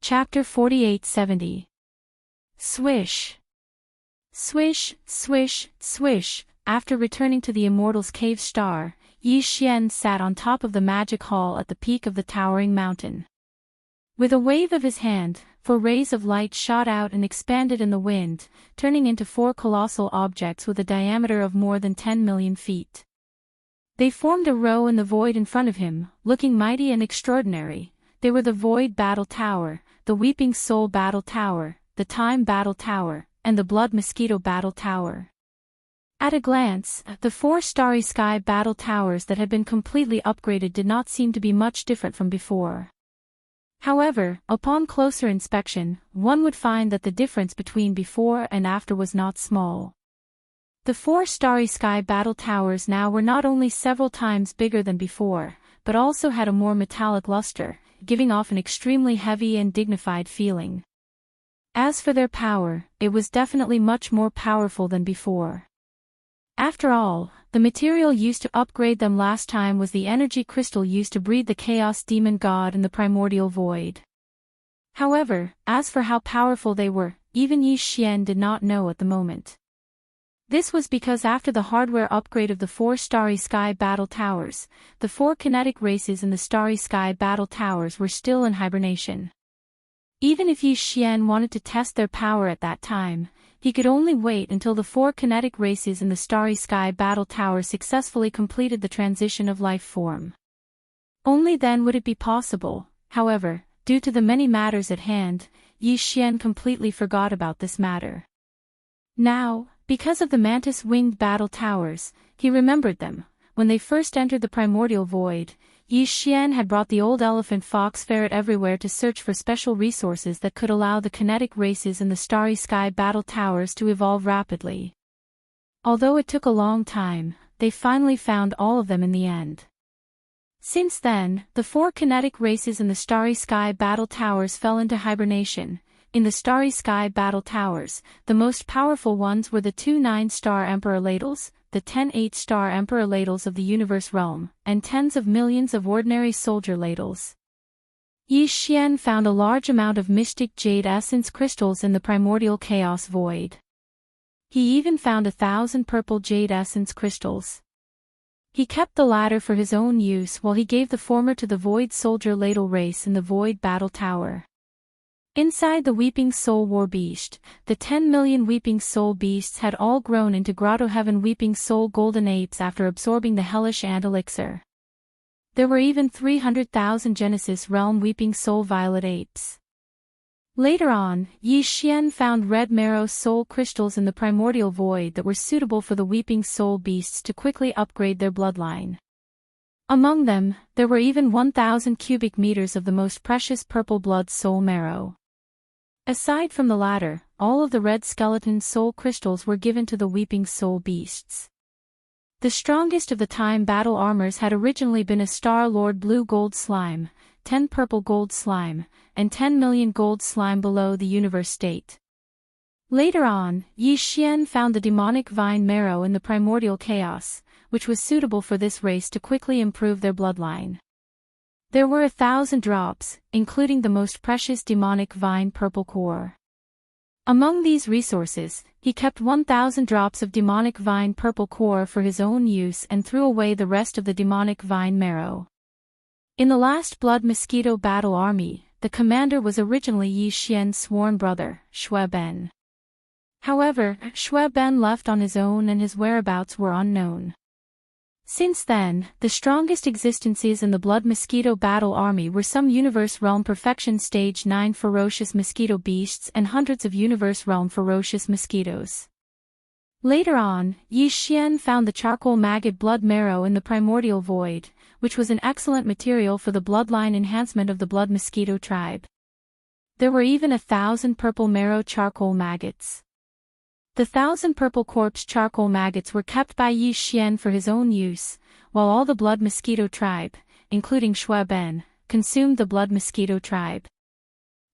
Chapter 4870. Swish. Swish, swish, swish. After returning to the Immortal's cave star, Yi Xian sat on top of the magic hall at the peak of the towering mountain. With a wave of his hand, 4 rays of light shot out and expanded in the wind, turning into 4 colossal objects with a diameter of more than 10 million feet. They formed a row in the void in front of him, looking mighty and extraordinary. They were the Void Battle Tower, the Weeping Soul Battle Tower, the Time Battle Tower, and the Blood Mosquito Battle Tower. At a glance, the 4 Starry Sky Battle Towers that had been completely upgraded did not seem to be much different from before. However, upon closer inspection, one would find that the difference between before and after was not small. The 4 Starry Sky Battle Towers now were not only several times bigger than before, but also had a more metallic luster, giving off an extremely heavy and dignified feeling. As for their power, it was definitely much more powerful than before. After all, the material used to upgrade them last time was the energy crystal used to breed the Chaos Demon God in the primordial void. However, as for how powerful they were, even Yi Xian did not know at the moment. This was because after the hardware upgrade of the 4 Starry Sky Battle Towers, the 4 kinetic races in the Starry Sky Battle Towers were still in hibernation. Even if Yi Xian wanted to test their power at that time, he could only wait until the 4 kinetic races in the Starry Sky Battle Tower successfully completed the transition of life form. Only then would it be possible. However, due to the many matters at hand, Yi Xian completely forgot about this matter. Now, because of the mantis-winged battle towers, he remembered them. When they first entered the primordial void, Yi Xian had brought the old elephant fox ferret everywhere to search for special resources that could allow the kinetic races in the Starry Sky Battle Towers to evolve rapidly. Although it took a long time, they finally found all of them in the end. Since then, the 4 kinetic races in the Starry Sky Battle Towers fell into hibernation. In the Starry Sky Battle Towers, the most powerful ones were the 2 9-star Emperor Ladles, the 10 8-star Emperor Ladles of the Universe Realm, and tens of millions of ordinary soldier ladles. Yi Xian found a large amount of mystic jade essence crystals in the primordial chaos void. He even found 1,000 purple jade essence crystals. He kept the latter for his own use while he gave the former to the Void Soldier Ladle race in the Void Battle Tower. Inside the Weeping Soul War Beast, the 10 million Weeping Soul Beasts had all grown into Grotto Heaven Weeping Soul Golden Apes after absorbing the Hellish Ant Elixir. There were even 300,000 Genesis Realm Weeping Soul Violet Apes. Later on, Yi Xian found red marrow soul crystals in the primordial void that were suitable for the Weeping Soul Beasts to quickly upgrade their bloodline. Among them, there were even 1,000 cubic meters of the most precious purple blood soul marrow. Aside from the latter, all of the red skeleton soul crystals were given to the Weeping Soul Beasts. The strongest of the time battle armors had originally been a Star-Lord Blue Gold Slime, 10 Purple Gold Slime, and 10 million Gold Slime below the Universe State. Later on, Yi Xian found the Demonic Vine Marrow in the Primordial Chaos, which was suitable for this race to quickly improve their bloodline. There were 1,000 drops, including the most precious Demonic Vine Purple Core. Among these resources, he kept 1,000 drops of Demonic Vine Purple Core for his own use and threw away the rest of the Demonic Vine Marrow. In the last Blood Mosquito Battle Army, the commander was originally Yi Xian's sworn brother, Xue Ben. However, Xue Ben left on his own and his whereabouts were unknown. Since then, the strongest existences in the Blood Mosquito Battle Army were some Universe Realm Perfection Stage 9 ferocious mosquito beasts and hundreds of Universe Realm ferocious mosquitoes. Later on, Yi Xian found the charcoal maggot blood marrow in the primordial void, which was an excellent material for the bloodline enhancement of the blood mosquito tribe. There were even 1,000 purple marrow charcoal maggots. The 1,000 purple corpse charcoal maggots were kept by Yi Xian for his own use, while all the blood mosquito tribe, including Xue Ben, consumed the blood mosquito tribe.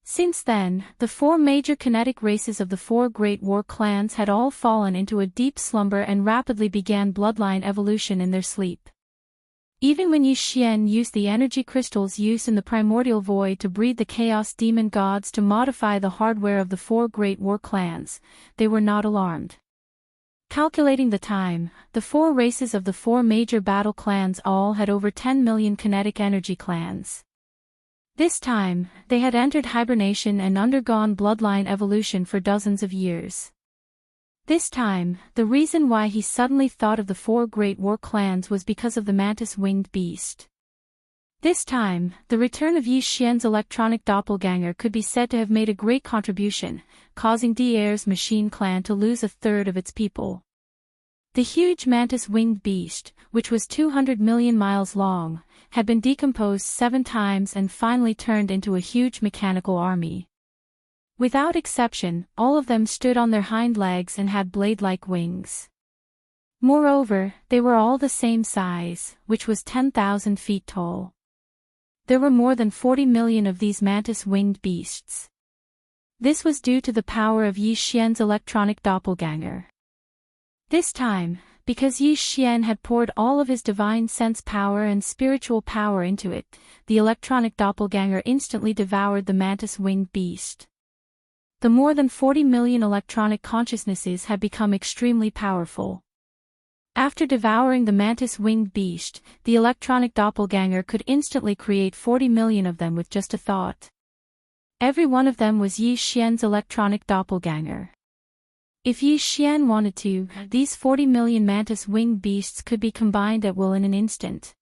Since then, the 4 major kinetic races of the 4 great war clans had all fallen into a deep slumber and rapidly began bloodline evolution in their sleep. Even when Yi Xian used the energy crystals used in the primordial void to breed the chaos demon gods to modify the hardware of the 4 great war clans, they were not alarmed. Calculating the time, the 4 races of the 4 major battle clans all had over 10 million kinetic energy clans. This time, they had entered hibernation and undergone bloodline evolution for dozens of years. This time, the reason why he suddenly thought of the 4 great war clans was because of the mantis-winged beast. This time, the return of Yi Xian's electronic doppelganger could be said to have made a great contribution, causing Devoureur's machine clan to lose a third of its people. The huge mantis-winged beast, which was 200 million miles long, had been decomposed 7 times and finally turned into a huge mechanical army. Without exception, all of them stood on their hind legs and had blade-like wings. Moreover, they were all the same size, which was 10,000 feet tall. There were more than 40 million of these mantis-winged beasts. This was due to the power of Yi Xian's electronic doppelganger. This time, because Yi Xian had poured all of his divine sense power and spiritual power into it, the electronic doppelganger instantly devoured the mantis-winged beast. The more than 40 million electronic consciousnesses had become extremely powerful. After devouring the mantis-winged beast, the electronic doppelganger could instantly create 40 million of them with just a thought. Every one of them was Yi Xian's electronic doppelganger. If Yi Xian wanted to, these 40 million mantis-winged beasts could be combined at will in an instant.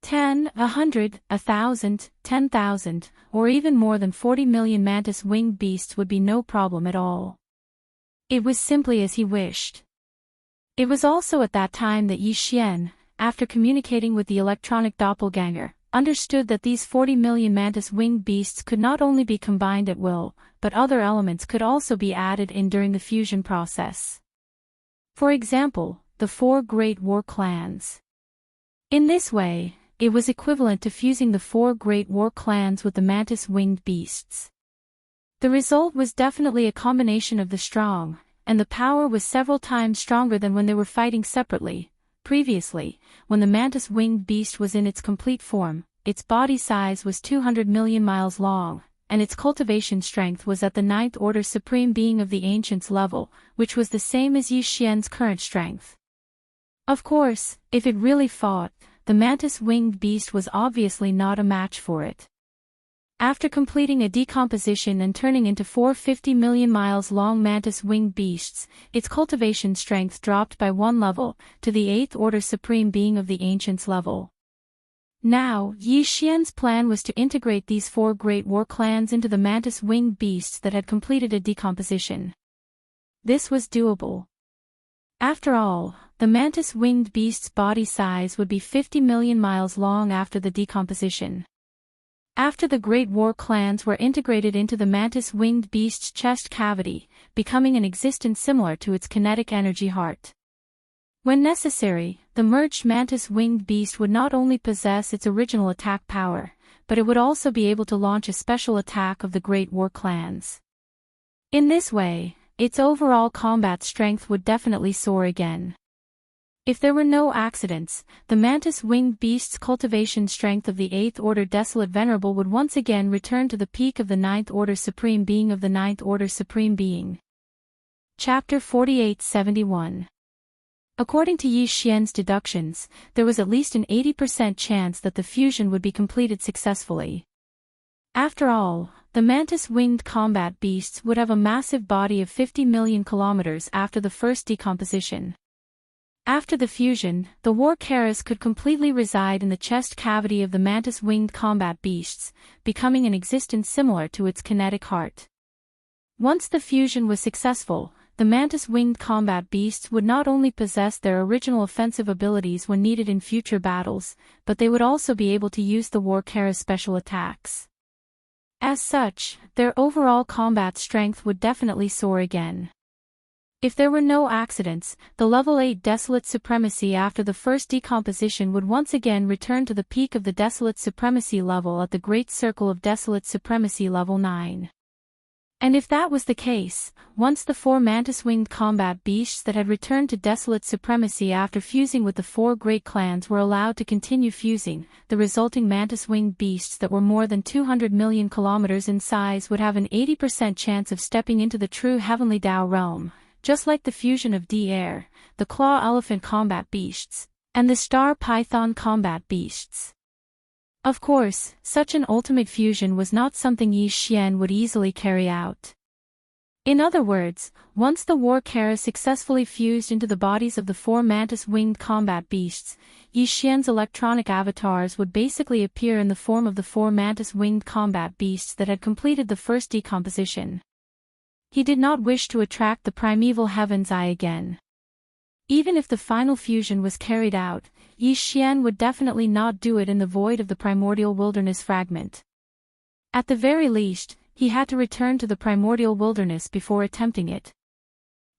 10, 100, 1,000, 10,000, or even more than 40 million mantis-winged beasts would be no problem at all. It was simply as he wished. It was also at that time that Yi Xian, after communicating with the electronic doppelganger, understood that these 40 million mantis-winged beasts could not only be combined at will, but other elements could also be added in during the fusion process. For example, the 4 great war clans. In this way, it was equivalent to fusing the 4 great war clans with the mantis-winged beasts. The result was definitely a combination of the strong, and the power was several times stronger than when they were fighting separately. Previously, when the mantis-winged beast was in its complete form, its body size was 200 million miles long, and its cultivation strength was at the 9th order supreme being of the ancients level, which was the same as Yi Xian's current strength. Of course, if it really fought, the mantis-winged beast was obviously not a match for it. After completing a decomposition and turning into 450 million miles long mantis-winged beasts, its cultivation strength dropped by 1 level, to the 8th order supreme being of the ancients level. Now, Yi Xian's plan was to integrate these 4 great war clans into the mantis-winged beasts that had completed a decomposition. This was doable. After all, the mantis-winged beast's body size would be 50 million miles long after the decomposition. After the great war clans were integrated into the mantis-winged beast's chest cavity, becoming an existence similar to its kinetic energy heart. When necessary, the merged mantis-winged beast would not only possess its original attack power, but it would also be able to launch a special attack of the great war clans. In this way, its overall combat strength would definitely soar again. If there were no accidents, the mantis-winged beast's cultivation strength of the 8th order Desolate Venerable would once again return to the peak of the 9th order Supreme Being of the 9th order Supreme Being. Chapter 4871. According to Yi Xian's deductions, there was at least an 80% chance that the fusion would be completed successfully. After all, the mantis-winged combat beasts would have a massive body of 50 million kilometers after the first decomposition. After the fusion, the war Karas could completely reside in the chest cavity of the mantis-winged combat beasts, becoming an existence similar to its kinetic heart. Once the fusion was successful, the mantis-winged combat beasts would not only possess their original offensive abilities when needed in future battles, but they would also be able to use the war Kara's special attacks. As such, their overall combat strength would definitely soar again. If there were no accidents, the level 8 Desolate Supremacy after the first decomposition would once again return to the peak of the Desolate Supremacy level at the Great Circle of Desolate Supremacy level 9. And if that was the case, once the 4 mantis-winged combat beasts that had returned to desolate supremacy after fusing with the 4 great clans were allowed to continue fusing, the resulting mantis-winged beasts that were more than 200 million kilometers in size would have an 80% chance of stepping into the true heavenly Tao realm, just like the fusion of Air, the claw elephant combat beasts, and the star python combat beasts. Of course, such an ultimate fusion was not something Yi Xian would easily carry out. In other words, once the war Kara successfully fused into the bodies of the 4 mantis-winged combat beasts, Yi Xian's electronic avatars would basically appear in the form of the 4 mantis-winged combat beasts that had completed the first decomposition. He did not wish to attract the primeval heaven's eye again. Even if the final fusion was carried out, Yi Xian would definitely not do it in the void of the primordial wilderness fragment. At the very least, he had to return to the primordial wilderness before attempting it.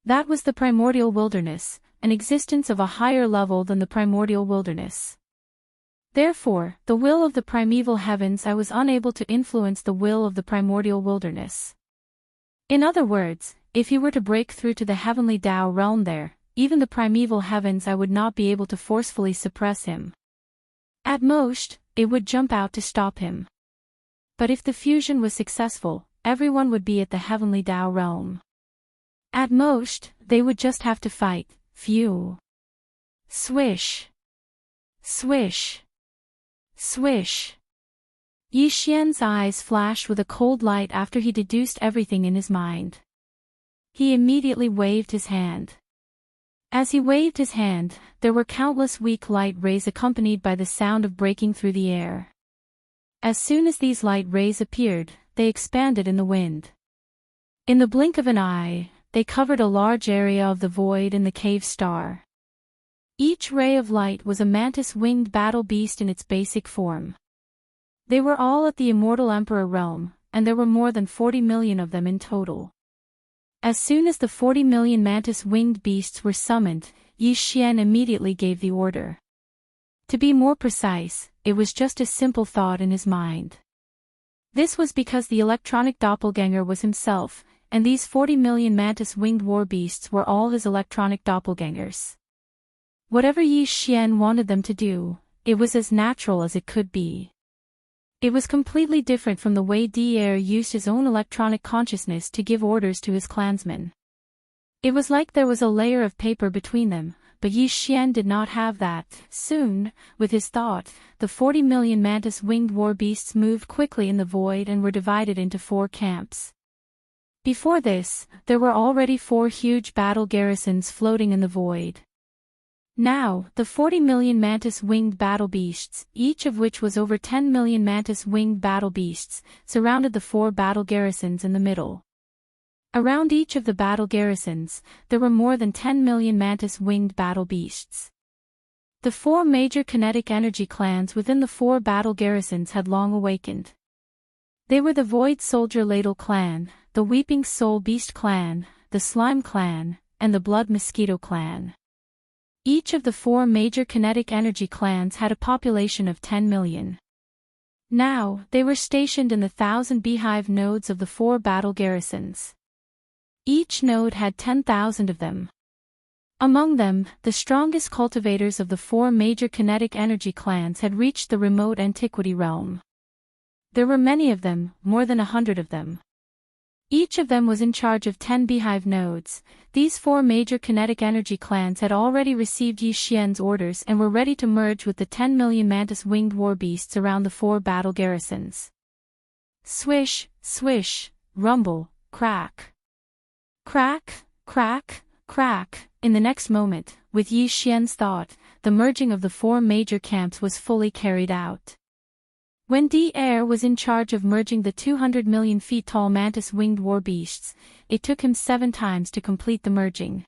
That was the primordial wilderness, an existence of a higher level than the primordial wilderness. Therefore, the will of the primeval heavens I was unable to influence the will of the primordial wilderness. In other words, if he were to break through to the heavenly Tao realm there, even the primeval heavens I would not be able to forcefully suppress him. At most, it would jump out to stop him. But if the fusion was successful, everyone would be at the heavenly Tao realm. At most, they would just have to fight. Phew. Swish. Swish. Swish. Yi Xian's eyes flashed with a cold light after he deduced everything in his mind. He immediately waved his hand. As he waved his hand, there were countless weak light rays accompanied by the sound of breaking through the air. As soon as these light rays appeared, they expanded in the wind. In the blink of an eye, they covered a large area of the void in the cave star. Each ray of light was a mantis-winged battle beast in its basic form. They were all at the immortal Emperor realm, and there were more than 40 million of them in total. As soon as the 40 million mantis-winged beasts were summoned, Yi Xian immediately gave the order. To be more precise, it was just a simple thought in his mind. This was because the electronic doppelganger was himself, and these 40 million mantis-winged war beasts were all his electronic doppelgangers. Whatever Yi Xian wanted them to do, it was as natural as it could be. It was completely different from the way Air used his own electronic consciousness to give orders to his clansmen. It was like there was a layer of paper between them, but Yi Xian did not have that. Soon, with his thought, the 40 million mantis-winged war beasts moved quickly in the void and were divided into 4 camps. Before this, there were already 4 huge battle garrisons floating in the void. Now, the 40 million mantis-winged battle beasts, each of which was over 10 million mantis-winged battle beasts, surrounded the 4 battle garrisons in the middle. Around each of the battle garrisons, there were more than 10 million mantis-winged battle beasts. The 4 major kinetic energy clans within the 4 battle garrisons had long awakened. They were the Void Soldier Ladle clan, the Weeping Soul Beast clan, the Slime clan, and the Blood Mosquito clan. Each of the 4 major kinetic energy clans had a population of 10 million. Now, they were stationed in the 1,000 beehive nodes of the 4 battle garrisons. Each node had 10,000 of them. Among them, the strongest cultivators of the 4 major kinetic energy clans had reached the remote antiquity realm. There were many of them, more than 100 of them. Each of them was in charge of 10 beehive nodes. These 4 major kinetic energy clans had already received Yi Xian's orders and were ready to merge with the 10 million mantis-winged war beasts around the 4 battle garrisons. Swish, swish, rumble, crack. Crack, crack, crack. In the next moment, with Yi Xian's thought, the merging of the 4 major camps was fully carried out. When Air was in charge of merging the 200 million feet tall mantis-winged war beasts, it took him 7 times to complete the merging.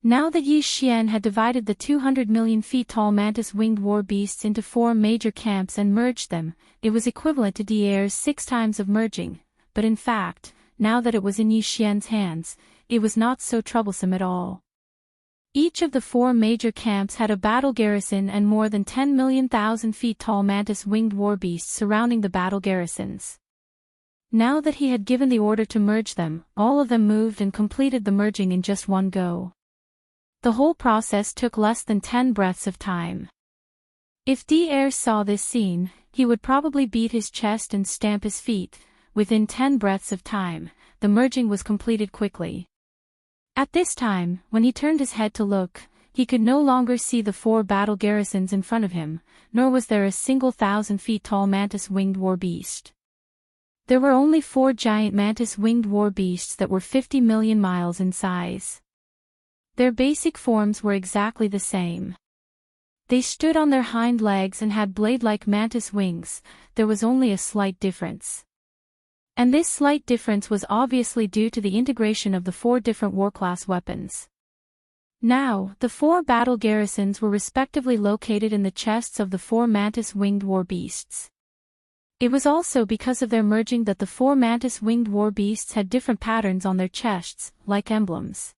Now that Yi Xian had divided the 200 million feet tall mantis-winged war beasts into 4 major camps and merged them, it was equivalent to Air's 6 times of merging, but in fact, now that it was in Yi Xian's hands, it was not so troublesome at all. Each of the 4 major camps had a battle garrison and more than 10 million thousand feet tall mantis-winged war beasts surrounding the battle garrisons. Now that he had given the order to merge them, all of them moved and completed the merging in just one go. The whole process took less than 10 breaths of time. If Devourer saw this scene, he would probably beat his chest and stamp his feet. Within 10 breaths of time, the merging was completed quickly. At this time, when he turned his head to look, he could no longer see the 4 battle garrisons in front of him, nor was there a single 1,000-feet-tall mantis-winged war beast. There were only 4 giant mantis-winged war beasts that were 50 million miles in size. Their basic forms were exactly the same. They stood on their hind legs and had blade-like mantis wings. There was only a slight difference. And this slight difference was obviously due to the integration of the 4 different war-class weapons. Now, the 4 battle garrisons were respectively located in the chests of the 4 mantis-winged war beasts. It was also because of their merging that the 4 mantis-winged war beasts had different patterns on their chests, like emblems.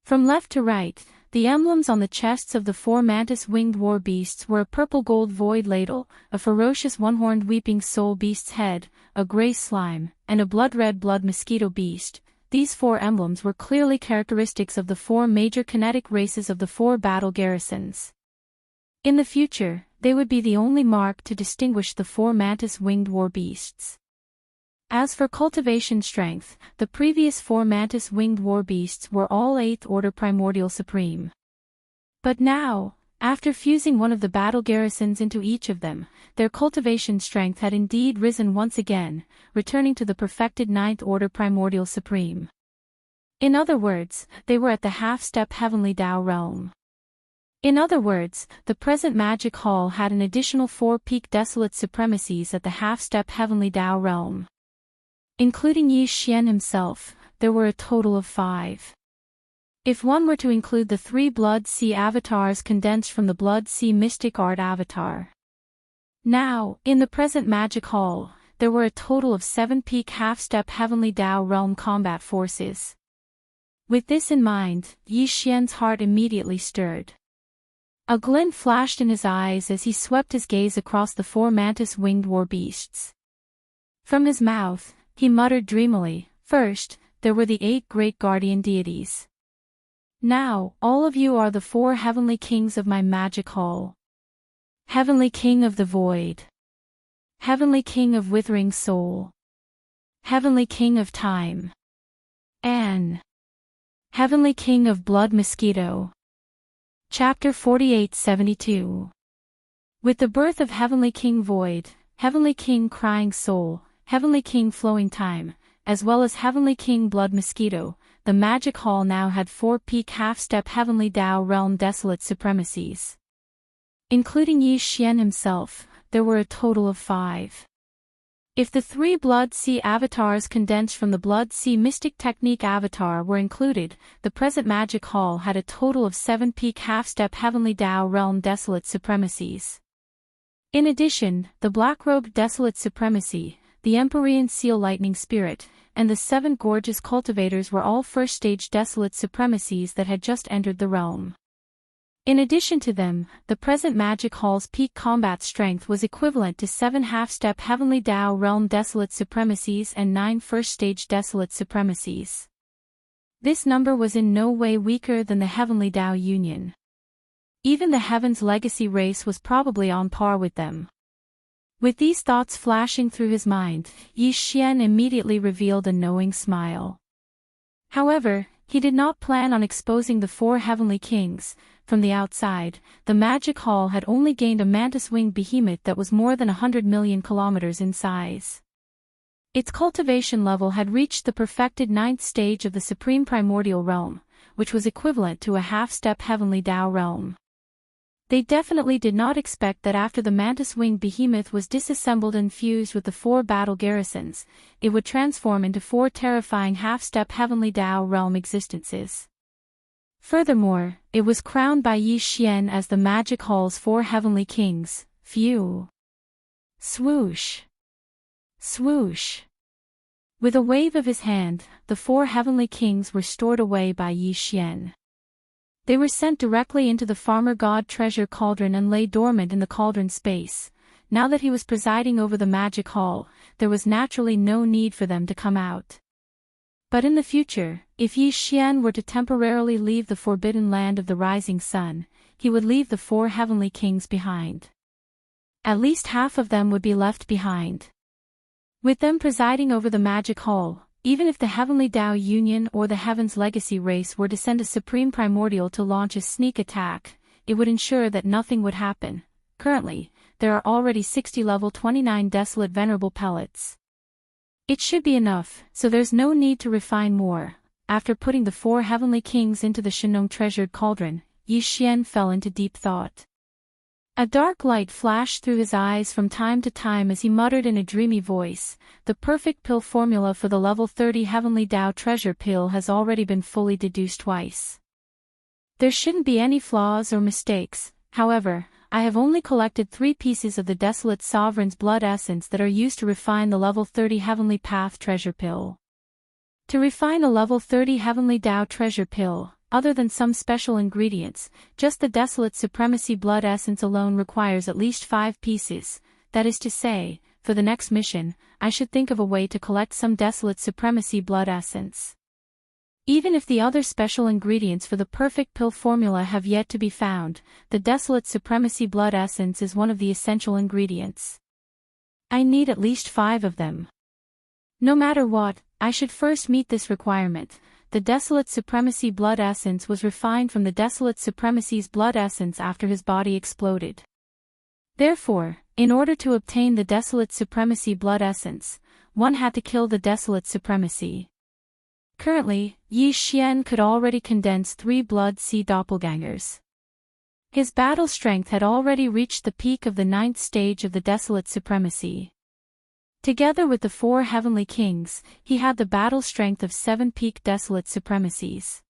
From left to right, the emblems on the chests of the 4 mantis-winged war beasts were a purple-gold void ladle, a ferocious one-horned weeping soul beast's head, a gray slime, and a blood-red blood mosquito beast. These 4 emblems were clearly characteristics of the 4 major kinetic races of the 4 battle garrisons. In the future, they would be the only mark to distinguish the 4 mantis-winged war beasts. As for cultivation strength, the previous 4 mantis-winged war beasts were all 8th order primordial supreme. But now, after fusing one of the battle garrisons into each of them, their cultivation strength had indeed risen once again, returning to the perfected 9th order primordial supreme. In other words, they were at the half-step heavenly Tao realm. In other words, the present magic hall had an additional 4 peak desolate supremacies at the half-step heavenly Tao realm. Including Yi Xian himself, there were a total of 5. If one were to include the 3 Blood Sea avatars condensed from the Blood Sea Mystic Art avatar. Now, in the present magic hall, there were a total of 7 peak half-step heavenly Tao realm combat forces. With this in mind, Yi Xian's heart immediately stirred. A glint flashed in his eyes as he swept his gaze across the 4 mantis-winged war beasts. From his mouth, he muttered dreamily, "First, there were the 8 great guardian deities. Now, all of you are the 4 heavenly kings of my magic hall. Heavenly King of the Void. Heavenly King of Withering Soul. Heavenly King of Time. And Heavenly King of Blood Mosquito." Chapter 4872. With the birth of Heavenly King Void, Heavenly King Crying Soul, Heavenly King Flowing Time, as well as Heavenly King Blood Mosquito, the magic hall now had 4 peak half-step heavenly Tao realm desolate supremacies. Including Yi Xian himself, there were a total of 5. If the 3 Blood Sea avatars condensed from the Blood Sea Mystic Technique avatar were included, the present magic hall had a total of 7 peak half-step heavenly Tao realm desolate supremacies. In addition, the Black-Robed Desolate Supremacy, the Empyrean Seal Lightning Spirit, and the 7 Gorgeous Cultivators were all first-stage desolate supremacies that had just entered the realm. In addition to them, the present magic hall's peak combat strength was equivalent to 7 half-step heavenly Tao realm desolate supremacies and 9 first-stage desolate supremacies. This number was in no way weaker than the heavenly Tao union. Even the Heaven's Legacy race was probably on par with them. With these thoughts flashing through his mind, Yi Xian immediately revealed a knowing smile. However, he did not plan on exposing the 4 heavenly kings. From the outside, the magic hall had only gained a mantis-winged behemoth that was more than 100 million kilometers in size. Its cultivation level had reached the perfected 9th stage of the supreme primordial realm, which was equivalent to a half-step heavenly Tao realm. They definitely did not expect that after the mantis-winged behemoth was disassembled and fused with the 4 battle garrisons, it would transform into 4 terrifying half-step heavenly Tao realm existences. Furthermore, it was crowned by Yi Xian as the magic hall's 4 heavenly kings. Phew! Swoosh! Swoosh! With a wave of his hand, the 4 heavenly kings were stored away by Yi Xian. They were sent directly into the farmer god treasure cauldron and lay dormant in the cauldron space. now that he was presiding over the magic hall, there was naturally no need for them to come out. But in the future, if Yi Xian were to temporarily leave the forbidden land of the rising sun, he would leave the 4 heavenly kings behind. At least half of them would be left behind. With them presiding over the magic hall, even if the Heavenly Tao Union or the Heaven's Legacy race were to send a Supreme Primordial to launch a sneak attack, it would ensure that nothing would happen. Currently, there are already 60 level 29 desolate venerable pellets. It should be enough, so there's no need to refine more. After putting the 4 heavenly kings into the Shenong treasured cauldron, Yi Xian fell into deep thought. A dark light flashed through his eyes from time to time as he muttered in a dreamy voice, "The perfect pill formula for the level 30 Heavenly Tao treasure pill has already been fully deduced twice. There shouldn't be any flaws or mistakes. However, I have only collected 3 pieces of the Desolate Sovereign's blood essence that are used to refine the level 30 Heavenly Path treasure pill. To refine a level 30 Heavenly Tao treasure pill, other than some special ingredients, just the Desolate Supremacy blood essence alone requires at least 5 pieces. That is to say, for the next mission, I should think of a way to collect some Desolate Supremacy blood essence. Even if the other special ingredients for the perfect pill formula have yet to be found, the Desolate Supremacy blood essence is one of the essential ingredients. I need at least 5 of them. No matter what, I should first meet this requirement. The Desolate Supremacy blood essence was refined from the Desolate Supremacy's blood essence after his body exploded. Therefore, in order to obtain the Desolate Supremacy blood essence, one had to kill the Desolate Supremacy. Currently, Yi Xian could already condense 3 Blood Sea doppelgangers. His battle strength had already reached the peak of the 9th stage of the Desolate Supremacy. Together with the 4 heavenly kings, he had the battle strength of 7 peak Desolate Supremacies.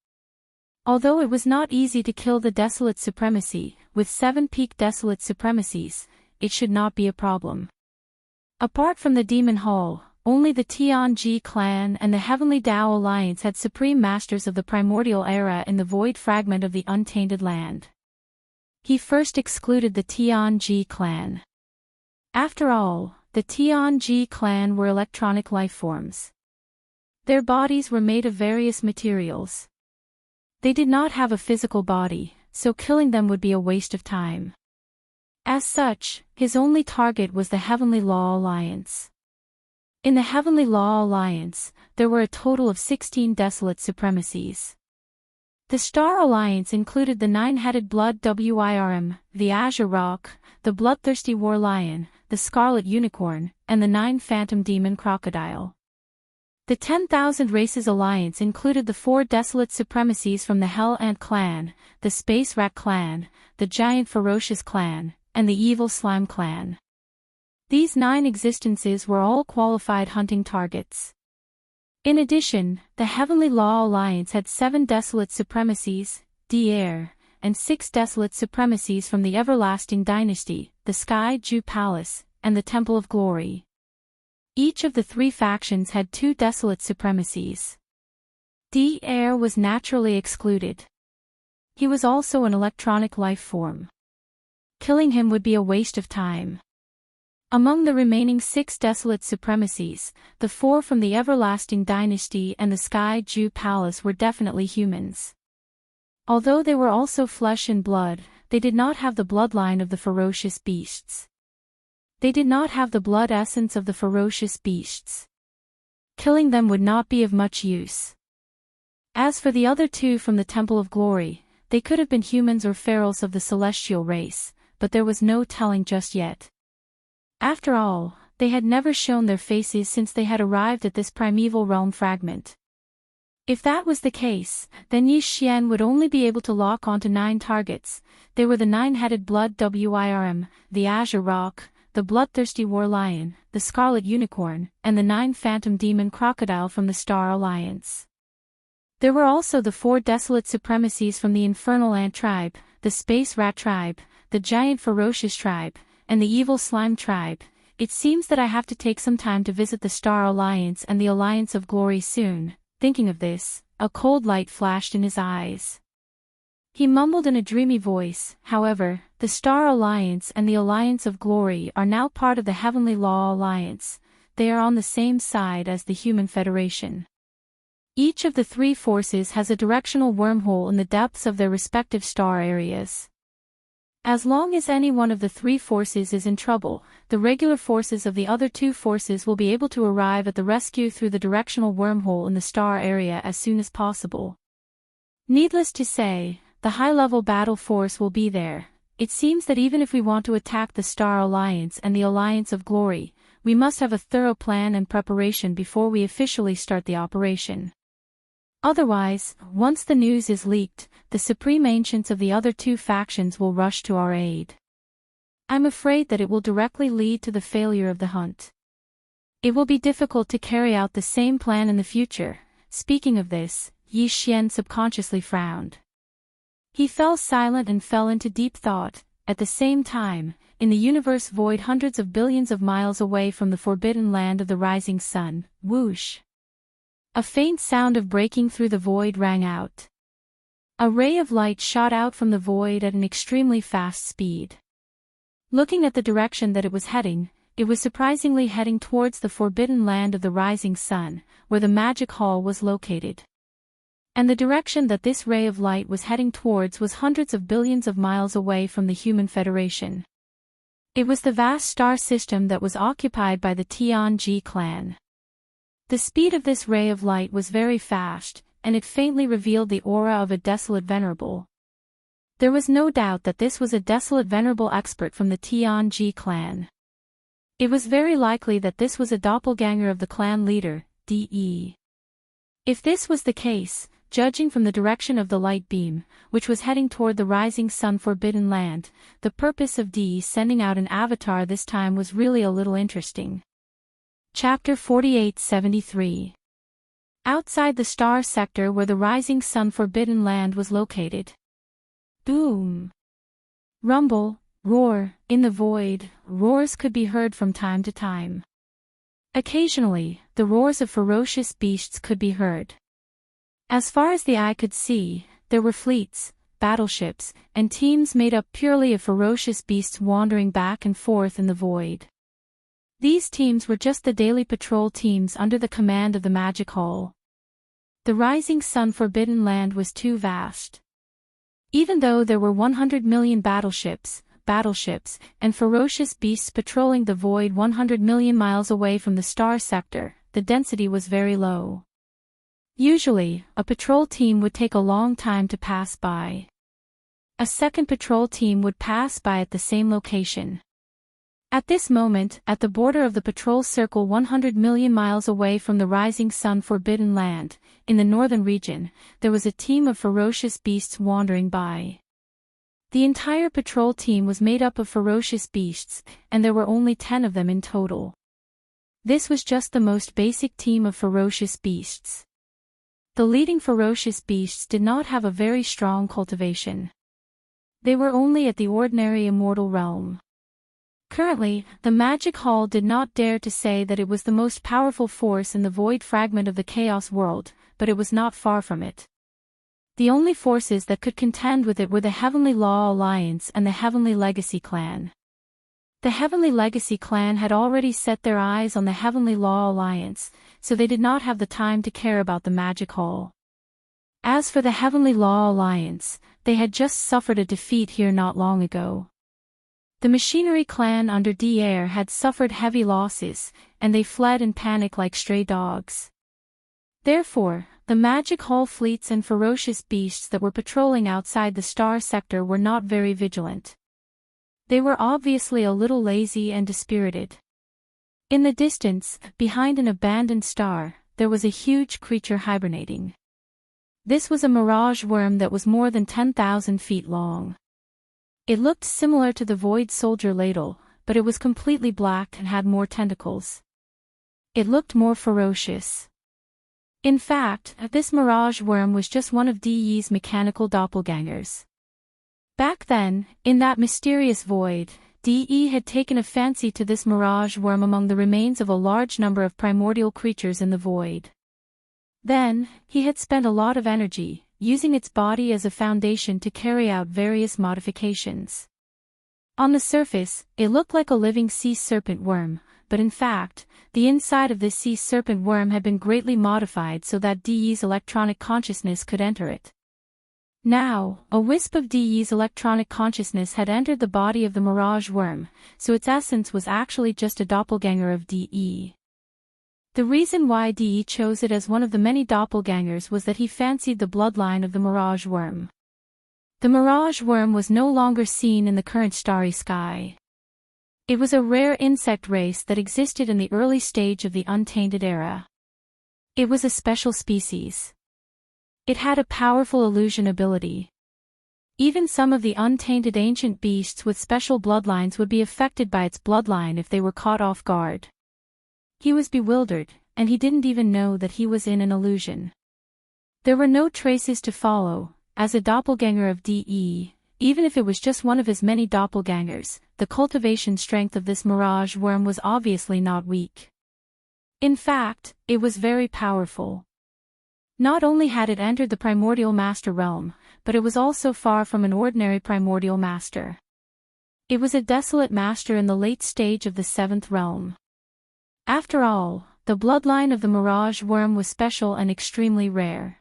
Although it was not easy to kill the Desolate Supremacy, with 7 peak Desolate Supremacies, it should not be a problem. Apart from the Demon Hall, only the Tianji clan and the Heavenly Tao Alliance had supreme masters of the primordial era in the void fragment of the untainted land. He first excluded the Tianji clan. After all, the Tianji clan were electronic lifeforms. Their bodies were made of various materials. They did not have a physical body, so killing them would be a waste of time. As such, his only target was the Heavenly Law Alliance. In the Heavenly Law Alliance, there were a total of 16 Desolate Supremacies. The Star Alliance included the 9-headed Blood Wirm, the Azure Rock, the Bloodthirsty War Lion, the Scarlet Unicorn, and the 9 Phantom Demon Crocodile. The 10,000 Races Alliance included the 4 Desolate Supremacies from the Hell Ant Clan, the Space Rat Clan, the Giant Ferocious Clan, and the Evil Slime Clan. These 9 existences were all qualified hunting targets. In addition, the Heavenly Law Alliance had 7 Desolate Supremacies, Air, and 6 Desolate Supremacies from the Everlasting Dynasty, the Sky Ju Palace, and the Temple of Glory. Each of the 3 factions had 2 Desolate Supremacies. Air was naturally excluded. He was also an electronic life form. Killing him would be a waste of time. Among the remaining 6 Desolate Supremacies, the 4 from the Everlasting Dynasty and the Sky Ju Palace were definitely humans. Although they were also flesh and blood, they did not have the bloodline of the ferocious beasts. They did not have the blood essence of the ferocious beasts. Killing them would not be of much use. As for the other 2 from the Temple of Glory, they could have been humans or ferals of the celestial race, but there was no telling just yet. After all, they had never shown their faces since they had arrived at this primeval realm fragment. If that was the case, then Yi Xian would only be able to lock onto 9 targets. They were the 9-headed Blood Wirm, the Azure Rock, the Bloodthirsty War Lion, the Scarlet Unicorn, and the 9 Phantom Demon Crocodile from the Star Alliance. There were also the 4 Desolate Supremacies from the Infernal Ant Tribe, the Space Rat Tribe, the Giant Ferocious Tribe, and the Evil Slime Tribe. It seems that I have to take some time to visit the Star Alliance and the Alliance of Glory soon. Thinking of this, a cold light flashed in his eyes. He mumbled in a dreamy voice. However, the Star Alliance and the Alliance of Glory are now part of the Heavenly Law Alliance. They are on the same side as the Human Federation. Each of the three forces has a directional wormhole in the depths of their respective star areas. As long as any one of the three forces is in trouble, the regular forces of the other two forces will be able to arrive at the rescue through the directional wormhole in the star area as soon as possible. Needless to say, the high-level battle force will be there. It seems that even if we want to attack the Star Alliance and the Alliance of Glory, we must have a thorough plan and preparation before we officially start the operation. Otherwise, once the news is leaked, the supreme ancients of the other two factions will rush to our aid. I'm afraid that it will directly lead to the failure of the hunt. It will be difficult to carry out the same plan in the future. Speaking of this, Yi Xian subconsciously frowned. He fell silent and fell into deep thought. At the same time, in the universe void hundreds of billions of miles away from the forbidden land of the rising sun, whoosh! A faint sound of breaking through the void rang out. A ray of light shot out from the void at an extremely fast speed. Looking at the direction that it was heading, it was surprisingly heading towards the forbidden land of the rising sun, where the magic hall was located. And the direction that this ray of light was heading towards was hundreds of billions of miles away from the Human Federation. It was the vast star system that was occupied by the Tianji clan. The speed of this ray of light was very fast, and it faintly revealed the aura of a desolate venerable. There was no doubt that this was a desolate venerable expert from the Tianji clan. It was very likely that this was a doppelganger of the clan leader, De. If this was the case, judging from the direction of the light beam, which was heading toward the rising sun forbidden land, the purpose of De sending out an avatar this time was really a little interesting. Chapter 4873. Outside the star sector where the rising sun forbidden land was located. Boom! Rumble, roar, in the void, roars could be heard from time to time. Occasionally, the roars of ferocious beasts could be heard. As far as the eye could see, there were fleets, battleships, and teams made up purely of ferocious beasts wandering back and forth in the void. These teams were just the daily patrol teams under the command of the Magic Hall. The rising sun forbidden land was too vast. Even though there were 100 million battleships, and ferocious beasts patrolling the void 100 million miles away from the star sector, the density was very low. Usually, a patrol team would take a long time to pass by. A second patrol team would pass by at the same location. At this moment, at the border of the patrol circle 100 million miles away from the rising sun forbidden land, in the northern region, there was a team of ferocious beasts wandering by. The entire patrol team was made up of ferocious beasts, and there were only 10 of them in total. This was just the most basic team of ferocious beasts. The leading ferocious beasts did not have a very strong cultivation. They were only at the ordinary immortal realm. Currently, the Magic Hall did not dare to say that it was the most powerful force in the void fragment of the Chaos world, but it was not far from it. The only forces that could contend with it were the Heavenly Law Alliance and the Heavenly Legacy clan. The Heavenly Legacy clan had already set their eyes on the Heavenly Law Alliance, so they did not have the time to care about the Magic Hall. As for the Heavenly Law Alliance, they had just suffered a defeat here not long ago. The Machinery clan under D'air had suffered heavy losses, and they fled in panic like stray dogs. Therefore, the Magic Hall fleets and ferocious beasts that were patrolling outside the star sector were not very vigilant. They were obviously a little lazy and dispirited. In the distance, behind an abandoned star, there was a huge creature hibernating. This was a mirage worm that was more than 10,000 feet long. It looked similar to the Void Soldier Ladle, but it was completely black and had more tentacles. It looked more ferocious. In fact, this mirage worm was just one of De's mechanical doppelgangers. Back then, in that mysterious void, De had taken a fancy to this mirage worm among the remains of a large number of primordial creatures in the void. Then, he had spent a lot of energy, using its body as a foundation to carry out various modifications. On the surface, it looked like a living sea serpent worm, but in fact, the inside of this sea serpent worm had been greatly modified so that DE's electronic consciousness could enter it. Now, a wisp of DE's electronic consciousness had entered the body of the mirage worm, so its essence was actually just a doppelganger of DE. The reason why DE chose it as one of the many doppelgangers was that he fancied the bloodline of the mirage worm. The mirage worm was no longer seen in the current starry sky. It was a rare insect race that existed in the early stage of the Untainted Era. It was a special species. It had a powerful illusion ability. Even some of the untainted ancient beasts with special bloodlines would be affected by its bloodline if they were caught off guard. He was bewildered, and he didn't even know that he was in an illusion. There were no traces to follow. As a doppelganger of DE, even if it was just one of his many doppelgangers, the cultivation strength of this mirage worm was obviously not weak. In fact, it was very powerful. Not only had it entered the primordial master realm, but it was also far from an ordinary primordial master. It was a desolate master in the late stage of the 7th realm. After all, the bloodline of the mirage worm was special and extremely rare.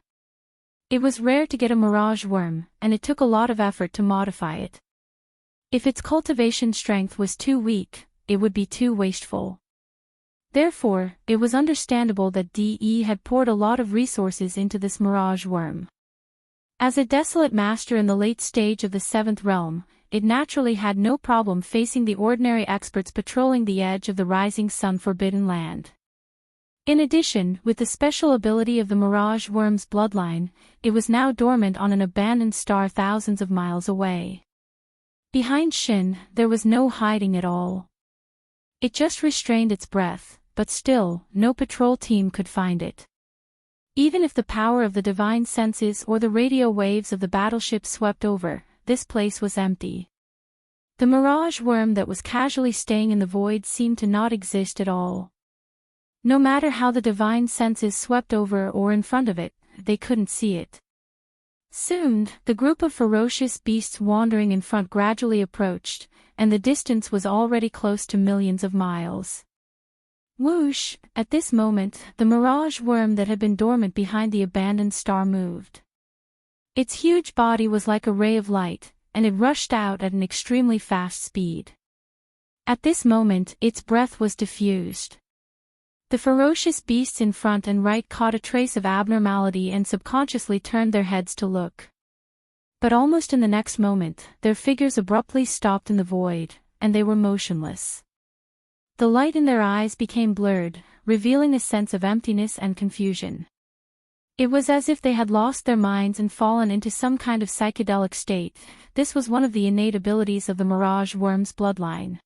It was rare to get a mirage worm, and it took a lot of effort to modify it. If its cultivation strength was too weak, it would be too wasteful. Therefore, it was understandable that DE had poured a lot of resources into this mirage worm. As a desolate master in the late stage of the 7th realm, it naturally had no problem facing the ordinary experts patrolling the edge of the rising sun forbidden land. In addition, with the special ability of the mirage worm's bloodline, it was now dormant on an abandoned star thousands of miles away. Behind Shin, there was no hiding at all. It just restrained its breath, but still, no patrol team could find it. Even if the power of the divine senses or the radio waves of the battleship swept over, this place was empty. The mirage worm that was casually staying in the void seemed to not exist at all. No matter how the divine senses swept over or in front of it, they couldn't see it. Soon, the group of ferocious beasts wandering in front gradually approached, and the distance was already close to millions of miles. Whoosh! At this moment, the mirage worm that had been dormant behind the abandoned star moved. Its huge body was like a ray of light, and it rushed out at an extremely fast speed. At this moment, its breath was diffused. The ferocious beasts in front and right caught a trace of abnormality and subconsciously turned their heads to look. But almost in the next moment, their figures abruptly stopped in the void, and they were motionless. The light in their eyes became blurred, revealing a sense of emptiness and confusion. It was as if they had lost their minds and fallen into some kind of psychedelic state. This was one of the innate abilities of the mirage worm's bloodline.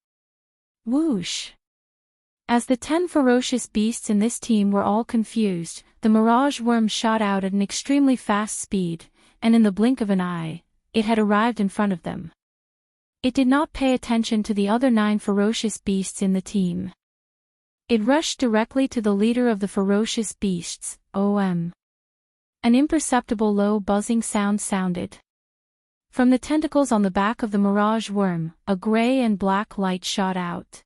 Whoosh! As the 10 ferocious beasts in this team were all confused, the mirage worm shot out at an extremely fast speed, and in the blink of an eye, it had arrived in front of them. It did not pay attention to the other 9 ferocious beasts in the team. It rushed directly to the leader of the ferocious beasts, An imperceptible low buzzing sound sounded. From the tentacles on the back of the mirage worm, a gray and black light shot out.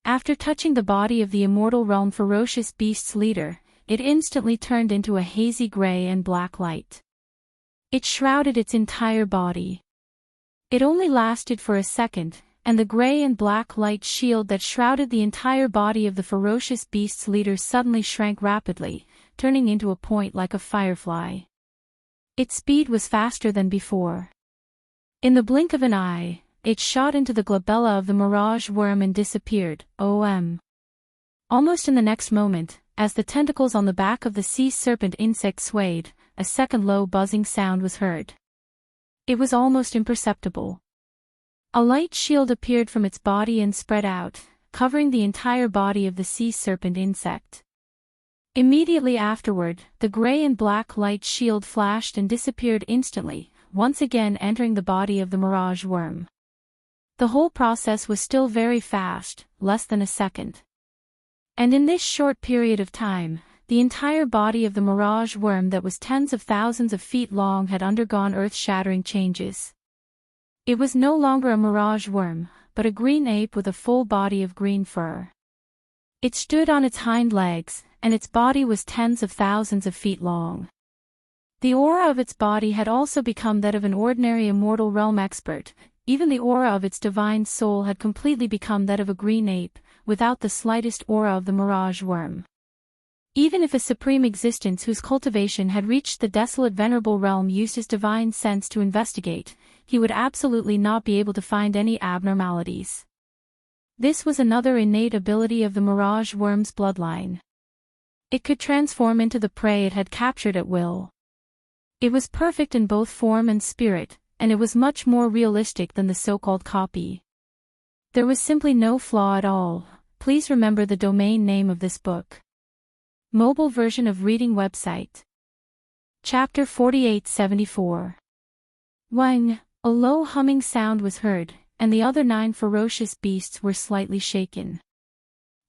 After touching the body of the immortal realm ferocious beast's leader, it instantly turned into a hazy gray and black light. It shrouded its entire body. It only lasted for a second, and the gray and black light shield that shrouded the entire body of the ferocious beast's leader suddenly shrank rapidly, turning into a point like a firefly. Its speed was faster than before. In the blink of an eye, it shot into the glabella of the mirage worm and disappeared. Almost in the next moment, as the tentacles on the back of the sea serpent insect swayed, a second low buzzing sound was heard. It was almost imperceptible. A light shield appeared from its body and spread out, covering the entire body of the sea serpent insect. Immediately afterward, the gray and black light shield flashed and disappeared instantly, once again entering the body of the mirage worm. The whole process was still very fast, less than a second. And in this short period of time, the entire body of the mirage worm that was tens of thousands of feet long had undergone earth-shattering changes. It was no longer a mirage worm, but a green ape with a full body of green fur. It stood on its hind legs, and its body was tens of thousands of feet long. The aura of its body had also become that of an ordinary immortal realm expert. Even the aura of its divine soul had completely become that of a green ape, without the slightest aura of the mirage worm. Even if a supreme existence whose cultivation had reached the desolate venerable realm used his divine sense to investigate, he would absolutely not be able to find any abnormalities. This was another innate ability of the mirage worm's bloodline. It could transform into the prey it had captured at will. It was perfect in both form and spirit, and it was much more realistic than the so-called copy. There was simply no flaw at all. Please remember the domain name of this book. Mobile version of reading website. Chapter 4874. Wang, a low humming sound was heard, and the other 9 ferocious beasts were slightly shaken.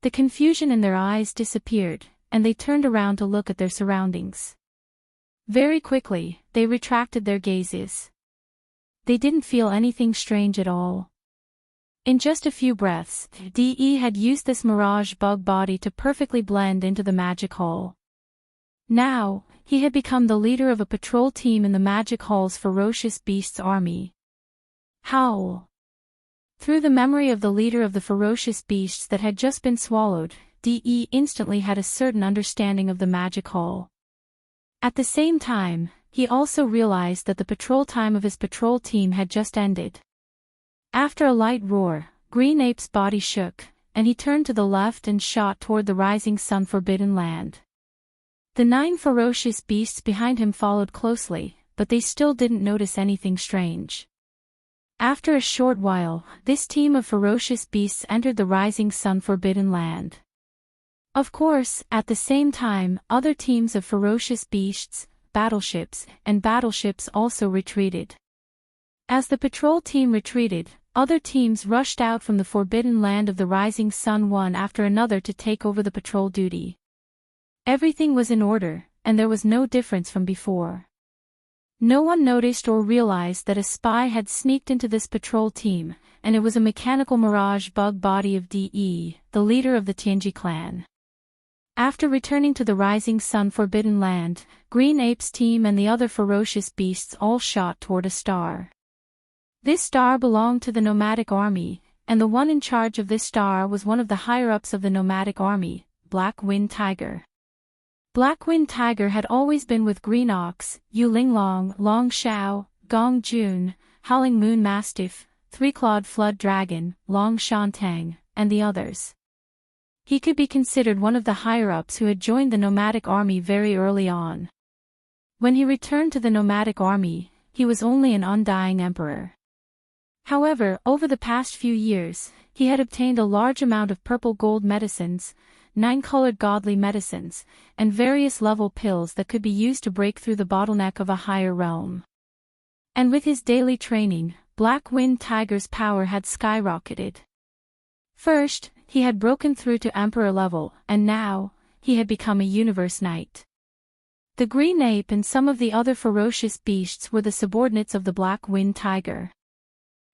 The confusion in their eyes disappeared, and they turned around to look at their surroundings. Very quickly, they retracted their gazes. They didn't feel anything strange at all. In just a few breaths, DE had used this mirage bug body to perfectly blend into the magic hall. Now, he had become the leader of a patrol team in the magic hall's ferocious beasts army. Howl! Through the memory of the leader of the ferocious beasts that had just been swallowed, DE instantly had a certain understanding of the magic hall. At the same time, he also realized that the patrol time of his patrol team had just ended. After a light roar, Green Ape's body shook, and he turned to the left and shot toward the rising sun forbidden land. The 9 ferocious beasts behind him followed closely, but they still didn't notice anything strange. After a short while, this team of ferocious beasts entered the rising sun forbidden land. Of course, at the same time, other teams of ferocious beasts, battleships also retreated. As the patrol team retreated, other teams rushed out from the forbidden land of the rising sun one after another to take over the patrol duty. Everything was in order, and there was no difference from before. No one noticed or realized that a spy had sneaked into this patrol team, and it was a mechanical mirage bug body of DE, the leader of the Tianji clan. After returning to the rising sun forbidden land, Green Ape's team and the other ferocious beasts all shot toward a star. This star belonged to the nomadic army, and the one in charge of this star was one of the higher-ups of the nomadic army, Black Wind Tiger. Black Wind Tiger had always been with Green Ox, Yu Linglong, Long Xiao, Gong Jun, Howling Moon Mastiff, Three-Clawed Flood Dragon, Long Shantang, and the others. He could be considered one of the higher-ups who had joined the nomadic army very early on. When he returned to the nomadic army, he was only an undying emperor. However, over the past few years, he had obtained a large amount of purple gold medicines, 9-colored godly medicines, and various level pills that could be used to break through the bottleneck of a higher realm. And with his daily training, Black Wind Tiger's power had skyrocketed. First, he had broken through to Emperor level, and now, he had become a Universe Knight. The Green Ape and some of the other ferocious beasts were the subordinates of the Black Wind Tiger.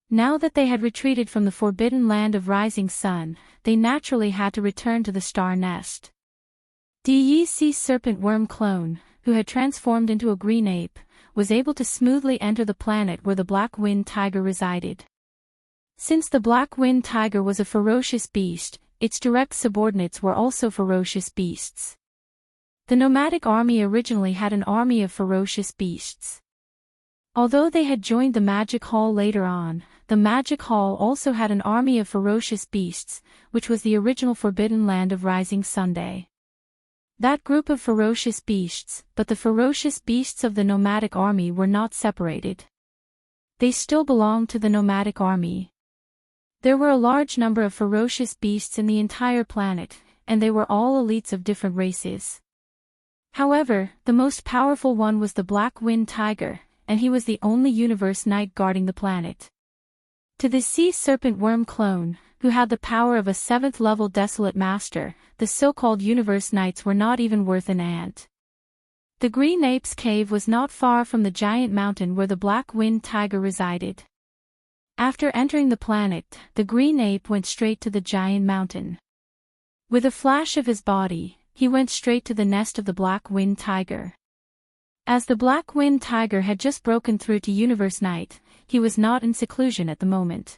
Now that they had retreated from the forbidden land of Rising Sun, they naturally had to return to the star nest. DEC Serpent Worm Clone, who had transformed into a Green Ape, was able to smoothly enter the planet where the Black Wind Tiger resided. Since the Black Wind Tiger was a ferocious beast, its direct subordinates were also ferocious beasts. The nomadic army originally had an army of ferocious beasts. Although they had joined the Magic Hall later on, the Magic Hall also had an army of ferocious beasts, which was the original Forbidden Land of Rising Sunday. That group of ferocious beasts, but the ferocious beasts of the nomadic army were not separated. They still belonged to the nomadic army. There were a large number of ferocious beasts in the entire planet, and they were all elites of different races. However, the most powerful one was the Black Wind Tiger, and he was the only Universe Knight guarding the planet. To the sea serpent worm clone, who had the power of a 7th-level desolate master, the so-called universe knights were not even worth an ant. The Green Ape's cave was not far from the giant mountain where the black-winged tiger resided. After entering the planet, the Green Ape went straight to the giant mountain. With a flash of his body, he went straight to the nest of the black-winged tiger. As the black-winged tiger had just broken through to Universe Night, he was not in seclusion at the moment.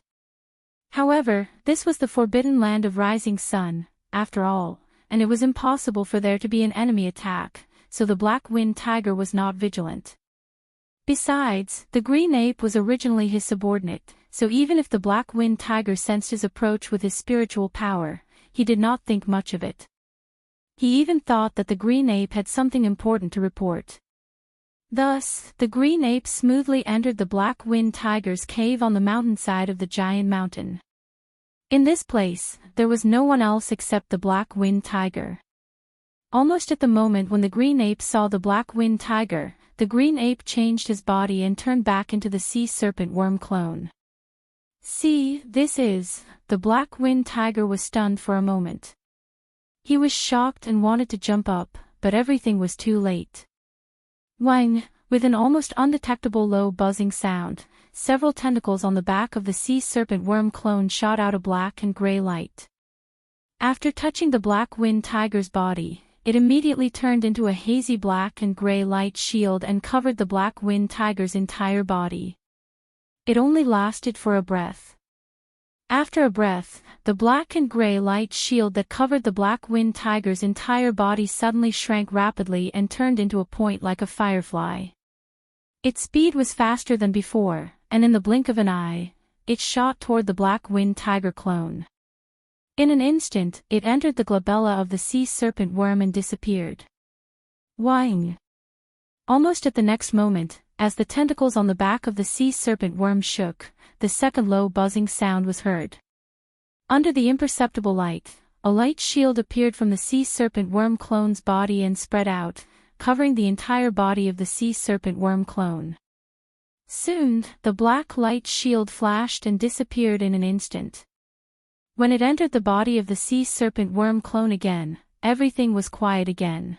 However, this was the forbidden land of Rising Sun, after all, and it was impossible for there to be an enemy attack, so the black-winged tiger was not vigilant. Besides, the Green Ape was originally his subordinate, so even if the black-winged tiger sensed his approach with his spiritual power, he did not think much of it. He even thought that the Green Ape had something important to report. Thus, the Green Ape smoothly entered the black-winged tiger's cave on the mountainside of the giant mountain. In this place, there was no one else except the black-winged tiger. Almost at the moment when the Green Ape saw the black-winged tiger, the Green Ape changed his body and turned back into the sea serpent worm clone. See, this is, the black-winged tiger was stunned for a moment. He was shocked and wanted to jump up, but everything was too late. Wang, with an almost undetectable low buzzing sound, several tentacles on the back of the sea serpent worm clone shot out a black and gray light. After touching the black-winged tiger's body, it immediately turned into a hazy black and gray light shield and covered the black-winged tiger's entire body. It only lasted for a breath. After a breath, the black and gray light shield that covered the black-winged tiger's entire body suddenly shrank rapidly and turned into a point like a firefly. Its speed was faster than before, and in the blink of an eye, it shot toward the black-winged tiger clone. In an instant, it entered the glabella of the sea serpent worm and disappeared. Wang! Almost at the next moment, as the tentacles on the back of the sea serpent worm shook, the second low buzzing sound was heard. Under the imperceptible light, a light shield appeared from the sea serpent worm clone's body and spread out, covering the entire body of the sea serpent worm clone. Soon, the black light shield flashed and disappeared in an instant. When it entered the body of the sea serpent worm clone again, everything was quiet again.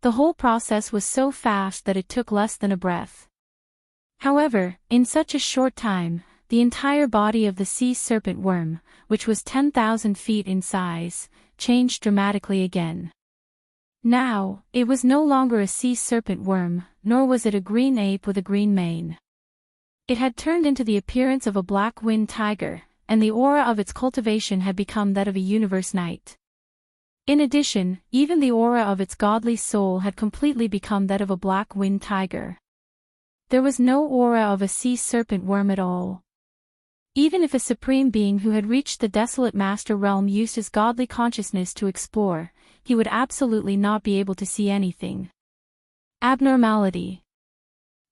The whole process was so fast that it took less than a breath. However, in such a short time, the entire body of the sea serpent worm, which was 10,000 feet in size, changed dramatically again. Now, it was no longer a sea serpent worm, nor was it a green ape with a green mane. It had turned into the appearance of a black-winged tiger, and the aura of its cultivation had become that of a universe knight. In addition, even the aura of its godly soul had completely become that of a black-winged tiger. There was no aura of a sea serpent worm at all. Even if a supreme being who had reached the desolate master realm used his godly consciousness to explore, he would absolutely not be able to see anything. Abnormality.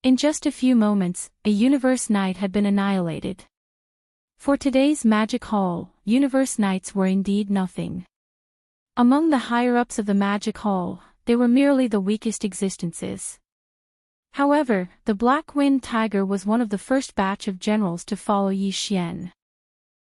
In just a few moments, a universe knight had been annihilated. For today's magic hall, universe knights were indeed nothing. Among the higher-ups of the magic hall, they were merely the weakest existences. However, the black-winged tiger was one of the first batch of generals to follow Yi Xian.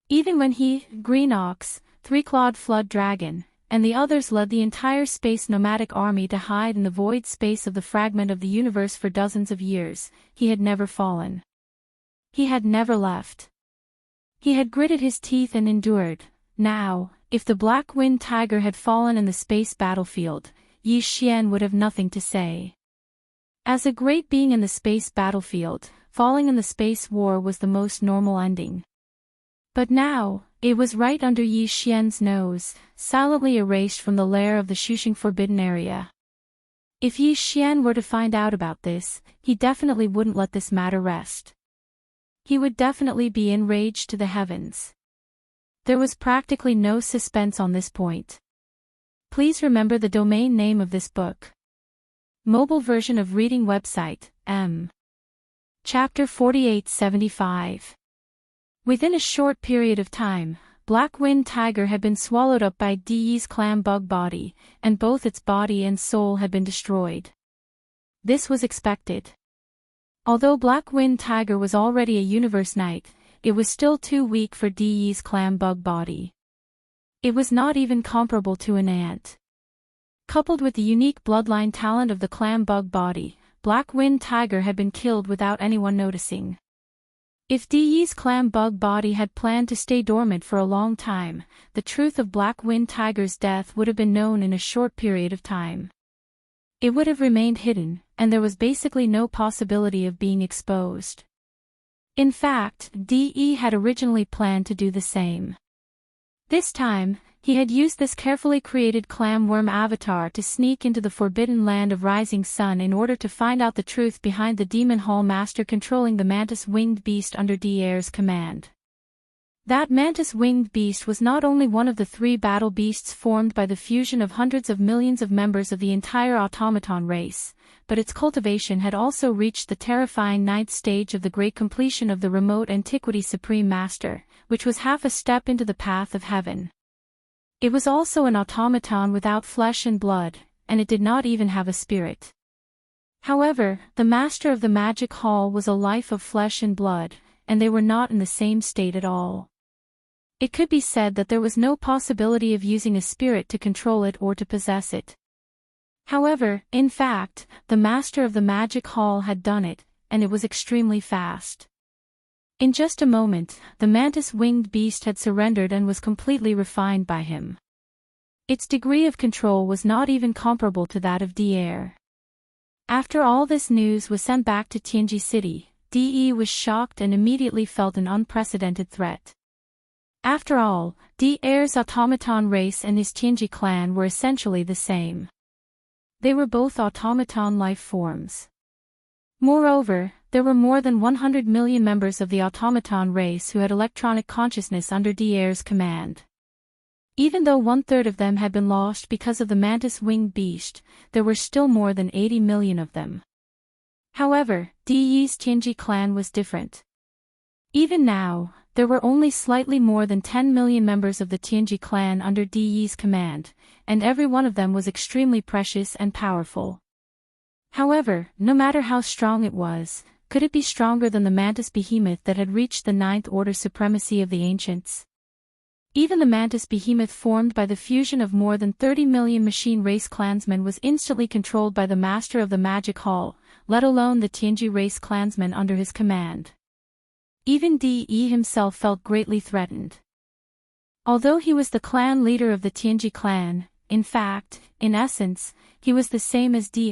Even when he, Green Ox, Three-Clawed Flood Dragon, and the others led the entire space nomadic army to hide in the void space of the fragment of the universe for dozens of years, he had never fallen. He had never left. He had gritted his teeth and endured. Now, if the black-winged tiger had fallen in the space battlefield, Yi Xian would have nothing to say. As a great being in the space battlefield, falling in the space war was the most normal ending. But now, it was right under Yi Xian's nose, silently erased from the lair of the Shushing Forbidden Area. If Yi Xian were to find out about this, he definitely wouldn't let this matter rest. He would definitely be enraged to the heavens. There was practically no suspense on this point. Please remember the domain name of this book. Mobile version of reading website, M. Chapter 4875. Within a short period of time, Black-Winged Tiger had been swallowed up by De's clam bug body, and both its body and soul had been destroyed. This was expected. Although Black-Winged Tiger was already a universe knight, it was still too weak for De's clam bug body. It was not even comparable to an ant. Coupled with the unique bloodline talent of the clam bug body, Black Wind Tiger had been killed without anyone noticing. If De's clam bug body had planned to stay dormant for a long time, the truth of Black Wind Tiger's death would have been known in a short period of time. It would have remained hidden, and there was basically no possibility of being exposed. In fact, De had originally planned to do the same. This time, he had used this carefully created clam worm avatar to sneak into the forbidden land of Rising Sun in order to find out the truth behind the Demon Hall Master controlling the mantis-winged beast under De's command. That mantis-winged beast was not only one of the 3 battle beasts formed by the fusion of hundreds of millions of members of the entire automaton race, but its cultivation had also reached the terrifying 9th stage of the great completion of the remote antiquity Supreme Master, which was half a step into the path of heaven. It was also an automaton without flesh and blood, and it did not even have a spirit. However, the Master of the Magic Hall was a life of flesh and blood, and they were not in the same state at all. It could be said that there was no possibility of using a spirit to control it or to possess it. However, in fact, the Master of the Magic Hall had done it, and it was extremely fast. In just a moment, the mantis-winged beast had surrendered and was completely refined by him. Its degree of control was not even comparable to that of De. After all this news was sent back to Tianji City, De was shocked and immediately felt an unprecedented threat. After all, De's automaton race and his Tianji clan were essentially the same. They were both automaton life forms. Moreover, there were more than 100 million members of the automaton race who had electronic consciousness under De's command. Even though 1/3 of them had been lost because of the mantis-winged beast, there were still more than 80 million of them. However, De's Tianji clan was different. Even now, there were only slightly more than 10 million members of the Tianji clan under De's command, and every one of them was extremely precious and powerful. However, no matter how strong it was, could it be stronger than the mantis behemoth that had reached the 9th order supremacy of the ancients? Even the mantis behemoth formed by the fusion of more than 30 million machine race clansmen was instantly controlled by the Master of the Magic Hall, let alone the Tianji race clansmen under his command. Even De himself felt greatly threatened. Although he was the clan leader of the Tianji clan, in fact, in essence, he was the same as De,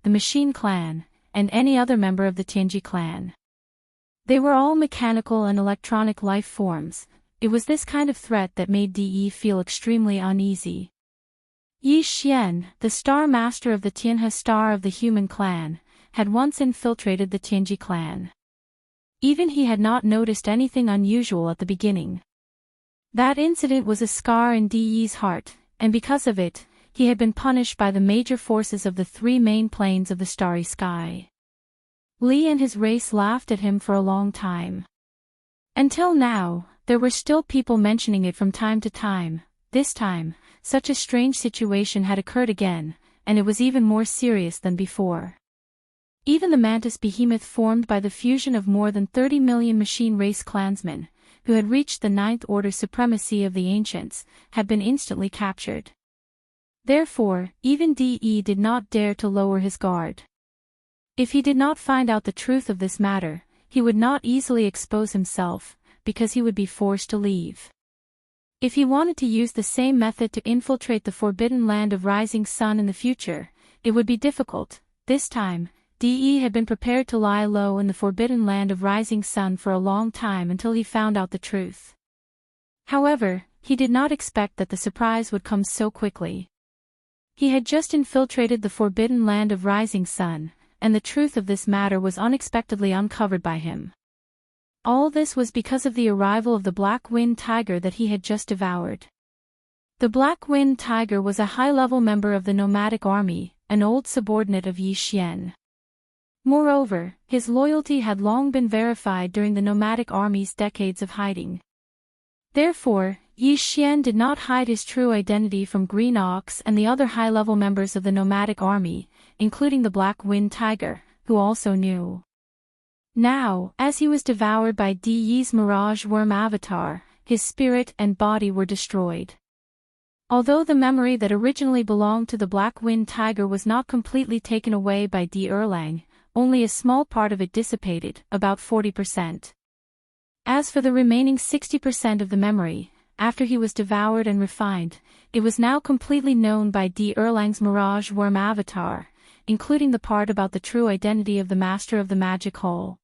the Machine Clan, and any other member of the Tianji clan. They were all mechanical and electronic life forms. It was this kind of threat that made De feel extremely uneasy. Yi Xian, the Star Master of the Tianhe Star of the Human Clan, had once infiltrated the Tianji clan. Even he had not noticed anything unusual at the beginning. That incident was a scar in De's heart, and because of it, he had been punished by the major forces of the 3 main planes of the starry sky. Li and his race laughed at him for a long time. Until now, there were still people mentioning it from time to time. This time, such a strange situation had occurred again, and it was even more serious than before. Even the mantis behemoth formed by the fusion of more than 30 million machine race clansmen, who had reached the 9th order supremacy of the ancients, had been instantly captured. Therefore, even De did not dare to lower his guard. If he did not find out the truth of this matter, he would not easily expose himself, because he would be forced to leave. If he wanted to use the same method to infiltrate the forbidden land of Rising Sun in the future, it would be difficult. This time, De had been prepared to lie low in the forbidden land of Rising Sun for a long time until he found out the truth. However, he did not expect that the surprise would come so quickly. He had just infiltrated the forbidden land of Rising Sun, and the truth of this matter was unexpectedly uncovered by him. All this was because of the arrival of the Black Wind Tiger that he had just devoured. The Black Wind Tiger was a high-level member of the nomadic army, an old subordinate of Yi Xian. Moreover, his loyalty had long been verified during the nomadic army's decades of hiding. Therefore, Yi Xian did not hide his true identity from Green Ox and the other high-level members of the nomadic army, including the Black Wind Tiger, who also knew. Now, as he was devoured by De's mirage worm avatar, his spirit and body were destroyed. Although the memory that originally belonged to the black-winged tiger was not completely taken away by D. Erlang, only a small part of it dissipated, about 40%. As for the remaining 60% of the memory, after he was devoured and refined, it was now completely known by D. Erlang's mirage worm avatar, including the part about the true identity of the master of the magic hall.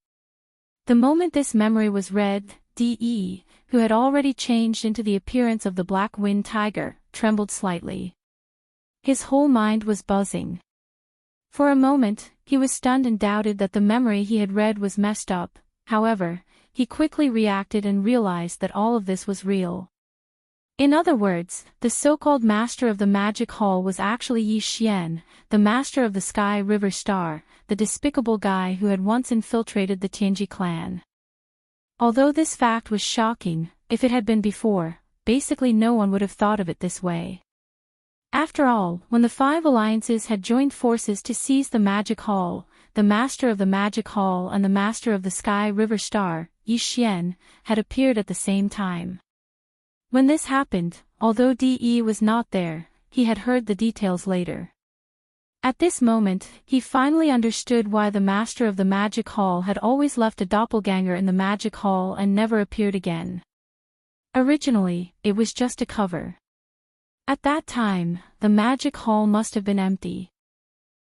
The moment this memory was read, D.E., who had already changed into the appearance of the black-winged tiger, trembled slightly. His whole mind was buzzing. For a moment, he was stunned and doubted that the memory he had read was messed up. However, he quickly reacted and realized that all of this was real. In other words, the so-called master of the magic hall was actually Yi Xian, the master of the Sky River Star, the despicable guy who had once infiltrated the Tianji clan. Although this fact was shocking, if it had been before, basically no one would have thought of it this way. After all, when the five alliances had joined forces to seize the magic hall, the master of the magic hall and the master of the Sky River Star, Yi Xian, had appeared at the same time. When this happened, although De was not there, he had heard the details later. At this moment, he finally understood why the master of the magic hall had always left a doppelganger in the magic hall and never appeared again. Originally, it was just a cover. At that time, the magic hall must have been empty.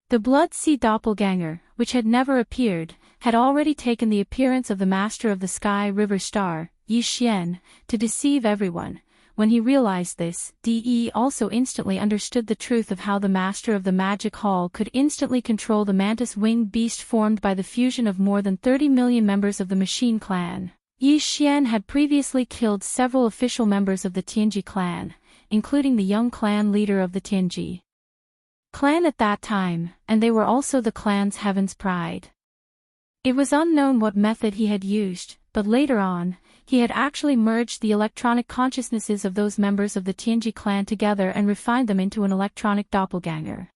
The Blood Sea doppelganger, which had never appeared, had already taken the appearance of the master of the Sky River Star, Yi Xian, to deceive everyone. When he realized this, De also instantly understood the truth of how the master of the magic hall could instantly control the mantis-winged beast formed by the fusion of more than 30 million members of the Machine Clan. Yi Xian had previously killed several official members of the Tianji clan, including the young clan leader of the Tianji clan at that time, and they were also the clan's heaven's pride. It was unknown what method he had used, but later on, he had actually merged the electronic consciousnesses of those members of the Tianji clan together and refined them into an electronic doppelganger.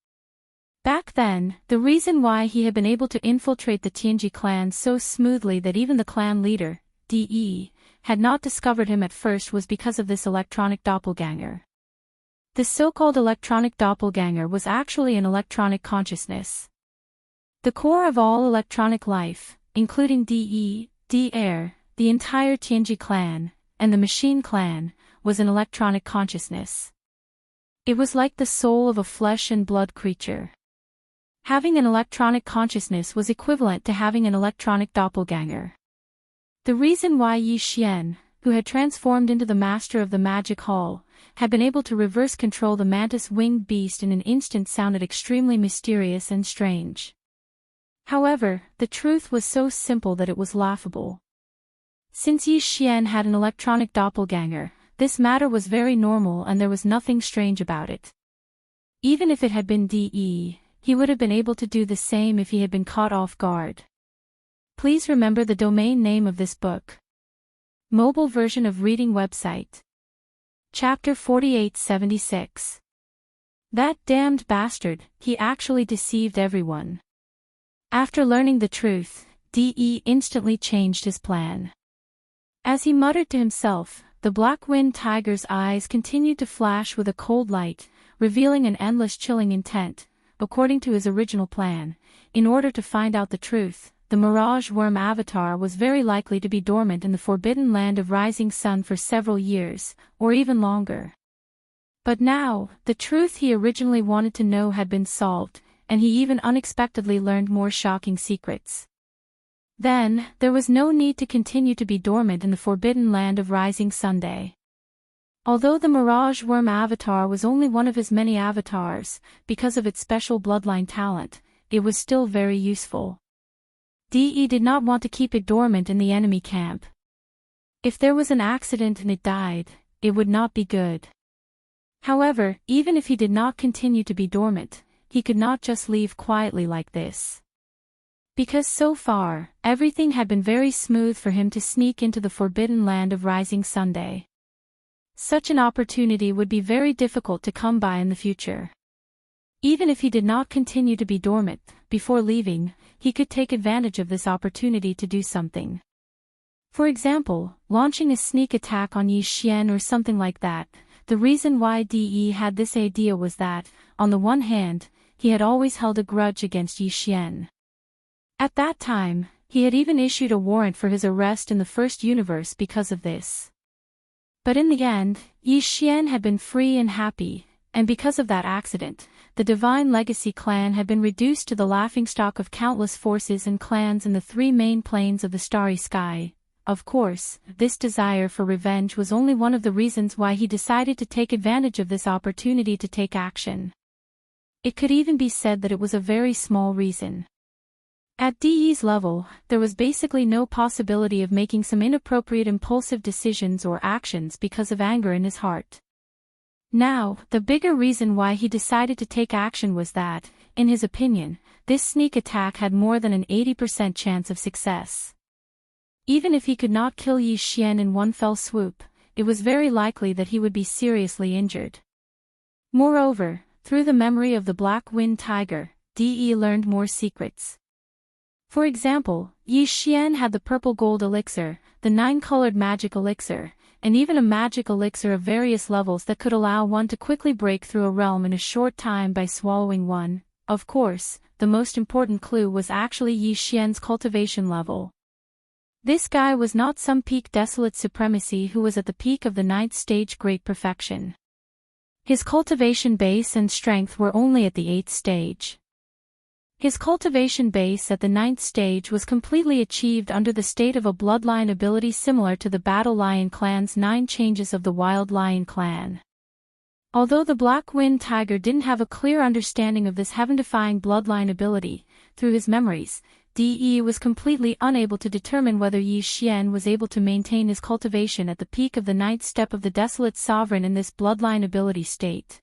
Back then, the reason why he had been able to infiltrate the Tianji clan so smoothly that even the clan leader, De, had not discovered him at first was because of this electronic doppelganger. The so-called electronic doppelganger was actually an electronic consciousness. The core of all electronic life, including De, De-Air, the entire Tianji clan, and the Machine clan, was an electronic consciousness. It was like the soul of a flesh and blood creature. Having an electronic consciousness was equivalent to having an electronic doppelganger. The reason why Yi Xian, who had transformed into the master of the magic hall, had been able to reverse control the mantis-winged beast in an instant sounded extremely mysterious and strange. However, the truth was so simple that it was laughable. Since Yi Xian had an electronic doppelganger, this matter was very normal and there was nothing strange about it. Even if it had been De, he would have been able to do the same if he had been caught off guard. Please remember the domain name of this book. Mobile version of reading website. Chapter 4876. That damned bastard, he actually deceived everyone. After learning the truth, De instantly changed his plan. As he muttered to himself, the black-winged tiger's eyes continued to flash with a cold light, revealing an endless chilling intent. According to his original plan, in order to find out the truth, the Mirage Worm Avatar was very likely to be dormant in the forbidden land of Rising Sun for several years, or even longer. But now, the truth he originally wanted to know had been solved, and he even unexpectedly learned more shocking secrets. Then, there was no need to continue to be dormant in the forbidden land of Rising Sunday. Although the Mirage Worm Avatar was only one of his many avatars, because of its special bloodline talent, it was still very useful. De did not want to keep it dormant in the enemy camp. If there was an accident and it died, it would not be good. However, even if he did not continue to be dormant, he could not just leave quietly like this. Because so far, everything had been very smooth for him to sneak into the forbidden land of Rising Sunday. Such an opportunity would be very difficult to come by in the future. Even if he did not continue to be dormant, before leaving, he could take advantage of this opportunity to do something. For example, launching a sneak attack on Yi Xian or something like that. The reason why De had this idea was that, on the one hand, he had always held a grudge against Yi Xian. At that time, he had even issued a warrant for his arrest in the first universe because of this. But in the end, Yi Xian had been free and happy, and because of that accident, the Divine Legacy clan had been reduced to the laughingstock of countless forces and clans in the three main planes of the starry sky. Of course, this desire for revenge was only one of the reasons why he decided to take advantage of this opportunity to take action. It could even be said that it was a very small reason. At De's level, there was basically no possibility of making some inappropriate impulsive decisions or actions because of anger in his heart. Now, the bigger reason why he decided to take action was that, in his opinion, this sneak attack had more than an 80% chance of success. Even if he could not kill Yi Xian in one fell swoop, it was very likely that he would be seriously injured. Moreover, through the memory of the Black Wind Tiger, De learned more secrets. For example, Yi Xian had the purple gold elixir, the 9-colored magic elixir, and even a magic elixir of various levels that could allow one to quickly break through a realm in a short time by swallowing one. Of course, the most important clue was actually Yi Xian's cultivation level. This guy was not some peak desolate supremacy who was at the peak of the 9th stage great perfection. His cultivation base and strength were only at the 8th stage. His cultivation base at the 9th stage was completely achieved under the state of a bloodline ability similar to the Battle Lion clan's 9 changes of the Wild Lion clan. Although the Black Wind Tiger didn't have a clear understanding of this heaven-defying bloodline ability, through his memories, De was completely unable to determine whether Yi Xian was able to maintain his cultivation at the peak of the 9th step of the Desolate Sovereign in this bloodline ability state.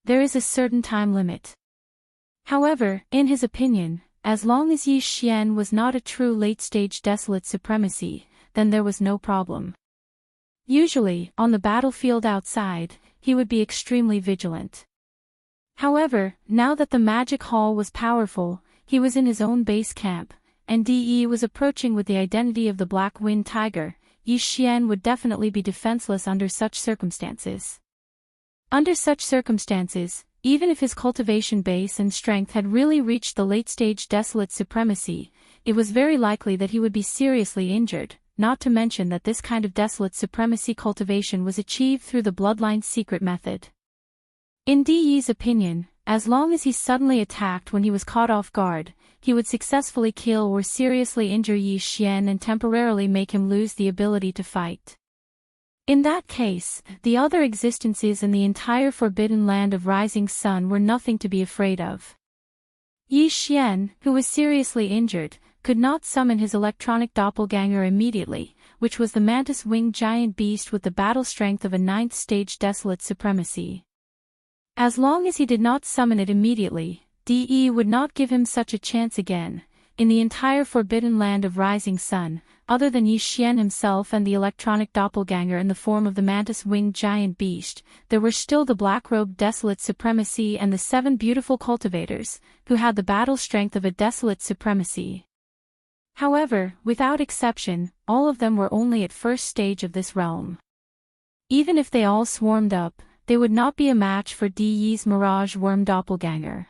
There is a certain time limit. However, in his opinion, as long as Yi Xian was not a true late-stage desolate supremacy, then there was no problem. Usually, on the battlefield outside, he would be extremely vigilant. However, now that the magic hall was powerful, he was in his own base camp, and De was approaching with the identity of the Black Wind Tiger. Yi Xian would definitely be defenseless under such circumstances. Under such circumstances, even if his cultivation base and strength had really reached the late-stage desolate supremacy, it was very likely that he would be seriously injured, not to mention that this kind of desolate supremacy cultivation was achieved through the bloodline's secret method. In De's opinion, as long as he suddenly attacked when he was caught off guard, he would successfully kill or seriously injure Yi Xian and temporarily make him lose the ability to fight. In that case, the other existences in the entire forbidden land of Rising Sun were nothing to be afraid of. Yi Xian, who was seriously injured, could not summon his electronic doppelganger immediately, which was the mantis-winged giant beast with the battle strength of a 9th stage desolate supremacy. As long as he did not summon it immediately, De would not give him such a chance again. In the entire forbidden land of Rising Sun, other than Yi Xian himself and the electronic doppelganger in the form of the mantis-winged giant beast, there were still the black-robed desolate supremacy and the 7 beautiful cultivators, who had the battle strength of a desolate supremacy. However, without exception, all of them were only at first stage of this realm. Even if they all swarmed up, they would not be a match for De's Mirage Worm doppelganger.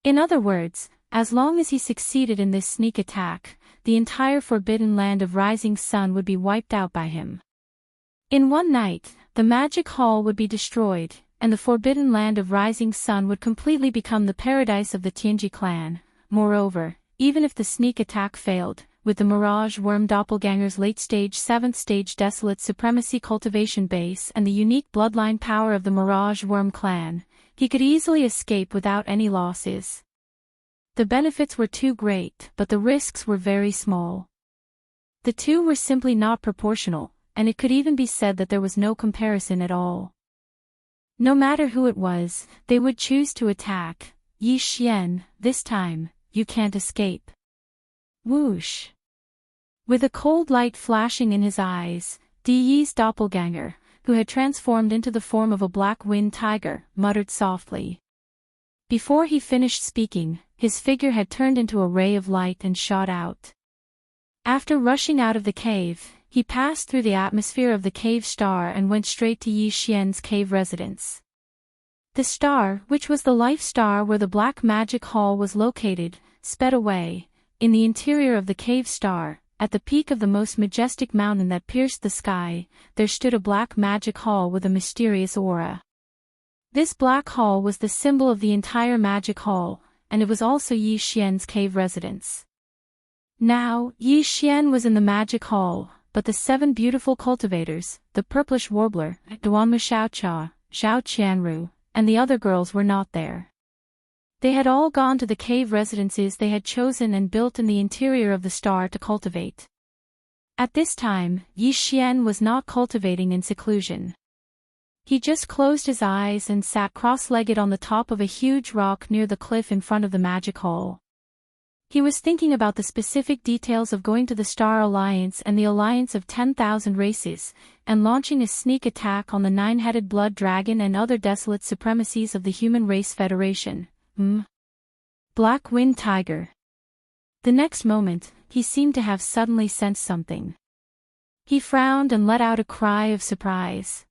In other words, as long as he succeeded in this sneak attack, the entire forbidden land of Rising Sun would be wiped out by him. In one night, the magic hall would be destroyed, and the forbidden land of Rising Sun would completely become the paradise of the Tianji clan. Moreover, even if the sneak attack failed, with the Mirage Worm doppelganger's late-stage 7th stage desolate supremacy cultivation base and the unique bloodline power of the Mirage Worm clan, he could easily escape without any losses. The benefits were too great, but the risks were very small. The two were simply not proportional, and it could even be said that there was no comparison at all. No matter who it was, they would choose to attack. Yi Xian, this time, you can't escape. Whoosh. With a cold light flashing in his eyes, De's doppelganger, who had transformed into the form of a black wind tiger, muttered softly. Before he finished speaking, his figure had turned into a ray of light and shot out. After rushing out of the cave, he passed through the atmosphere of the cave star and went straight to Yi Xian's cave residence. The star, which was the life star where the black magic hall was located, sped away. In the interior of the cave star, at the peak of the most majestic mountain that pierced the sky, there stood a black magic hall with a mysterious aura. This black hall was the symbol of the entire magic hall, and it was also Yi Xian's cave residence. Now, Yi Xian was in the magic hall, but the 7 beautiful cultivators, the purplish warbler, Duanma Xiaocha, Zhao Qianru, and the other girls were not there. They had all gone to the cave residences they had chosen and built in the interior of the star to cultivate. At this time, Yi Xian was not cultivating in seclusion. He just closed his eyes and sat cross-legged on the top of a huge rock near the cliff in front of the magic hall. He was thinking about the specific details of going to the Star Alliance and the alliance of 10,000 races, and launching a sneak attack on the 9-headed blood dragon and other desolate supremacies of the Human Race Federation. Black Wind Tiger. The next moment, he seemed to have suddenly sensed something. He frowned and let out a cry of surprise.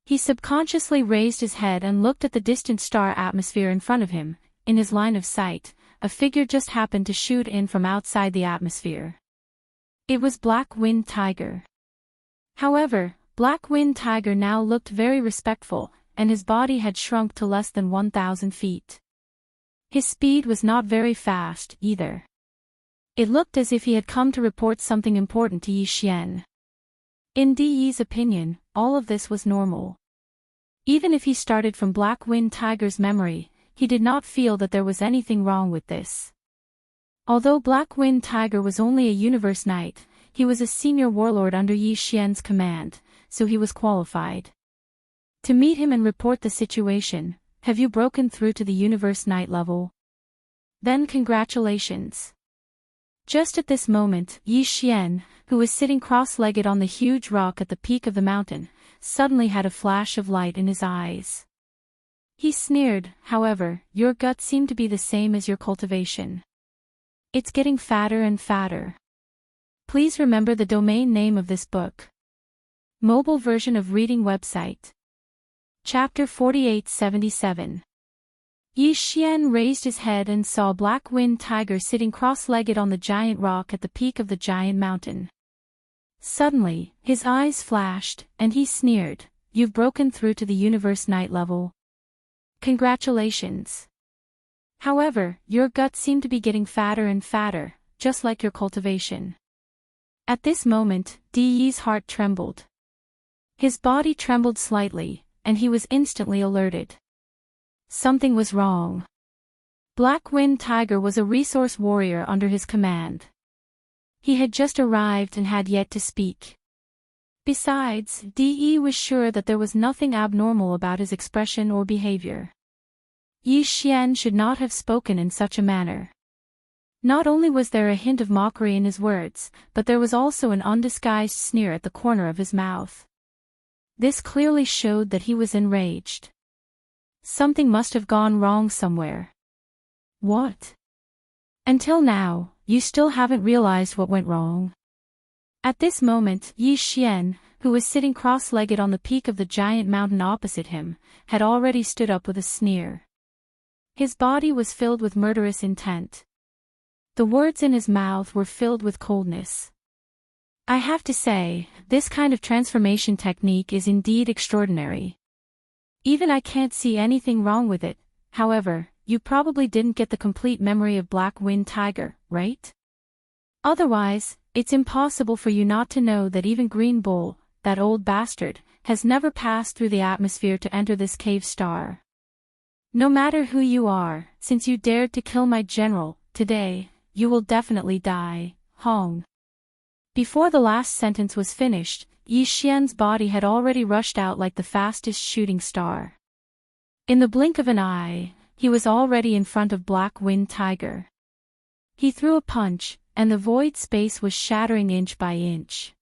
He subconsciously raised his head and looked at the distant star atmosphere in front of him. In his line of sight, a figure just happened to shoot in from outside the atmosphere. It was Black Wind Tiger. However, Black Wind Tiger now looked very respectful, and his body had shrunk to less than 1,000 feet. His speed was not very fast, either. It looked as if he had come to report something important to Yi Xian. In Di's opinion, all of this was normal. Even if he started from Black Wind Tiger's memory, he did not feel that there was anything wrong with this. Although Black Wind Tiger was only a universe knight, he was a senior warlord under Yi Xian's command, so he was qualified to meet him and report the situation. Have you broken through to the universe knight level? Then congratulations. Just at this moment, Yi Xian, who was sitting cross-legged on the huge rock at the peak of the mountain, suddenly had a flash of light in his eyes. He sneered, however, your gut seemed to be the same as your cultivation. It's getting fatter and fatter. Please remember the domain name of this book. Mobile version of reading website. Chapter 4877. Yi Xian raised his head and saw Black Wind Tiger sitting cross-legged on the giant rock at the peak of the giant mountain. Suddenly, his eyes flashed, and he sneered, you've broken through to the universe knight level. Congratulations. However, your gut seemed to be getting fatter and fatter, just like your cultivation. At this moment, Di's heart trembled. His body trembled slightly, and he was instantly alerted. Something was wrong. Black Wind Tiger was a resource warrior under his command. He had just arrived and had yet to speak. Besides, Di was sure that there was nothing abnormal about his expression or behavior. Yi Xian should not have spoken in such a manner. Not only was there a hint of mockery in his words, but there was also an undisguised sneer at the corner of his mouth. This clearly showed that he was enraged. Something must have gone wrong somewhere. What? Until now, you still haven't realized what went wrong? At this moment, Yi Xian, who was sitting cross-legged on the peak of the giant mountain opposite him, had already stood up with a sneer. His body was filled with murderous intent. The words in his mouth were filled with coldness. I have to say, this kind of transformation technique is indeed extraordinary. Even I can't see anything wrong with it. However, you probably didn't get the complete memory of Black Wind Tiger, right? Otherwise, it's impossible for you not to know that even Green Bull, that old bastard, has never passed through the atmosphere to enter this cave star. No matter who you are, since you dared to kill my general, today, you will definitely die, Hong. Before the last sentence was finished, Yi Xian's body had already rushed out like the fastest shooting star. In the blink of an eye, he was already in front of Black Wind Tiger. He threw a punch, and the void space was shattering inch by inch.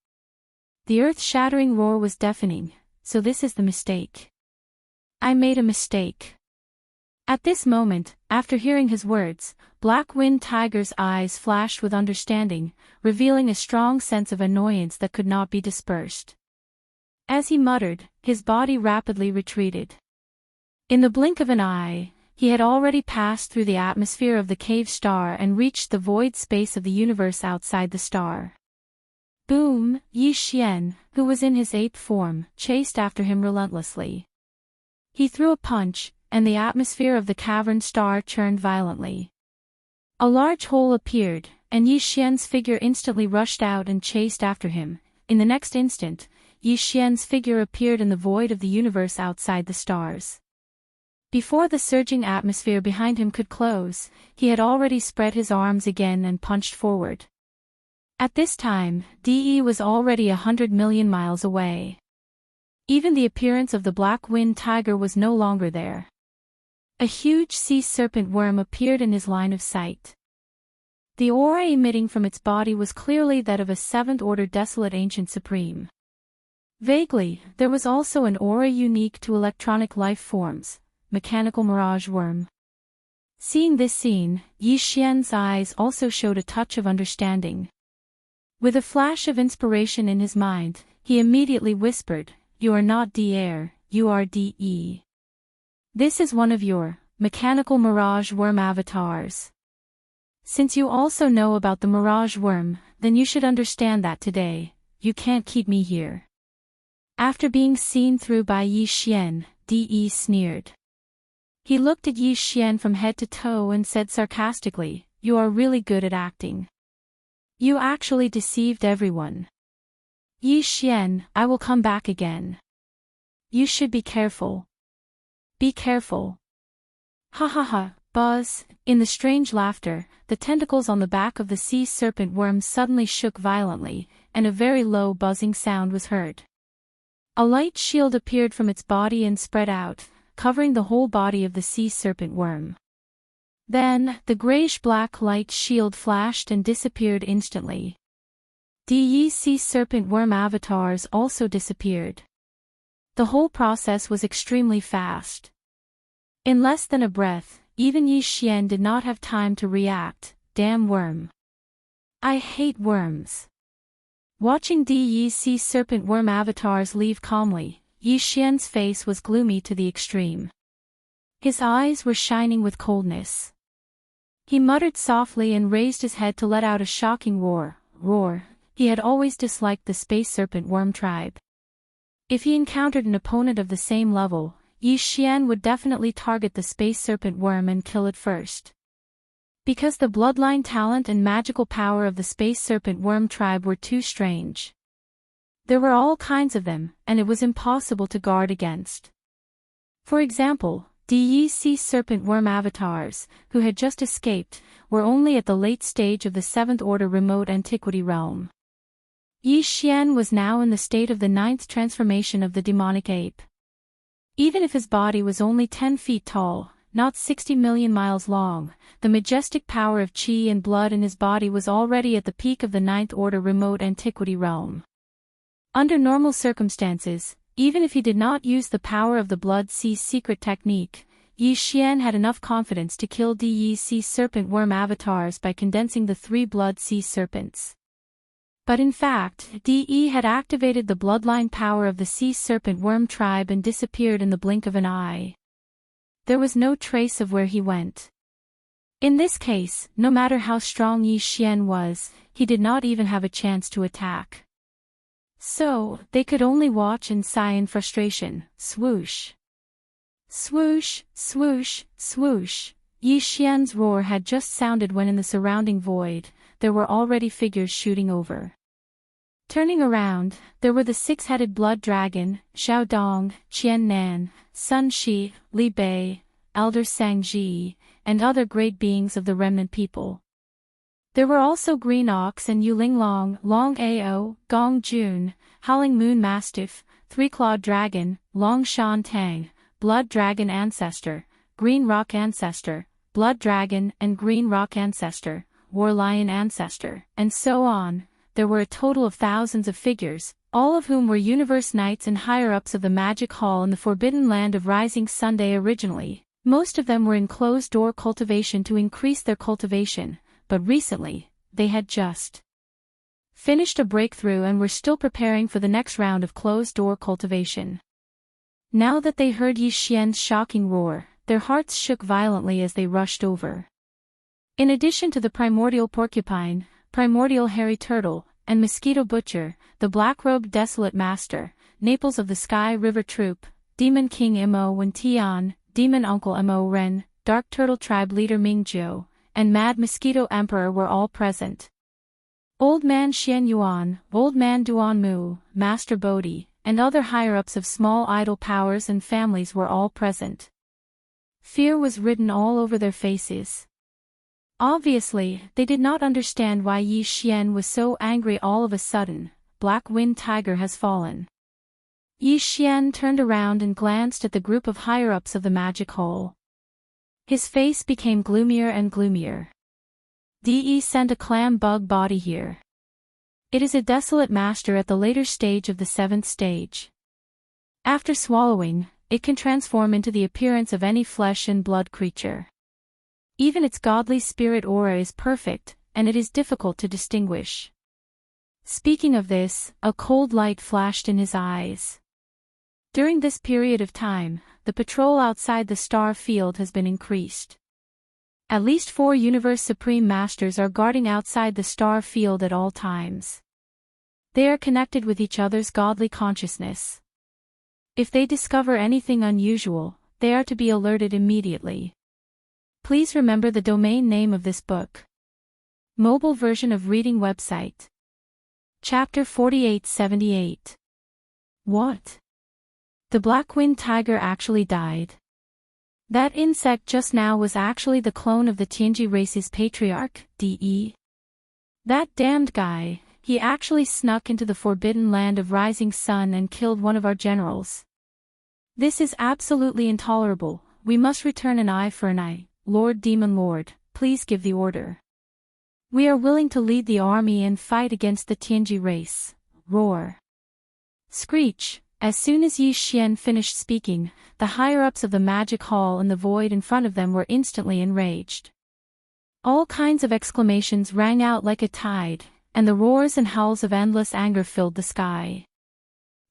The earth-shattering roar was deafening, so this is the mistake. I made a mistake. At this moment, after hearing his words, Black Wind Tiger's eyes flashed with understanding, revealing a strong sense of annoyance that could not be dispersed. As he muttered, his body rapidly retreated. In the blink of an eye, he had already passed through the atmosphere of the cave star and reached the void space of the universe outside the star. Boom! Yi Xian, who was in his ape form, chased after him relentlessly. He threw a punch, and the atmosphere of the cavern star churned violently. A large hole appeared, and Yi Xian's figure instantly rushed out and chased after him. In the next instant, Yi Xian's figure appeared in the void of the universe outside the stars. Before the surging atmosphere behind him could close, he had already spread his arms again and punched forward. At this time, De was already 100 million miles away. Even the appearance of the Black Wind Tiger was no longer there. A huge sea serpent worm appeared in his line of sight. The aura emitting from its body was clearly that of a seventh-order desolate ancient supreme. Vaguely, there was also an aura unique to electronic life forms, mechanical mirage worm. Seeing this scene, Yi Xian's eyes also showed a touch of understanding. With a flash of inspiration in his mind, he immediately whispered, "You are not De, you are De. This is one of your mechanical mirage worm avatars. Since you also know about the mirage worm, then you should understand that today, you can't keep me here." After being seen through by Yi Xian, De sneered. He looked at Yi Xian from head to toe and said sarcastically, "You are really good at acting. You actually deceived everyone. Yi Xian, I will come back again. You should be careful. Be careful." Ha ha ha, buzz. In the strange laughter, the tentacles on the back of the sea serpent worm suddenly shook violently, and a very low buzzing sound was heard. A light shield appeared from its body and spread out, covering the whole body of the sea serpent worm. Then, the grayish-black light shield flashed and disappeared instantly. De sea serpent worm avatars also disappeared. The whole process was extremely fast. In less than a breath, even Yi Xian did not have time to react. Damn worm. I hate worms. Watching De sea serpent worm avatars leave calmly, Yi Xian's face was gloomy to the extreme. His eyes were shining with coldness. He muttered softly and raised his head to let out a shocking roar. He had always disliked the space serpent worm tribe. If he encountered an opponent of the same level, Yi Xian would definitely target the space serpent worm and kill it first. Because the bloodline talent and magical power of the space serpent worm tribe were too strange. There were all kinds of them, and it was impossible to guard against. For example, De sea serpent worm avatars, who had just escaped, were only at the late stage of the 7th order remote antiquity realm. Yi Xian was now in the state of the 9th transformation of the demonic ape. Even if his body was only 10 feet tall, not 60 million miles long, the majestic power of qi and blood in his body was already at the peak of the 9th order remote antiquity realm. Under normal circumstances, even if he did not use the power of the Blood Sea secret technique, Yi Xian had enough confidence to kill De sea serpent worm avatars by condensing the 3 Blood Sea serpents. But in fact, De had activated the bloodline power of the sea serpent worm tribe and disappeared in the blink of an eye. There was no trace of where he went. In this case, no matter how strong Yi Xian was, he did not even have a chance to attack. So, they could only watch and sigh in frustration. Swoosh. Swoosh, swoosh, swoosh. Yi Xian's roar had just sounded when in the surrounding void, there were already figures shooting over. Turning around, there were the 6-headed blood dragon, Xiao Dong, Qian Nan, Sun Shi, Li Bei, Elder Sang Ji, and other great beings of the remnant people. There were also Green Ox and Yuling Long, Long Ao, Gong Jun, Howling Moon Mastiff, 3-clawed dragon, Long Shan Tang, Blood Dragon Ancestor, Green Rock Ancestor, Blood Dragon and Green Rock Ancestor, War Lion Ancestor, and so on. There were a total of thousands of figures, all of whom were Universe Knights and higher-ups of the Magic Hall in the Forbidden Land of Rising Sunday originally. Most of them were in closed-door cultivation to increase their cultivation, but recently, they had just finished a breakthrough and were still preparing for the next round of closed-door cultivation. Now that they heard Yi Xian's shocking roar, their hearts shook violently as they rushed over. In addition to the primordial porcupine, primordial hairy turtle, and mosquito butcher, the black-robed desolate master, Naples of the Sky River Troop, Demon King Mo Wen Tian, Demon Uncle Mo Ren, Dark Turtle Tribe Leader Ming Zhou, and Mad Mosquito Emperor were all present. Old Man Xian Yuan, Old Man Duan Mu, Master Bodhi, and other higher-ups of small idol powers and families were all present. Fear was written all over their faces. Obviously, they did not understand why Yi Xian was so angry all of a sudden. Black Wind Tiger has fallen. Yi Xian turned around and glanced at the group of higher-ups of the magic hole. His face became gloomier and gloomier. De sent a clam bug body here. It is a desolate master at the later stage of the 7th stage. After swallowing, it can transform into the appearance of any flesh and blood creature. Even its godly spirit aura is perfect, and it is difficult to distinguish. Speaking of this, a cold light flashed in his eyes. During this period of time, the patrol outside the star field has been increased. At least 4 Universe Supreme Masters are guarding outside the star field at all times. They are connected with each other's godly consciousness. If they discover anything unusual, they are to be alerted immediately. Please remember the domain name of this book. Mobile version of reading website. Chapter 4878. What? The Black-Wind Tiger actually died. That insect just now was actually the clone of the Tianji race's patriarch, De. That damned guy, he actually snuck into the forbidden land of Rising Sun and killed one of our generals. This is absolutely intolerable. We must return an eye for an eye. Lord Demon Lord, please give the order. We are willing to lead the army and fight against the Tianji race. Roar. Screech. As soon as Yi Xian finished speaking, the higher-ups of the magic hall and the void in front of them were instantly enraged. All kinds of exclamations rang out like a tide, and the roars and howls of endless anger filled the sky.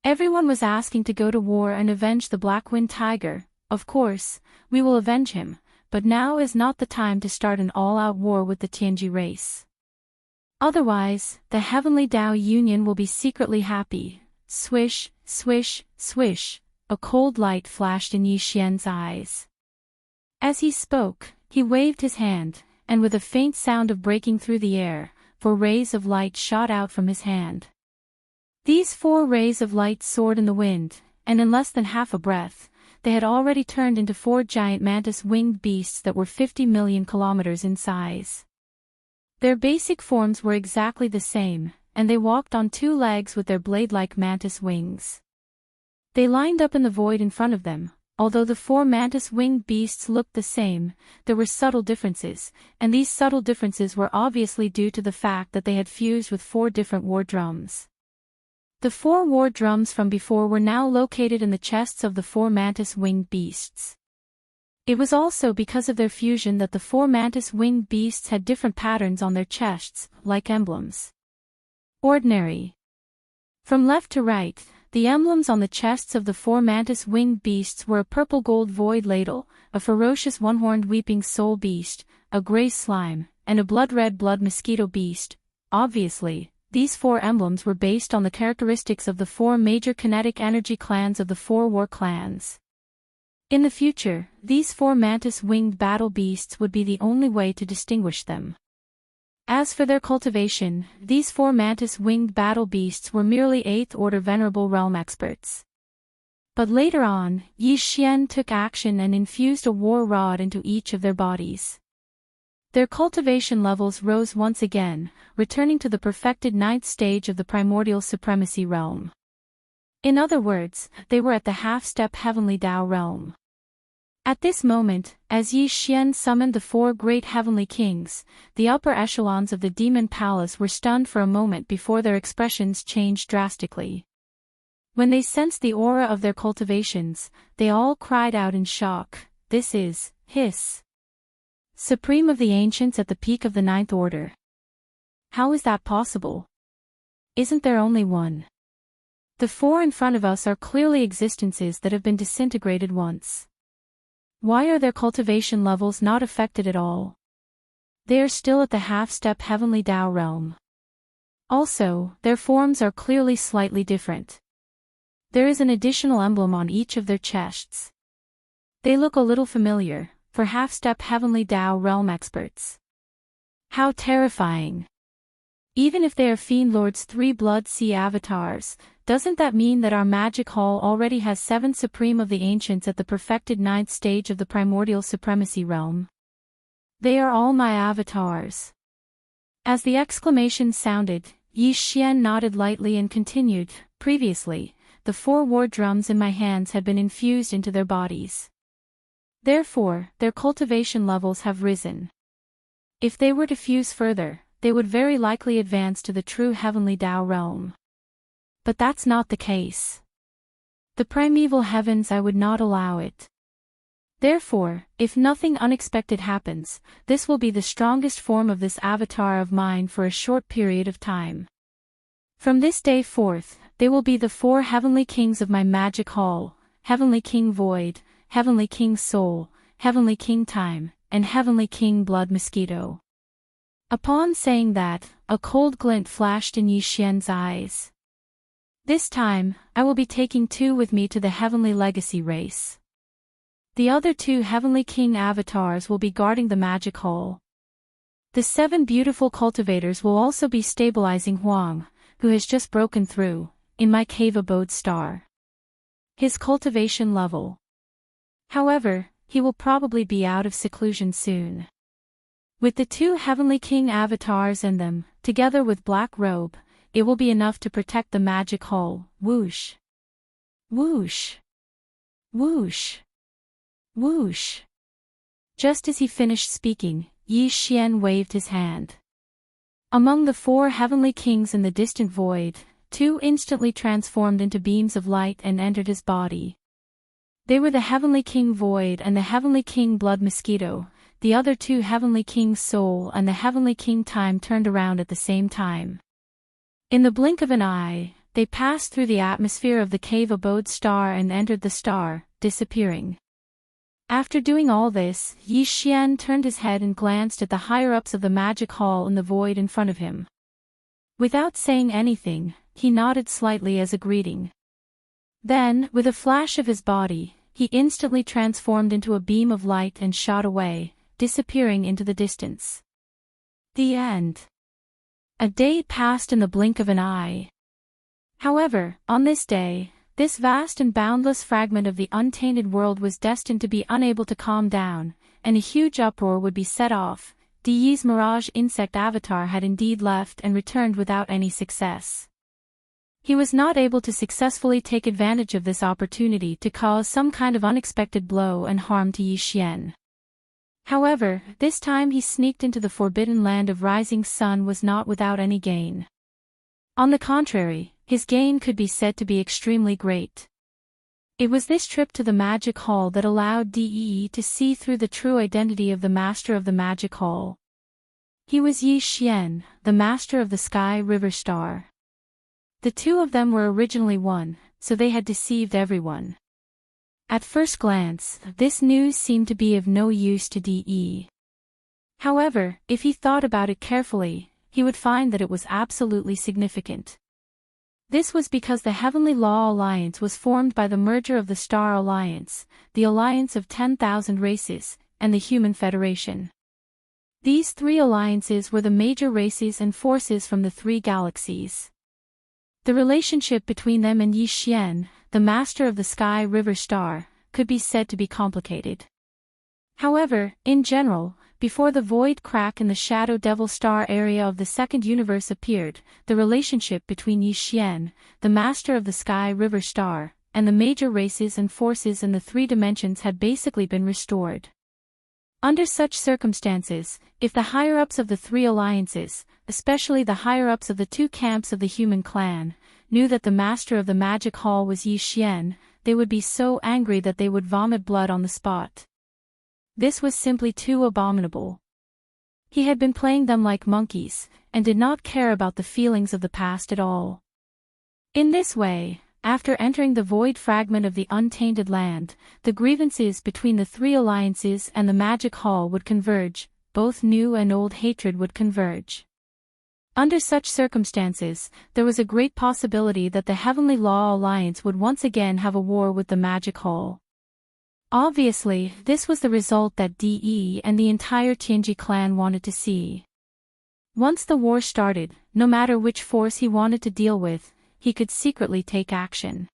Everyone was asking to go to war and avenge the Black-Wind Tiger. Of course, we will avenge him, but now is not the time to start an all-out war with the Tianji race. Otherwise, the Heavenly Tao Union will be secretly happy. Swish, swish, swish, a cold light flashed in Yi Xian's eyes. As he spoke, he waved his hand, and with a faint sound of breaking through the air, 4 rays of light shot out from his hand. These 4 rays of light soared in the wind, and in less than half a breath, they had already turned into 4 giant mantis-winged beasts that were 50 million kilometers in size. Their basic forms were exactly the same, and they walked on 2 legs with their blade-like mantis wings. They lined up in the void in front of them. Although the 4 mantis-winged beasts looked the same, there were subtle differences, and these subtle differences were obviously due to the fact that they had fused with 4 different war drums. The 4 war drums from before were now located in the chests of the 4 mantis-winged beasts. It was also because of their fusion that the 4 mantis-winged beasts had different patterns on their chests, like emblems. Ordinary. From left to right, the emblems on the chests of the 4 mantis-winged beasts were a purple gold void ladle, a ferocious one-horned weeping soul beast, a gray slime, and a blood-red blood mosquito beast. Obviously, these 4 emblems were based on the characteristics of the 4 major kinetic energy clans of the 4 war clans. In the future, these 4 mantis-winged battle beasts would be the only way to distinguish them. As for their cultivation, these 4 mantis-winged battle beasts were merely 8th-order Venerable Realm experts. But later on, Yi Xian took action and infused a war rod into each of their bodies. Their cultivation levels rose once again, returning to the perfected 9th stage of the primordial supremacy realm. In other words, they were at the half-step Heavenly Tao realm. At this moment, as Yi Xian summoned the 4 great heavenly kings, the upper echelons of the demon palace were stunned for a moment before their expressions changed drastically. When they sensed the aura of their cultivations, they all cried out in shock. this is, hiss. Supreme of the ancients at the peak of the ninth order. How is that possible? Isn't there only one? The four in front of us are clearly existences that have been disintegrated once. Why are their cultivation levels not affected at all? They are still at the half-step heavenly Tao realm. Also, their forms are clearly slightly different. There is an additional emblem on each of their chests. They look a little familiar, for half-step heavenly Tao realm experts. How terrifying! Even if they are Fiend Lord's 3 Blood Sea avatars, doesn't that mean that our magic hall already has 7 Supreme of the Ancients at the perfected 9th stage of the primordial supremacy realm? They are all my avatars. As the exclamation sounded, Yi Xian nodded lightly and continued, previously, the 4 war drums in my hands had been infused into their bodies. Therefore, their cultivation levels have risen. If they were to fuse further, they would very likely advance to the true heavenly Tao realm. But that's not the case. The primeval heavens I would not allow it. Therefore, if nothing unexpected happens, this will be the strongest form of this avatar of mine for a short period of time. From this day forth, they will be the 4 heavenly kings of my magic hall, Heavenly King Void, Heavenly King Soul, Heavenly King Time, and Heavenly King Blood Mosquito. Upon saying that, a cold glint flashed in Yi Xian's eyes. This time, I will be taking 2 with me to the Heavenly Legacy race. The other 2 Heavenly King avatars will be guarding the magic hall. The 7 beautiful cultivators will also be stabilizing Huang, who has just broken through, in my cave abode star. His cultivation level. However, he will probably be out of seclusion soon. With the 2 Heavenly King avatars in them, together with Black Robe, it will be enough to protect the magic hall. Whoosh! Whoosh! Whoosh! Whoosh! Just as he finished speaking, Yi Xian waved his hand. Among the 4 heavenly kings in the distant void, 2 instantly transformed into beams of light and entered his body. They were the Heavenly King Void and the Heavenly King Blood Mosquito. The other 2 Heavenly King Soul and the Heavenly King Time turned around at the same time. In the blink of an eye, they passed through the atmosphere of the cave abode star and entered the star, disappearing. After doing all this, Yi Xian turned his head and glanced at the higher-ups of the magic hall in the void in front of him. Without saying anything, he nodded slightly as a greeting. Then, with a flash of his body, he instantly transformed into a beam of light and shot away, disappearing into the distance. The end. A day passed in the blink of an eye. However, on this day, this vast and boundless fragment of the untainted world was destined to be unable to calm down, and a huge uproar would be set off. Di's Mirage insect avatar had indeed left and returned without any success. He was not able to successfully take advantage of this opportunity to cause some kind of unexpected blow and harm to Yi Xian. However, this time he sneaked into the forbidden land of Rising Sun was not without any gain. On the contrary, his gain could be said to be extremely great. It was this trip to the magic hall that allowed Dee to see through the true identity of the master of the magic hall. He was Yi Xian, the master of the Sky River Star. The 2 of them were originally one, so they had deceived everyone. At first glance, this news seemed to be of no use to Dee. However, if he thought about it carefully, he would find that it was absolutely significant. This was because the Heavenly Law Alliance was formed by the merger of the Star Alliance, the Alliance of 10,000 Races, and the Human Federation. These 3 alliances were the major races and forces from the 3 galaxies. The relationship between them and Yi Xian, the master of the Sky River Star, could be said to be complicated. However, in general, before the void crack in the Shadow Devil Star area of the second universe appeared, the relationship between Yi Xian, the master of the Sky River Star, and the major races and forces in the 3 dimensions had basically been restored. Under such circumstances, if the higher-ups of the 3 alliances, especially the higher-ups of the 2 camps of the human clan, knew that the master of the magic hall was Yi Xian, they would be so angry that they would vomit blood on the spot. This was simply too abominable. He had been playing them like monkeys, and did not care about the feelings of the past at all. In this way, after entering the void fragment of the untainted land, the grievances between the three alliances and the magic hall would converge, both new and old hatred would converge. Under such circumstances, there was a great possibility that the Heavenly Law Alliance would once again have a war with the magic hall. Obviously, this was the result that DE and the entire Tianji clan wanted to see. Once the war started, no matter which force he wanted to deal with, he could secretly take action.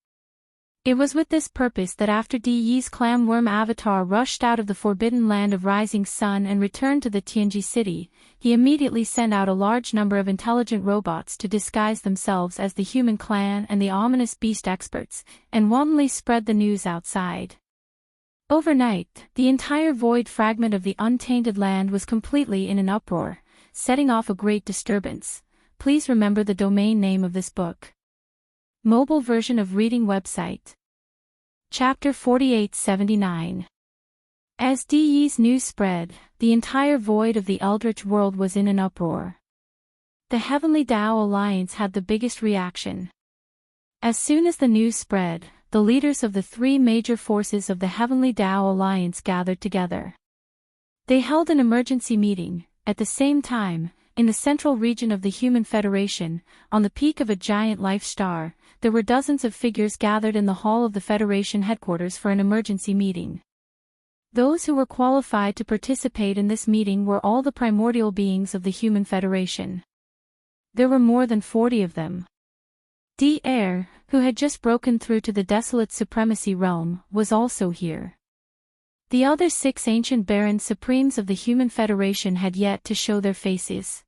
It was with this purpose that after DE's clamworm avatar rushed out of the forbidden land of Rising Sun and returned to the Tianji city, he immediately sent out a large number of intelligent robots to disguise themselves as the human clan and the ominous beast experts, and wantonly spread the news outside. Overnight, the entire void fragment of the untainted land was completely in an uproar, setting off a great disturbance. Please remember the domain name of this book. Mobile version of reading website. Chapter 4879. As DE's news spread, the entire void of the Eldritch world was in an uproar. The Heavenly Tao Alliance had the biggest reaction. As soon as the news spread, the leaders of the three major forces of the Heavenly Tao Alliance gathered together. They held an emergency meeting. At the same time, in the central region of the Human Federation, on the peak of a giant life star, there were dozens of figures gathered in the hall of the Federation headquarters for an emergency meeting. Those who were qualified to participate in this meeting were all the primordial beings of the Human Federation. There were more than 40 of them. Devourer, who had just broken through to the desolate supremacy realm, was also here. The other 6 ancient Barons Supremes of the Human Federation had yet to show their faces.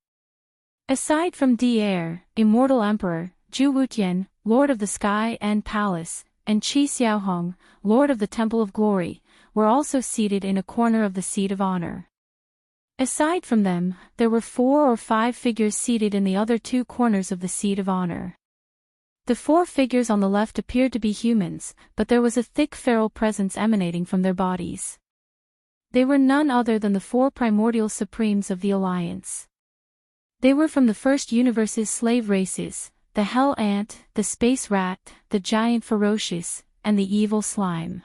Aside from Devourer, Immortal Emperor, Zhu Wutian, Lord of the Sky and Palace, and Qi Xiaohong, Lord of the Temple of Glory, were also seated in a corner of the Seat of Honor. Aside from them, there were 4 or 5 figures seated in the other 2 corners of the Seat of Honor. The 4 figures on the left appeared to be humans, but there was a thick feral presence emanating from their bodies. They were none other than the 4 primordial supremes of the Alliance. They were from the first universe's slave races, the Hell Ant, the Space Rat, the Giant Ferocious, and the Evil Slime.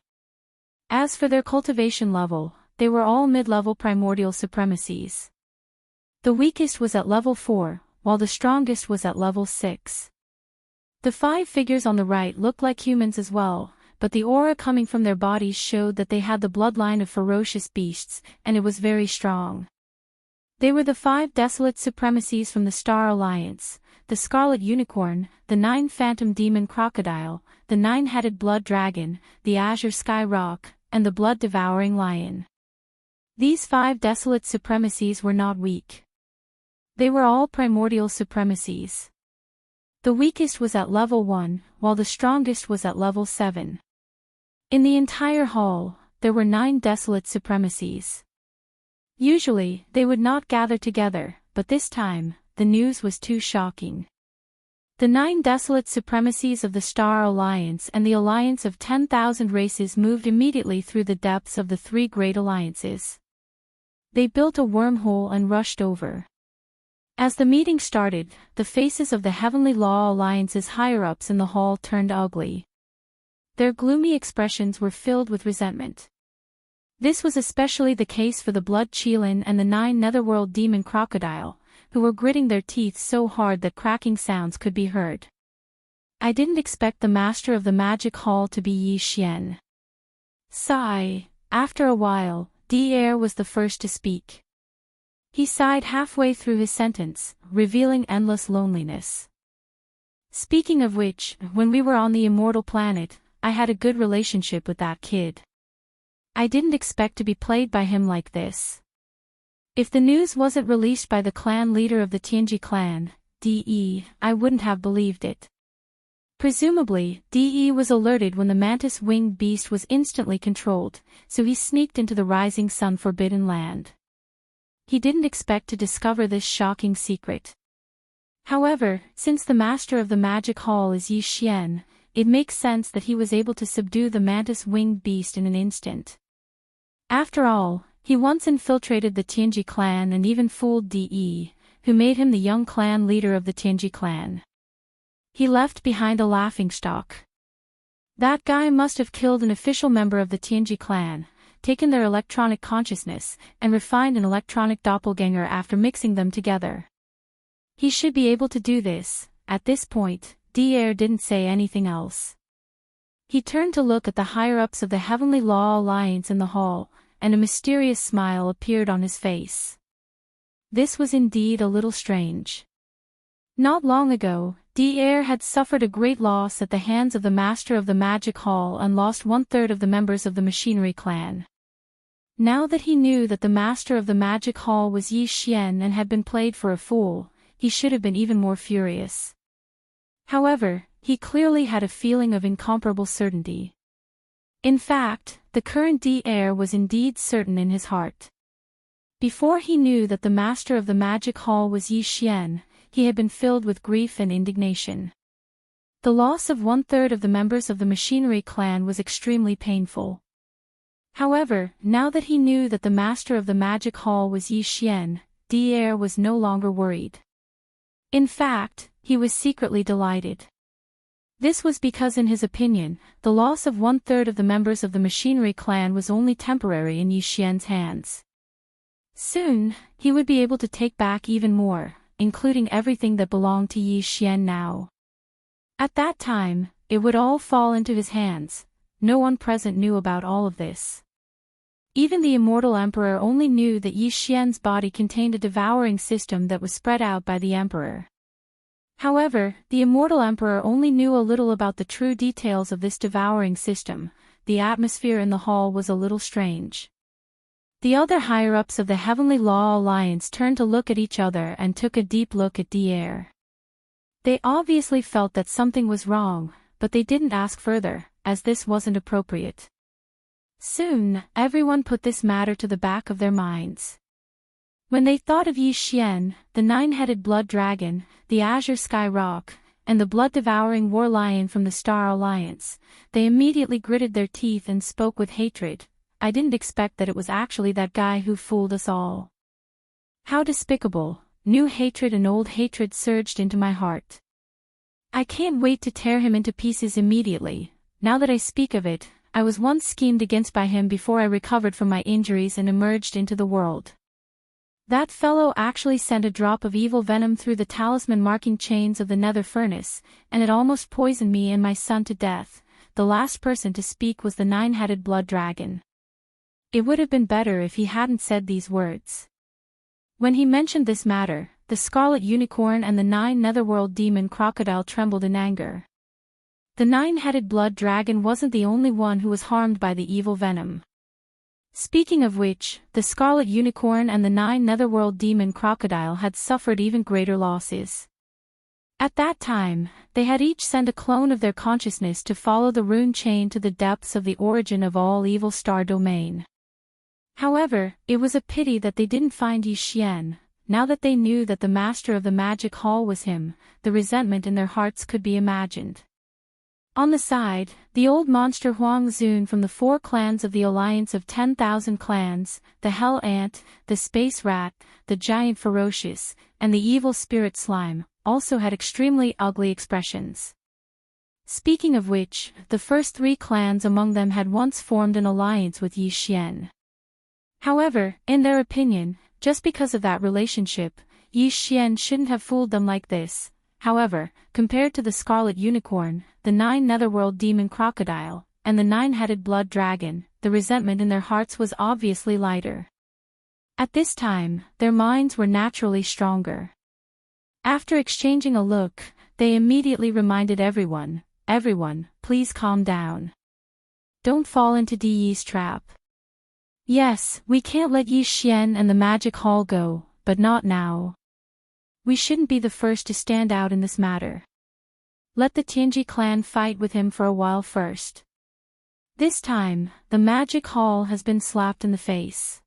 As for their cultivation level, they were all mid-level primordial supremacies. The weakest was at level 4, while the strongest was at level 6. The 5 figures on the right looked like humans as well, but the aura coming from their bodies showed that they had the bloodline of ferocious beasts, and it was very strong. They were the 5 desolate supremacies from the Star Alliance, the Scarlet Unicorn, the 9 Phantom Demon Crocodile, the 9-headed Blood Dragon, the Azure Sky Rock, and the Blood-Devouring Lion. These 5 desolate supremacies were not weak. They were all primordial supremacies. The weakest was at level 1, while the strongest was at level 7. In the entire hall, there were 9 desolate supremacies. Usually, they would not gather together, but this time, the news was too shocking. The 9 desolate supremacies of the Star Alliance and the Alliance of 10,000 races moved immediately through the depths of the 3 great alliances. They built a wormhole and rushed over. As the meeting started, the faces of the Heavenly Law Alliance's higher-ups in the hall turned ugly. Their gloomy expressions were filled with resentment. This was especially the case for the Blood Qilin and the 9 Netherworld Demon Crocodile, who were gritting their teeth so hard that cracking sounds could be heard. I didn't expect the master of the magic hall to be Yi Xian. Sigh. After a while, Devourer was the first to speak. He sighed halfway through his sentence, revealing endless loneliness. Speaking of which, when we were on the immortal planet, I had a good relationship with that kid. I didn't expect to be played by him like this. If the news wasn't released by the clan leader of the Tianji clan, DE, I wouldn't have believed it. Presumably, DE was alerted when the mantis-winged beast was instantly controlled, so he sneaked into the Rising Sun Forbidden Land. He didn't expect to discover this shocking secret. However, since the master of the magic hall is Yi Xian, it makes sense that he was able to subdue the mantis-winged beast in an instant. After all, He once infiltrated the Tianji clan and even fooled De, who made him the young clan leader of the Tianji clan. He left behind a laughingstock. That guy must have killed an official member of the Tianji clan, taken their electronic consciousness, and refined an electronic doppelganger after mixing them together. He should be able to do this. At this point, De didn't say anything else. He turned to look at the higher-ups of the Heavenly Law Alliance in the hall, and a mysterious smile appeared on his face. This was indeed a little strange. Not long ago, De had suffered a great loss at the hands of the Master of the Magic Hall and lost 1/3 of the members of the Machinery clan. Now that he knew that the Master of the Magic Hall was Yi Xian and had been played for a fool, he should have been even more furious. However, he clearly had a feeling of incomparable certainty. In fact, the current De was indeed certain in his heart. Before he knew that the Master of the Magic Hall was Yi Xian, he had been filled with grief and indignation. The loss of 1/3 of the members of the Machinery clan was extremely painful. However, now that he knew that the Master of the Magic Hall was Yi Xian, De was no longer worried. In fact, he was secretly delighted. This was because in his opinion, the loss of 1/3 of the members of the Machinery clan was only temporary in Yi Xian's hands. Soon, he would be able to take back even more, including everything that belonged to Yi Xian now. At that time, it would all fall into his hands. No one present knew about all of this. Even the immortal emperor only knew that Yi Xian's body contained a devouring system that was spread out by the emperor. However, the immortal emperor only knew a little about the true details of this devouring system. The atmosphere in the hall was a little strange. The other higher-ups of the Heavenly Law Alliance turned to look at each other and took a deep look at De. They obviously felt that something was wrong, but they didn't ask further, as this wasn't appropriate. Soon, everyone put this matter to the back of their minds. When they thought of Yi Xian, the nine-headed blood dragon, the azure sky rock, and the blood-devouring war lion from the Star Alliance, they immediately gritted their teeth and spoke with hatred. I didn't expect that it was actually that guy who fooled us all. How despicable! New hatred and old hatred surged into my heart. I can't wait to tear him into pieces immediately. Now that I speak of it, I was once schemed against by him before I recovered from my injuries and emerged into the world. That fellow actually sent a drop of evil venom through the talisman-marking chains of the nether furnace, and it almost poisoned me and my son to death. The last person to speak was the nine-headed blood dragon. It would have been better if he hadn't said these words. When he mentioned this matter, the scarlet unicorn and the nine netherworld demon crocodile trembled in anger. The nine-headed blood dragon wasn't the only one who was harmed by the evil venom. Speaking of which, the scarlet unicorn and the nine netherworld demon crocodile had suffered even greater losses. At that time, they had each sent a clone of their consciousness to follow the rune chain to the depths of the origin of all evil star domain. However, it was a pity that they didn't find Yi Xian. Now that they knew that the Master of the Magic Hall was him, the resentment in their hearts could be imagined. On the side, the old monster Huang Zun from the 4 clans of the Alliance of 10,000 Clans, the Hell Ant, the Space Rat, the Giant Ferocious, and the Evil Spirit Slime, also had extremely ugly expressions. Speaking of which, the first 3 clans among them had once formed an alliance with Yi Xian. However, in their opinion, just because of that relationship, Yi Xian shouldn't have fooled them like this. However, compared to the Scarlet Unicorn, the 9 Netherworld Demon Crocodile, and the 9-headed Blood Dragon, the resentment in their hearts was obviously lighter. At this time, their minds were naturally stronger. After exchanging a look, they immediately reminded everyone, please calm down. Don't fall into De's trap. Yes, we can't let Yi Xian and the Magic Hall go, but not now. We shouldn't be the first to stand out in this matter. Let the Tianji clan fight with him for a while first. This time, the Magic Hall has been slapped in the face.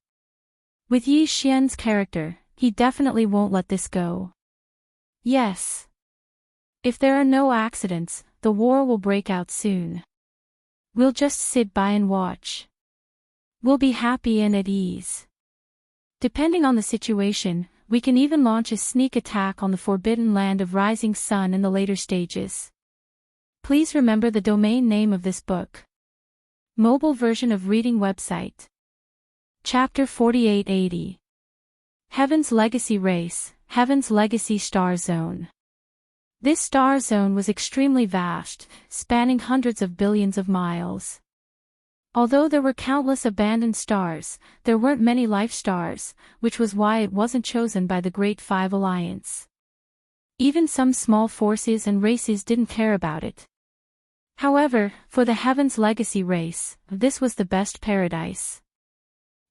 With Yi Xian's character, he definitely won't let this go. Yes. If there are no accidents, the war will break out soon. We'll just sit by and watch. We'll be happy and at ease. Depending on the situation, we can even launch a sneak attack on the forbidden land of Rising Sun in the later stages. Please remember the domain name of this book. Mobile version of reading website. Chapter 4880. Heaven's Legacy Race, Heaven's Legacy Star Zone. This star zone was extremely vast, spanning hundreds of billions of miles. Although there were countless abandoned stars, there weren't many life stars, which was why it wasn't chosen by the Great Five Alliance. Even some small forces and races didn't care about it. However, for the Heaven's Legacy race, this was the best paradise.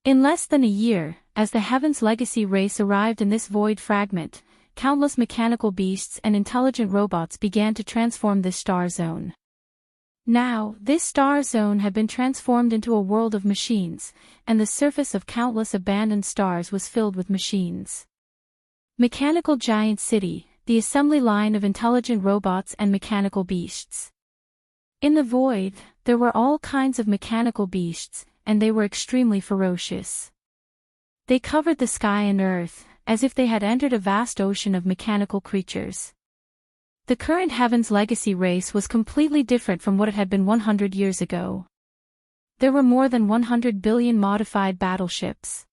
In less than a year, as the Heaven's Legacy race arrived in this void fragment, countless mechanical beasts and intelligent robots began to transform this star zone. Now, this star zone had been transformed into a world of machines, and the surface of countless abandoned stars was filled with machines. Mechanical Giant City, the assembly line of intelligent robots and mechanical beasts. In the void, there were all kinds of mechanical beasts, and they were extremely ferocious. They covered the sky and earth, as if they had entered a vast ocean of mechanical creatures. The current Heaven's Legacy race was completely different from what it had been 100 years ago. There were more than 100 billion modified battleships.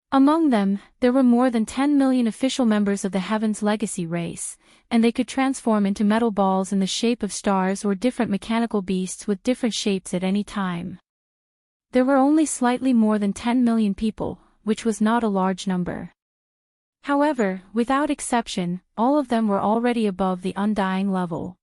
Among them, there were more than 10 million official members of the Heaven's Legacy race, and they could transform into metal balls in the shape of stars or different mechanical beasts with different shapes at any time. There were only slightly more than 10 million people, which was not a large number. However, without exception, all of them were already above the undying level.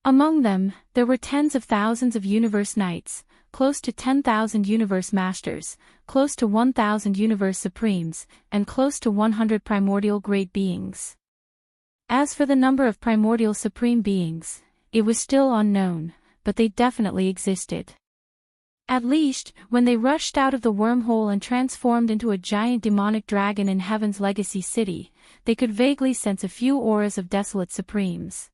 Among them, there were tens of thousands of Universe Knights, close to 10,000 Universe Masters, close to 1,000 Universe Supremes, and close to 100 Primordial Great Beings. As for the number of Primordial Supreme Beings, it was still unknown, but they definitely existed. At least, when they rushed out of the wormhole and transformed into a giant demonic dragon in Heaven's Legacy City, they could vaguely sense a few auras of desolate supremes.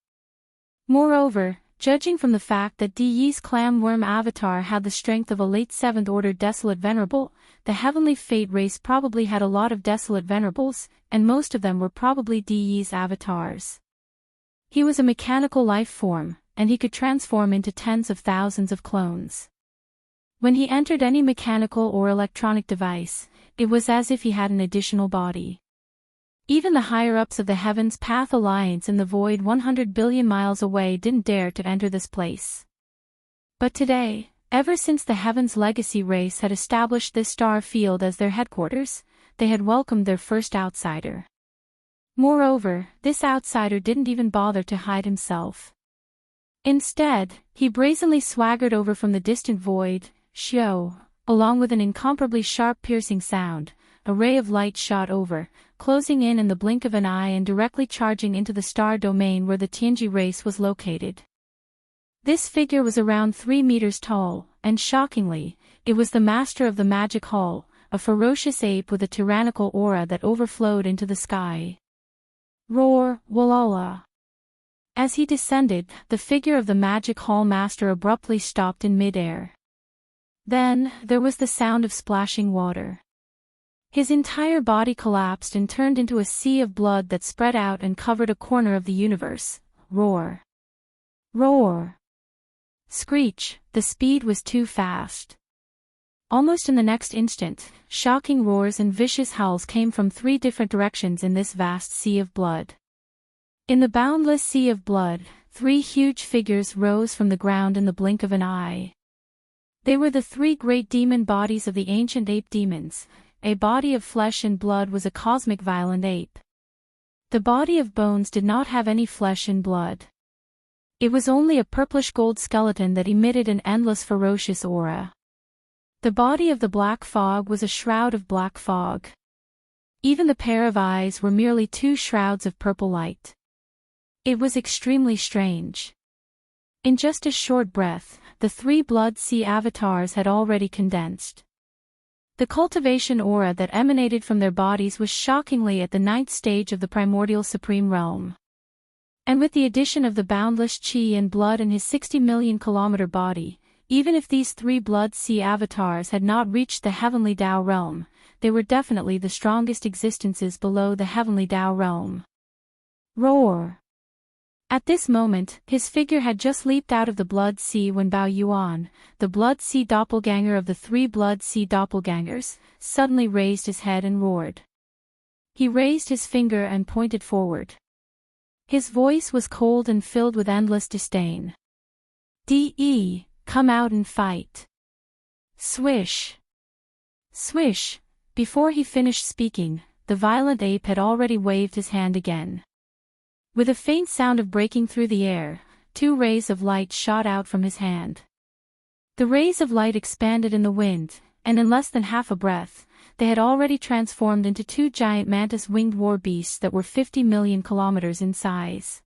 Moreover, judging from the fact that De's clam worm avatar had the strength of a late 7th Order Desolate Venerable, the Heavenly Fate race probably had a lot of Desolate Venerables, and most of them were probably De's avatars. He was a mechanical life form, and he could transform into tens of thousands of clones. When he entered any mechanical or electronic device, it was as if he had an additional body. Even the higher-ups of the Heaven's Path Alliance in the void 100 billion miles away didn't dare to enter this place. But today, ever since the Heaven's Legacy race had established this star field as their headquarters, they had welcomed their first outsider. Moreover, this outsider didn't even bother to hide himself. Instead, he brazenly swaggered over from the distant void, Shio, along with an incomparably sharp piercing sound. A ray of light shot over, closing in the blink of an eye and directly charging into the star domain where the Tianji race was located. This figure was around 3 meters tall, and shockingly, it was the master of the Magic Hall, a ferocious ape with a tyrannical aura that overflowed into the sky. Roar, Walala. As he descended, the figure of the Magic Hall master abruptly stopped in mid-air. Then, there was the sound of splashing water. His entire body collapsed and turned into a sea of blood that spread out and covered a corner of the universe. Roar. Roar. Screech, the speed was too fast. Almost in the next instant, shocking roars and vicious howls came from 3 different directions in this vast sea of blood. In the boundless sea of blood, 3 huge figures rose from the ground in the blink of an eye. They were the 3 great demon bodies of the ancient ape demons. A body of flesh and blood was a cosmic violent ape. The body of bones did not have any flesh and blood. It was only a purplish gold skeleton that emitted an endless ferocious aura. The body of the black fog was a shroud of black fog. Even the pair of eyes were merely 2 shrouds of purple light. It was extremely strange. In just a short breath, the 3 Blood Sea avatars had already condensed. The cultivation aura that emanated from their bodies was shockingly at the 9th stage of the primordial supreme realm. And with the addition of the boundless chi and blood in his 60 million kilometer body, even if these 3 Blood Sea avatars had not reached the heavenly Tao realm, they were definitely the strongest existences below the heavenly Tao realm. Roar! At this moment, his figure had just leaped out of the Blood Sea when Bao Yuan, the Blood Sea doppelganger of the 3 Blood Sea doppelgangers, suddenly raised his head and roared. He raised his finger and pointed forward. His voice was cold and filled with endless disdain. "De, come out and fight." Swish! Swish! Before he finished speaking, the violent ape had already waved his hand again. With a faint sound of breaking through the air, 2 rays of light shot out from his hand. The rays of light expanded in the wind, and in less than half a breath, they had already transformed into 2 giant mantis-winged war beasts that were 50 million kilometers in size.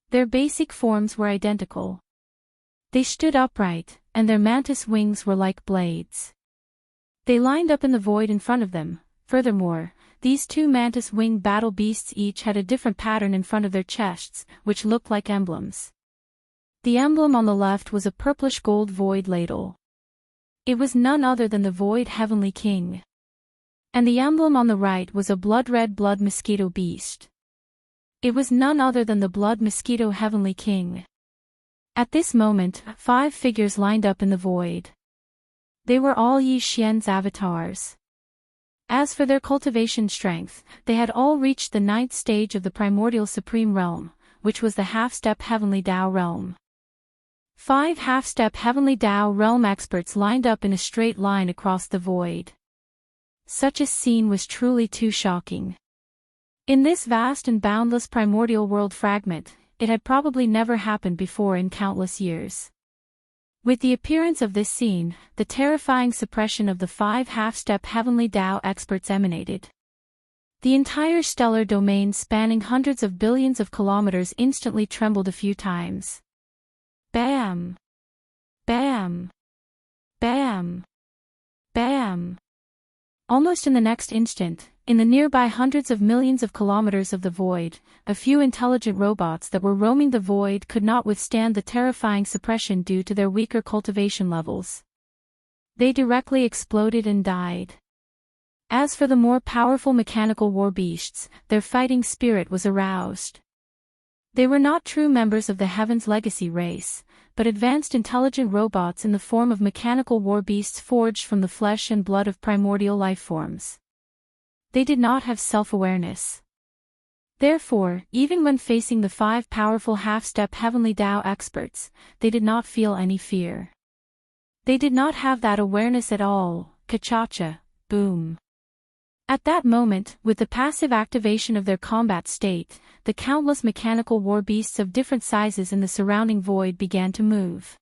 Their basic forms were identical. They stood upright, and their mantis wings were like blades. They lined up in the void in front of them. Furthermore, these 2 mantis-winged battle beasts each had a different pattern in front of their chests, which looked like emblems. The emblem on the left was a purplish-gold void ladle. It was none other than the Void Heavenly King. And the emblem on the right was a blood-red blood mosquito beast. It was none other than the Blood Mosquito Heavenly King. At this moment, 5 figures lined up in the void. They were all Yi Xian's avatars. As for their cultivation strength, they had all reached the 9th stage of the primordial supreme realm, which was the half-step heavenly Tao realm. 5 half-step heavenly Tao realm experts lined up in a straight line across the void. Such a scene was truly too shocking. In this vast and boundless primordial world fragment, it had probably never happened before in countless years. With the appearance of this scene, the terrifying suppression of the 5 half-step heavenly Tao experts emanated. The entire stellar domain spanning hundreds of billions of kilometers instantly trembled a few times. Bam! Bam! Bam! Bam! Almost in the next instant, in the nearby hundreds of millions of kilometers of the void, a few intelligent robots that were roaming the void could not withstand the terrifying suppression due to their weaker cultivation levels. They directly exploded and died. As for the more powerful mechanical war beasts, their fighting spirit was aroused. They were not true members of the Heaven's Legacy race, but advanced intelligent robots in the form of mechanical war beasts forged from the flesh and blood of primordial life forms. They did not have self-awareness. Therefore, even when facing the 5 powerful half-step heavenly Tao experts, they did not feel any fear. They did not have that awareness at all. Ka-cha-cha, boom. At that moment, with the passive activation of their combat state, the countless mechanical war beasts of different sizes in the surrounding void began to move.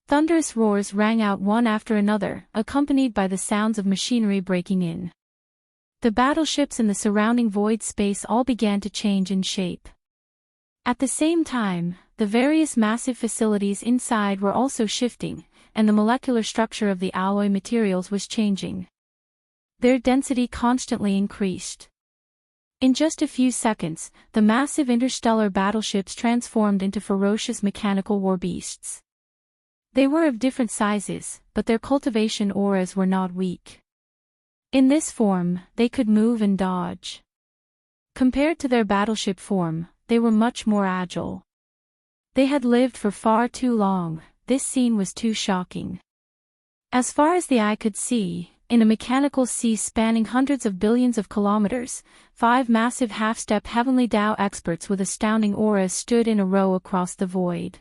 Thunderous roars rang out one after another, accompanied by the sounds of machinery breaking in. The battleships in the surrounding void space all began to change in shape. At the same time, the various massive facilities inside were also shifting, and the molecular structure of the alloy materials was changing. Their density constantly increased. In just a few seconds, the massive interstellar battleships transformed into ferocious mechanical war beasts. They were of different sizes, but their cultivation auras were not weak. In this form, they could move and dodge. Compared to their battleship form, they were much more agile. They had lived for far too long. This scene was too shocking. As far as the eye could see, in a mechanical sea spanning hundreds of billions of kilometers, 5 massive half-step heavenly Tao experts with astounding auras stood in a row across the void.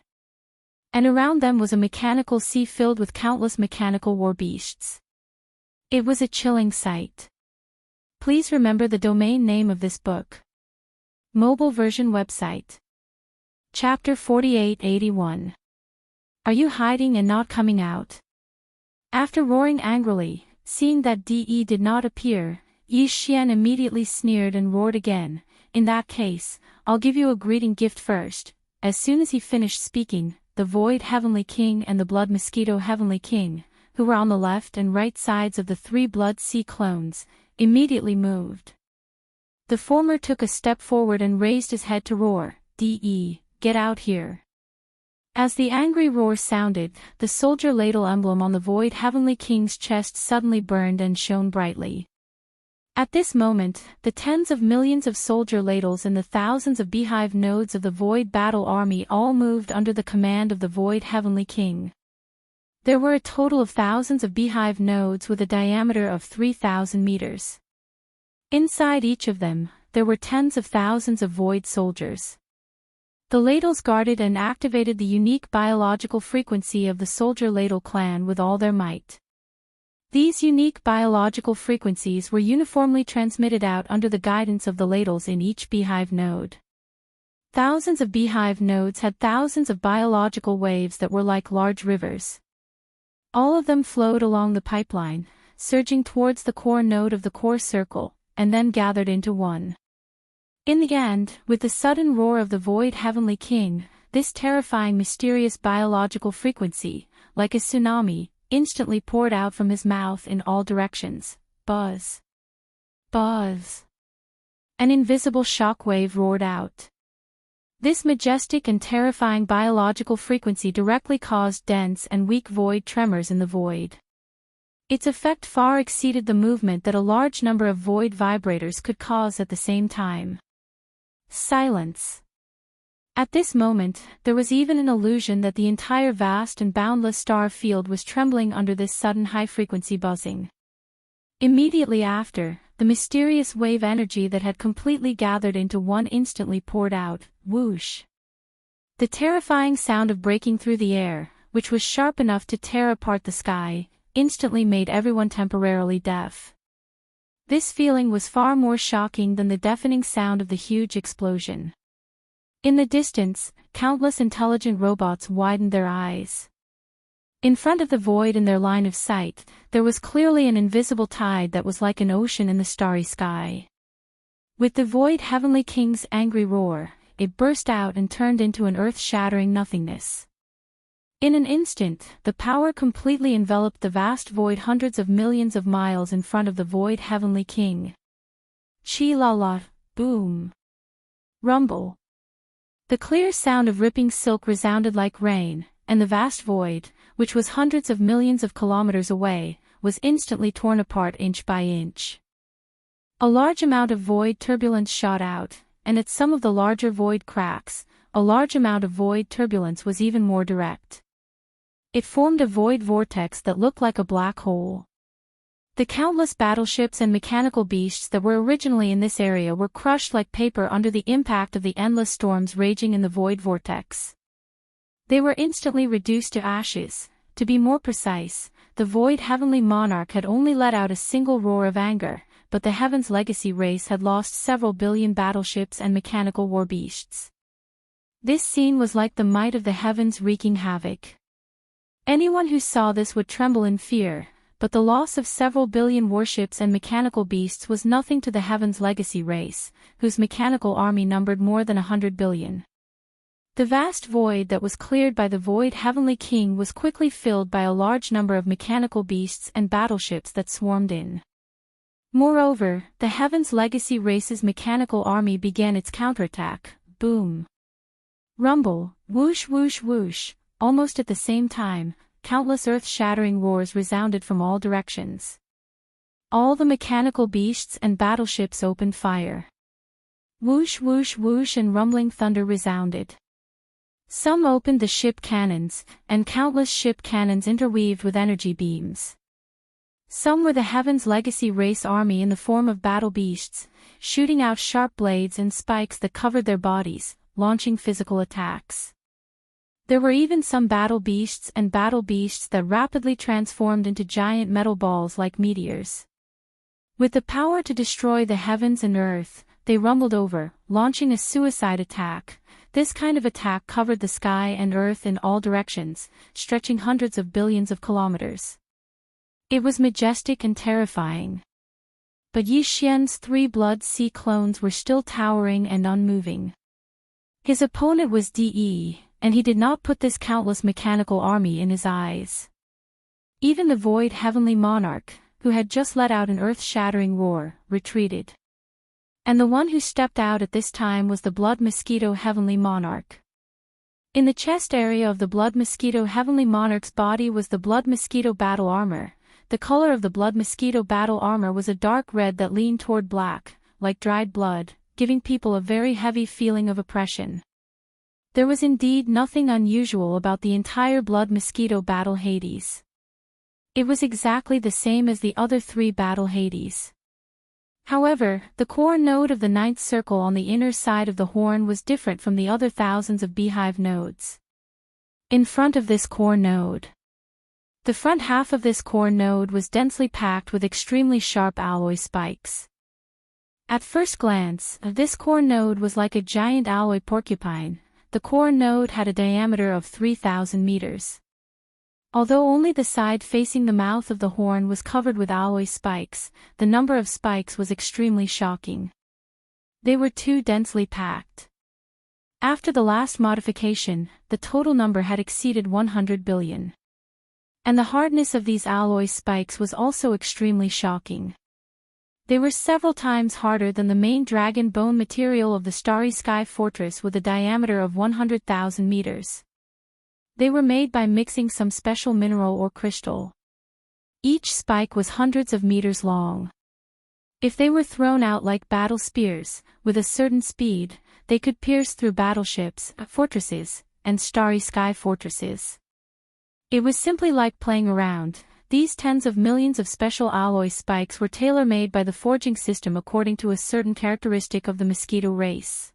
And around them was a mechanical sea filled with countless mechanical war beasts. It was a chilling sight. Please remember the domain name of this book. Mobile version website. Chapter 4881. Are you hiding and not coming out? After roaring angrily, seeing that De did not appear, Yi Xian immediately sneered and roared again. In that case, I'll give you a greeting gift first. As soon as he finished speaking, the Void Heavenly King and the Blood Mosquito Heavenly King, who were on the left and right sides of the 3 Blood Sea clones, immediately moved. The former took a step forward and raised his head to roar, De, get out here. As the angry roar sounded, the soldier ladle emblem on the Void Heavenly King's chest suddenly burned and shone brightly. At this moment, the tens of millions of soldier ladles and the thousands of beehive nodes of the Void Battle Army all moved under the command of the Void Heavenly King. There were a total of thousands of beehive nodes with a diameter of 3,000 meters. Inside each of them, there were tens of thousands of Void soldiers. The ladles guarded and activated the unique biological frequency of the soldier ladle clan with all their might. These unique biological frequencies were uniformly transmitted out under the guidance of the ladles in each beehive node. Thousands of beehive nodes had thousands of biological waves that were like large rivers. All of them flowed along the pipeline, surging towards the core node of the core circle, and then gathered into one. In the end, with the sudden roar of the Void Heavenly King, this terrifying mysterious biological frequency, like a tsunami, instantly poured out from his mouth in all directions. Buzz. Buzz. An invisible shock wave roared out. This majestic and terrifying biological frequency directly caused dense and weak void tremors in the void. Its effect far exceeded the movement that a large number of void vibrators could cause at the same time. Silence. At this moment, there was even an illusion that the entire vast and boundless star field was trembling under this sudden high-frequency buzzing. Immediately after, the mysterious wave energy that had completely gathered into one instantly poured out, whoosh. The terrifying sound of breaking through the air, which was sharp enough to tear apart the sky, instantly made everyone temporarily deaf. This feeling was far more shocking than the deafening sound of the huge explosion. In the distance, countless intelligent robots widened their eyes. In front of the void in their line of sight, there was clearly an invisible tide that was like an ocean in the starry sky. With the Void Heavenly King's angry roar, it burst out and turned into an earth-shattering nothingness. In an instant, the power completely enveloped the vast void hundreds of millions of miles in front of the Void Heavenly King. Chi-la-la, boom. Rumble. The clear sound of ripping silk resounded like rain, and the vast void, which was hundreds of millions of kilometers away, was instantly torn apart inch by inch. A large amount of void turbulence shot out, and at some of the larger void cracks, a large amount of void turbulence was even more direct. It formed a void vortex that looked like a black hole. The countless battleships and mechanical beasts that were originally in this area were crushed like paper under the impact of the endless storms raging in the void vortex. They were instantly reduced to ashes. To be more precise, the Void Heavenly Monarch had only let out a single roar of anger, but the Heaven's legacy race had lost several billion battleships and mechanical war beasts. This scene was like the might of the heavens wreaking havoc. Anyone who saw this would tremble in fear, but the loss of several billion warships and mechanical beasts was nothing to the Heaven's legacy race, whose mechanical army numbered more than 100 billion. The vast void that was cleared by the Void Heavenly King was quickly filled by a large number of mechanical beasts and battleships that swarmed in. Moreover, the Heaven's legacy race's mechanical army began its counterattack. Boom. Rumble, whoosh whoosh whoosh. Almost at the same time, countless earth-shattering roars resounded from all directions. All the mechanical beasts and battleships opened fire. Whoosh whoosh whoosh and rumbling thunder resounded. Some opened the ship cannons, and countless ship cannons interweaved with energy beams. Some were the Heaven's legacy race army in the form of battle beasts, shooting out sharp blades and spikes that covered their bodies, launching physical attacks. There were even some battle beasts that rapidly transformed into giant metal balls like meteors. With the power to destroy the heavens and earth, they rumbled over, launching a suicide attack. This kind of attack covered the sky and earth in all directions, stretching hundreds of billions of kilometers. It was majestic and terrifying. But Yi Xian's 3 Blood Sea clones were still towering and unmoving. His opponent was De, and he did not put this countless mechanical army in his eyes. Even the Void Heavenly Monarch, who had just let out an earth-shattering roar, retreated. And the one who stepped out at this time was the Blood Mosquito Heavenly Monarch. In the chest area of the Blood Mosquito Heavenly Monarch's body was the Blood Mosquito battle armor. The color of the Blood Mosquito battle armor was a dark red that leaned toward black, like dried blood, giving people a very heavy feeling of oppression. There was indeed nothing unusual about the entire Blood Mosquito battle Hades. It was exactly the same as the other 3 battle Hades. However, the core node of the 9th circle on the inner side of the horn was different from the other thousands of beehive nodes. In front of this core node, the front half of this core node was densely packed with extremely sharp alloy spikes. At first glance, this core node was like a giant alloy porcupine. The core node had a diameter of 3,000 meters. Although only the side facing the mouth of the horn was covered with alloy spikes, the number of spikes was extremely shocking. They were too densely packed. After the last modification, the total number had exceeded 100 billion. And the hardness of these alloy spikes was also extremely shocking. They were several times harder than the main dragon bone material of the Starry Sky Fortress with a diameter of 100,000 meters. They were made by mixing some special mineral or crystal. Each spike was hundreds of meters long. If they were thrown out like battle spears, with a certain speed, they could pierce through battleships, fortresses, and starry sky fortresses. It was simply like playing around. These tens of millions of special alloy spikes were tailor-made by the forging system according to a certain characteristic of the mosquito race.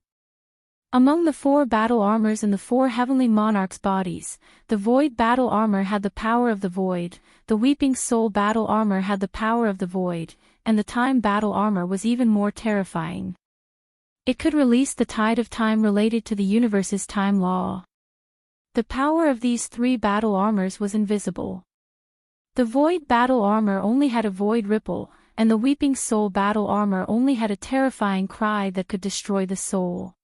Among the 4 battle armors in the 4 heavenly monarchs' bodies, the Void battle armor had the power of the Void, the Weeping Soul battle armor had the power of the Void, and the Time battle armor was even more terrifying. It could release the tide of time related to the universe's time law. The power of these 3 battle armors was invisible. The Void battle armor only had a void ripple, and the Weeping Soul battle armor only had a terrifying cry that could destroy the soul.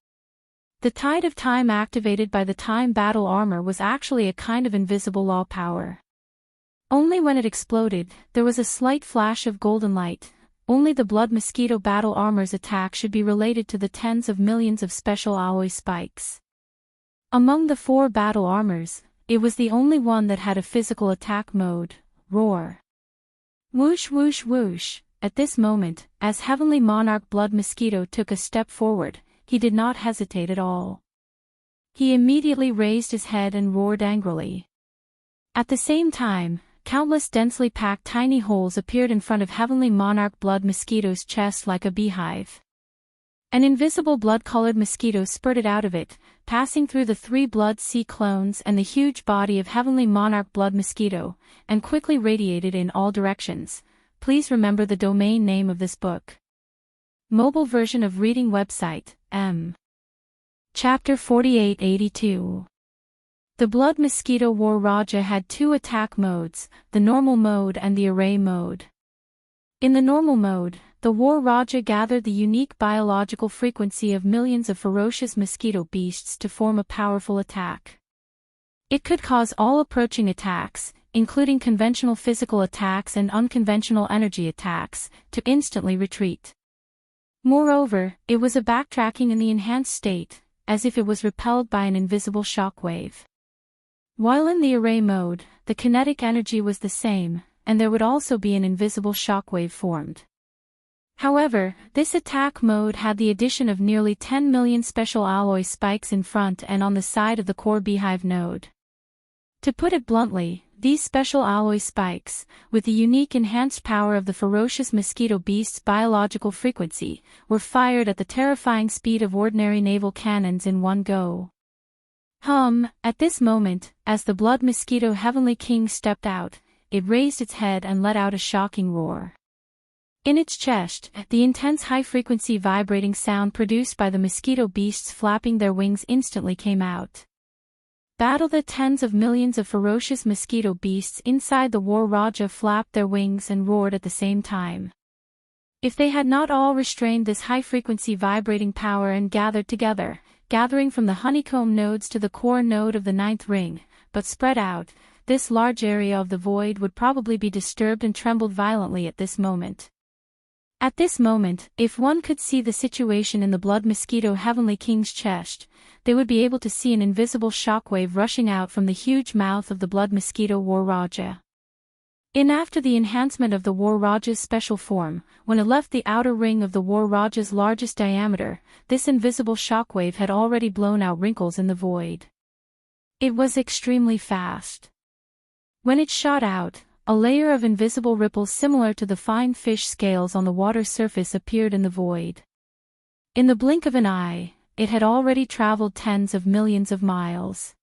The tide of time activated by the Time battle armor was actually a kind of invisible law power. Only when it exploded, there was a slight flash of golden light. Only the Blood Mosquito battle armor's attack should be related to the tens of millions of special alloy spikes. Among the 4 battle armors, it was the only one that had a physical attack mode, Roar. Whoosh whoosh whoosh. At this moment, as Heavenly Monarch Blood Mosquito took a step forward, he did not hesitate at all. He immediately raised his head and roared angrily. At the same time, countless densely packed tiny holes appeared in front of Heavenly Monarch Blood Mosquito's chest like a beehive. An invisible blood-colored mosquito spurted out of it, passing through the 3 Blood Sea clones and the huge body of Heavenly Monarch Blood Mosquito, and quickly radiated in all directions. Please remember the domain name of this book. Mobile version of reading website, M. Chapter 4882. The Blood Mosquito War Raja had 2 attack modes, the normal mode and the array mode. In the normal mode, the War Raja gathered the unique biological frequency of millions of ferocious mosquito beasts to form a powerful attack. It could cause all approaching attacks, including conventional physical attacks and unconventional energy attacks, to instantly retreat. Moreover, it was a backtracking in the enhanced state, as if it was repelled by an invisible shockwave. While in the array mode, the kinetic energy was the same, and there would also be an invisible shockwave formed. However, this attack mode had the addition of nearly 10 million special alloy spikes in front and on the side of the core beehive node. To put it bluntly, these special alloy spikes, with the unique enhanced power of the ferocious mosquito beast's biological frequency, were fired at the terrifying speed of ordinary naval cannons in one go. At this moment, as the Blood Mosquito Heavenly King stepped out, it raised its head and let out a shocking roar. In its chest, the intense high-frequency vibrating sound produced by the mosquito beasts flapping their wings instantly came out. The tens of millions of ferocious mosquito beasts inside the War Raja flapped their wings and roared at the same time. If they had not all restrained this high-frequency vibrating power and gathered together, gathering from the honeycomb nodes to the core node of the 9th ring, but spread out, this large area of the void would probably be disturbed and trembled violently at this moment. At this moment, if one could see the situation in the Blood Mosquito Heavenly King's chest, they would be able to see an invisible shockwave rushing out from the huge mouth of the Blood Mosquito War Raja. After the enhancement of the War Raja's special form, when it left the outer ring of the War Raja's largest diameter, this invisible shockwave had already blown out wrinkles in the void. It was extremely fast. When it shot out, a layer of invisible ripples similar to the fine fish scales on the water surface appeared in the void. In the blink of an eye, it had already traveled tens of millions of miles.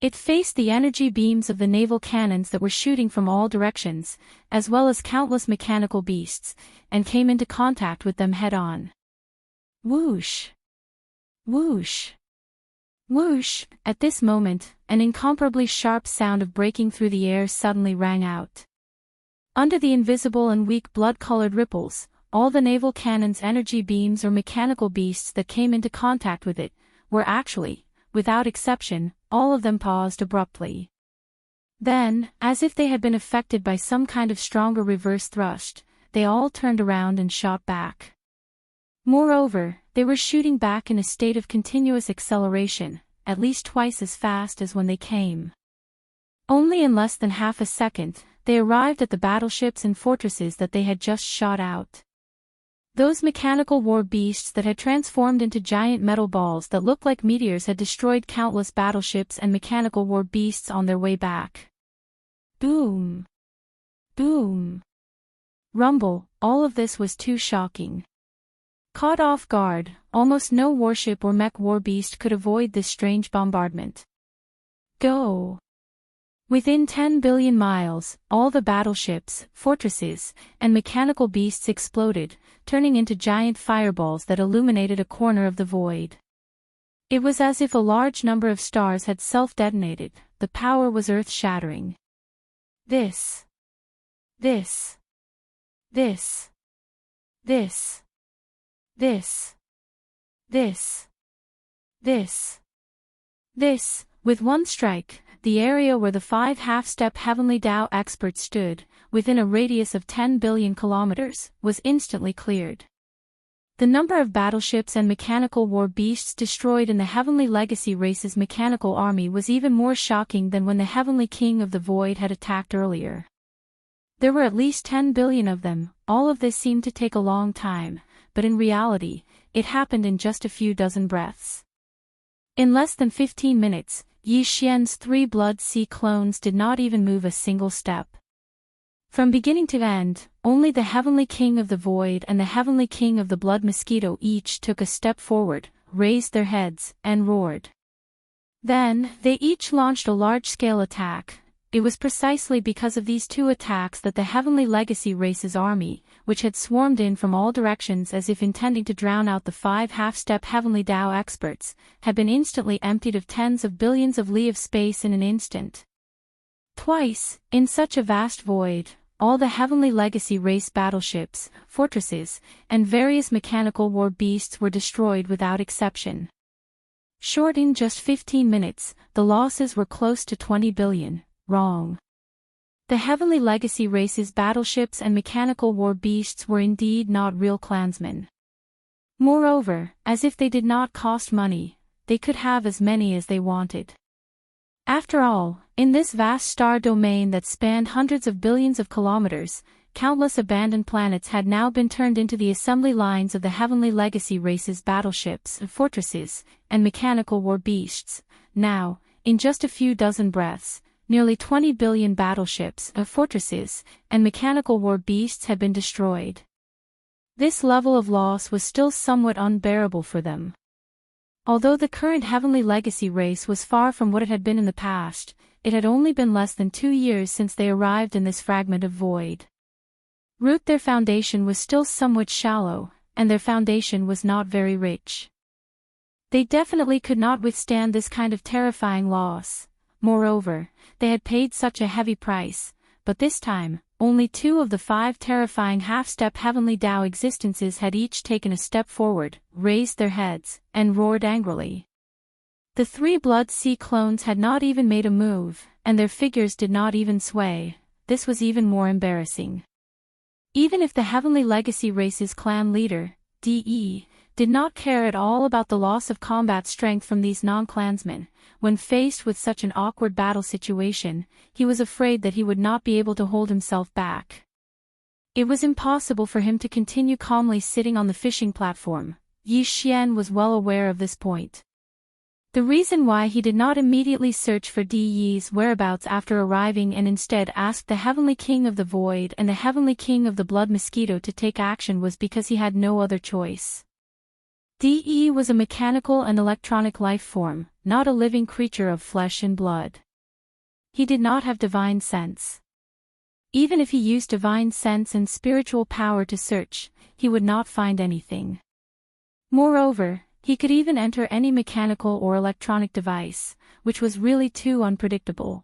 It faced the energy beams of the naval cannons that were shooting from all directions, as well as countless mechanical beasts, and came into contact with them head-on. Whoosh! Whoosh! Whoosh! At this moment, an incomparably sharp sound of breaking through the air suddenly rang out. Under the invisible and weak blood-colored ripples, all the naval cannon's energy beams or mechanical beasts that came into contact with it, were actually, without exception, all of them paused abruptly. Then, as if they had been affected by some kind of stronger reverse thrust, they all turned around and shot back. Moreover, they were shooting back in a state of continuous acceleration, at least twice as fast as when they came. Only in less than half a second, they arrived at the battleships and fortresses that they had just shot out. Those mechanical war beasts that had transformed into giant metal balls that looked like meteors had destroyed countless battleships and mechanical war beasts on their way back. Boom! Boom! Rumble, all of this was too shocking. Caught off guard, almost no warship or mech war beast could avoid this strange bombardment. Go! Within 10 billion miles, all the battleships, fortresses, and mechanical beasts exploded, turning into giant fireballs that illuminated a corner of the void. It was as if a large number of stars had self-detonated. The power was earth-shattering. This. This. This. This. This. This. This. This. With one strike, the area where the 5 half-step Heavenly Tao experts stood, within a radius of 10 billion kilometers, was instantly cleared. The number of battleships and mechanical war beasts destroyed in the Heavenly Legacy race's mechanical army was even more shocking than when the Heavenly King of the Void had attacked earlier. There were at least 10 billion of them. All of this seemed to take a long time, but in reality, it happened in just a few dozen breaths. In less than 15 minutes, Yi Xian's 3 Blood Sea clones did not even move a single step. From beginning to end, only the Heavenly King of the Void and the Heavenly King of the Blood Mosquito each took a step forward, raised their heads, and roared. Then, they each launched a large-scale attack. It was precisely because of these 2 attacks that the Heavenly Legacy race's army, which had swarmed in from all directions as if intending to drown out the 5 half-step Heavenly Tao experts, had been instantly emptied of tens of billions of li of space in an instant. Twice, in such a vast void, all the Heavenly Legacy race battleships, fortresses, and various mechanical war beasts were destroyed without exception. Short in just 15 minutes, the losses were close to 20 billion. Wrong. The Heavenly Legacy race's battleships and mechanical war beasts were indeed not real clansmen. Moreover, as if they did not cost money, they could have as many as they wanted. After all, in this vast star domain that spanned hundreds of billions of kilometers, countless abandoned planets had now been turned into the assembly lines of the Heavenly Legacy race's battleships, fortresses, and mechanical war beasts. Now, in just a few dozen breaths, nearly 20 billion battleships, fortresses, and mechanical war beasts had been destroyed. This level of loss was still somewhat unbearable for them. Although the current Heavenly Legacy race was far from what it had been in the past, it had only been less than 2 years since they arrived in this fragment of void. Their foundation was still somewhat shallow, and their foundation was not very rich. They definitely could not withstand this kind of terrifying loss. Moreover, they had paid such a heavy price, but this time, only 2 of the 5 terrifying half-step Heavenly Tao existences had each taken a step forward, raised their heads, and roared angrily. The 3 Blood Sea clones had not even made a move, and their figures did not even sway. This was even more embarrassing. Even if the Heavenly Legacy race's clan leader, DE, did not care at all about the loss of combat strength from these non-clansmen, when faced with such an awkward battle situation, he was afraid that he would not be able to hold himself back. It was impossible for him to continue calmly sitting on the fishing platform. Yi Xian was well aware of this point. The reason why he did not immediately search for DE's whereabouts after arriving and instead asked the Heavenly King of the Void and the Heavenly King of the Blood Mosquito to take action was because he had no other choice. DE was a mechanical and electronic life form, not a living creature of flesh and blood. He did not have divine sense. Even if he used divine sense and spiritual power to search, he would not find anything. Moreover, he could even enter any mechanical or electronic device, which was really too unpredictable.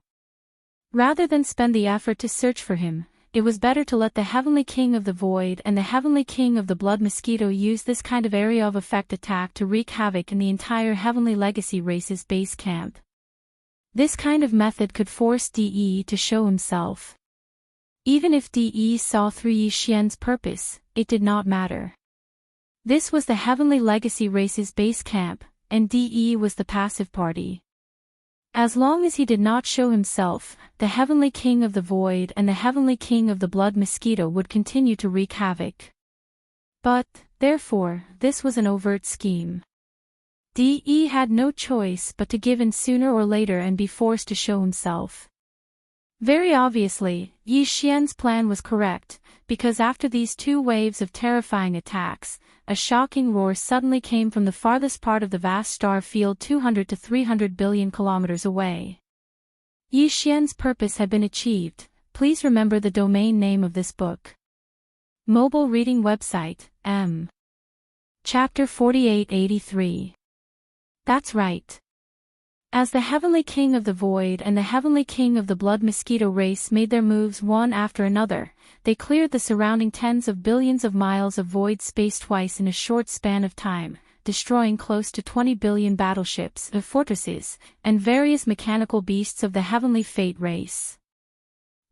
Rather than spend the effort to search for him, it was better to let the Heavenly King of the Void and the Heavenly King of the Blood Mosquito use this kind of area of effect attack to wreak havoc in the entire Heavenly Legacy race's base camp. This kind of method could force DE to show himself. Even if DE saw through Yi Xian's purpose, it did not matter. This was the Heavenly Legacy race's base camp, and DE was the passive party. As long as he did not show himself, the Heavenly King of the Void and the Heavenly King of the Blood Mosquito would continue to wreak havoc. But, therefore, this was an overt scheme. DE had no choice but to give in sooner or later and be forced to show himself. Very obviously, Yi Xian's plan was correct, because after these two waves of terrifying attacks, a shocking roar suddenly came from the farthest part of the vast star field 200 to 300 billion kilometers away. Yi Xian's purpose had been achieved. Please remember the domain name of this book. Mobile reading website, M. Chapter 4883. That's right. As the Heavenly King of the Void and the Heavenly King of the Blood Mosquito race made their moves one after another, they cleared the surrounding tens of billions of miles of void space twice in a short span of time, destroying close to 20 billion battleships, fortresses, and various mechanical beasts of the Heavenly Fate race.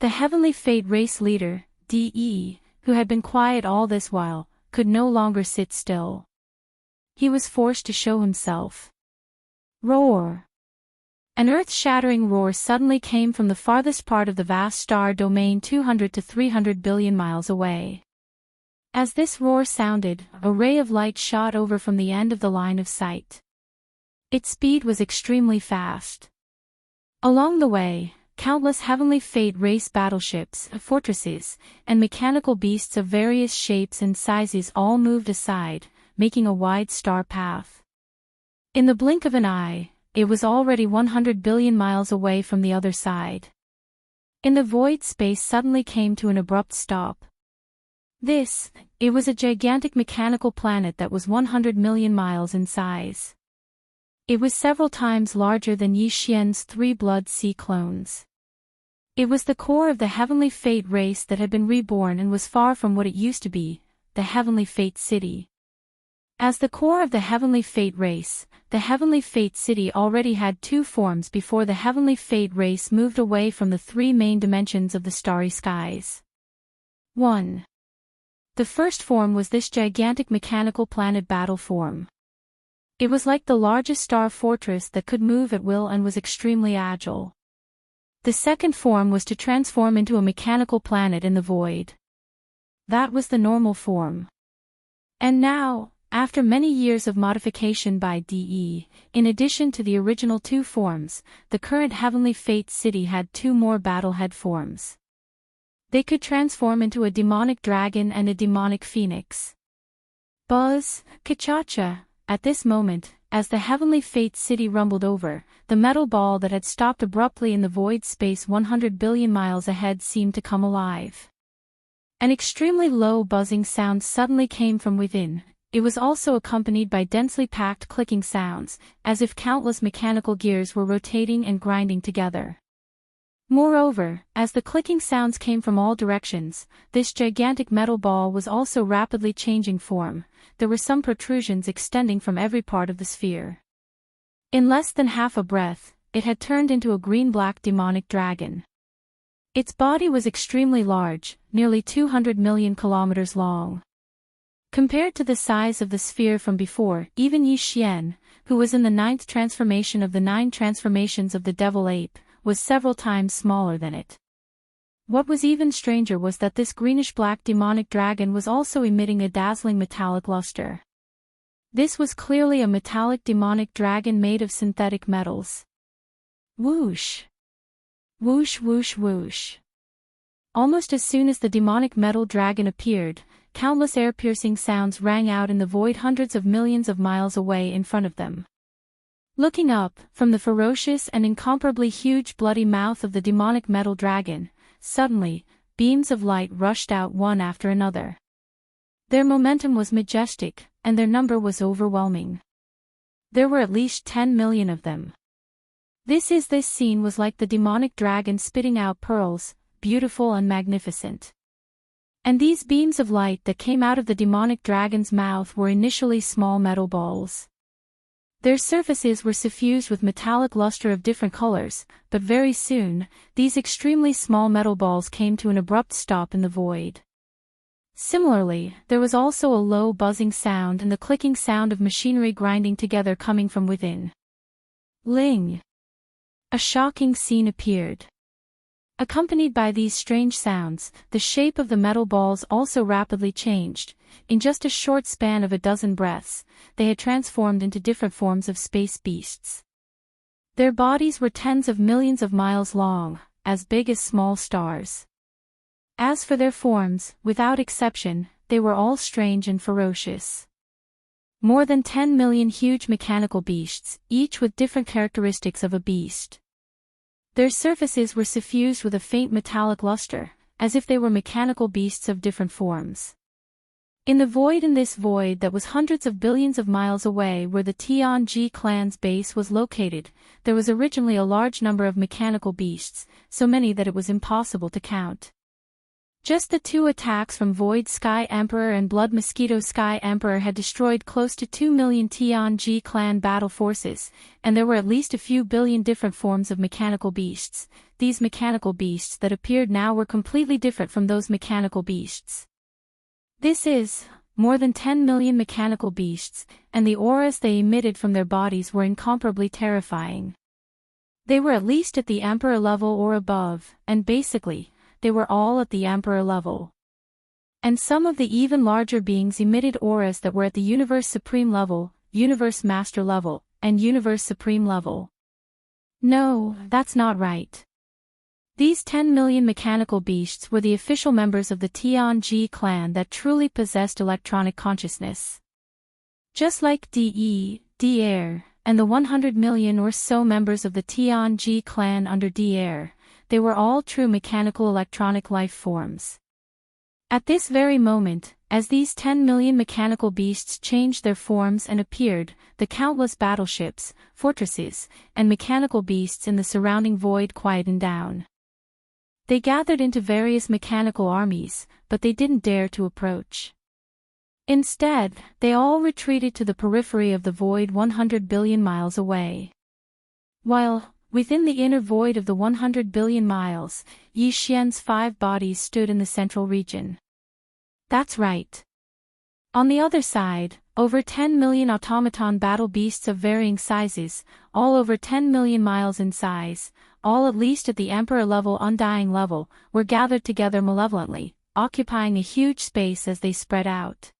The Heavenly Fate race leader, DE, who had been quiet all this while, could no longer sit still. He was forced to show himself. Roar! An earth-shattering roar suddenly came from the farthest part of the vast star domain 200 to 300 billion miles away. As this roar sounded, a ray of light shot over from the end of the line of sight. Its speed was extremely fast. Along the way, countless Heavenly Fate race battleships, fortresses, and mechanical beasts of various shapes and sizes all moved aside, making a wide star path. In the blink of an eye, it was already 100 billion miles away from the other side. In the void space suddenly came to an abrupt stop. It was a gigantic mechanical planet that was 100 million miles in size. It was several times larger than Yi Xian's 3 Blood Sea clones. It was the core of the Heavenly Fate race that had been reborn and was far from what it used to be, the Heavenly Fate City. As the core of the Heavenly Fate race, the Heavenly Fate City already had 2 forms before the Heavenly Fate race moved away from the 3 main dimensions of the starry skies. 1. The first form was this gigantic mechanical planet battle form. It was like the largest star fortress that could move at will and was extremely agile. The second form was to transform into a mechanical planet in the void. That was the normal form. And now, after many years of modification by DE, in addition to the original 2 forms, the current Heavenly Fate City had 2 more battlehead forms. They could transform into a demonic dragon and a demonic phoenix. Buzz, Kachacha, at this moment, as the Heavenly Fate City rumbled over, the metal ball that had stopped abruptly in the void space 100 billion miles ahead seemed to come alive. An extremely low buzzing sound suddenly came from within. It was also accompanied by densely packed clicking sounds, as if countless mechanical gears were rotating and grinding together. Moreover, as the clicking sounds came from all directions, this gigantic metal ball was also rapidly changing form. There were some protrusions extending from every part of the sphere. In less than half a breath, it had turned into a green-black demonic dragon. Its body was extremely large, nearly 200 million kilometers long. Compared to the size of the sphere from before, even Yi Xian, who was in the 9th transformation of the 9 transformations of the devil ape, was several times smaller than it. What was even stranger was that this greenish-black demonic dragon was also emitting a dazzling metallic luster. This was clearly a metallic demonic dragon made of synthetic metals. Whoosh! Whoosh whoosh whoosh. Almost as soon as the demonic metal dragon appeared, countless air-piercing sounds rang out in the void hundreds of millions of miles away in front of them. Looking up, from the ferocious and incomparably huge bloody mouth of the demonic metal dragon, suddenly, beams of light rushed out one after another. Their momentum was majestic, and their number was overwhelming. There were at least 10 million of them. This scene was like the demonic dragon spitting out pearls, beautiful and magnificent. And these beams of light that came out of the demonic dragon's mouth were initially small metal balls. Their surfaces were suffused with metallic luster of different colors, but very soon, these extremely small metal balls came to an abrupt stop in the void. Similarly, there was also a low buzzing sound and the clicking sound of machinery grinding together coming from within. Ling! A shocking scene appeared. Accompanied by these strange sounds, the shape of the metal balls also rapidly changed. In just a short span of a dozen breaths, they had transformed into different forms of space beasts. Their bodies were tens of millions of miles long, as big as small stars. As for their forms, without exception, they were all strange and ferocious. More than 10 million huge mechanical beasts, each with different characteristics of a beast. Their surfaces were suffused with a faint metallic luster, as if they were mechanical beasts of different forms. In this void that was hundreds of billions of miles away where the Tianji clan's base was located, there was originally a large number of mechanical beasts, so many that it was impossible to count. Just the 2 attacks from Void Sky Emperor and Blood Mosquito Sky Emperor had destroyed close to 2 million Tianji clan battle forces, and there were at least a few billion different forms of mechanical beasts. These mechanical beasts that appeared now were completely different from those mechanical beasts. More than 10 million mechanical beasts, and the auras they emitted from their bodies were incomparably terrifying. They were at least at the Emperor level or above, and basically, they were all at the Emperor level. And some of the even larger beings emitted auras that were at the Universe Supreme level, Universe Master level, and Universe Supreme level. No, that's not right. These 10 million mechanical beasts were the official members of the Tianji clan that truly possessed electronic consciousness. Just like Air, and the 100 million or so members of the Tianji clan under Air, they were all true mechanical electronic life forms. At this very moment, as these 10 million mechanical beasts changed their forms and appeared, the countless battleships, fortresses, and mechanical beasts in the surrounding void quietened down. They gathered into various mechanical armies, but they didn't dare to approach. Instead, they all retreated to the periphery of the void 100 billion miles away. While, within the inner void of the 100 billion miles, Yi Xian's 5 bodies stood in the central region. That's right. On the other side, over 10 million automaton battle beasts of varying sizes, all over 10 million miles in size, all at least at the Emperor level undying level, were gathered together malevolently, occupying a huge space as they spread out.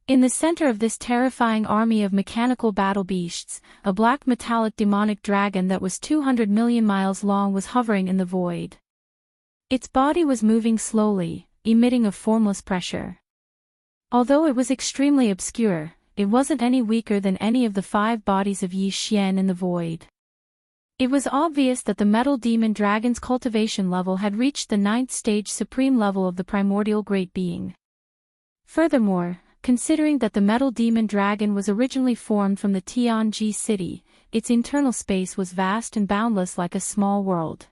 In the center of this terrifying army of mechanical battle beasts, a black metallic demonic dragon that was 200 million miles long was hovering in the void. Its body was moving slowly, emitting a formless pressure. Although it was extremely obscure, it wasn't any weaker than any of the 5 bodies of Yi Xian in the void. It was obvious that the metal demon dragon's cultivation level had reached the 9th stage supreme level of the primordial great being. Furthermore, considering that the metal demon dragon was originally formed from the Tianji city, its internal space was vast and boundless like a small world.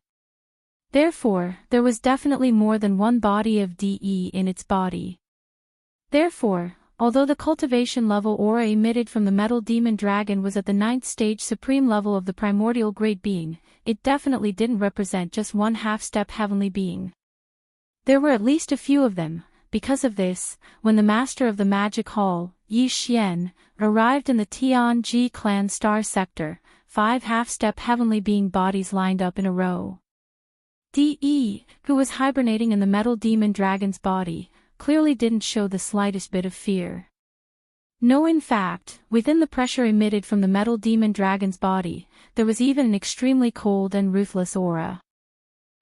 Therefore, there was definitely more than one body of DE in its body. Therefore, Although the cultivation level aura emitted from the metal demon dragon was at the 9th stage supreme level of the primordial great being, it definitely didn't represent just one half-step heavenly being. There were at least a few of them. Because of this, when the master of the magic hall, Yi Xian, arrived in the Tianji clan star sector, 5 half-step heavenly being bodies lined up in a row. De, who was hibernating in the metal demon dragon's body, clearly didn't show the slightest bit of fear. No, in fact, within the pressure emitted from the metal demon dragon's body, there was even an extremely cold and ruthless aura.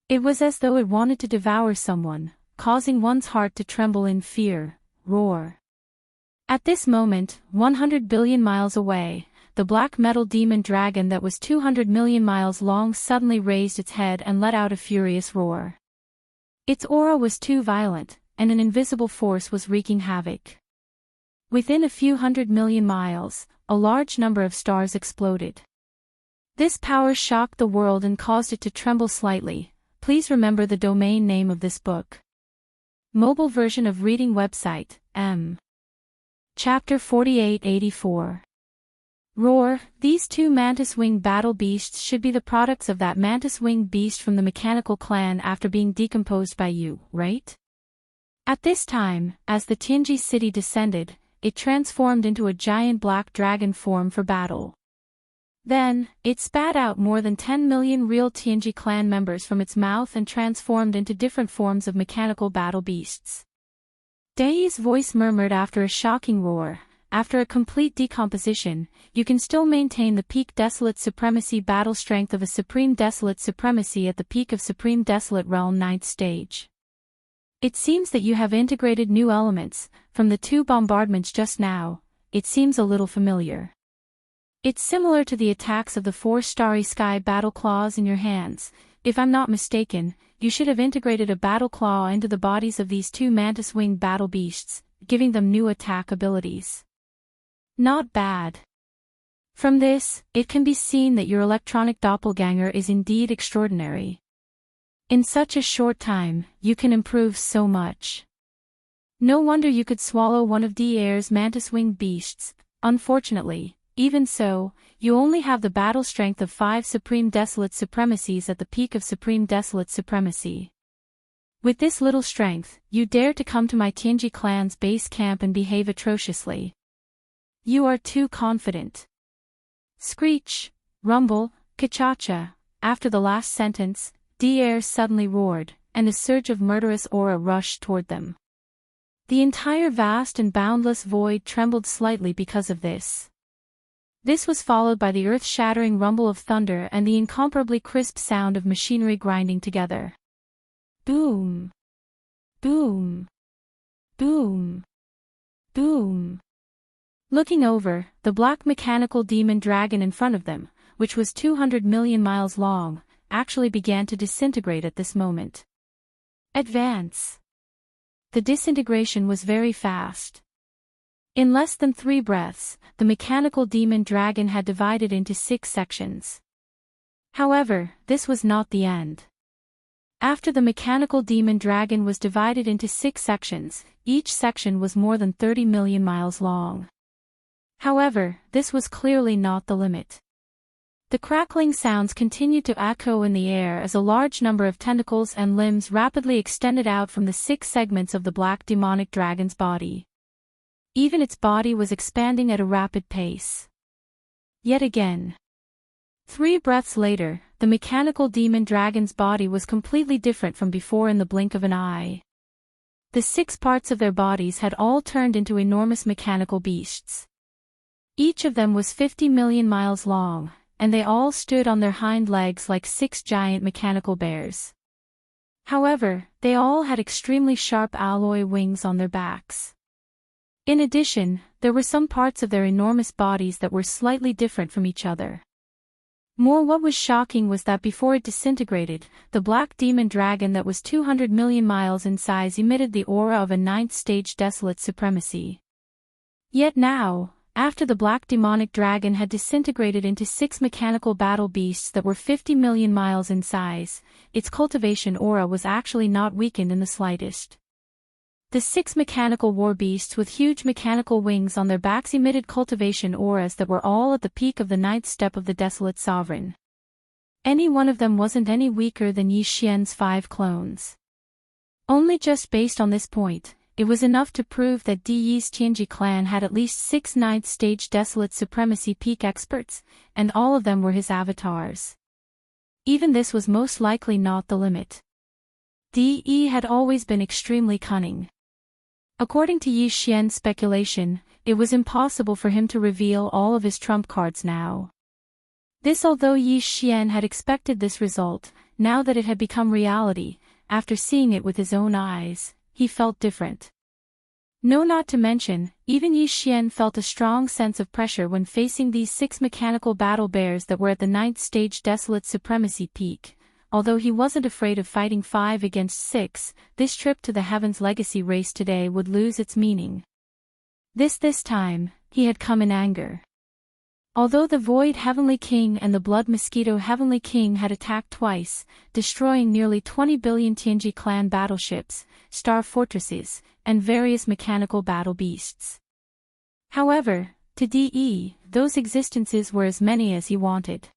It was as though it wanted to devour someone, causing one's heart to tremble in fear, roar. At this moment, 100 billion miles away, the black metal demon dragon that was 200 million miles long suddenly raised its head and let out a furious roar. Its aura was too violent, and an invisible force was wreaking havoc. Within a few 100 million miles, a large number of stars exploded. This power shocked the world and caused it to tremble slightly. Please remember the domain name of this book. Mobile version of reading website, M. Chapter 4884. Roar. These 2 mantis-winged battle beasts should be the products of that mantis-winged beast from the mechanical clan after being decomposed by you, right? At this time, as the Tianji city descended, it transformed into a giant black dragon form for battle. Then, it spat out more than 10 million real Tianji clan members from its mouth and transformed into different forms of mechanical battle beasts. Dai's voice murmured after a shocking roar. After a complete decomposition, you can still maintain the peak Desolate Supremacy battle strength of a Supreme Desolate Supremacy at the peak of Supreme Desolate Realm 9th stage. It seems that you have integrated new elements. From the 2 bombardments just now, it seems a little familiar. It's similar to the attacks of the 4 Starry Sky battle claws in your hands. If I'm not mistaken, you should have integrated a battle claw into the bodies of these 2 mantis-winged battle beasts, giving them new attack abilities. Not bad. From this, it can be seen that your electronic doppelganger is indeed extraordinary. In such a short time, you can improve so much. No wonder you could swallow one of Da's mantis-winged beasts. Unfortunately, even so, you only have the battle strength of 5 Supreme Desolate Supremacies at the peak of Supreme Desolate Supremacy. With this little strength, you dare to come to my Tianji clan's base camp and behave atrociously. You are too confident. Screech, rumble, kachacha. After the last sentence, Da suddenly roared, and a surge of murderous aura rushed toward them. The entire vast and boundless void trembled slightly because of this. This was followed by the earth-shattering rumble of thunder and the incomparably crisp sound of machinery grinding together. Boom! Boom! Boom! Boom! Looking over, the black mechanical demon dragon in front of them, which was 200 million miles long, actually began to disintegrate at this moment. Advance! The disintegration was very fast. In less than 3 breaths, the mechanical demon dragon had divided into 6 sections. However, this was not the end. After the mechanical demon dragon was divided into 6 sections, each section was more than 30 million miles long. However, this was clearly not the limit. The crackling sounds continued to echo in the air as a large number of tentacles and limbs rapidly extended out from the 6 segments of the black demonic dragon's body. Even its body was expanding at a rapid pace. Yet again. 3 breaths later, the mechanical demon dragon's body was completely different from before in the blink of an eye. The 6 parts of their bodies had all turned into enormous mechanical beasts. Each of them was 50 million miles long, and they all stood on their hind legs like 6 giant mechanical bears. However, they all had extremely sharp alloy wings on their backs. In addition, there were some parts of their enormous bodies that were slightly different from each other. What was shocking was that before it disintegrated, the black demon dragon that was 200 million miles in size emitted the aura of a 9th stage desolate supremacy. Yet now, after the black demonic dragon had disintegrated into 6 mechanical battle beasts that were 50 million miles in size, its cultivation aura was actually not weakened in the slightest. The 6 mechanical war beasts with huge mechanical wings on their backs emitted cultivation auras that were all at the peak of the 9th step of the Desolate Sovereign. Any one of them wasn't any weaker than Yi Xian's 5 clones. Only just based on this point, it was enough to prove that Di Yi's Tianji clan had at least 6 9th stage Desolate Supremacy peak experts, and all of them were his avatars. Even this was most likely not the limit. Di Yi had always been extremely cunning. According to Yi Xian's speculation, it was impossible for him to reveal all of his trump cards now. This although Yi Xian had expected this result, now that it had become reality, after seeing it with his own eyes, he felt different. No, not to mention, even Yi Xian felt a strong sense of pressure when facing these 6 mechanical battle bears that were at the 9th stage Desolate Supremacy peak. Although he wasn't afraid of fighting 5 against 6, this trip to the Heaven's Legacy race today would lose its meaning. This time, he had come in anger. Although the Void Heavenly King and the Blood Mosquito Heavenly King had attacked twice, destroying nearly 20 billion Tianji clan battleships, star fortresses, and various mechanical battle beasts. However, to Di, those existences were as many as he wanted.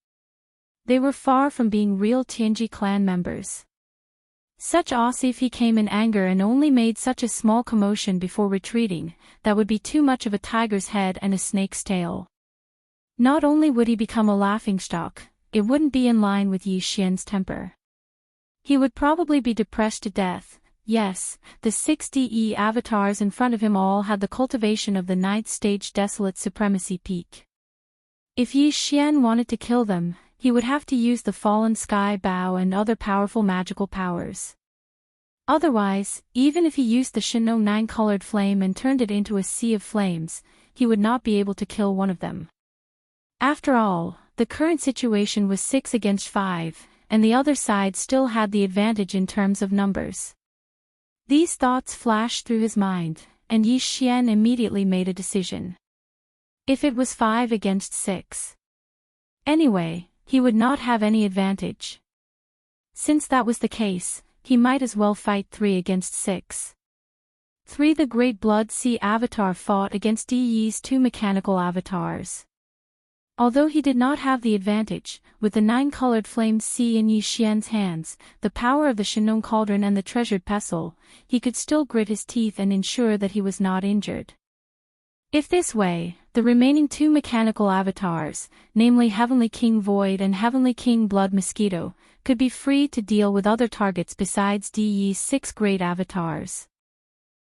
They were far from being real Tianji clan members. Such if he came in anger and only made such a small commotion before retreating, that would be too much of a tiger's head and a snake's tail. Not only would he become a laughingstock, it wouldn't be in line with Yi Xian's temper. He would probably be depressed to death. Yes, the 6 DE avatars in front of him all had the cultivation of the 9th stage Desolate Supremacy peak. If Yi Xian wanted to kill them, he would have to use the Fallen Sky Bow and other powerful magical powers. Otherwise, even if he used the Shinno 9-colored flame and turned it into a sea of flames, he would not be able to kill one of them. After all, the current situation was 6 against 5, and the other side still had the advantage in terms of numbers. These thoughts flashed through his mind, and Yi Xian immediately made a decision. If it was 5 against 6. Anyway, he would not have any advantage. Since that was the case, he might as well fight 3 against 6. 3 The Great Blood Sea Avatar fought against Di Yi's 2 mechanical avatars. Although he did not have the advantage, with the 9-colored flamed sea in Yi Xian's hands, the power of the Shinnon Cauldron and the treasured pestle, he could still grit his teeth and ensure that he was not injured. If this way, the remaining 2 mechanical avatars, namely Heavenly King Void and Heavenly King Blood Mosquito, could be free to deal with other targets besides Di Yi's 6 great avatars.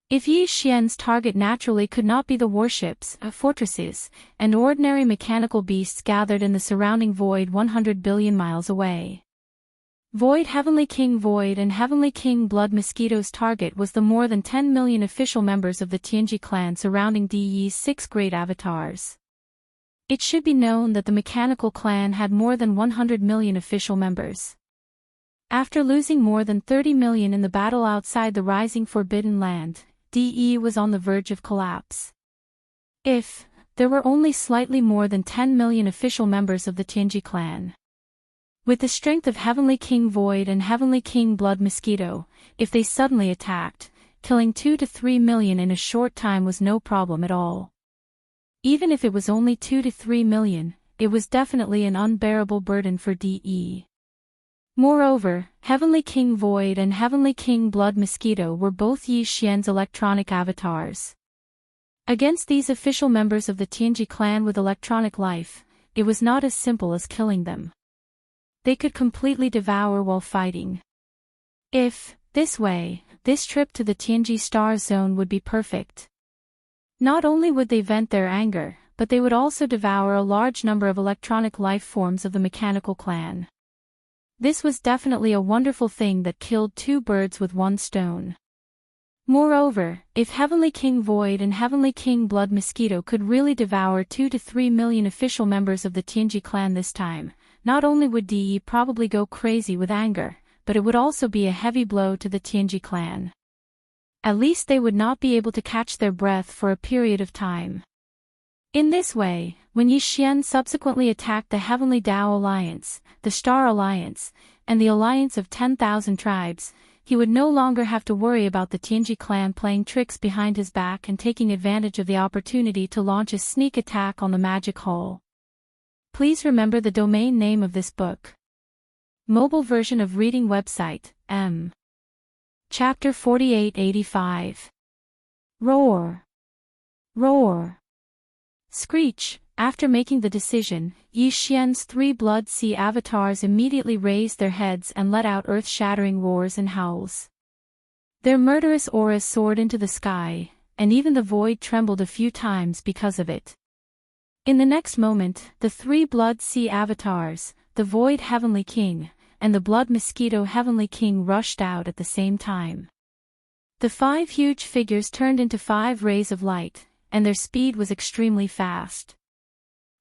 If Yi Xian's target naturally could not be the warships, fortresses, and ordinary mechanical beasts gathered in the surrounding void 100 billion miles away. Void Heavenly King Void and Heavenly King Blood Mosquito's target was the more than 10 million official members of the Tianji clan surrounding Di Yi's 6 great avatars. It should be known that the mechanical clan had more than 100 million official members. After losing more than 30 million in the battle outside the rising Forbidden Land, Di was on the verge of collapse. If there were only slightly more than 10 million official members of the Tianji clan. With the strength of Heavenly King Void and Heavenly King Blood Mosquito, if they suddenly attacked, killing 2 to 3 million in a short time was no problem at all. Even if it was only 2 to 3 million, it was definitely an unbearable burden for Di. Moreover, Heavenly King Void and Heavenly King Blood Mosquito were both Yi Xian's electronic avatars. Against these official members of the Tianji clan with electronic life, it was not as simple as killing them. They could completely devour while fighting. If, this way, this trip to the Tianji Star Zone would be perfect. Not only would they vent their anger, but they would also devour a large number of electronic life forms of the mechanical clan. This was definitely a wonderful thing that killed 2 birds with 1 stone. Moreover, if Heavenly King Void and Heavenly King Blood Mosquito could really devour 2 to 3 million official members of the Tianji clan this time, not only would Di probably go crazy with anger, but it would also be a heavy blow to the Tianji clan. At least they would not be able to catch their breath for a period of time. In this way, when Yi Xian subsequently attacked the Heavenly Tao Alliance, the Star Alliance, and the Alliance of 10,000 Tribes, he would no longer have to worry about the Tianji clan playing tricks behind his back and taking advantage of the opportunity to launch a sneak attack on the magic hall. Please remember the domain name of this book. Mobile version of reading website, M. Chapter 4885. Roar. Roar. Screech. After making the decision, Yi Xian's 3 Blood Sea avatars immediately raised their heads and let out earth-shattering roars and howls. Their murderous auras soared into the sky, and even the void trembled a few times because of it. In the next moment, the 3 Blood Sea avatars, the Void Heavenly King, and the Blood Mosquito Heavenly King rushed out at the same time. The 5 huge figures turned into 5 rays of light, and their speed was extremely fast.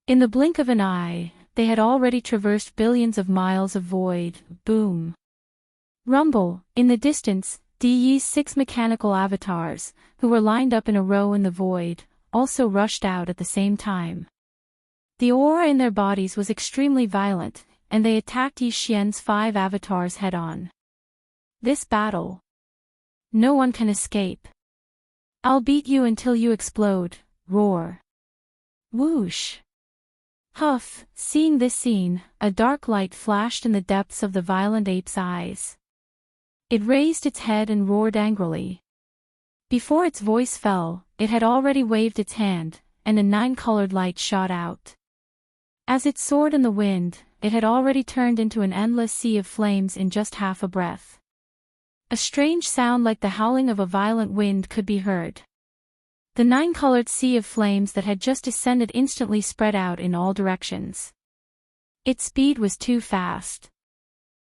In the blink of an eye, they had already traversed billions of miles of void. Boom. Rumble. In the distance, Yi's 6 mechanical avatars, who were lined up in a row in the void, also rushed out at the same time. The aura in their bodies was extremely violent, and they attacked Yi Xian's 5 avatars head-on. This battle. No one can escape. I'll beat you until you explode. Roar. Whoosh. Huff. Seeing this scene, a dark light flashed in the depths of the violent ape's eyes. It raised its head and roared angrily. Before its voice fell, it had already waved its hand, and a 9-colored light shot out. As it soared in the wind, it had already turned into an endless sea of flames in just half a breath. A strange sound like the howling of a violent wind could be heard. The 9-colored sea of flames that had just descended instantly spread out in all directions. Its speed was too fast.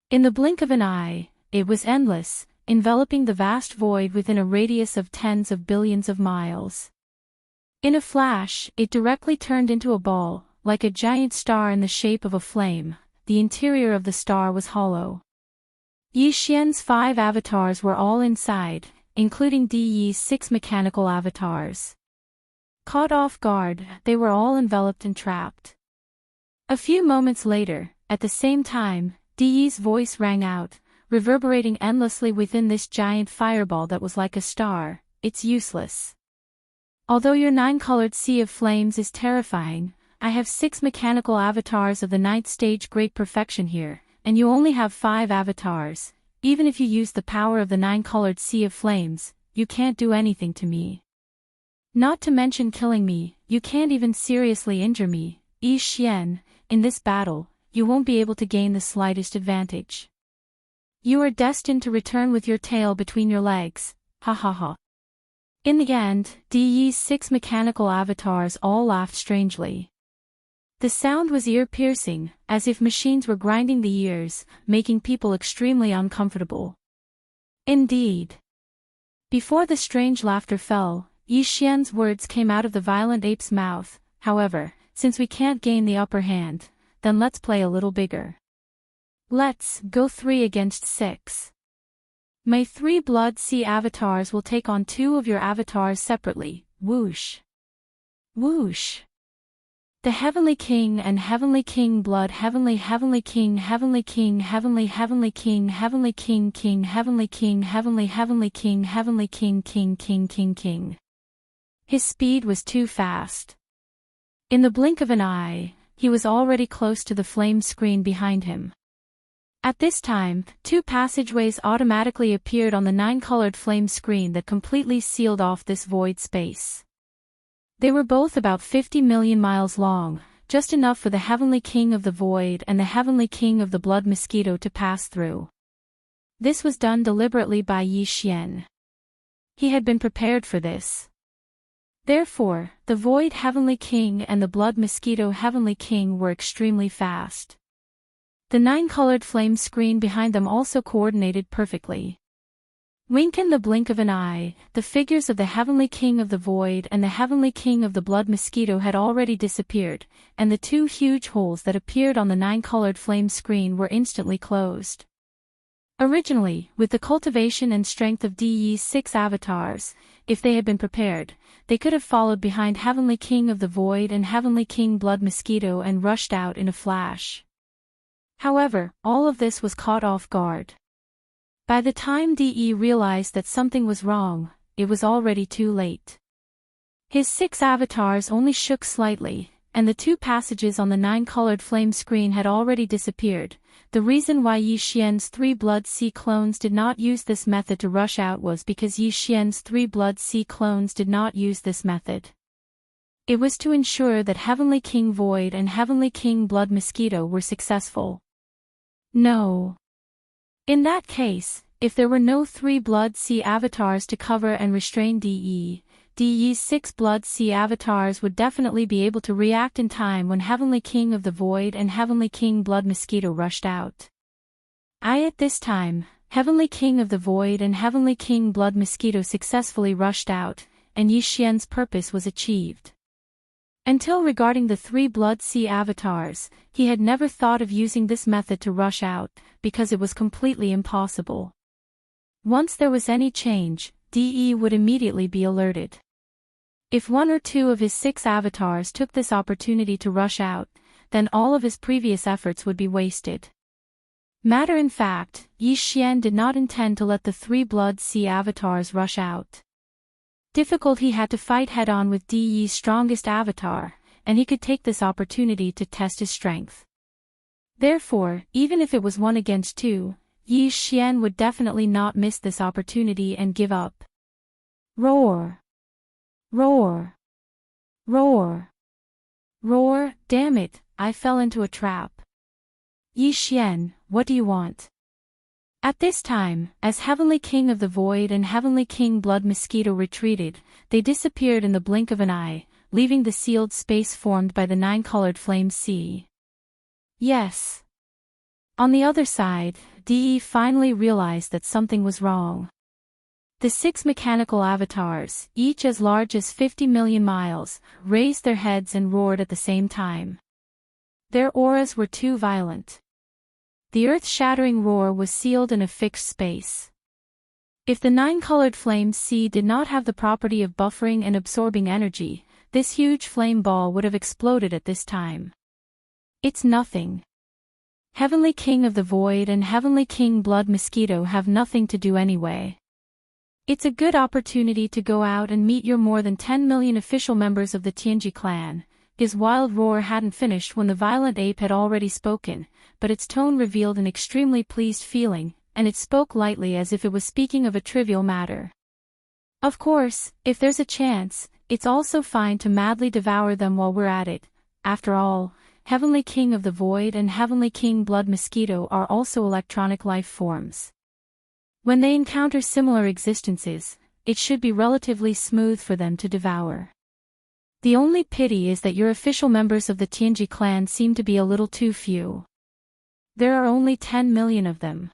In the blink of an eye, it was endless, enveloping the vast void within a radius of tens of billions of miles. In a flash, it directly turned into a ball, like a giant star in the shape of a flame. The interior of the star was hollow. Yi Xian's 5 avatars were all inside, including Yi's 6 mechanical avatars. Caught off guard, they were all enveloped and trapped. A few moments later, at the same time, Yi's voice rang out, reverberating endlessly within this giant fireball that was like a star. It's useless. Although your 9-colored sea of flames is terrifying, I have 6 mechanical avatars of the 9th stage great perfection here, and you only have 5 avatars. Even if you use the power of the 9-colored sea of flames, you can't do anything to me. Not to mention killing me, you can't even seriously injure me. Yi Xian, in this battle, you won't be able to gain the slightest advantage. You are destined to return with your tail between your legs. Ha ha ha. In the end, Yi's 6 mechanical avatars all laughed strangely. The sound was ear-piercing, as if machines were grinding the ears, making people extremely uncomfortable. Indeed. Before the strange laughter fell, Yi Xian's words came out of the violent ape's mouth. However, since we can't gain the upper hand, then let's play a little bigger. Let's go 3 against 6. My 3 Blood Sea avatars will take on 2 of your avatars separately. Whoosh. Whoosh. The Heavenly King and Heavenly King Blood Heavenly King Heavenly King Heavenly King Heavenly King King Heavenly King Heavenly King Heavenly King King. His speed was too fast. In the blink of an eye, he was already close to the flame screen behind him. At this time, 2 passageways automatically appeared on the 9-colored flame screen that completely sealed off this void space. They were both about 50 million miles long, just enough for the Heavenly King of the Void and the Heavenly King of the Blood Mosquito to pass through. This was done deliberately by Yi Xian. He had been prepared for this. Therefore, the Void Heavenly King and the Blood Mosquito Heavenly King were extremely fast. The 9-colored flame screen behind them also coordinated perfectly. Wink in the blink of an eye, the figures of the Heavenly King of the Void and the Heavenly King of the Blood Mosquito had already disappeared, and the 2 huge holes that appeared on the 9-colored flame screen were instantly closed. Originally, with the cultivation and strength of Yi's 6 avatars, if they had been prepared, they could have followed behind Heavenly King of the Void and Heavenly King Blood Mosquito and rushed out in a flash. However, all of this was caught off guard. By the time De realized that something was wrong, it was already too late. His 6 avatars only shook slightly, and the 2 passages on the 9-colored flame screen had already disappeared. The reason why Yi Xian's 3 Blood Sea clones did not use this method to rush out was because Yi Xian's 3 Blood Sea clones did not use this method. It was to ensure that Heavenly King Void and Heavenly King Blood Mosquito were successful. No. In that case, if there were no 3 Blood Sea avatars to cover and restrain De's 6 Blood Sea avatars would definitely be able to react in time when Heavenly King of the Void and Heavenly King Blood Mosquito rushed out. At this time, Heavenly King of the Void and Heavenly King Blood Mosquito successfully rushed out, and Yi Xian's purpose was achieved. Until regarding the 3 Blood Sea avatars, he had never thought of using this method to rush out, because it was completely impossible. Once there was any change, De would immediately be alerted. If 1 or 2 of his 6 avatars took this opportunity to rush out, then all of his previous efforts would be wasted. Matter in fact, Yi Xian did not intend to let the 3 Blood Sea avatars rush out. Difficult he had to fight head-on with De's strongest avatar, and he could take this opportunity to test his strength. Therefore, even if it was 1 against 2, Yi Xian would definitely not miss this opportunity and give up. Roar! Roar! Roar! Roar! Damn it, I fell into a trap. Yi Xian, what do you want? At this time, as Heavenly King of the Void and Heavenly King Blood Mosquito retreated, they disappeared in the blink of an eye, leaving the sealed space formed by the 9-colored flame sea. Yes. On the other side, De finally realized that something was wrong. The 6 mechanical avatars, each as large as 50 million miles, raised their heads and roared at the same time. Their auras were too violent. The earth-shattering roar was sealed in a fixed space. If the 9-colored flame sea did not have the property of buffering and absorbing energy, this huge flame ball would have exploded at this time. It's nothing. Heavenly King of the Void and Heavenly King Blood Mosquito have nothing to do anyway. It's a good opportunity to go out and meet your more than 10 million official members of the Tianji clan. His wild roar hadn't finished when the violent ape had already spoken, but its tone revealed an extremely pleased feeling, and it spoke lightly as if it was speaking of a trivial matter. Of course, if there's a chance, it's also fine to madly devour them while we're at it. After all, Heavenly King of the Void and Heavenly King Blood Mosquito are also electronic life forms. When they encounter similar existences, it should be relatively smooth for them to devour. The only pity is that your official members of the Tianji clan seem to be a little too few. There are only 10 million of them.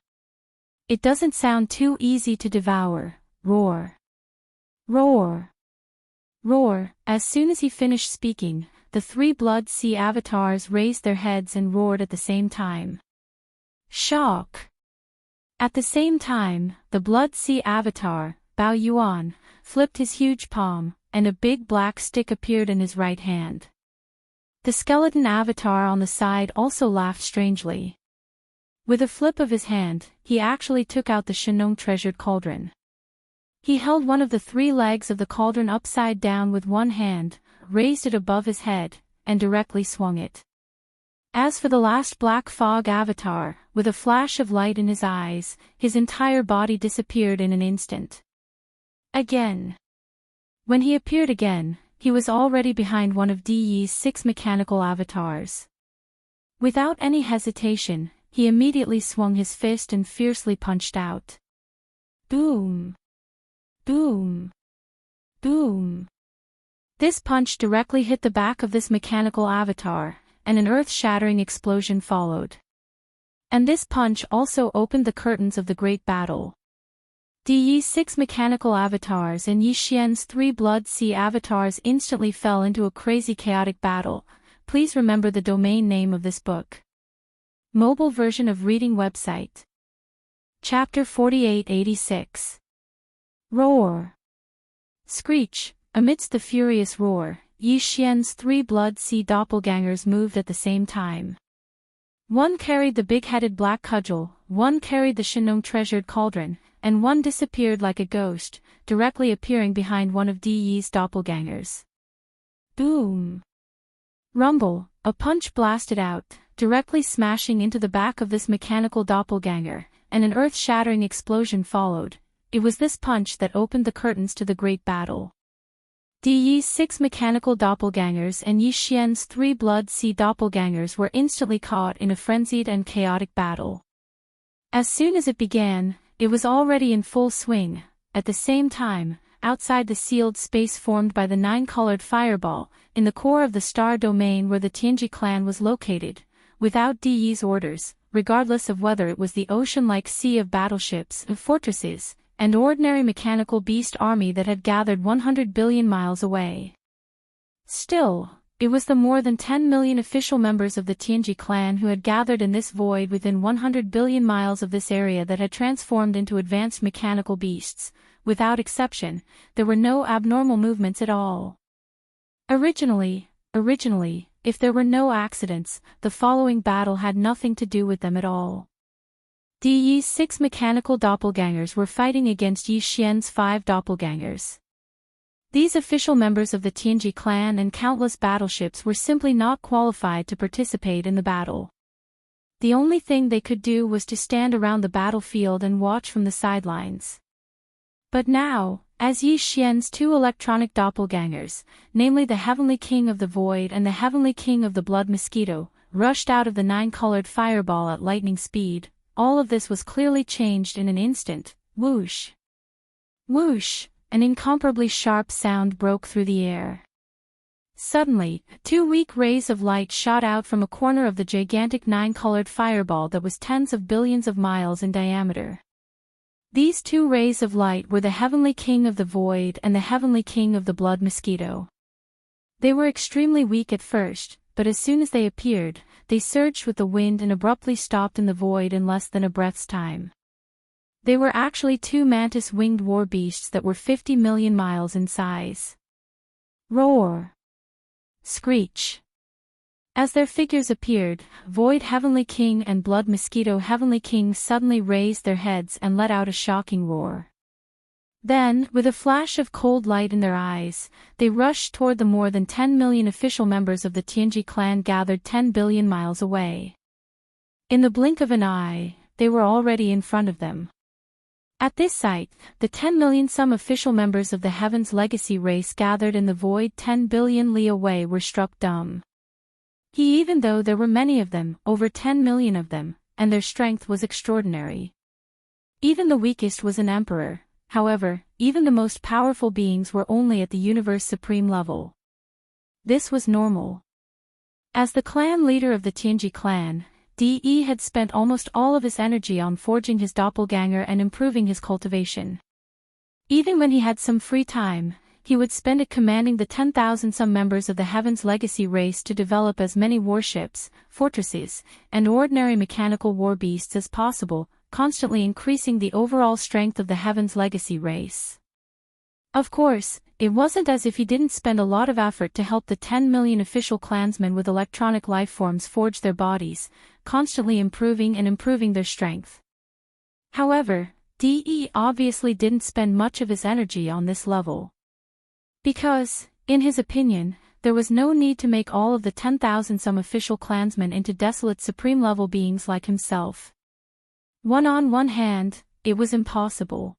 It doesn't sound too easy to devour. Roar! Roar! Roar! As soon as he finished speaking, the 3 Blood Sea avatars raised their heads and roared at the same time. Shock! At the same time, the Blood Sea avatar, Bao Yuan, flipped his huge palm, and a big black stick appeared in his right hand. The skeleton avatar on the side also laughed strangely. With a flip of his hand, he actually took out the Shenong treasured cauldron. He held one of the 3 legs of the cauldron upside down with one hand, raised it above his head, and directly swung it. As for the last black fog avatar, with a flash of light in his eyes, his entire body disappeared in an instant. Again. When he appeared again, he was already behind one of De's 6 mechanical avatars. Without any hesitation, he immediately swung his fist and fiercely punched out. Boom! Boom! Boom! This punch directly hit the back of this mechanical avatar, and an earth-shattering explosion followed. And this punch also opened the curtains of the great battle. De's 6 mechanical avatars and Yi Xian's 3 Blood Sea avatars instantly fell into a crazy chaotic battle. Please remember the domain name of this book. Mobile version of reading website. Chapter 4886. Roar! Screech! Amidst the furious roar, Yi Xian's 3 Blood Sea doppelgangers moved at the same time. One carried the big-headed black cudgel, one carried the Shinong-treasured cauldron, and one disappeared like a ghost, directly appearing behind one of De's doppelgangers. Boom! Rumble, a punch blasted out, directly smashing into the back of this mechanical doppelganger, and an earth-shattering explosion followed. It was this punch that opened the curtains to the great battle. De's 6 mechanical doppelgangers and Yi Xian's 3 Blood Sea doppelgangers were instantly caught in a frenzied and chaotic battle. As soon as it began, it was already in full swing. At the same time, outside the sealed space formed by the 9-colored fireball, in the core of the star domain where the Tianji clan was located, without De's orders, regardless of whether it was the ocean-like sea of battleships, of fortresses, and ordinary mechanical beast army that had gathered 100 billion miles away. Still, it was the more than 10 million official members of the Tianji clan who had gathered in this void within 100 billion miles of this area that had transformed into advanced mechanical beasts. Without exception, there were no abnormal movements at all. Originally, if there were no accidents, the following battle had nothing to do with them at all. De's 6 mechanical doppelgangers were fighting against Yi Xian's 5 doppelgangers. These official members of the Tianji clan and countless battleships were simply not qualified to participate in the battle. The only thing they could do was to stand around the battlefield and watch from the sidelines. But now, as Yi Xian's 2 electronic doppelgangers, namely the Heavenly King of the Void and the Heavenly King of the Blood Mosquito, rushed out of the 9-colored fireball at lightning speed, all of this was clearly changed in an instant. Whoosh! Whoosh! An incomparably sharp sound broke through the air. Suddenly, 2 weak rays of light shot out from a corner of the gigantic 9-colored fireball that was tens of billions of miles in diameter. These 2 rays of light were the Heavenly King of the Void and the Heavenly King of the Blood Mosquito. They were extremely weak at first, but as soon as they appeared, they surged with the wind and abruptly stopped in the void in less than a breath's time. They were actually 2 mantis-winged war beasts that were 50 million miles in size. Roar! Screech! As their figures appeared, Void Heavenly King and Blood Mosquito Heavenly King suddenly raised their heads and let out a shocking roar. Then, with a flash of cold light in their eyes, they rushed toward the more than 10 million official members of the Tianji clan gathered 10 billion miles away. In the blink of an eye, they were already in front of them. At this sight, the 10 million some official members of the Heaven's Legacy race gathered in the void 10 billion li away were struck dumb. Even though there were many of them, over 10 million of them, and their strength was extraordinary. Even the weakest was an emperor. However, even the most powerful beings were only at the universe supreme level. This was normal. As the clan leader of the Tianji clan, De had spent almost all of his energy on forging his doppelganger and improving his cultivation. Even when he had some free time, he would spend it commanding the 10,000 some members of the Heaven's Legacy race to develop as many warships, fortresses, and ordinary mechanical war beasts as possible, constantly increasing the overall strength of the Heaven's Legacy race. Of course, it wasn't as if he didn't spend a lot of effort to help the 10 million official clansmen with electronic lifeforms forge their bodies, constantly improving their strength. However, De obviously didn't spend much of his energy on this level. Because, in his opinion, there was no need to make all of the 10,000 some official clansmen into desolate supreme-level beings like himself. On one hand, it was impossible.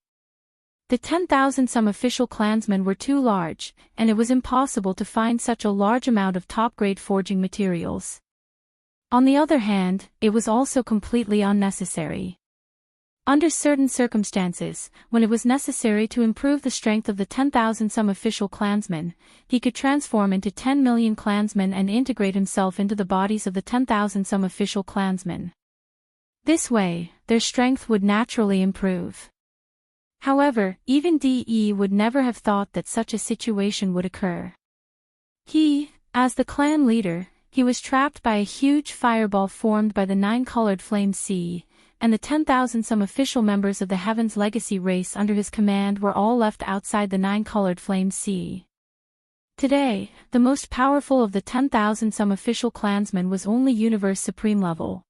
The 10,000 some official clansmen were too large, and it was impossible to find such a large amount of top-grade forging materials. On the other hand, it was also completely unnecessary. Under certain circumstances, when it was necessary to improve the strength of the 10,000 some official clansmen, he could transform into 10 million clansmen and integrate himself into the bodies of the 10,000 some official clansmen. This way, their strength would naturally improve. However, even De would never have thought that such a situation would occur. As the clan leader, he was trapped by a huge fireball formed by the 9-colored flame sea, and the 10,000 some official members of the Heaven's Legacy race under his command were all left outside the 9-colored flame sea. Today, the most powerful of the 10,000 some official clansmen was only Universe Supreme level.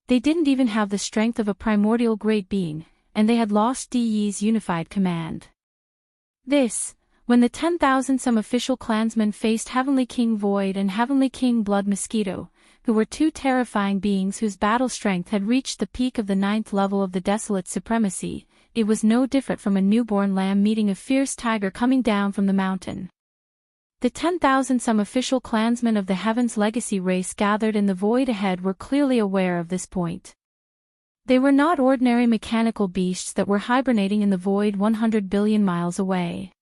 They didn't even have the strength of a primordial great being, and they had lost De's unified command. When the 10,000 some official clansmen faced Heavenly King Void and Heavenly King Blood Mosquito, who were two terrifying beings whose battle strength had reached the peak of the 9th level of the Desolate Supremacy, it was no different from a newborn lamb meeting a fierce tiger coming down from the mountain. The 10,000 some official clansmen of the Heaven's Legacy race gathered in the void ahead were clearly aware of this point. They were not ordinary mechanical beasts that were hibernating in the void 100 billion miles away.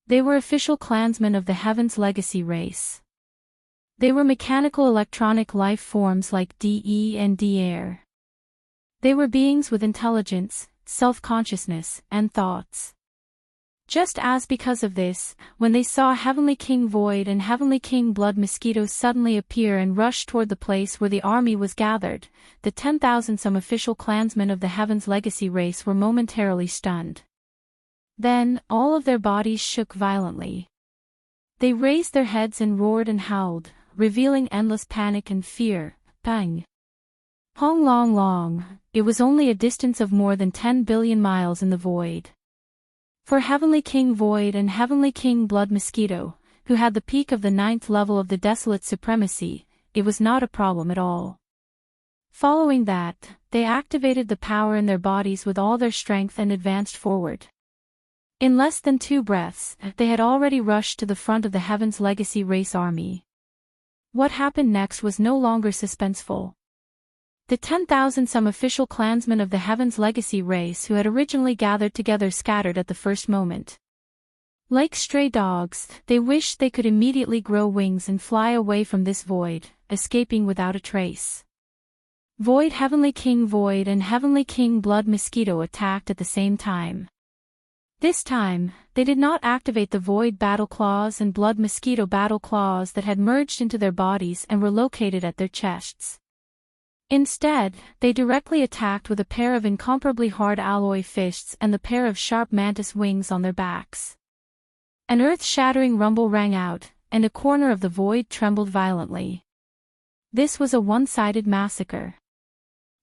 They were official clansmen of the Heaven's Legacy race. They were mechanical electronic life forms like DE and D'air. They were beings with intelligence, self-consciousness, and thoughts. Just as because of this, when they saw Heavenly King Void and Heavenly King Blood Mosquito suddenly appear and rush toward the place where the army was gathered, the 10,000 some official clansmen of the Heaven's Legacy race were momentarily stunned. Then, all of their bodies shook violently. They raised their heads and roared and howled, revealing endless panic and fear. Bang! Hong long long, it was only a distance of more than 10 billion miles in the void. For Heavenly King Void and Heavenly King Blood Mosquito, who had the peak of the 9th level of the Desolate Supremacy, it was not a problem at all. Following that, they activated the power in their bodies with all their strength and advanced forward. In less than 2 breaths, they had already rushed to the front of the Heaven's Legacy race army. What happened next was no longer suspenseful. The 10,000 some official clansmen of the Heaven's Legacy race who had originally gathered together scattered at the first moment. Like stray dogs, they wished they could immediately grow wings and fly away from this void, escaping without a trace. Void Heavenly King Void and Heavenly King Blood Mosquito attacked at the same time. This time, they did not activate the Void Battle Claws and Blood Mosquito Battle Claws that had merged into their bodies and were located at their chests. Instead, they directly attacked with a pair of incomparably hard alloy fists and the pair of sharp mantis wings on their backs. An earth-shattering rumble rang out, and a corner of the void trembled violently. This was a one-sided massacre.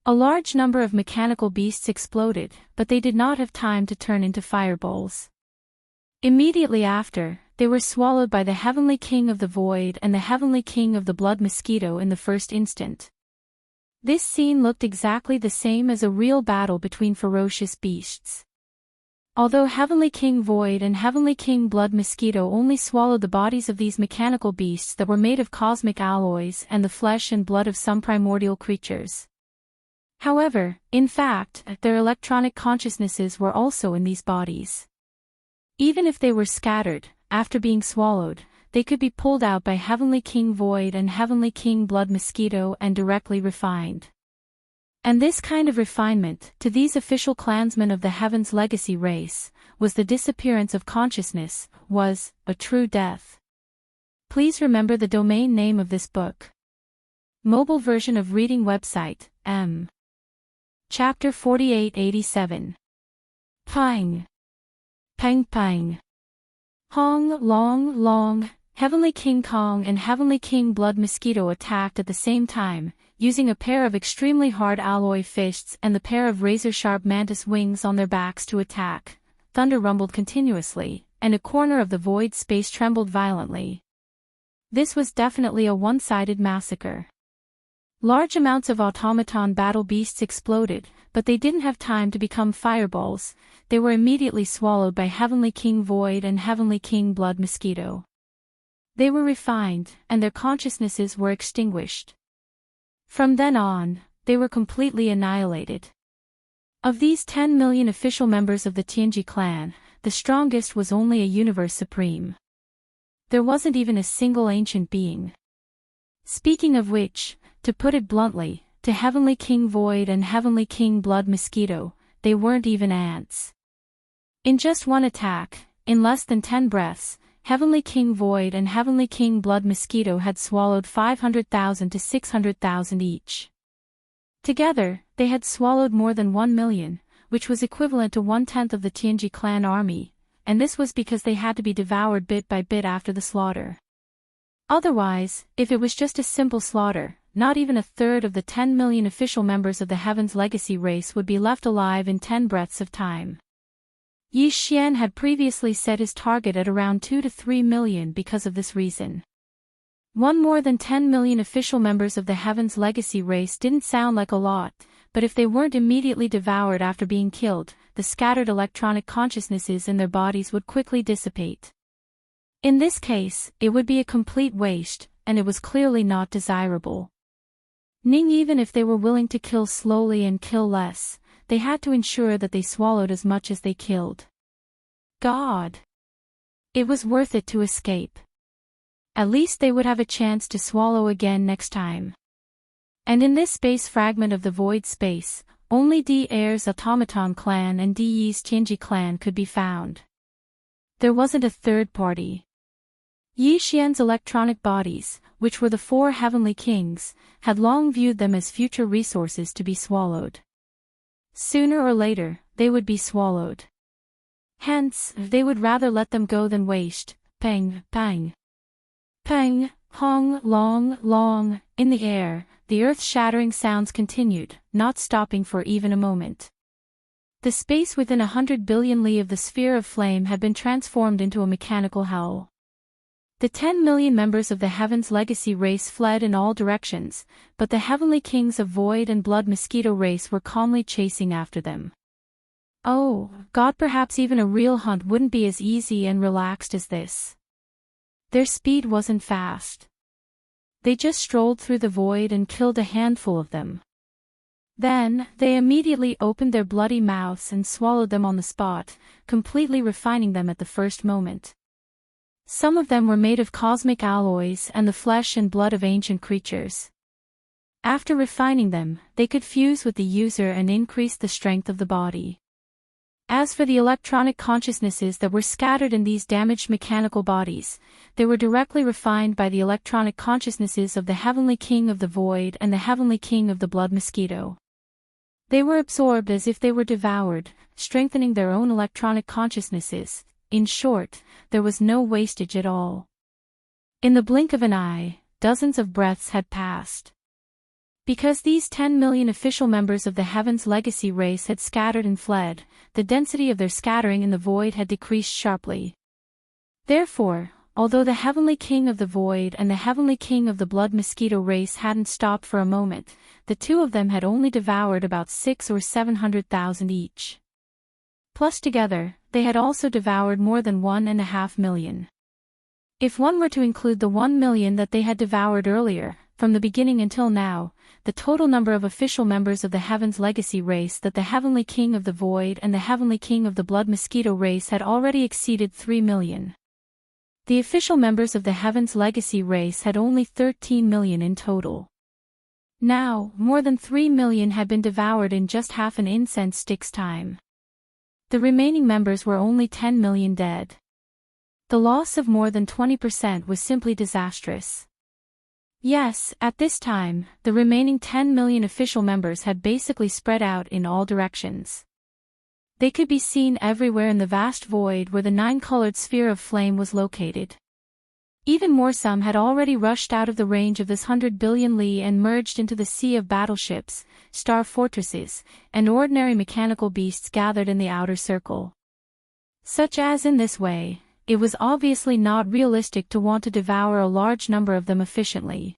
A large number of mechanical beasts exploded, but they did not have time to turn into fireballs. Immediately after, they were swallowed by the Heavenly King of the Void and the Heavenly King of the Blood Mosquito in the first instant. This scene looked exactly the same as a real battle between ferocious beasts. Although Heavenly King Void and Heavenly King Blood Mosquito only swallowed the bodies of these mechanical beasts that were made of cosmic alloys and the flesh and blood of some primordial creatures. However, in fact, their electronic consciousnesses were also in these bodies. Even if they were scattered, after being swallowed, they could be pulled out by Heavenly King Void and Heavenly King Blood Mosquito and directly refined. And this kind of refinement, to these official clansmen of the Heaven's Legacy race, was the disappearance of consciousness, was a true death. Please remember the domain name of this book. Mobile version of reading website, M. Chapter 4887. Pang. Pang pang. Hong long long. Heavenly King Kong and Heavenly King Blood Mosquito attacked at the same time, using a pair of extremely hard alloy fists and the pair of razor-sharp mantis wings on their backs to attack. Thunder rumbled continuously, and a corner of the void space trembled violently. This was definitely a one-sided massacre. Large amounts of automaton battle beasts exploded, but they didn't have time to become fireballs. They were immediately swallowed by Heavenly King Void and Heavenly King Blood Mosquito. They were refined, and their consciousnesses were extinguished. From then on, they were completely annihilated. Of these 10 million official members of the Tianji clan, the strongest was only a Universe Supreme. There wasn't even a single ancient being. Speaking of which, to put it bluntly, to Heavenly King Void and Heavenly King Blood Mosquito, they weren't even ants. In just one attack, in less than 10 breaths, Heavenly King Void and Heavenly King Blood Mosquito had swallowed 500,000 to 600,000 each. Together, they had swallowed more than 1 million, which was equivalent to 1/10 of the Tianji clan army, and this was because they had to be devoured bit by bit after the slaughter. Otherwise, if it was just a simple slaughter, not even a third of the 10 million official members of the Heaven's Legacy race would be left alive in 10 breaths of time. Yi Xian had previously set his target at around 2 to 3 million because of this reason. One more than 10 million official members of the Heaven's Legacy race didn't sound like a lot, but if they weren't immediately devoured after being killed, the scattered electronic consciousnesses in their bodies would quickly dissipate. In this case, it would be a complete waste, and it was clearly not desirable. Even if they were willing to kill slowly and kill less, they had to ensure that they swallowed as much as they killed. God! It was worth it to escape. At least they would have a chance to swallow again next time. And in this space fragment of the void space, only D Air's Automaton clan and D Yi's Tianji clan could be found. There wasn't a third party. Yi Xian's electronic bodies, which were the 4 heavenly kings, had long viewed them as future resources to be swallowed. Sooner or later, they would be swallowed. Hence, they would rather let them go than waste. Pang, pang. Pang, hong, long, long, in the air, the earth-shattering sounds continued, not stopping for even a moment. The space within 100 billion li of the sphere of flame had been transformed into a mechanical howl. The 10 million members of the Heaven's Legacy race fled in all directions, but the heavenly kings of Void and Blood Mosquito race were calmly chasing after them. Oh, God, perhaps even a real hunt wouldn't be as easy and relaxed as this. Their speed wasn't fast. They just strolled through the void and killed a handful of them. Then, they immediately opened their bloody mouths and swallowed them on the spot, completely refining them at the first moment. Some of them were made of cosmic alloys and the flesh and blood of ancient creatures. After refining them, they could fuse with the user and increase the strength of the body. As for the electronic consciousnesses that were scattered in these damaged mechanical bodies, they were directly refined by the electronic consciousnesses of the Heavenly King of the Void and the Heavenly King of the Blood Mosquito. They were absorbed as if they were devoured, strengthening their own electronic consciousnesses. In short, there was no wastage at all. In the blink of an eye, dozens of breaths had passed. Because these 10 million official members of the Heaven's Legacy race had scattered and fled, the density of their scattering in the void had decreased sharply. Therefore, although the Heavenly King of the Void and the Heavenly King of the Blood Mosquito race hadn't stopped for a moment, the two of them had only devoured about 600,000 or 700,000 each. Plus together, they had also devoured more than 1.5 million. If one were to include the 1 million that they had devoured earlier, from the beginning until now, the total number of official members of the Heaven's Legacy race that the Heavenly King of the Void and the Heavenly King of the Blood Mosquito race had already exceeded 3 million. The official members of the Heaven's Legacy race had only 13 million in total. Now, more than 3 million had been devoured in just half an incense stick's time. The remaining members were only 10 million dead. The loss of more than 20% was simply disastrous. Yes, at this time, the remaining 10 million official members had basically spread out in all directions. They could be seen everywhere in the vast void where the 9-colored sphere of flame was located. Even more, some had already rushed out of the range of this 100 billion li and merged into the sea of battleships, star fortresses, and ordinary mechanical beasts gathered in the outer circle. Such as in this way, it was obviously not realistic to want to devour a large number of them efficiently.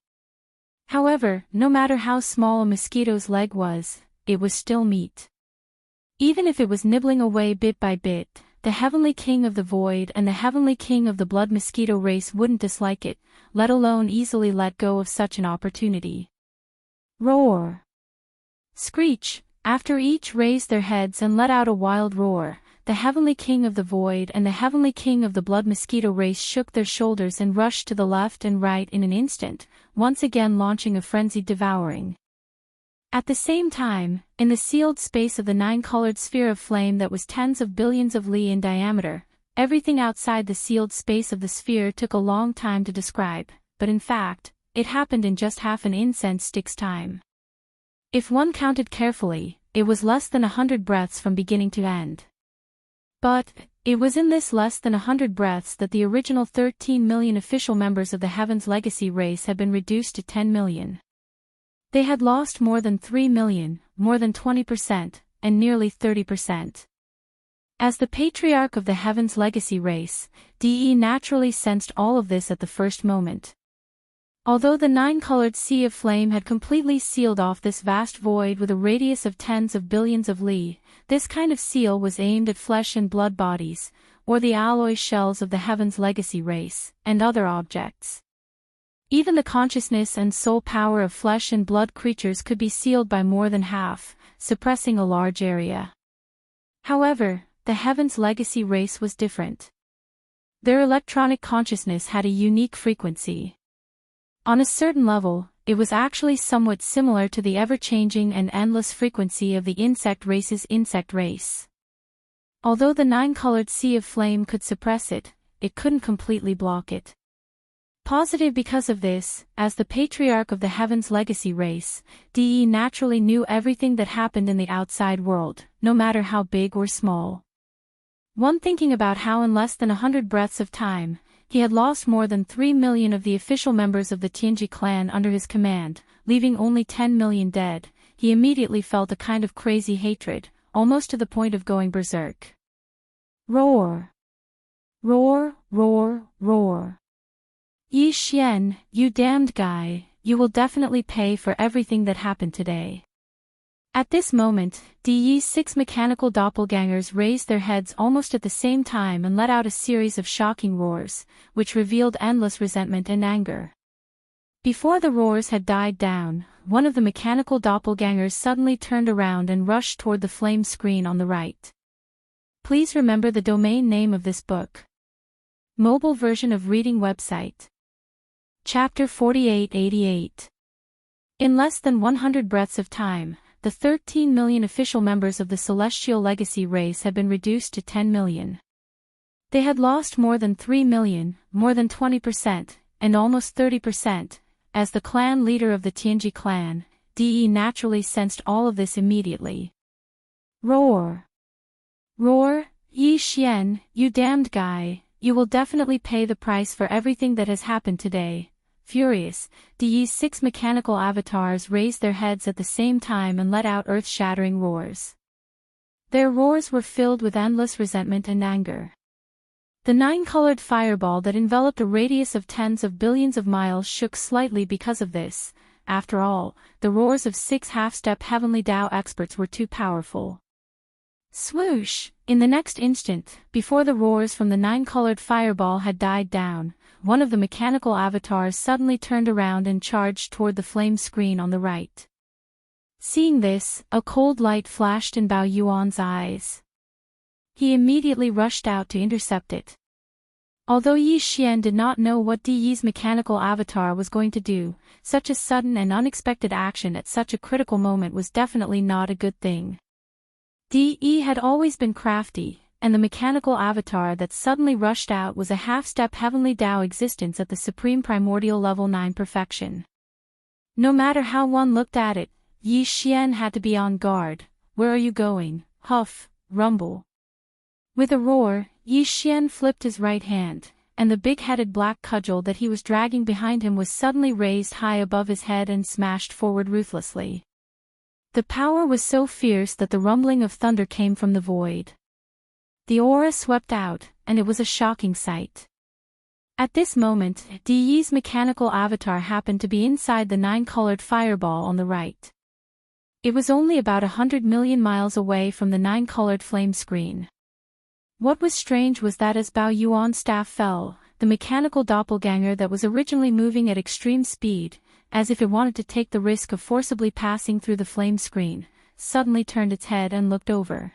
However, no matter how small a mosquito's leg was, it was still meat. Even if it was nibbling away bit by bit, the Heavenly King of the Void and the Heavenly King of the Blood Mosquito race wouldn't dislike it, let alone easily let go of such an opportunity. Roar! Screech! After each raised their heads and let out a wild roar, the Heavenly King of the Void and the Heavenly King of the Blood Mosquito race shook their shoulders and rushed to the left and right in an instant, once again launching a frenzied devouring. At the same time, in the sealed space of the 9-colored sphere of flame that was tens of billions of li in diameter, everything outside the sealed space of the sphere took a long time to describe, but in fact, it happened in just half an incense stick's time. If one counted carefully, it was less than 100 breaths from beginning to end. But, it was in this less than 100 breaths that the original 13 million official members of the Heaven's Legacy race had been reduced to 10 million. They had lost more than 3 million, more than 20%, and nearly 30%. As the patriarch of the Heaven's Legacy race, DE naturally sensed all of this at the first moment. Although the nine-colored sea of flame had completely sealed off this vast void with a radius of tens of billions of li, this kind of seal was aimed at flesh and blood bodies, or the alloy shells of the Heaven's Legacy race, and other objects. Even the consciousness and soul power of flesh and blood creatures could be sealed by more than half, suppressing a large area. However, the Heaven's Legacy race was different. Their electronic consciousness had a unique frequency. On a certain level, it was actually somewhat similar to the ever-changing and endless frequency of the insect race's insect race. Although the nine-colored sea of flame could suppress it, it couldn't completely block it. Positive because of this, as the patriarch of the Heaven's Legacy race, DE naturally knew everything that happened in the outside world, no matter how big or small. One thinking about how in less than 100 breaths of time, he had lost more than 3 million of the official members of the Tianji clan under his command, leaving only 10 million dead, he immediately felt a kind of crazy hatred, almost to the point of going berserk. Roar! Roar, roar, roar! Yi Xian, you damned guy, you will definitely pay for everything that happened today. At this moment, DE's 6 mechanical doppelgangers raised their heads almost at the same time and let out a series of shocking roars, which revealed endless resentment and anger. Before the roars had died down, one of the mechanical doppelgangers suddenly turned around and rushed toward the flame screen on the right. Please remember the domain name of this book. Mobile version of reading website. Chapter 4888. In less than 100 breaths of time, the 13 million official members of the Celestial Legacy race had been reduced to 10 million. They had lost more than 3 million, more than 20%, and almost 30%. As the clan leader of the Tianji clan, DE naturally sensed all of this immediately. Roar! Roar, Yi Xian, you damned guy, you will definitely pay the price for everything that has happened today. Furious, DE's 6 mechanical avatars raised their heads at the same time and let out earth-shattering roars. Their roars were filled with endless resentment and anger. The 9-colored fireball that enveloped a radius of tens of billions of miles shook slightly because of this. After all, the roars of 6 half-step Heavenly Tao experts were too powerful. Swoosh! In the next instant, before the roars from the 9-colored fireball had died down, one of the mechanical avatars suddenly turned around and charged toward the flame screen on the right. Seeing this, a cold light flashed in Bao Yuan's eyes. He immediately rushed out to intercept it. Although Yi Xian did not know what DE's mechanical avatar was going to do, such a sudden and unexpected action at such a critical moment was definitely not a good thing. DE had always been crafty, and the mechanical avatar that suddenly rushed out was a half-step Heavenly Tao existence at the supreme primordial level 9 perfection. No matter how one looked at it, Yi Xian had to be on guard. Where are you going? Huff, rumble. With a roar, Yi Xian flipped his right hand, and the big-headed black cudgel that he was dragging behind him was suddenly raised high above his head and smashed forward ruthlessly. The power was so fierce that the rumbling of thunder came from the void. The aura swept out, and it was a shocking sight. At this moment, DE's mechanical avatar happened to be inside the 9-colored fireball on the right. It was only about 100 million miles away from the 9-colored flame screen. What was strange was that as Bao Yuan's staff fell, the mechanical doppelganger that was originally moving at extreme speed, as if it wanted to take the risk of forcibly passing through the flame screen, suddenly turned its head and looked over.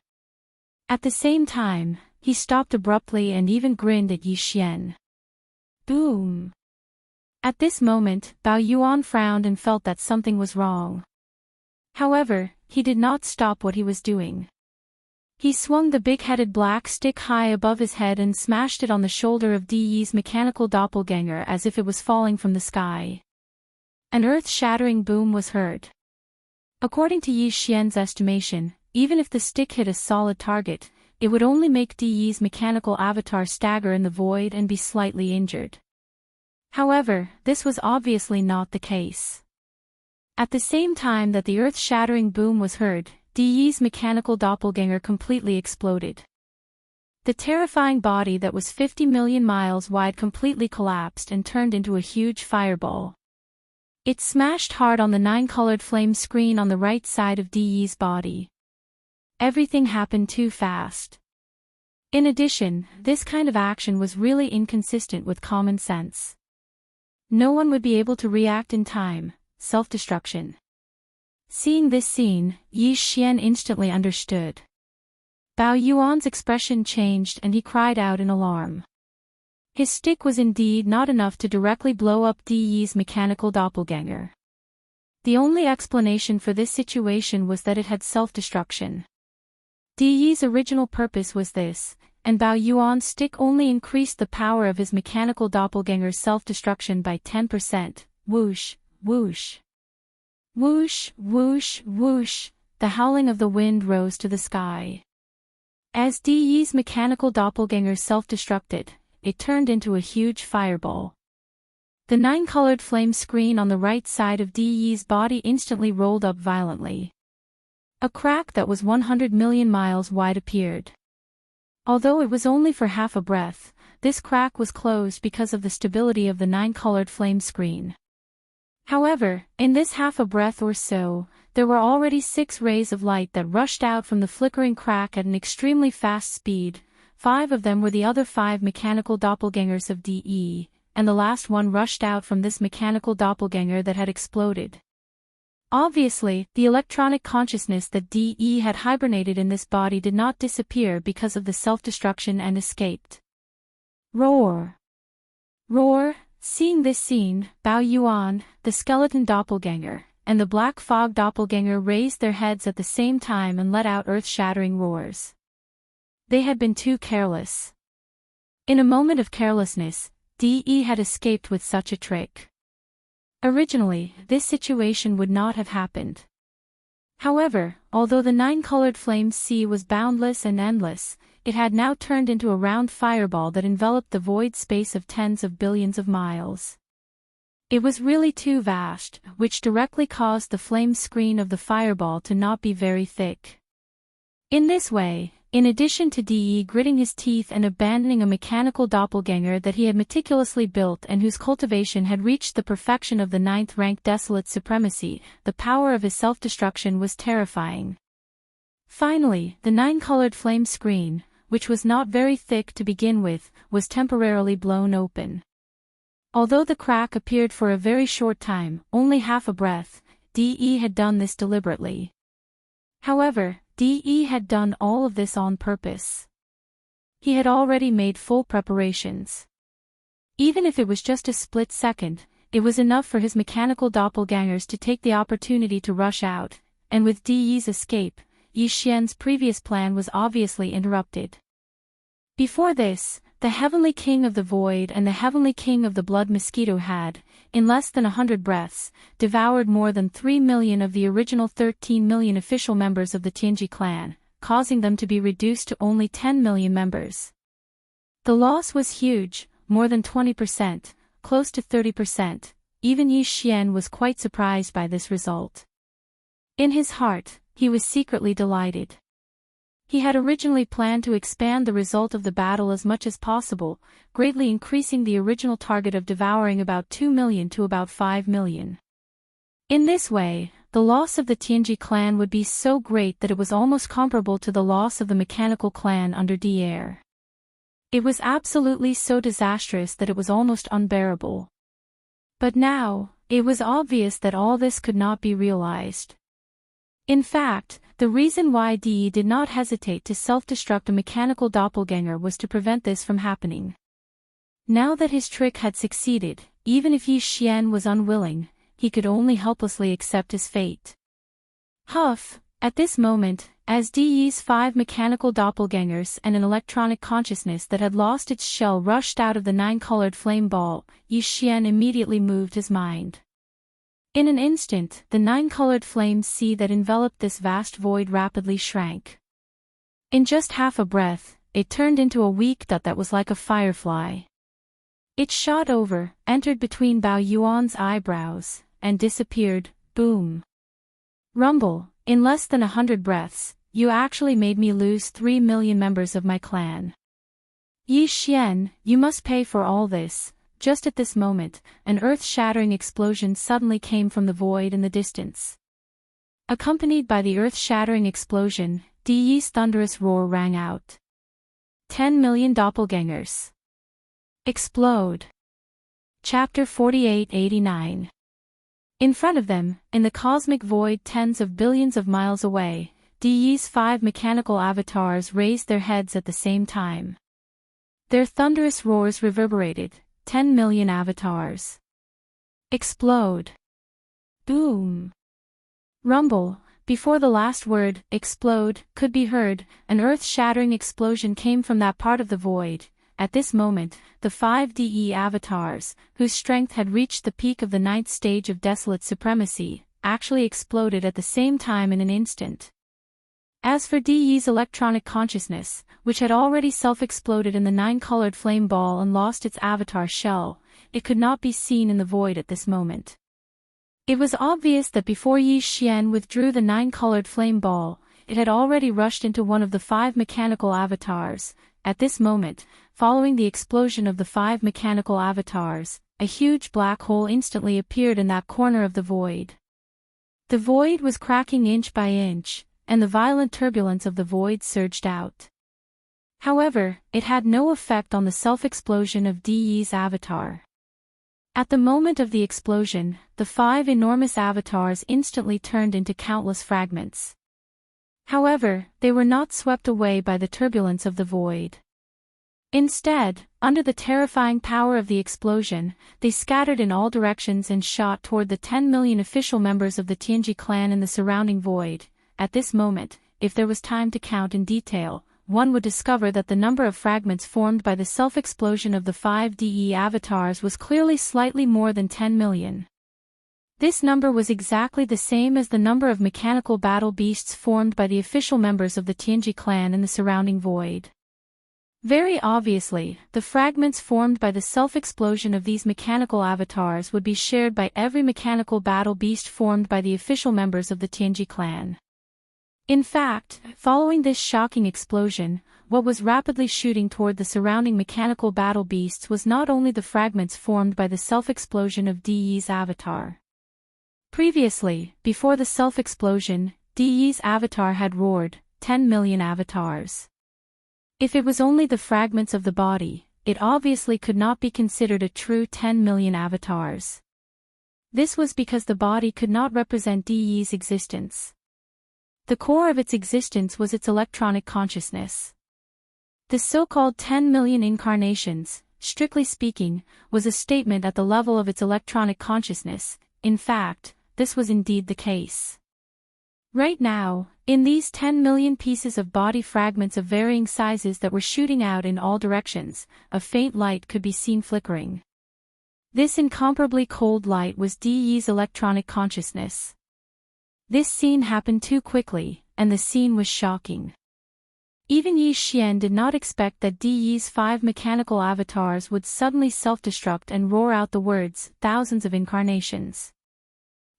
At the same time, he stopped abruptly and even grinned at Yi Xian. Boom! At this moment, Bao Yuan frowned and felt that something was wrong. However, he did not stop what he was doing. He swung the big-headed black stick high above his head and smashed it on the shoulder of DE's mechanical doppelganger as if it was falling from the sky. An earth-shattering boom was heard. According to Yi Xian's estimation, even if the stick hit a solid target, it would only make DE's mechanical avatar stagger in the void and be slightly injured. However, this was obviously not the case. At the same time that the earth-shattering boom was heard, De's mechanical doppelganger completely exploded. The terrifying body that was 50 million miles wide completely collapsed and turned into a huge fireball. It smashed hard on the 9-colored flame screen on the right side of De's body. Everything happened too fast. In addition, this kind of action was really inconsistent with common sense. No one would be able to react in time. Self-destruction. Seeing this scene, Yi Xian instantly understood. Bao Yuan's expression changed and he cried out in alarm. His stick was indeed not enough to directly blow up De's mechanical doppelganger. The only explanation for this situation was that it had self-destruction. De's original purpose was this, and Bao Yuan's stick only increased the power of his mechanical doppelganger's self-destruction by 10%. Whoosh, whoosh. Whoosh, whoosh, whoosh, the howling of the wind rose to the sky. As De's mechanical doppelganger self-destructed, it turned into a huge fireball. The 9-colored flame screen on the right side of De's body instantly rolled up violently. A crack that was 100 million miles wide appeared. Although it was only for half a breath, this crack was closed because of the stability of the 9-colored flame screen. However, in this half a breath or so, there were already 6 rays of light that rushed out from the flickering crack at an extremely fast speed. 5 of them were the other 5 mechanical doppelgangers of DE, and the last one rushed out from this mechanical doppelganger that had exploded. Obviously, the electronic consciousness that DE had hibernated in this body did not disappear because of the self-destruction and escaped. Roar! Roar! Seeing this scene, Bao Yuan, the skeleton doppelganger, and the black fog doppelganger raised their heads at the same time and let out earth-shattering roars. They had been too careless. In a moment of carelessness, DE had escaped with such a trick. Originally, this situation would not have happened. However, although the 9-colored flame sea was boundless and endless, it had now turned into a round fireball that enveloped the void space of tens of billions of miles. It was really too vast, which directly caused the flame screen of the fireball to not be very thick. In this way, in addition to DE gritting his teeth and abandoning a mechanical doppelganger that he had meticulously built and whose cultivation had reached the perfection of the 9th-rank desolate supremacy, the power of his self-destruction was terrifying. Finally, the 9-colored flame screen, which was not very thick to begin with, was temporarily blown open. Although the crack appeared for a very short time, only half a breath, DE had done this deliberately. However, DE had done all of this on purpose. He had already made full preparations. Even if it was just a split second, it was enough for his mechanical doppelgangers to take the opportunity to rush out, and with DE's escape, Yi Xian's previous plan was obviously interrupted. Before this, the Heavenly King of the Void and the Heavenly King of the Blood Mosquito had, in less than 100 breaths, devoured more than 3 million of the original 13 million official members of the Tianji clan, causing them to be reduced to only 10 million members. The loss was huge, more than 20%, close to 30%. Even Yi Xian was quite surprised by this result. In his heart, he was secretly delighted. He had originally planned to expand the result of the battle as much as possible, greatly increasing the original target of devouring about 2 million to about 5 million. In this way, the loss of the Tianji clan would be so great that it was almost comparable to the loss of the mechanical clan under Devourer. It was absolutely so disastrous that it was almost unbearable. But now, it was obvious that all this could not be realized. In fact, the reason why DE did not hesitate to self-destruct a mechanical doppelganger was to prevent this from happening. Now that his trick had succeeded, even if Yi Xian was unwilling, he could only helplessly accept his fate. Huff! At this moment, as DE's 5 mechanical doppelgangers and an electronic consciousness that had lost its shell rushed out of the 9-colored flame ball, Yi Xian immediately moved his mind. In an instant, the 9-colored flame sea that enveloped this vast void rapidly shrank. In just half a breath, it turned into a weak dot that was like a firefly. It shot over, entered between Bao Yuan's eyebrows, and disappeared. Boom. Rumble, in less than 100 breaths, you actually made me lose 3 million members of my clan. Yi Xian, you must pay for all this. Just at this moment, an earth-shattering explosion suddenly came from the void in the distance. Accompanied by the earth-shattering explosion, Di Yi's thunderous roar rang out. 10 million doppelgangers. Explode. Chapter 4889. In front of them, in the cosmic void tens of billions of miles away, Di Yi's 5 mechanical avatars raised their heads at the same time. Their thunderous roars reverberated. 10 million avatars. Explode. Boom. Rumble. Before the last word, explode, could be heard, an earth-shattering explosion came from that part of the void. At this moment, the 5 DE avatars, whose strength had reached the peak of the 9th stage of desolate supremacy, actually exploded at the same time in an instant. As for DE's electronic consciousness, which had already self-exploded in the 9-colored flame ball and lost its avatar shell, it could not be seen in the void at this moment. It was obvious that before Yi Xian withdrew the 9-colored flame ball, it had already rushed into one of the 5 mechanical avatars. At this moment, following the explosion of the 5 mechanical avatars, a huge black hole instantly appeared in that corner of the void. The void was cracking inch by inch, and the violent turbulence of the void surged out. However, it had no effect on the self-explosion of Di Yi's avatar. At the moment of the explosion, the 5 enormous avatars instantly turned into countless fragments. However, they were not swept away by the turbulence of the void. Instead, under the terrifying power of the explosion, they scattered in all directions and shot toward the 10 million official members of the Tianji clan in the surrounding void. At this moment, if there was time to count in detail, one would discover that the number of fragments formed by the self-explosion of the 5 DE avatars was clearly slightly more than 10 million. This number was exactly the same as the number of mechanical battle beasts formed by the official members of the Tianji clan in the surrounding void. Very obviously, the fragments formed by the self-explosion of these mechanical avatars would be shared by every mechanical battle beast formed by the official members of the Tianji clan. In fact, following this shocking explosion, what was rapidly shooting toward the surrounding mechanical battle beasts was not only the fragments formed by the self-explosion of Di Yi's avatar. Previously, before the self-explosion, Di Yi's avatar had roared, 10 million avatars. If it was only the fragments of the body, it obviously could not be considered a true 10 million avatars. This was because the body could not represent Di Yi's existence. The core of its existence was its electronic consciousness. The so-called 10 million incarnations, strictly speaking, was a statement at the level of its electronic consciousness. In fact, this was indeed the case. Right now, in these 10 million pieces of body fragments of varying sizes that were shooting out in all directions, a faint light could be seen flickering. This incomparably cold light was Di Yi's electronic consciousness. This scene happened too quickly, and the scene was shocking. Even Yi Xian did not expect that Di Yi's 5 mechanical avatars would suddenly self-destruct and roar out the words, thousands of incarnations.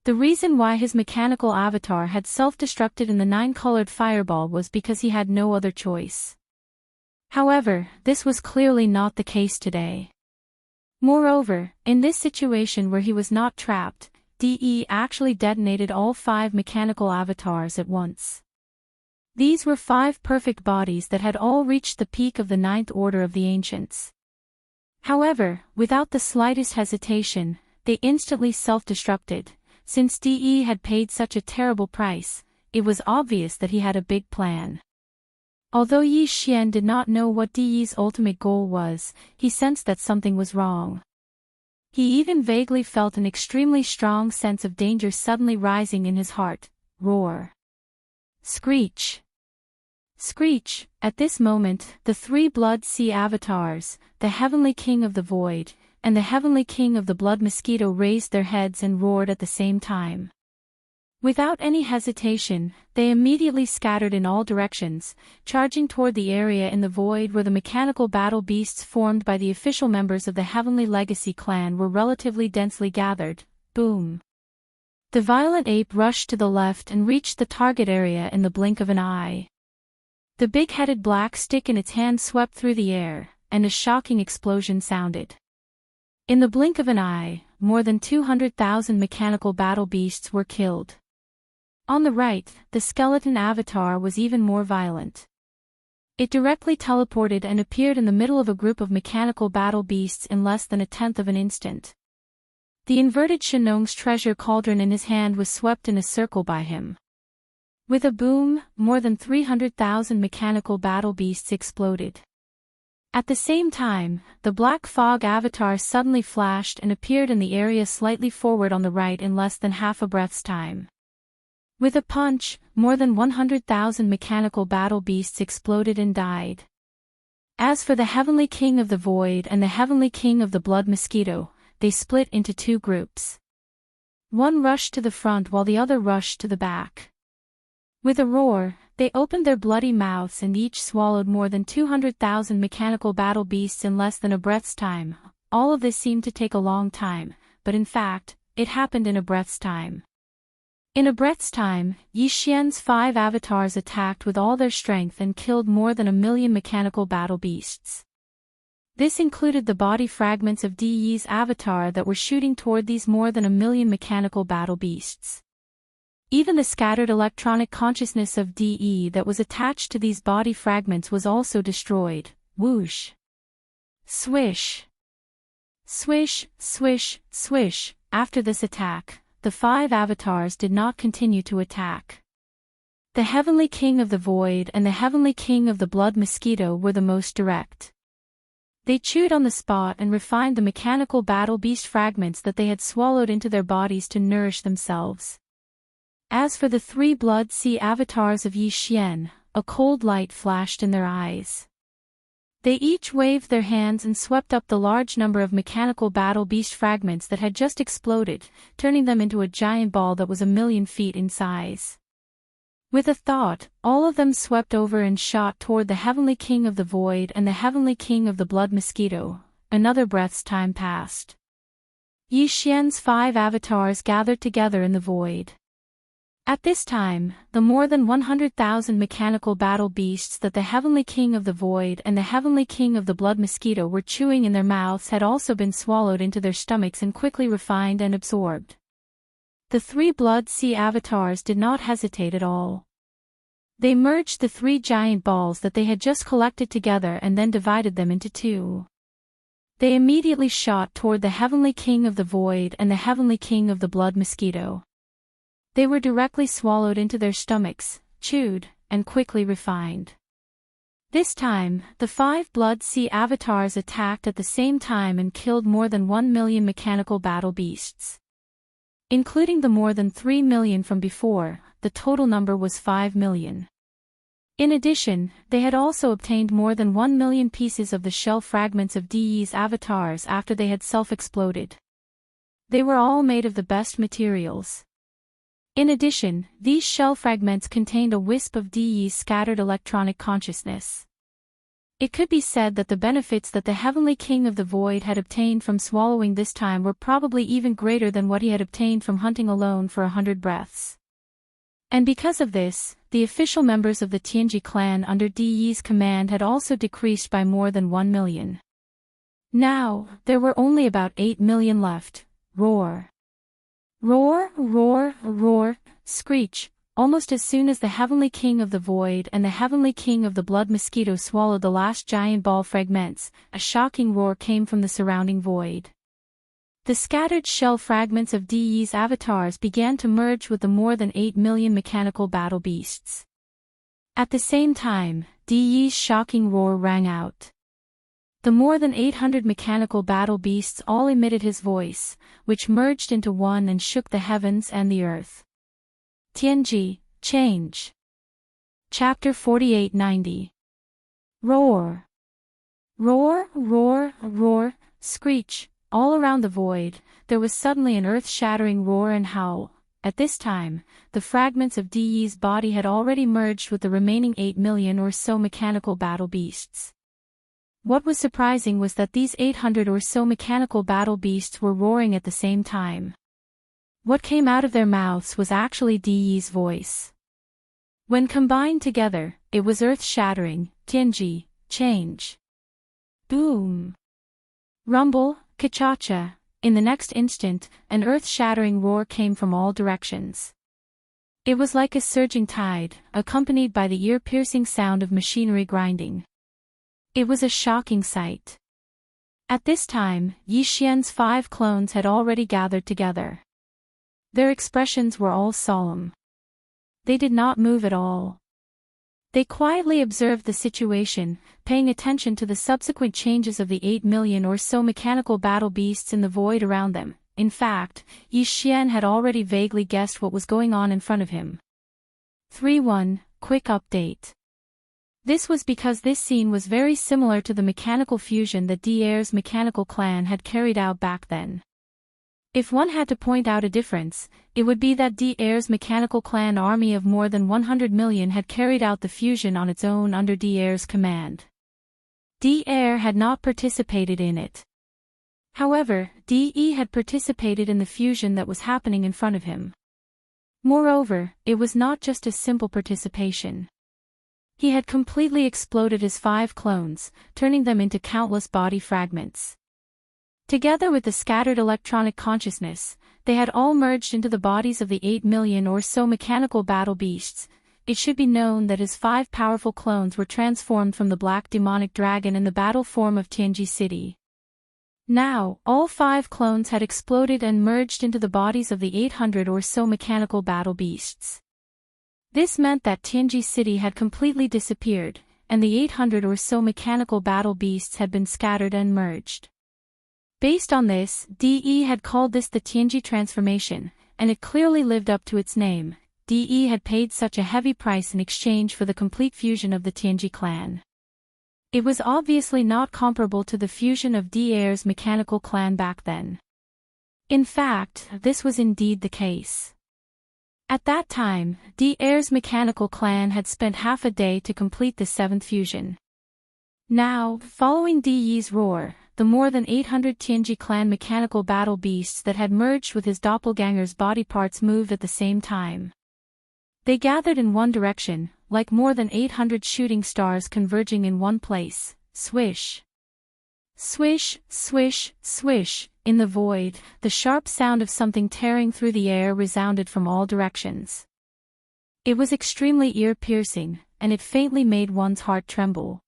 The reason why his mechanical avatar had self-destructed in the 9-colored fireball was because he had no other choice. However, this was clearly not the case today. Moreover, in this situation where he was not trapped, DE actually detonated all 5 mechanical avatars at once. These were 5 perfect bodies that had all reached the peak of the 9th order of the ancients. However, without the slightest hesitation, they instantly self-destructed. Since DE had paid such a terrible price, it was obvious that he had a big plan. Although Yi Xian did not know what DE's ultimate goal was, he sensed that something was wrong. He even vaguely felt an extremely strong sense of danger suddenly rising in his heart. Roar. Screech. Screech. At this moment, the 3 Blood Sea avatars, the Heavenly King of the Void, and the Heavenly King of the Blood Mosquito raised their heads and roared at the same time. Without any hesitation, they immediately scattered in all directions, charging toward the area in the void where the mechanical battle beasts formed by the official members of the Heavenly Legacy clan were relatively densely gathered. Boom. The violent ape rushed to the left and reached the target area in the blink of an eye. The big-headed black stick in its hand swept through the air, and a shocking explosion sounded. In the blink of an eye, more than 200,000 mechanical battle beasts were killed. On the right, the skeleton avatar was even more violent. It directly teleported and appeared in the middle of a group of mechanical battle beasts in less than a tenth of an instant. The inverted Shenong's treasure cauldron in his hand was swept in a circle by him. With a boom, more than 300,000 mechanical battle beasts exploded. At the same time, the black fog avatar suddenly flashed and appeared in the area slightly forward on the right in less than half a breath's time. With a punch, more than 100,000 mechanical battle beasts exploded and died. As for the Heavenly King of the Void and the Heavenly King of the Blood Mosquito, they split into two groups. One rushed to the front while the other rushed to the back. With a roar, they opened their bloody mouths and each swallowed more than 200,000 mechanical battle beasts in less than a breath's time. All of this seemed to take a long time, but in fact, it happened in a breath's time. In a breath's time, Yi Xian's 5 avatars attacked with all their strength and killed more than 1 million mechanical battle beasts. This included the body fragments of Di Yi's avatar that were shooting toward these more than 1 million mechanical battle beasts. Even the scattered electronic consciousness of Di Yi that was attached to these body fragments was also destroyed. Whoosh! Swish! Swish, swish, swish. After this attack, the 5 avatars did not continue to attack. The Heavenly King of the Void and the Heavenly King of the Blood Mosquito were the most direct. They chewed on the spot and refined the mechanical battle beast fragments that they had swallowed into their bodies to nourish themselves. As for the 3 blood sea avatars of Yi Xian, a cold light flashed in their eyes. They each waved their hands and swept up the large number of mechanical battle beast fragments that had just exploded, turning them into a giant ball that was 1 million feet in size. With a thought, all of them swept over and shot toward the Heavenly King of the Void and the Heavenly King of the Blood Mosquito. Another breath's time passed. Yi Xian's 5 avatars gathered together in the void. At this time, the more than 100,000 mechanical battle beasts that the Heavenly King of the Void and the Heavenly King of the Blood Mosquito were chewing in their mouths had also been swallowed into their stomachs and quickly refined and absorbed. The 3 blood sea avatars did not hesitate at all. They merged the 3 giant balls that they had just collected together and then divided them into 2. They immediately shot toward the Heavenly King of the Void and the Heavenly King of the Blood Mosquito. They were directly swallowed into their stomachs, chewed, and quickly refined. This time, the 5 blood sea avatars attacked at the same time and killed more than 1 million mechanical battle beasts. Including the more than 3 million from before, the total number was 5 million. In addition, they had also obtained more than 1 million pieces of the shell fragments of Di Yi's avatars after they had self-exploded. They were all made of the best materials. In addition, these shell fragments contained a wisp of Di Yi's scattered electronic consciousness. It could be said that the benefits that the Heavenly King of the Void had obtained from swallowing this time were probably even greater than what he had obtained from hunting alone for 100 breaths. And because of this, the official members of the Tianji clan under Di Yi's command had also decreased by more than 1 million. Now, there were only about 8 million left. Roar! Roar, roar, roar, screech. Almost as soon as the Heavenly King of the Void and the Heavenly King of the Blood Mosquito swallowed the last giant ball fragments, a shocking roar came from the surrounding void. The scattered shell fragments of Di Yi's avatars began to merge with the more than 8 million mechanical battle beasts. At the same time, Di Yi's shocking roar rang out. The more than 800 mechanical battle beasts all emitted his voice, which merged into one and shook the heavens and the earth. Tianji, change. Chapter 4890. Roar. Roar, roar, roar, screech. All around the void, there was suddenly an earth-shattering roar and howl. At this time, the fragments of Di Yi's body had already merged with the remaining 8 million or so mechanical battle beasts. What was surprising was that these 800 or so mechanical battle beasts were roaring at the same time. What came out of their mouths was actually De's voice. When combined together, it was earth-shattering, Tianji, change. Boom. Rumble, Kachacha. In the next instant, an earth-shattering roar came from all directions. It was like a surging tide, accompanied by the ear-piercing sound of machinery grinding. It was a shocking sight. At this time, Yi Xian's 5 clones had already gathered together. Their expressions were all solemn. They did not move at all. They quietly observed the situation, paying attention to the subsequent changes of the 8 million or so mechanical battle beasts in the void around them. In fact, Yi Xian had already vaguely guessed what was going on in front of him. 3.1 Quick update. This was because this scene was very similar to the mechanical fusion that De'Air's mechanical clan had carried out back then. If one had to point out a difference, it would be that De'Air's mechanical clan army of more than 100 million had carried out the fusion on its own under De'Air's command. De'Air had not participated in it. However, De had participated in the fusion that was happening in front of him. Moreover, it was not just a simple participation. He had completely exploded his 5 clones, turning them into countless body fragments. Together with the scattered electronic consciousness, they had all merged into the bodies of the 8 million or so mechanical battle beasts. It should be known that his 5 powerful clones were transformed from the black demonic dragon in the battle form of Tianji City. Now, all 5 clones had exploded and merged into the bodies of the 800 or so mechanical battle beasts. This meant that Tianji City had completely disappeared, and the 800 or so mechanical battle beasts had been scattered and merged. Based on this, De had called this the Tianji transformation, and it clearly lived up to its name. De had paid such a heavy price in exchange for the complete fusion of the Tianji clan. It was obviously not comparable to the fusion of De'Air's mechanical clan back then. In fact, this was indeed the case. At that time, De'Air's mechanical clan had spent half a day to complete the 7th fusion. Now, following De's roar, the more than 800 Tianji clan mechanical battle beasts that had merged with his doppelganger's body parts moved at the same time. They gathered in one direction, like more than 800 shooting stars converging in one place. Swish. Swish, swish, swish. In the void, the sharp sound of something tearing through the air resounded from all directions. It was extremely ear-piercing, and it faintly made one's heart tremble.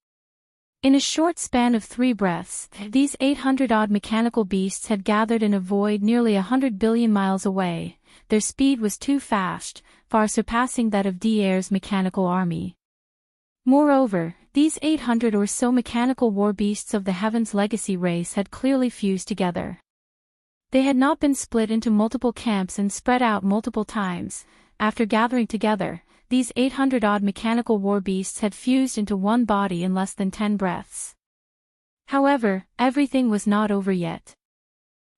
In a short span of 3 breaths, these 800-odd mechanical beasts had gathered in a void nearly 100 billion miles away. Their speed was too fast, far surpassing that of De'Air's mechanical army. Moreover, these 800 or so mechanical war beasts of the Heaven's Legacy race had clearly fused together. They had not been split into multiple camps and spread out multiple times. After gathering together, these 800-odd mechanical war beasts had fused into one body in less than 10 breaths. However, everything was not over yet.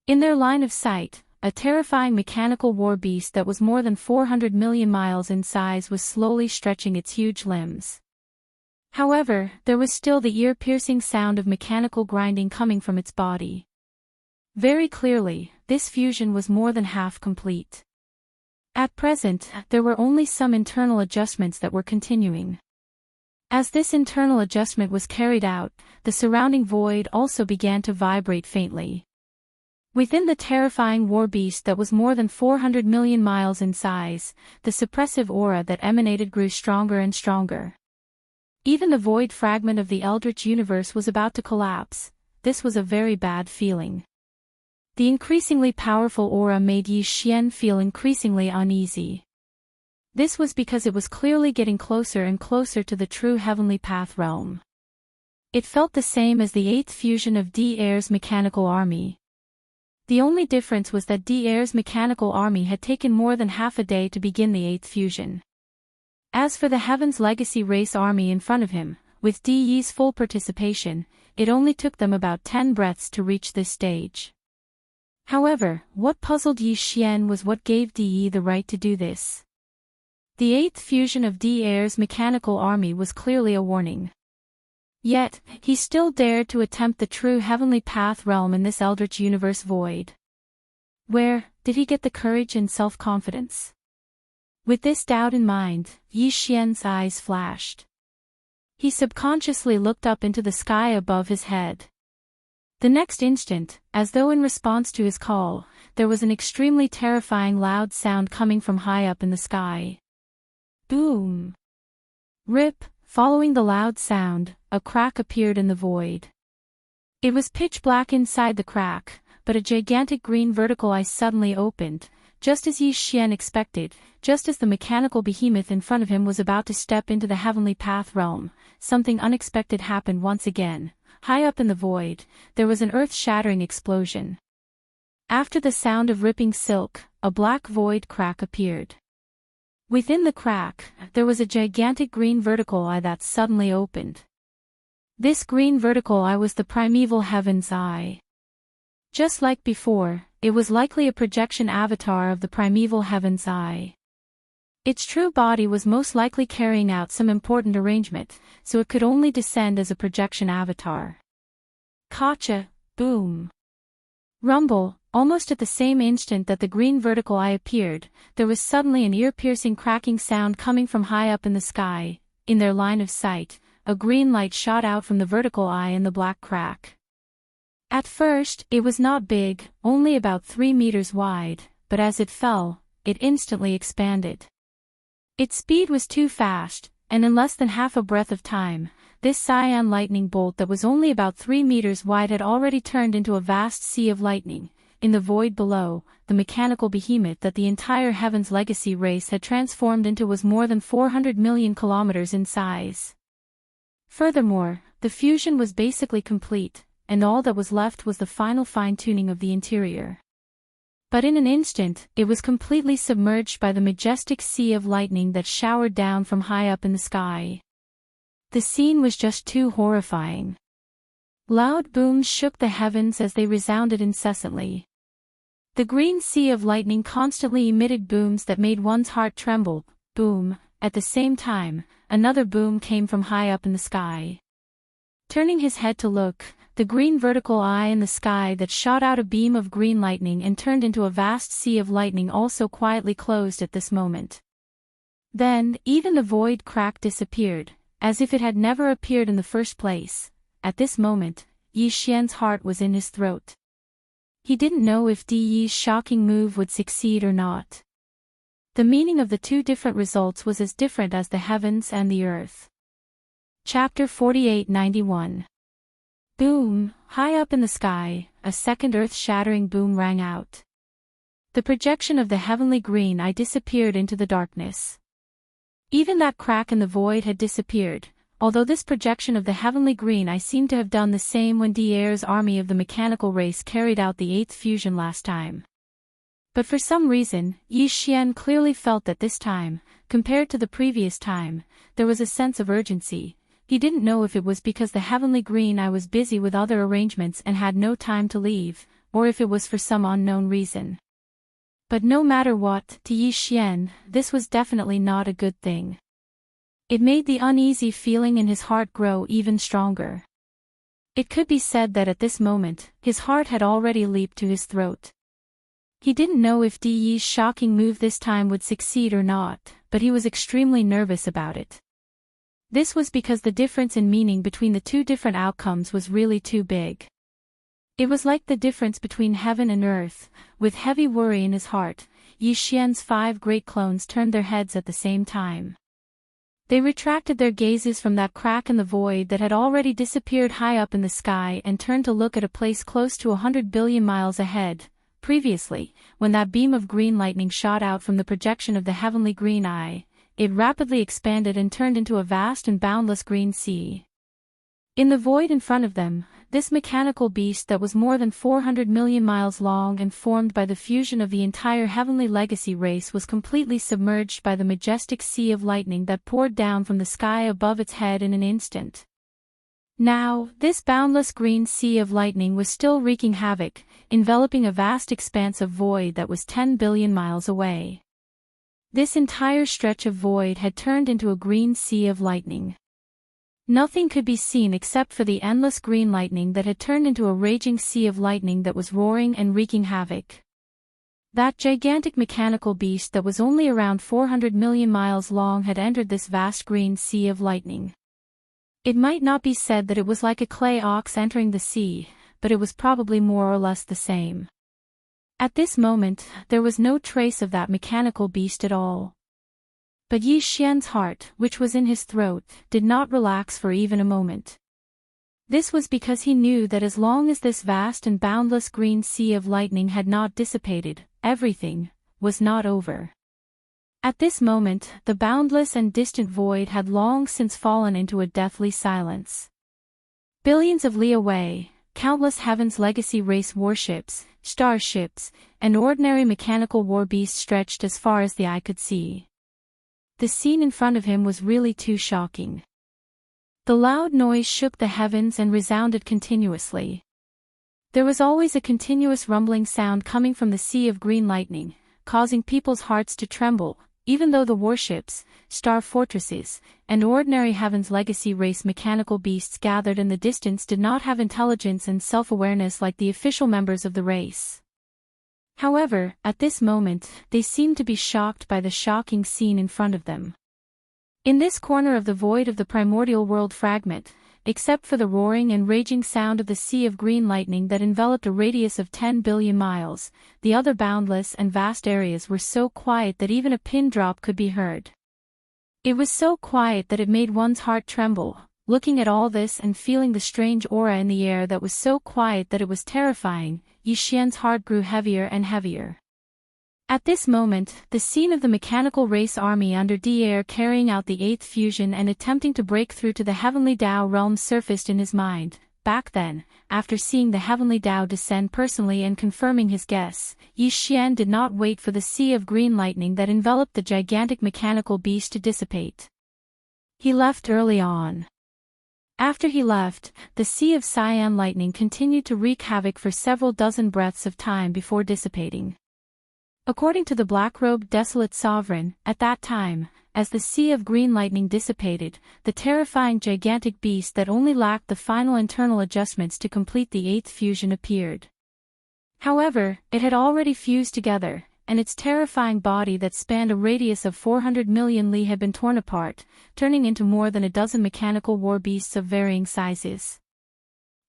In their line of sight, a terrifying mechanical war beast that was more than 400 million miles in size was slowly stretching its huge limbs. However, there was still the ear-piercing sound of mechanical grinding coming from its body. Very clearly, this fusion was more than half complete. At present, there were only some internal adjustments that were continuing. As this internal adjustment was carried out, the surrounding void also began to vibrate faintly. Within the terrifying war beast that was more than 400 million miles in size, the suppressive aura that emanated grew stronger and stronger. Even the void fragment of the Eldritch universe was about to collapse. This was a very bad feeling. The increasingly powerful aura made Yi Xian feel increasingly uneasy. This was because it was clearly getting closer and closer to the true heavenly path realm. It felt the same as the 8th fusion of De'Air's mechanical army. The only difference was that De'Air's mechanical army had taken more than half a day to begin the 8th fusion. As for the Heaven's Legacy race army in front of him, with De's full participation, it only took them about 10 breaths to reach this stage. However, what puzzled Yi Xian was what gave De the right to do this. The 8th fusion of De'Air's mechanical army was clearly a warning. Yet, he still dared to attempt the true heavenly path realm in this Eldritch universe void. Where, did he get the courage and self-confidence? With this doubt in mind, Yi Xian's eyes flashed. He subconsciously looked up into the sky above his head. The next instant, as though in response to his call, there was an extremely terrifying loud sound coming from high up in the sky. Boom! Rip! Following the loud sound, a crack appeared in the void. It was pitch black inside the crack, but a gigantic green vertical eye suddenly opened, just as Yi Xian expected. Just as the mechanical behemoth in front of him was about to step into the heavenly path realm, something unexpected happened once again. High up in the void, there was an earth-shattering explosion. After the sound of ripping silk, a black void crack appeared. Within the crack, there was a gigantic green vertical eye that suddenly opened. This green vertical eye was the primeval heaven's eye. Just like before, it was likely a projection avatar of the primeval heaven's eye. Its true body was most likely carrying out some important arrangement, so it could only descend as a projection avatar. Gotcha! Boom! Rumble! Almost at the same instant that the green vertical eye appeared, there was suddenly an ear-piercing cracking sound coming from high up in the sky. In their line of sight, a green light shot out from the vertical eye in the black crack. At first, it was not big, only about 3 meters wide, but as it fell, it instantly expanded. Its speed was too fast, and in less than half a breath of time, this cyan lightning bolt that was only about 3 meters wide had already turned into a vast sea of lightning. In the void below, the mechanical behemoth that the entire Heaven's Legacy race had transformed into was more than 400 million kilometers in size. Furthermore, the fusion was basically complete, and all that was left was the final fine-tuning of the interior. But in an instant, it was completely submerged by the majestic sea of lightning that showered down from high up in the sky. The scene was just too horrifying. Loud booms shook the heavens as they resounded incessantly. The green sea of lightning constantly emitted booms that made one's heart tremble. Boom! At the same time, another boom came from high up in the sky. Turning his head to look, the green vertical eye in the sky that shot out a beam of green lightning and turned into a vast sea of lightning also quietly closed at this moment. Then, even the void crack disappeared, as if it had never appeared in the first place. At this moment, Yi Xian's heart was in his throat. He didn't know if Di Yi's shocking move would succeed or not. The meaning of the two different results was as different as the heavens and the earth. Chapter 4891. Boom! High up in the sky, a second earth-shattering boom rang out. The projection of the heavenly green eye disappeared into the darkness. Even that crack in the void had disappeared, although this projection of the heavenly green eye seemed to have done the same when D'Air's army of the mechanical race carried out the 8th fusion last time. But for some reason, Yi Xian clearly felt that this time, compared to the previous time, there was a sense of urgency. He didn't know if it was because the heavenly green eye was busy with other arrangements and had no time to leave, or if it was for some unknown reason. But no matter what, to Yi Xian, this was definitely not a good thing. It made the uneasy feeling in his heart grow even stronger. It could be said that at this moment, his heart had already leaped to his throat. He didn't know if Di Yi's shocking move this time would succeed or not, but he was extremely nervous about it. This was because the difference in meaning between the two different outcomes was really too big. It was like the difference between heaven and earth. With heavy worry in his heart, Yi Xian's 5 great clones turned their heads at the same time. They retracted their gazes from that crack in the void that had already disappeared high up in the sky and turned to look at a place close to 100 billion miles ahead. Previously, when that beam of green lightning shot out from the projection of the heavenly green eye, it rapidly expanded and turned into a vast and boundless green sea. In the void in front of them, this mechanical beast that was more than 400 million miles long and formed by the fusion of the entire heavenly legacy race was completely submerged by the majestic sea of lightning that poured down from the sky above its head in an instant. Now, this boundless green sea of lightning was still wreaking havoc, enveloping a vast expanse of void that was 10 billion miles away. This entire stretch of void had turned into a green sea of lightning. Nothing could be seen except for the endless green lightning that had turned into a raging sea of lightning that was roaring and wreaking havoc. That gigantic mechanical beast that was only around 400 million miles long had entered this vast green sea of lightning. It might not be said that it was like a clay ox entering the sea, but it was probably more or less the same. At this moment, there was no trace of that mechanical beast at all. But Yi Xian's heart, which was in his throat, did not relax for even a moment. This was because he knew that as long as this vast and boundless green sea of lightning had not dissipated, everything was not over. At this moment, the boundless and distant void had long since fallen into a deathly silence. Billions of li away, countless Heaven's Legacy race warships, starships, and ordinary mechanical war beasts stretched as far as the eye could see. The scene in front of him was really too shocking. The loud noise shook the heavens and resounded continuously. There was always a continuous rumbling sound coming from the sea of green lightning, causing people's hearts to tremble, even though the warships, star fortresses, and ordinary Heaven's Legacy race mechanical beasts gathered in the distance did not have intelligence and self-awareness like the official members of the race. However, at this moment, they seemed to be shocked by the shocking scene in front of them. In this corner of the void of the primordial world fragment, except for the roaring and raging sound of the sea of green lightning that enveloped a radius of 10 billion miles, the other boundless and vast areas were so quiet that even a pin drop could be heard. It was so quiet that it made one's heart tremble, looking at all this and feeling the strange aura in the air that was so quiet that it was terrifying. Yi Xian's heart grew heavier and heavier. At this moment, the scene of the mechanical race army under Devourer carrying out the 8th fusion and attempting to break through to the heavenly Tao realm surfaced in his mind. Back then, after seeing the heavenly Tao descend personally and confirming his guess, Yi Xian did not wait for the sea of green lightning that enveloped the gigantic mechanical beast to dissipate. He left early on. After he left, the sea of cyan lightning continued to wreak havoc for several dozen breaths of time before dissipating. According to the black-robed desolate sovereign, at that time, as the sea of green lightning dissipated, the terrifying gigantic beast that only lacked the final internal adjustments to complete the 8th fusion appeared. However, it had already fused together, and its terrifying body that spanned a radius of 400 million li had been torn apart, turning into more than a dozen mechanical war beasts of varying sizes.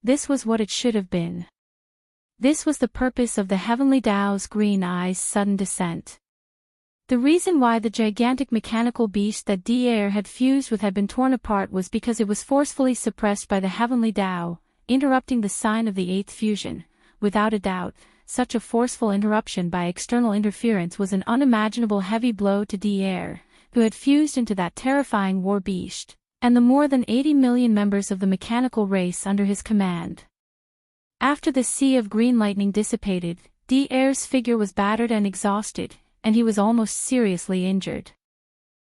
This was what it should have been. This was the purpose of the heavenly Tao's green eye's sudden descent. The reason why the gigantic mechanical beast that Devourer had fused with had been torn apart was because it was forcefully suppressed by the heavenly Tao, interrupting the sign of the 8th fusion. Without a doubt, such a forceful interruption by external interference was an unimaginable heavy blow to Devourer, who had fused into that terrifying war beast, and the more than 80 million members of the mechanical race under his command. After the sea of green lightning dissipated, Devaurer's figure was battered and exhausted, and he was almost seriously injured.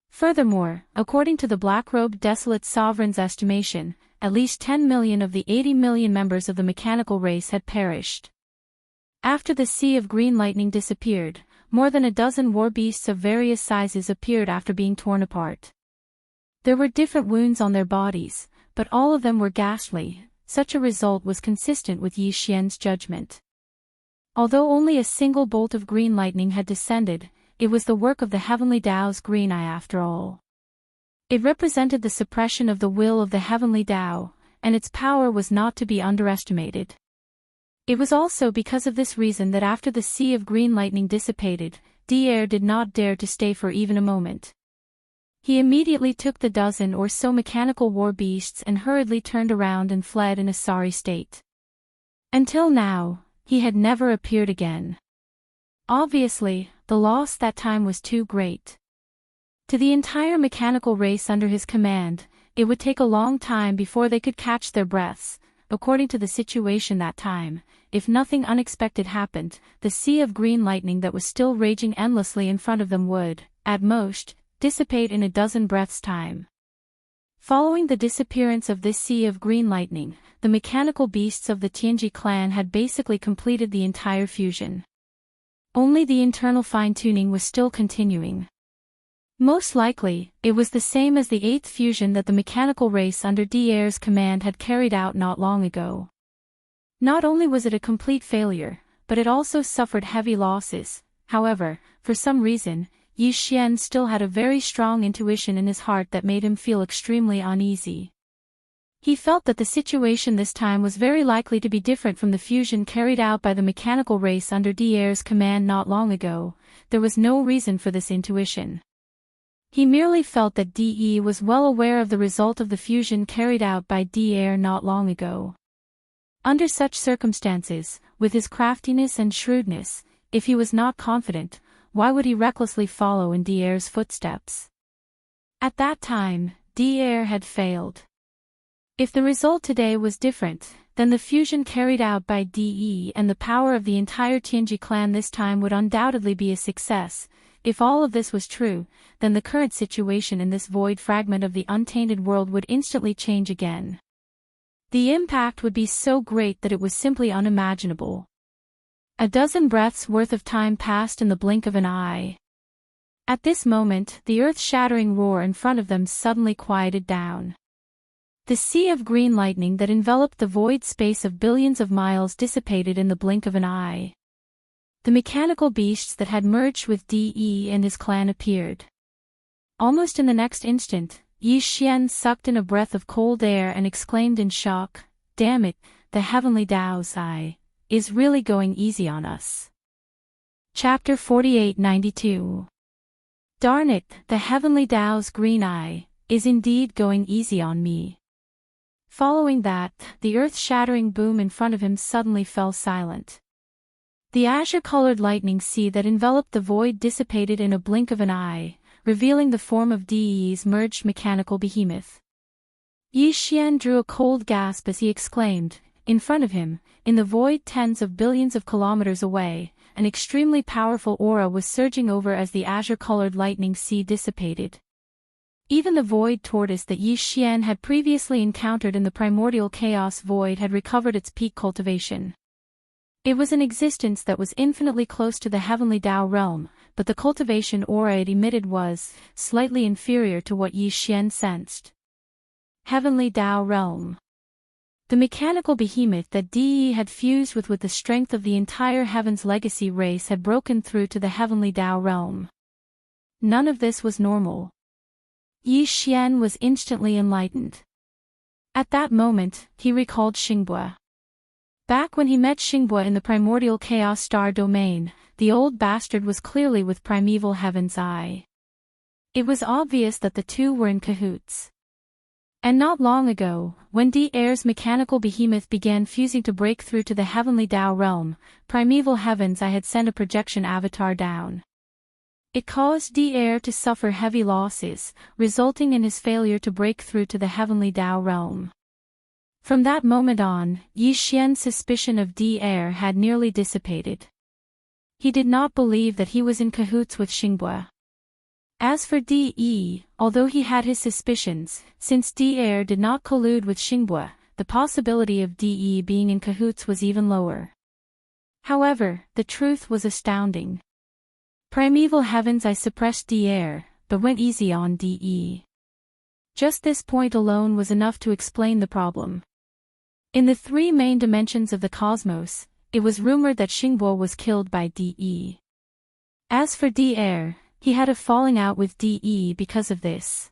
Furthermore, according to the black-robed desolate sovereign's estimation, at least 10 million of the 80 million members of the mechanical race had perished. After the sea of green lightning disappeared, more than a dozen war beasts of various sizes appeared after being torn apart. There were different wounds on their bodies, but all of them were ghastly. Such a result was consistent with Yi Xian's judgment. Although only a single bolt of green lightning had descended, it was the work of the heavenly Tao's green eye after all. It represented the suppression of the will of the heavenly Tao, and its power was not to be underestimated. It was also because of this reason that after the sea of green lightning dissipated, Devourer did not dare to stay for even a moment. He immediately took the dozen or so mechanical war beasts and hurriedly turned around and fled in a sorry state. Until now, he had never appeared again. Obviously, the loss that time was too great. To the entire mechanical race under his command, it would take a long time before they could catch their breaths. According to the situation that time, if nothing unexpected happened, the sea of green lightning that was still raging endlessly in front of them would, at most, dissipate in a dozen breaths' time. Following the disappearance of this sea of green lightning, the mechanical beasts of the Tianji clan had basically completed the entire fusion. Only the internal fine-tuning was still continuing. Most likely, it was the same as the 8th fusion that the mechanical race under Devaurer's command had carried out not long ago. Not only was it a complete failure, but it also suffered heavy losses. However, for some reason, Yi Xian still had a very strong intuition in his heart that made him feel extremely uneasy. He felt that the situation this time was very likely to be different from the fusion carried out by the mechanical race under D'Air's command not long ago. There was no reason for this intuition. He merely felt that De was well aware of the result of the fusion carried out by D'Air not long ago. Under such circumstances, with his craftiness and shrewdness, if he was not confident, why would he recklessly follow in D'Air's footsteps? At that time, D'Air had failed. If the result today was different, then the fusion carried out by De and the power of the entire Tianji clan this time would undoubtedly be a success. If all of this was true, then the current situation in this void fragment of the untainted world would instantly change again. The impact would be so great that it was simply unimaginable. A dozen breaths worth of time passed in the blink of an eye. At this moment, the earth-shattering roar in front of them suddenly quieted down. The sea of green lightning that enveloped the void space of billions of miles dissipated in the blink of an eye. The mechanical beasts that had merged with De and his clan appeared. Almost in the next instant, Yi Xian sucked in a breath of cold air and exclaimed in shock, "Damn it, the heavenly Tao's eye is really going easy on us." Chapter 4892. Darn it, the heavenly Tao's green eye is indeed going easy on me. Following that, the earth-shattering boom in front of him suddenly fell silent. The azure-colored lightning sea that enveloped the void dissipated in a blink of an eye, revealing the form of De's merged mechanical behemoth. Yi Xian drew a cold gasp as he exclaimed, in front of him, in the void tens of billions of kilometers away, an extremely powerful aura was surging over as the azure-colored lightning sea dissipated. Even the void tortoise that Yi Xian had previously encountered in the primordial chaos void had recovered its peak cultivation. It was an existence that was infinitely close to the heavenly Tao realm, but the cultivation aura it emitted was slightly inferior to what Yi Xian sensed. Heavenly Tao realm. The mechanical behemoth that De had fused with the strength of the entire Heaven's legacy race had broken through to the heavenly Tao realm. None of this was normal. Yi Xian was instantly enlightened. At that moment, he recalled Xingbue. Back when he met Xingbue in the primordial chaos star domain, the old bastard was clearly with primeval heaven's eye. It was obvious that the two were in cahoots. And not long ago, when D'Air's mechanical behemoth began fusing to break through to the heavenly Tao realm, primeval heavens I had sent a projection avatar down. It caused D'Air to suffer heavy losses, resulting in his failure to break through to the heavenly Tao realm. From that moment on, Yi Xian's suspicion of D'Air had nearly dissipated. He did not believe that he was in cahoots with Xingbue. As for De, although he had his suspicions, since D'Air did not collude with Xingbue, the possibility of De being in cahoots was even lower. However, the truth was astounding. Primeval heavens I suppressed D'Air, but went easy on De. Just this point alone was enough to explain the problem. In the three main dimensions of the cosmos, it was rumored that Xingbue was killed by De. As for D'Air, he had a falling out with De because of this.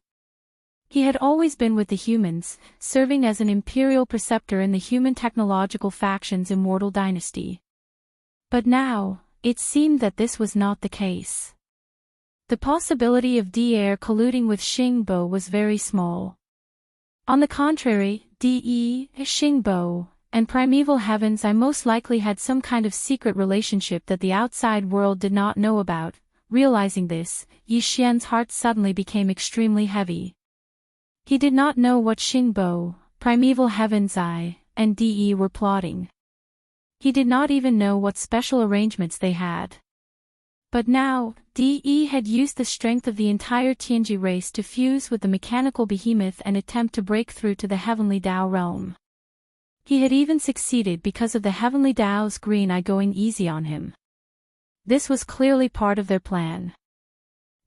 He had always been with the humans, serving as an imperial preceptor in the human technological faction's immortal dynasty. But now, it seemed that this was not the case. The possibility of D'Air colluding with Xingbue was very small. On the contrary, De, Xingbue, and primeval heavens I most likely had some kind of secret relationship that the outside world did not know about. Realizing this, Yi Xian's heart suddenly became extremely heavy. He did not know what Xingbue, primeval heavens I, and De were plotting. He did not even know what special arrangements they had. But now, De had used the strength of the entire Tianji race to fuse with the mechanical behemoth and attempt to break through to the heavenly Tao realm. He had even succeeded because of the heavenly Tao's green eye going easy on him. This was clearly part of their plan.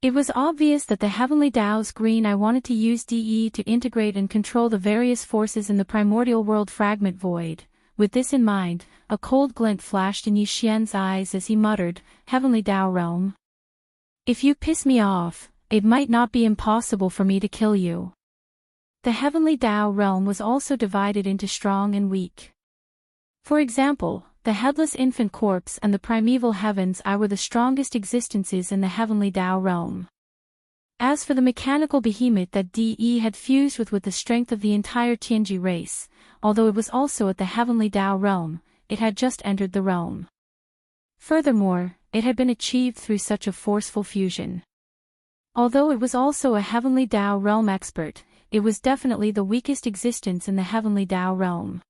It was obvious that the heavenly Tao's green eye wanted to use De to integrate and control the various forces in the primordial world fragment void, With this in mind, a cold glint flashed in Yi Xian's eyes as he muttered, "Heavenly Tao Realm. If you piss me off, it might not be impossible for me to kill you." The Heavenly Tao Realm was also divided into strong and weak. For example, the headless infant corpse and the primeval heavens I were the strongest existences in the Heavenly Tao Realm. As for the mechanical behemoth that De had fused with the strength of the entire Tianji race, although it was also at the Heavenly Tao Realm, it had just entered the realm. Furthermore, it had been achieved through such a forceful fusion. Although it was also a Heavenly Tao Realm expert, it was definitely the weakest existence in the Heavenly Tao Realm.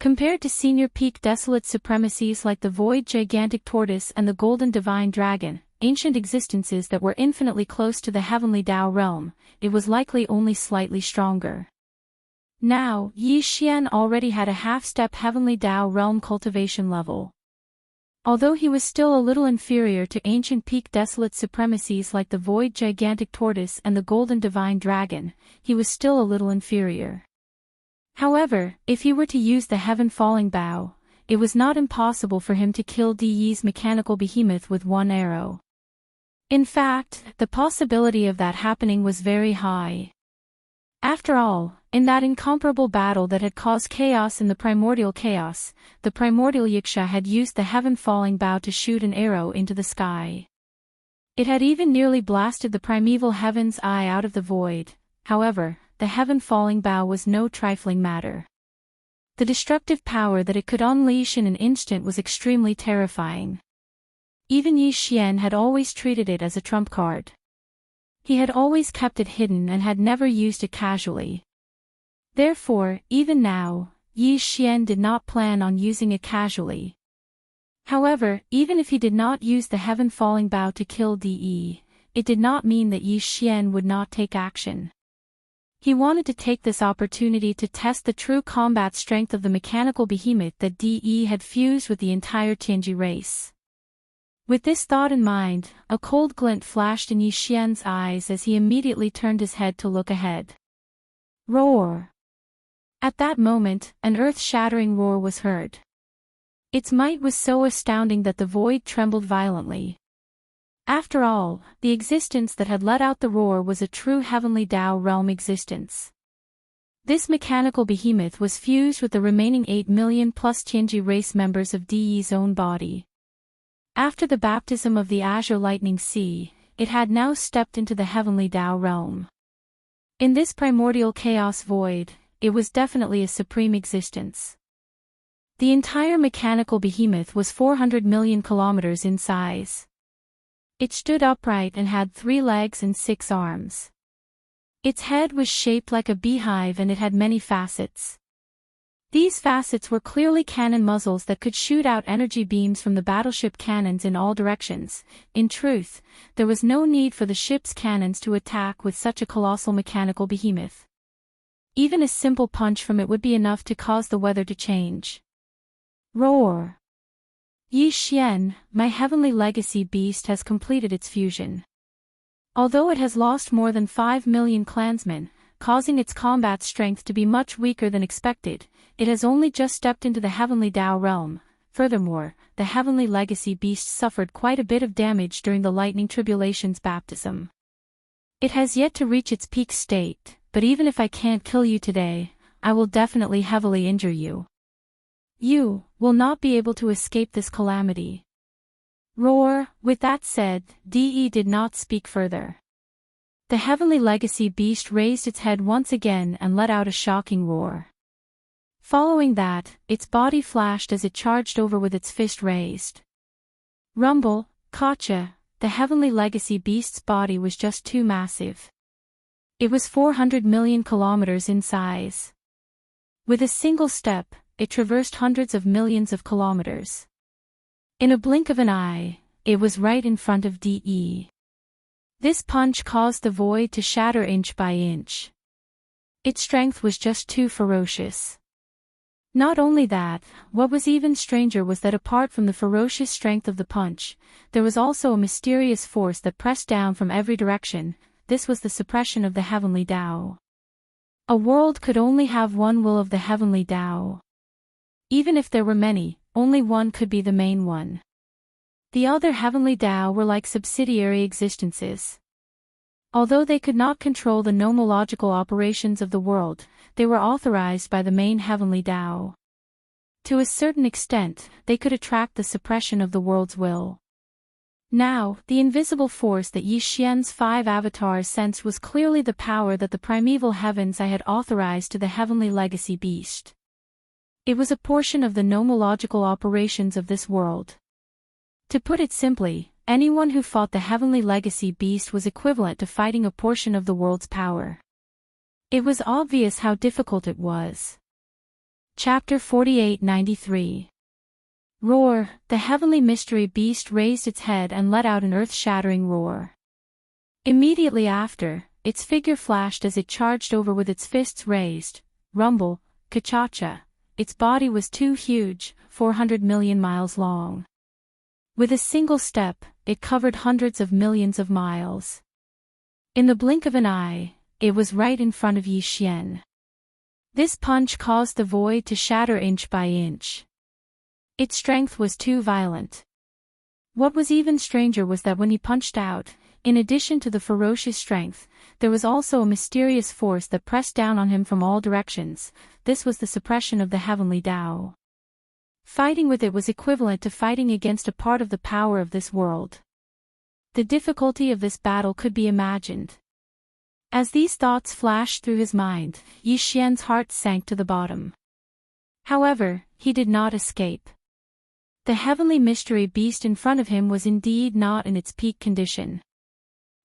Compared to senior peak desolate supremacies like the Void Gigantic Tortoise and the Golden Divine Dragon, ancient existences that were infinitely close to the Heavenly Tao Realm, it was likely only slightly stronger. Now, Yi Xian already had a half-step Heavenly Tao Realm cultivation level. Although he was still a little inferior to ancient peak desolate supremacies like the Void Gigantic Tortoise and the Golden Divine Dragon, he was still a little inferior. However, if he were to use the Heaven Falling Bow, it was not impossible for him to kill De's mechanical behemoth with one arrow. In fact, the possibility of that happening was very high. After all, in that incomparable battle that had caused chaos in the primordial chaos, the primordial Yiksha had used the Heaven Falling Bow to shoot an arrow into the sky. It had even nearly blasted the primeval Heaven's Eye out of the void. However, the Heaven Falling Bow was no trifling matter. The destructive power that it could unleash in an instant was extremely terrifying. Even Yi Xian had always treated it as a trump card. He had always kept it hidden and had never used it casually. Therefore, even now, Yi Xian did not plan on using it casually. However, even if he did not use the Heaven Falling Bow to kill De, it did not mean that Yi Xian would not take action. He wanted to take this opportunity to test the true combat strength of the mechanical behemoth that De had fused with the entire Tianji race. With this thought in mind, a cold glint flashed in Yi Xian's eyes as he immediately turned his head to look ahead. Roar! At that moment, an earth-shattering roar was heard. Its might was so astounding that the void trembled violently. After all, the existence that had let out the roar was a true Heavenly Tao Realm existence. This mechanical behemoth was fused with the remaining 8 million plus Tianji race members of De's own body. After the baptism of the Azure Lightning Sea, it had now stepped into the Heavenly Tao Realm. In this primordial chaos void, it was definitely a supreme existence. The entire mechanical behemoth was 400 million kilometers in size. It stood upright and had 3 legs and 6 arms. Its head was shaped like a beehive and it had many facets. These facets were clearly cannon muzzles that could shoot out energy beams from the battleship cannons in all directions. In truth, there was no need for the ship's cannons to attack with such a colossal mechanical behemoth. Even a simple punch from it would be enough to cause the weather to change. Roar! Yi Xian, my heavenly legacy beast has completed its fusion. Although it has lost more than 5 million clansmen, causing its combat strength to be much weaker than expected, it has only just stepped into the Heavenly Tao Realm. Furthermore, the heavenly legacy beast suffered quite a bit of damage during the Lightning Tribulation's baptism. It has yet to reach its peak state, but even if I can't kill you today, I will definitely heavily injure you. You will not be able to escape this calamity. Roar! With that said, De did not speak further. The heavenly legacy beast raised its head once again and let out a shocking roar. Following that, its body flashed as it charged over with its fist raised. Rumble, Kacha, the heavenly legacy beast's body was just too massive. It was 400 million kilometers in size. With a single step, it traversed hundreds of millions of kilometers. In a blink of an eye, it was right in front of De. This punch caused the void to shatter inch by inch. Its strength was just too ferocious. Not only that, what was even stranger was that apart from the ferocious strength of the punch, there was also a mysterious force that pressed down from every direction. This was the suppression of the heavenly Tao. A world could only have one will of the heavenly Tao. Even if there were many, only one could be the main one. The other heavenly Tao were like subsidiary existences. Although they could not control the nomological operations of the world, they were authorized by the main heavenly Tao. To a certain extent, they could attract the suppression of the world's will. Now, the invisible force that Yi Xian's 5 avatars sensed was clearly the power that the primeval heavens I had authorized to the heavenly legacy beast. It was a portion of the nomological operations of this world. To put it simply, anyone who fought the heavenly legacy beast was equivalent to fighting a portion of the world's power. It was obvious how difficult it was. Chapter 48-93. Roar, the heavenly mystery beast raised its head and let out an earth-shattering roar. Immediately after, its figure flashed as it charged over with its fists raised. Rumble, ka-cha-cha. Its body was too huge, 400 million miles long. With a single step, it covered hundreds of millions of miles. In the blink of an eye, it was right in front of Yi Xian. This punch caused the void to shatter inch by inch. Its strength was too violent. What was even stranger was that when he punched out, in addition to the ferocious strength, there was also a mysterious force that pressed down on him from all directions. This was the suppression of the heavenly Tao. Fighting with it was equivalent to fighting against a part of the power of this world. The difficulty of this battle could be imagined. As these thoughts flashed through his mind, Yi Xian's heart sank to the bottom. However, he did not escape. The heavenly mystery beast in front of him was indeed not in its peak condition.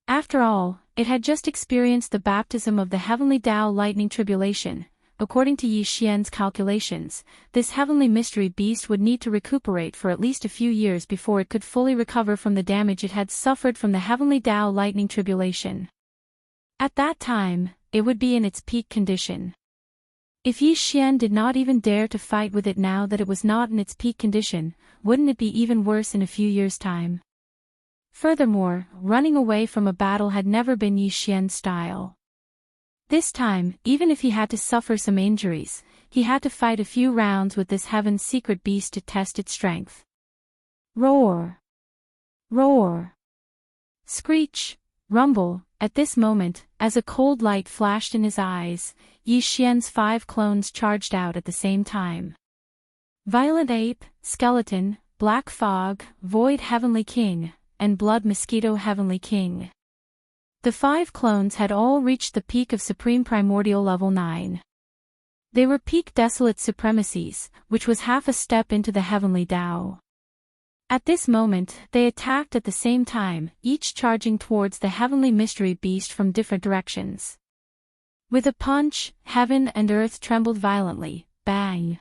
After all, it had just experienced the baptism of the heavenly Tao lightning tribulation. According to Yi Xian's calculations, this heavenly mystery beast would need to recuperate for at least a few years before it could fully recover from the damage it had suffered from the heavenly Tao lightning tribulation. At that time, it would be in its peak condition. If Yi Xian did not even dare to fight with it now that it was not in its peak condition, wouldn't it be even worse in a few years' time? Furthermore, running away from a battle had never been Yi Xian's style. This time, even if he had to suffer some injuries, he had to fight a few rounds with this heaven's secret beast to test its strength. Roar! Roar! Screech! Rumble! At this moment, as a cold light flashed in his eyes, Yi Xian's 5 clones charged out at the same time. Violent Ape, Skeleton, Black Fog, Void Heavenly King, and Blood Mosquito Heavenly King. The 5 clones had all reached the peak of Supreme Primordial Level 9. They were peak Desolate Supremacies, which was half a step into the Heavenly Tao. At this moment, they attacked at the same time, each charging towards the heavenly mystery beast from different directions. With a punch, heaven and earth trembled violently. Bang!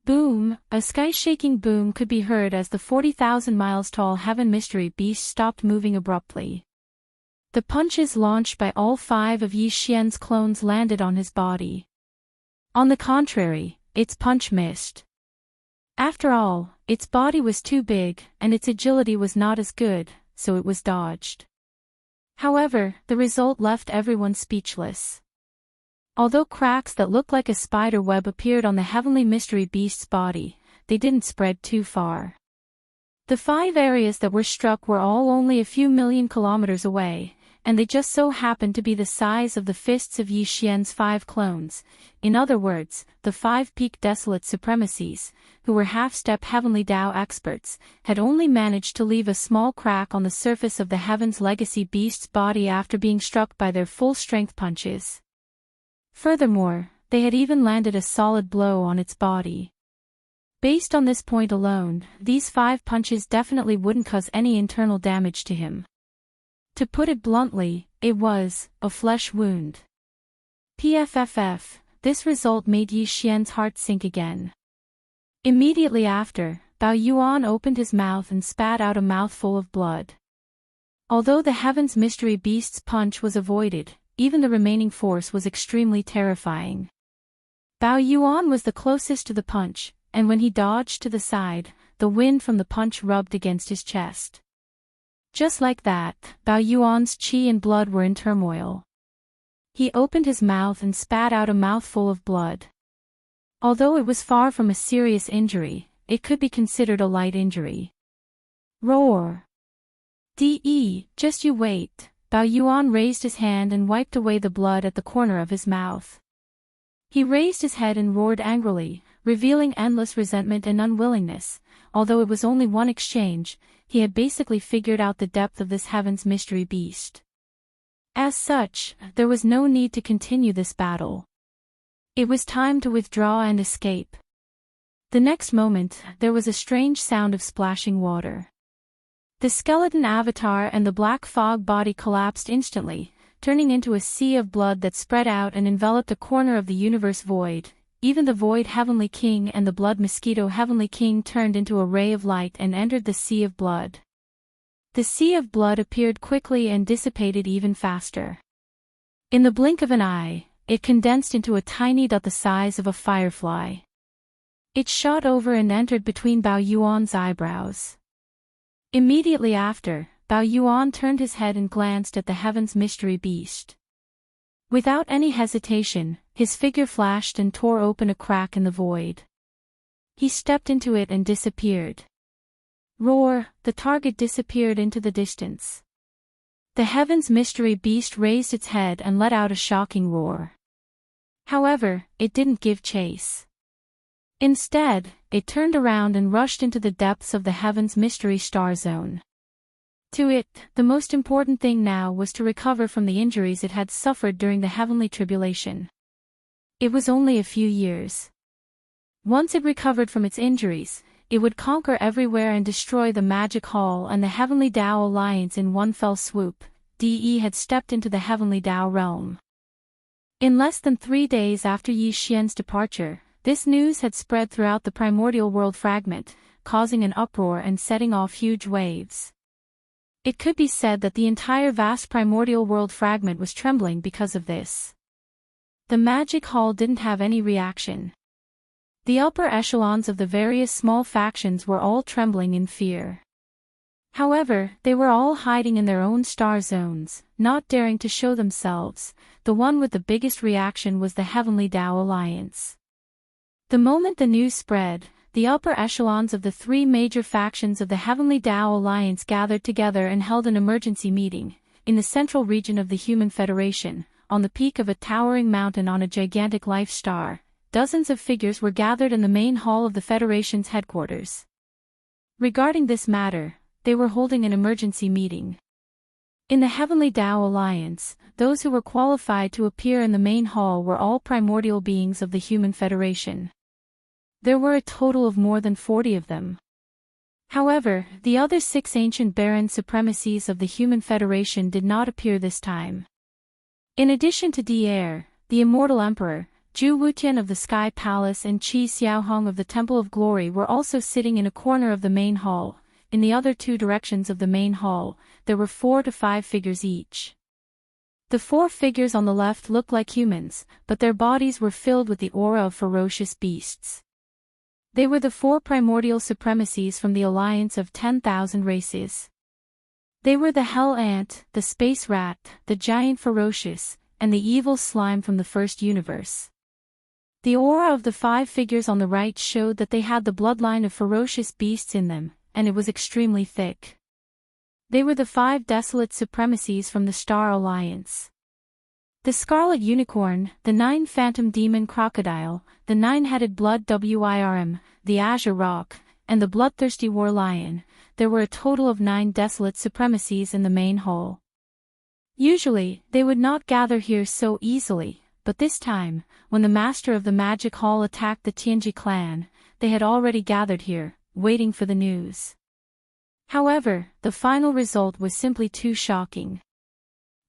Boom! A sky-shaking boom could be heard as the 40,000 miles tall heaven mystery beast stopped moving abruptly. The punches launched by all 5 of Yi Xian's clones landed on his body. On the contrary, its punch missed. After all, its body was too big, and its agility was not as good, so it was dodged. However, the result left everyone speechless. Although cracks that looked like a spider web appeared on the heavenly mystery beast's body, they didn't spread too far. The 5 areas that were struck were all only a few million kilometers away, and they just so happened to be the size of the fists of Yi Xian's 5 clones, in other words, the 5 peak Desolate Supremacies, who were half-step heavenly Tao experts, had only managed to leave a small crack on the surface of the heaven's legacy beast's body after being struck by their full-strength punches. Furthermore, they had even landed a solid blow on its body. Based on this point alone, these 5 punches definitely wouldn't cause any internal damage to him. To put it bluntly, it was a flesh wound. PFFF, this result made Yi Xian's heart sink again. Immediately after, Bao Yuan opened his mouth and spat out a mouthful of blood. Although the heaven's mystery beast's punch was avoided, even the remaining force was extremely terrifying. Bao Yuan was the closest to the punch, and when he dodged to the side, the wind from the punch rubbed against his chest. Just like that, Bao Yuan's qi and blood were in turmoil. He opened his mouth and spat out a mouthful of blood. Although it was far from a serious injury, it could be considered a light injury. Roar! Just you wait. Bao Yuan raised his hand and wiped away the blood at the corner of his mouth. He raised his head and roared angrily, revealing endless resentment and unwillingness. Although it was only one exchange, he had basically figured out the depth of this heaven's mystery beast. As such, there was no need to continue this battle. It was time to withdraw and escape. The next moment, there was a strange sound of splashing water. The skeleton avatar and the black fog body collapsed instantly, turning into a sea of blood that spread out and enveloped a corner of the universe void. Even the void Heavenly King and the blood mosquito Heavenly King turned into a ray of light and entered the sea of blood. The sea of blood appeared quickly and dissipated even faster. In the blink of an eye, it condensed into a tiny dot the size of a firefly. It shot over and entered between Bao Yuan's eyebrows. Immediately after, Bao Yuan turned his head and glanced at the heaven's mystery beast. Without any hesitation, his figure flashed and tore open a crack in the void. He stepped into it and disappeared. Roar! The target disappeared into the distance. The heaven's mystery beast raised its head and let out a shocking roar. However, it didn't give chase. Instead, it turned around and rushed into the depths of the heaven's mystery star zone. To it, the most important thing now was to recover from the injuries it had suffered during the heavenly tribulation. It was only a few years. Once it recovered from its injuries, it would conquer everywhere and destroy the Magic Hall and the Heavenly Dao Alliance in one fell swoop. De had stepped into the Heavenly Dao realm. In less than 3 days after Yi Xian's departure, this news had spread throughout the primordial world fragment, causing an uproar and setting off huge waves. It could be said that the entire vast primordial world fragment was trembling because of this. The Magic Hall didn't have any reaction. The upper echelons of the various small factions were all trembling in fear. However, they were all hiding in their own star zones, not daring to show themselves. The one with the biggest reaction was the Heavenly Dao Alliance. The moment the news spread, the upper echelons of the 3 major factions of the Heavenly Dao Alliance gathered together and held an emergency meeting, in the central region of the Human Federation, on the peak of a towering mountain on a gigantic life star. Dozens of figures were gathered in the main hall of the Federation's headquarters. Regarding this matter, they were holding an emergency meeting. In the Heavenly Dao Alliance, those who were qualified to appear in the main hall were all primordial beings of the Human Federation. There were a total of more than 40 of them. However, the other 6 ancient Baron supremacies of the Human Federation did not appear this time. In addition to Devourer, the Immortal Emperor, Zhu Wutian of the Sky Palace and Qi Xiaohong of the Temple of Glory were also sitting in a corner of the main hall. In the other 2 directions of the main hall, there were 4 to 5 figures each. The 4 figures on the left looked like humans, but their bodies were filled with the aura of ferocious beasts. They were the 4 primordial supremacies from the alliance of 10,000 races. They were the Hell Ant, the Space Rat, the Giant Ferocious, and the Evil Slime from the first universe. The aura of the 5 figures on the right showed that they had the bloodline of ferocious beasts in them, and it was extremely thick. They were the 5 desolate supremacies from the Star Alliance. The Scarlet Unicorn, the 9 Phantom Demon Crocodile, the 9-headed Blood Wyrm, the Azure Rock, and the Bloodthirsty War Lion. There were a total of 9 desolate supremacies in the main hall. Usually, they would not gather here so easily, but this time, when the master of the Magic Hall attacked the Tianji clan, they had already gathered here, waiting for the news. However, the final result was simply too shocking.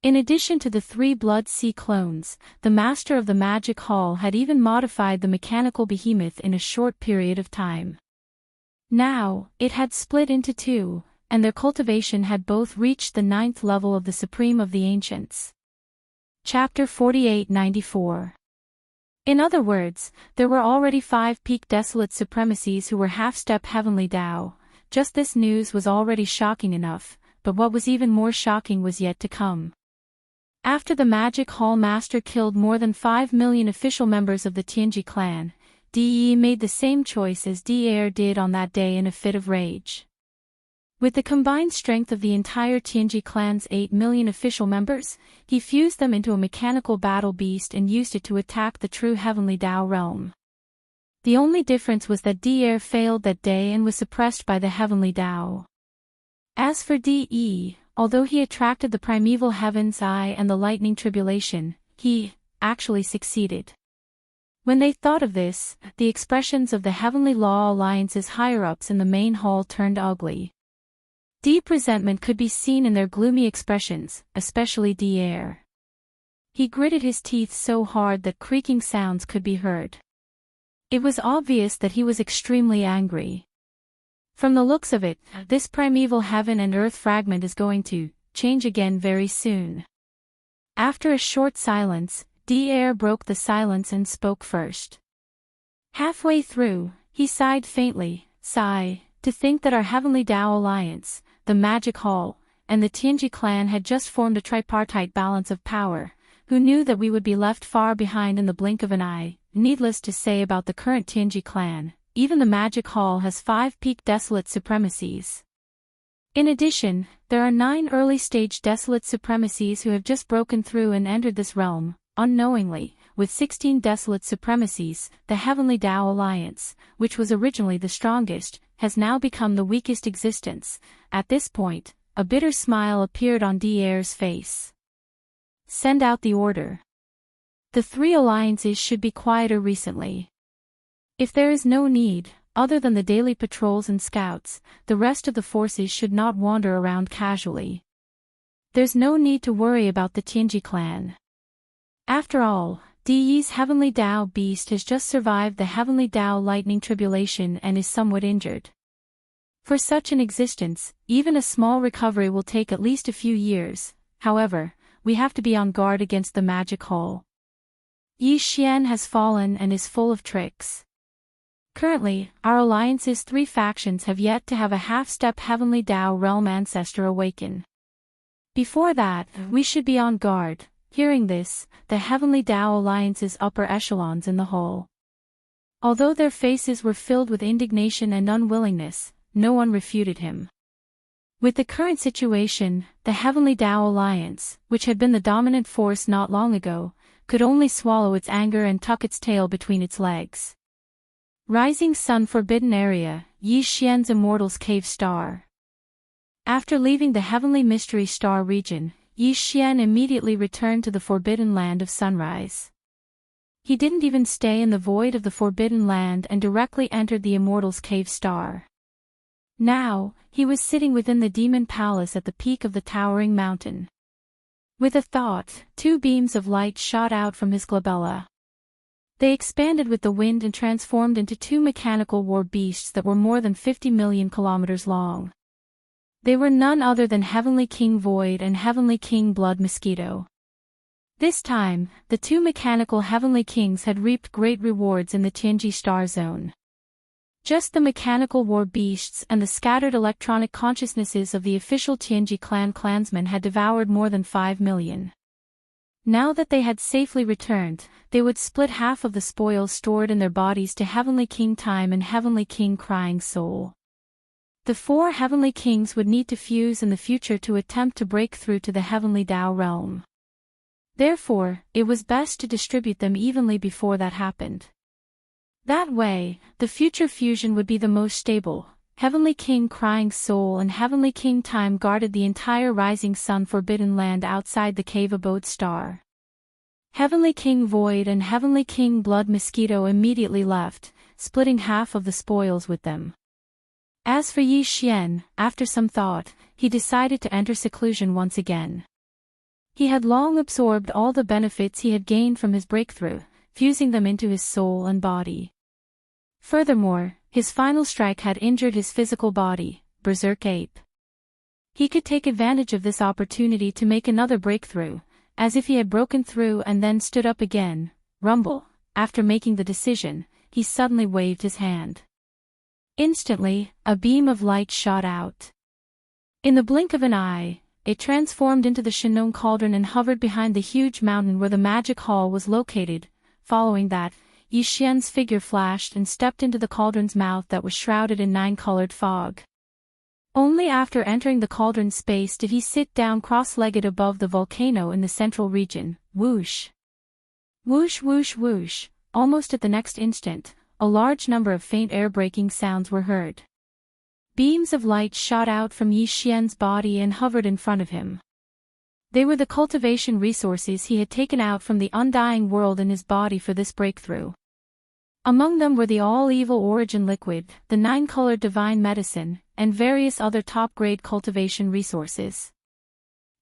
In addition to the 3 Blood Sea clones, the master of the Magic Hall had even modified the mechanical behemoth in a short period of time. Now, it had split into 2, and their cultivation had both reached the 9th level of the Supreme of the Ancients. Chapter 4894. In other words, there were already 5 peak desolate supremacies who were half-step Heavenly Dao. Just this news was already shocking enough, but what was even more shocking was yet to come. After the Magic Hall Master killed more than 5 million official members of the Tianji clan, De made the same choice as Devourer did on that day in a fit of rage. With the combined strength of the entire Tianji clan's 8 million official members, he fused them into a mechanical battle beast and used it to attack the true Heavenly Dao realm. The only difference was that Devourer failed that day and was suppressed by the Heavenly Dao. As for De, although he attracted the primeval heaven's eye and the lightning tribulation, he actually succeeded. When they thought of this, the expressions of the Heavenly Law Alliance's higher-ups in the main hall turned ugly. Deep resentment could be seen in their gloomy expressions, especially Devourer. He gritted his teeth so hard that creaking sounds could be heard. It was obvious that he was extremely angry. From the looks of it, this primeval heaven and earth fragment is going to change again very soon. After a short silence, Devourer broke the silence and spoke first. Halfway through, he sighed faintly, to think that our Heavenly Dao Alliance, the Magic Hall, and the Tianji clan had just formed a tripartite balance of power. Who knew that we would be left far behind in the blink of an eye? Needless to say about the current Tianji clan, even the Magic Hall has 5 peak desolate supremacies. In addition, there are 9 early-stage desolate supremacies who have just broken through and entered this realm, unknowingly. With 16 desolate supremacies, the Heavenly Dao Alliance, which was originally the strongest, has now become the weakest existence. At this point, a bitter smile appeared on Devaurer's face. Send out the order. The 3 alliances should be quieter recently. If there is no need, other than the daily patrols and scouts, the rest of the forces should not wander around casually. There's no need to worry about the Tianji clan. After all, De's Heavenly Dao beast has just survived the Heavenly Dao lightning tribulation and is somewhat injured. For such an existence, even a small recovery will take at least a few years. However, we have to be on guard against the Magic Hall. Yi Xian has fallen and is full of tricks. Currently, our alliance's 3 factions have yet to have a half-step Heavenly Dao realm ancestor awaken. Before that, we should be on guard. Hearing this, the Heavenly Dao Alliance's upper echelons in the hall. Although their faces were filled with indignation and unwillingness, no one refuted him. With the current situation, the Heavenly Dao Alliance, which had been the dominant force not long ago, could only swallow its anger and tuck its tail between its legs. Rising Sun Forbidden Area, Yi Xian's Immortal's Cave Star. After leaving the Heavenly Mystery Star region, Yi Xian immediately returned to the Forbidden Land of Sunrise. He didn't even stay in the void of the Forbidden Land and directly entered the Immortal's Cave Star. Now, he was sitting within the Demon Palace at the peak of the towering mountain. With a thought, 2 beams of light shot out from his glabella. They expanded with the wind and transformed into 2 mechanical war beasts that were more than 50 million kilometers long. They were none other than Heavenly King Void and Heavenly King Blood Mosquito. This time, the 2 mechanical Heavenly Kings had reaped great rewards in the Tianji Star Zone. Just the mechanical war beasts and the scattered electronic consciousnesses of the official Tianji clan clansmen had devoured more than 5 million. Now that they had safely returned, they would split half of the spoils stored in their bodies to Heavenly King Time and Heavenly King Crying Soul. The 4 Heavenly Kings would need to fuse in the future to attempt to break through to the Heavenly Dao realm. Therefore, it was best to distribute them evenly before that happened. That way, the future fusion would be the most stable. Heavenly King Crying Soul and Heavenly King Time guarded the entire Rising Sun Forbidden Land outside the Cave Abode Star. Heavenly King Void and Heavenly King Blood Mosquito immediately left, splitting half of the spoils with them. As for Yi Xian, after some thought, he decided to enter seclusion once again. He had long absorbed all the benefits he had gained from his breakthrough, fusing them into his soul and body. Furthermore, his final strike had injured his physical body, Berserk Ape. He could take advantage of this opportunity to make another breakthrough, as if he had broken through and then stood up again. Rumble. After making the decision, he suddenly waved his hand. Instantly, a beam of light shot out. In the blink of an eye, it transformed into the Shinong Cauldron and hovered behind the huge mountain where the Magic Hall was located. Following that, Yi Xian's figure flashed and stepped into the cauldron's mouth that was shrouded in 9-colored fog. Only after entering the cauldron's space did he sit down cross-legged above the volcano in the central region. Whoosh! Whoosh whoosh whoosh! Almost at the next instant, a large number of faint air-breaking sounds were heard. Beams of light shot out from Yi Xian's body and hovered in front of him. They were the cultivation resources he had taken out from the undying world in his body for this breakthrough. Among them were the all-evil origin liquid, the 9-colored divine medicine, and various other top-grade cultivation resources.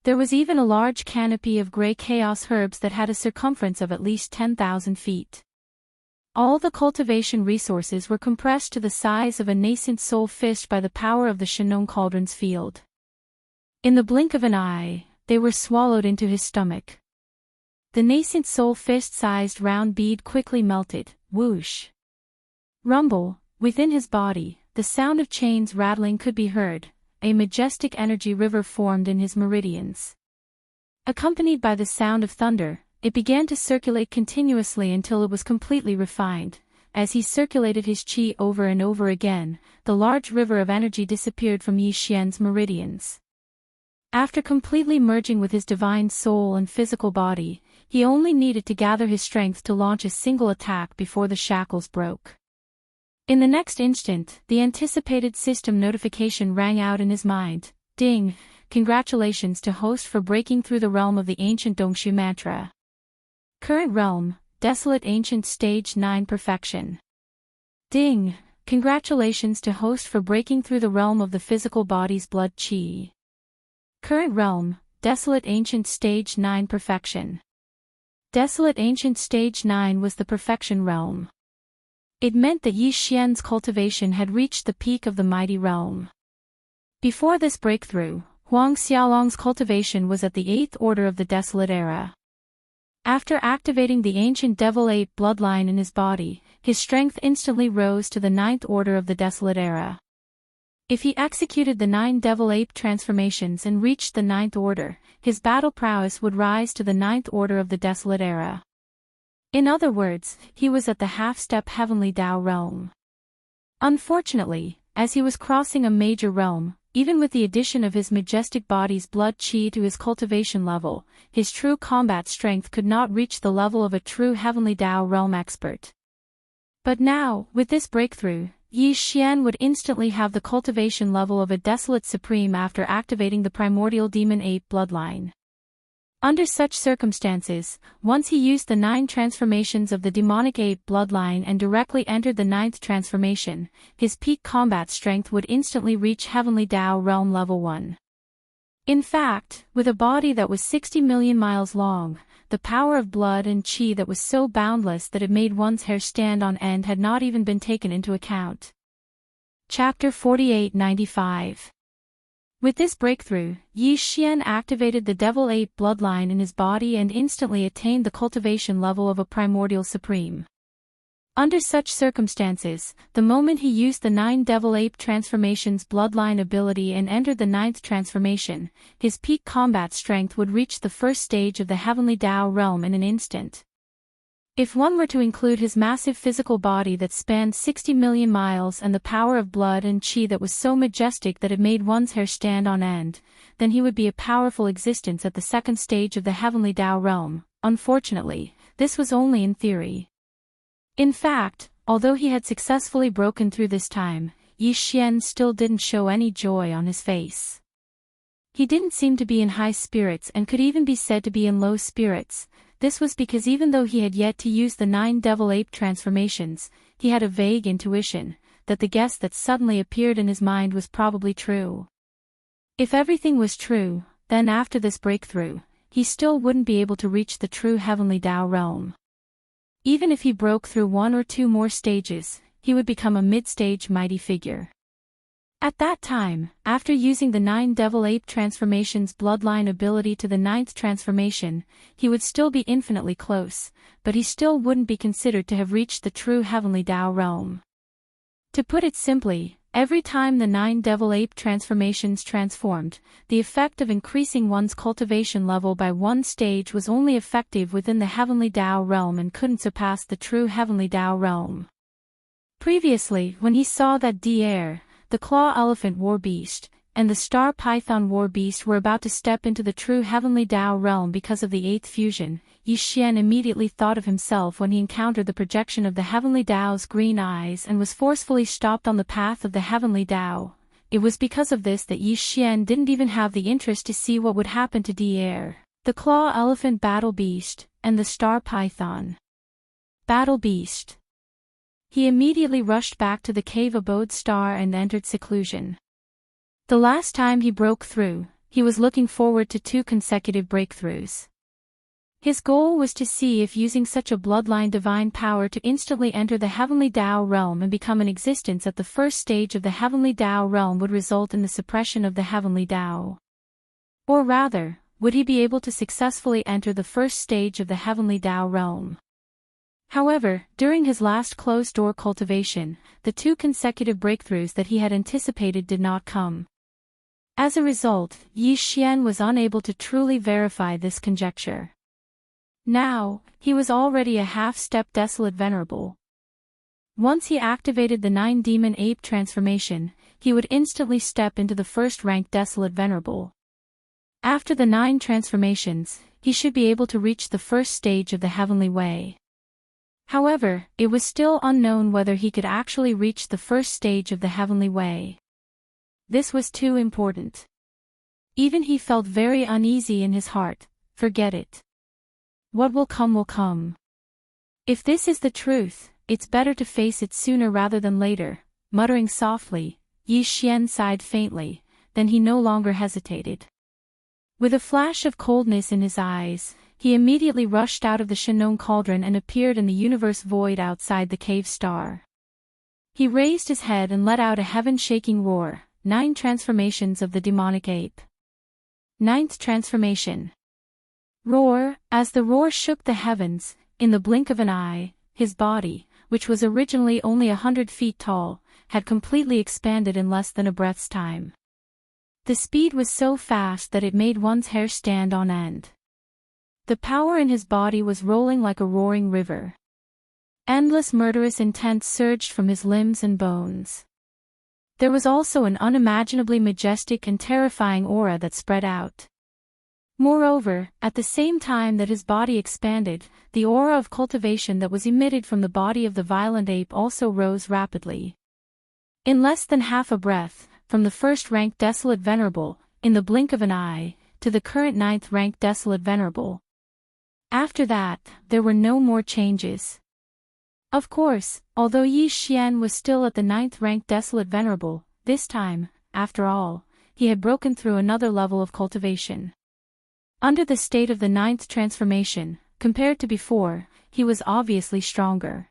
There was even a large canopy of gray chaos herbs that had a circumference of at least 10,000 feet. All the cultivation resources were compressed to the size of a nascent soul fist by the power of the Shannon Cauldron's field. In the blink of an eye, they were swallowed into his stomach. The nascent soul fist-sized round bead quickly melted. Whoosh! Rumble, within his body, the sound of chains rattling could be heard. A majestic energy river formed in his meridians. Accompanied by the sound of thunder, it began to circulate continuously until it was completely refined. As he circulated his qi over and over again, the large river of energy disappeared from Yi Xian's meridians. After completely merging with his divine soul and physical body, he only needed to gather his strength to launch a single attack before the shackles broke. In the next instant, the anticipated system notification rang out in his mind. Ding! Congratulations to host for breaking through the realm of the ancient Dongshu mantra. Current realm, Desolate Ancient Stage 9 Perfection. Ding! Congratulations to host for breaking through the realm of the physical body's blood qi. Current realm, Desolate Ancient Stage 9 Perfection. Desolate Ancient Stage 9 was the perfection realm. It meant that Yi Xian's cultivation had reached the peak of the mighty realm. Before this breakthrough, Huang Xiaolong's cultivation was at the 8th order of the Desolate Era. After activating the ancient Devil Ape bloodline in his body, his strength instantly rose to the 9th order of the Desolate Era. If he executed the 9 Devil Ape transformations and reached the 9th order, his battle prowess would rise to the 9th order of the Desolate Era. In other words, he was at the half-step Heavenly Tao realm. Unfortunately, as he was crossing a major realm, even with the addition of his majestic body's blood qi to his cultivation level, his true combat strength could not reach the level of a true Heavenly Tao realm expert. But now, with this breakthrough, Yi Xian would instantly have the cultivation level of a Desolate Supreme after activating the primordial demon ape bloodline. Under such circumstances, once he used the 9 transformations of the demonic ape bloodline and directly entered the 9th transformation, his peak combat strength would instantly reach Heavenly Tao realm level 1. In fact, with a body that was 60 million miles long, the power of blood and qi that was so boundless that it made one's hair stand on end had not even been taken into account. Chapter 4895. With this breakthrough, Yi Xian activated the Devil Ape bloodline in his body and instantly attained the cultivation level of a primordial supreme. Under such circumstances, the moment he used the 9 Devil Ape transformations bloodline ability and entered the 9th transformation, his peak combat strength would reach the first stage of the Heavenly Tao realm in an instant. If one were to include his massive physical body that spanned 60 million miles and the power of blood and qi that was so majestic that it made one's hair stand on end, then he would be a powerful existence at the second stage of the Heavenly Tao realm. Unfortunately, this was only in theory. In fact, although he had successfully broken through this time, Yi Xian still didn't show any joy on his face. He didn't seem to be in high spirits and could even be said to be in low spirits. This was because even though he had yet to use the 9 Devil Ape transformations, he had a vague intuition that the guess that suddenly appeared in his mind was probably true. If everything was true, then after this breakthrough, he still wouldn't be able to reach the true Heavenly Tao realm. Even if he broke through 1 or 2 more stages, he would become a mid-stage mighty figure. At that time, after using the 9 Devil Ape transformations bloodline ability to the 9th transformation, he would still be infinitely close, but he still wouldn't be considered to have reached the true Heavenly Tao realm. To put it simply, Every time the 9 devil ape transformations transformed, the effect of increasing one's cultivation level by 1 stage was only effective within the Heavenly Tao realm and couldn't surpass the true Heavenly Tao realm. Previously, when he saw that Devourer, the claw elephant war beast, and the star python war beast were about to step into the true Heavenly Tao realm because of the 8th fusion, Yi Xian immediately thought of himself when he encountered the projection of the Heavenly Tao's green eyes and was forcefully stopped on the path of the Heavenly Tao. It was because of this that Yi Xian didn't even have the interest to see what would happen to Devourer, the claw elephant battle beast, and the star python battle beast. He immediately rushed back to the cave abode star and entered seclusion. The last time he broke through, he was looking forward to 2 consecutive breakthroughs. His goal was to see if using such a bloodline divine power to instantly enter the Heavenly Tao realm and become an existence at the first stage of the Heavenly Tao realm would result in the suppression of the Heavenly Tao. Or rather, would he be able to successfully enter the first stage of the Heavenly Tao realm? However, during his last closed-door cultivation, the 2 consecutive breakthroughs that he had anticipated did not come. As a result, Yi Xian was unable to truly verify this conjecture. Now, he was already a half-step desolate venerable. Once he activated the 9 demon ape transformation, he would instantly step into the first-rank desolate venerable. After the 9 transformations, he should be able to reach the first stage of the Heavenly Way. However, it was still unknown whether he could actually reach the first stage of the Heavenly Way. This was too important. Even he felt very uneasy in his heart. Forget it. What will come will come. If this is the truth, it's better to face it sooner rather than later. Muttering softly, Yi Xian sighed faintly, then he no longer hesitated. With a flash of coldness in his eyes, he immediately rushed out of the Shannon cauldron and appeared in the universe void outside the cave star. He raised his head and let out a heaven-shaking roar. 9 transformations of the demonic ape. 9th transformation. Roar. As the roar shook the heavens, in the blink of an eye, his body, which was originally only 100 feet tall, had completely expanded in less than a breath's time. The speed was so fast that it made one's hair stand on end. The power in his body was rolling like a roaring river. Endless murderous intent surged from his limbs and bones. There was also an unimaginably majestic and terrifying aura that spread out. Moreover, at the same time that his body expanded, the aura of cultivation that was emitted from the body of the violent ape also rose rapidly. In less than half a breath, from the first-rank desolate venerable, in the blink of an eye, to the current 9th-rank desolate venerable. After that, there were no more changes. Of course, although Yi Xian was still at the 9th-rank desolate venerable, this time, after all, he had broken through another level of cultivation. Under the state of the 9th transformation, compared to before, he was obviously stronger.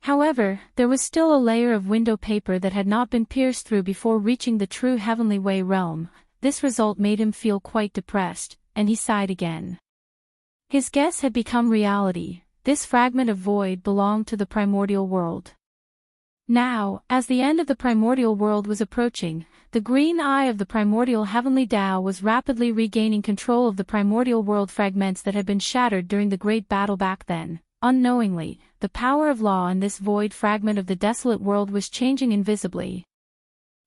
However, there was still a layer of window paper that had not been pierced through before reaching the true Heavenly Way realm. This result made him feel quite depressed, and he sighed again. His guess had become reality. This fragment of void belonged to the primordial world. Now, as the end of the primordial world was approaching, the green eye of the primordial Heavenly Tao was rapidly regaining control of the primordial world fragments that had been shattered during the great battle back then. Unknowingly, the power of law in this void fragment of the desolate world was changing invisibly.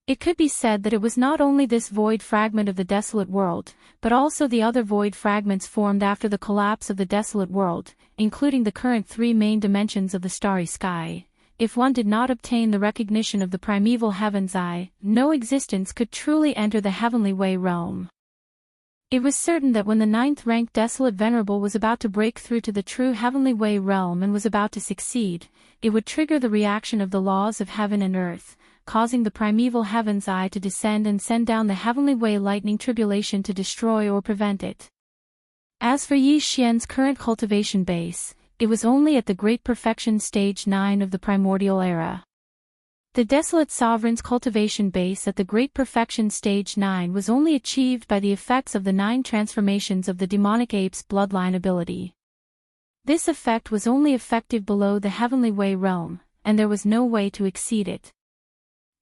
It could be said that it was not only this void fragment of the desolate world, but also the other void fragments formed after the collapse of the desolate world, including the current 3 main dimensions of the starry sky. If one did not obtain the recognition of the primeval heaven's eye, no existence could truly enter the Heavenly Way realm. It was certain that when the 9th-ranked desolate venerable was about to break through to the true Heavenly Way realm and was about to succeed, it would trigger the reaction of the laws of heaven and earth, causing the primeval heaven's eye to descend and send down the Heavenly Way lightning tribulation to destroy or prevent it. As for Yi Xian's current cultivation base, it was only at the Great Perfection Stage 9 of the Primordial Era. The Desolate Sovereign's cultivation base at the Great Perfection Stage 9 was only achieved by the effects of the 9 transformations of the demonic ape's bloodline ability. This effect was only effective below the Heavenly Way realm, and there was no way to exceed it.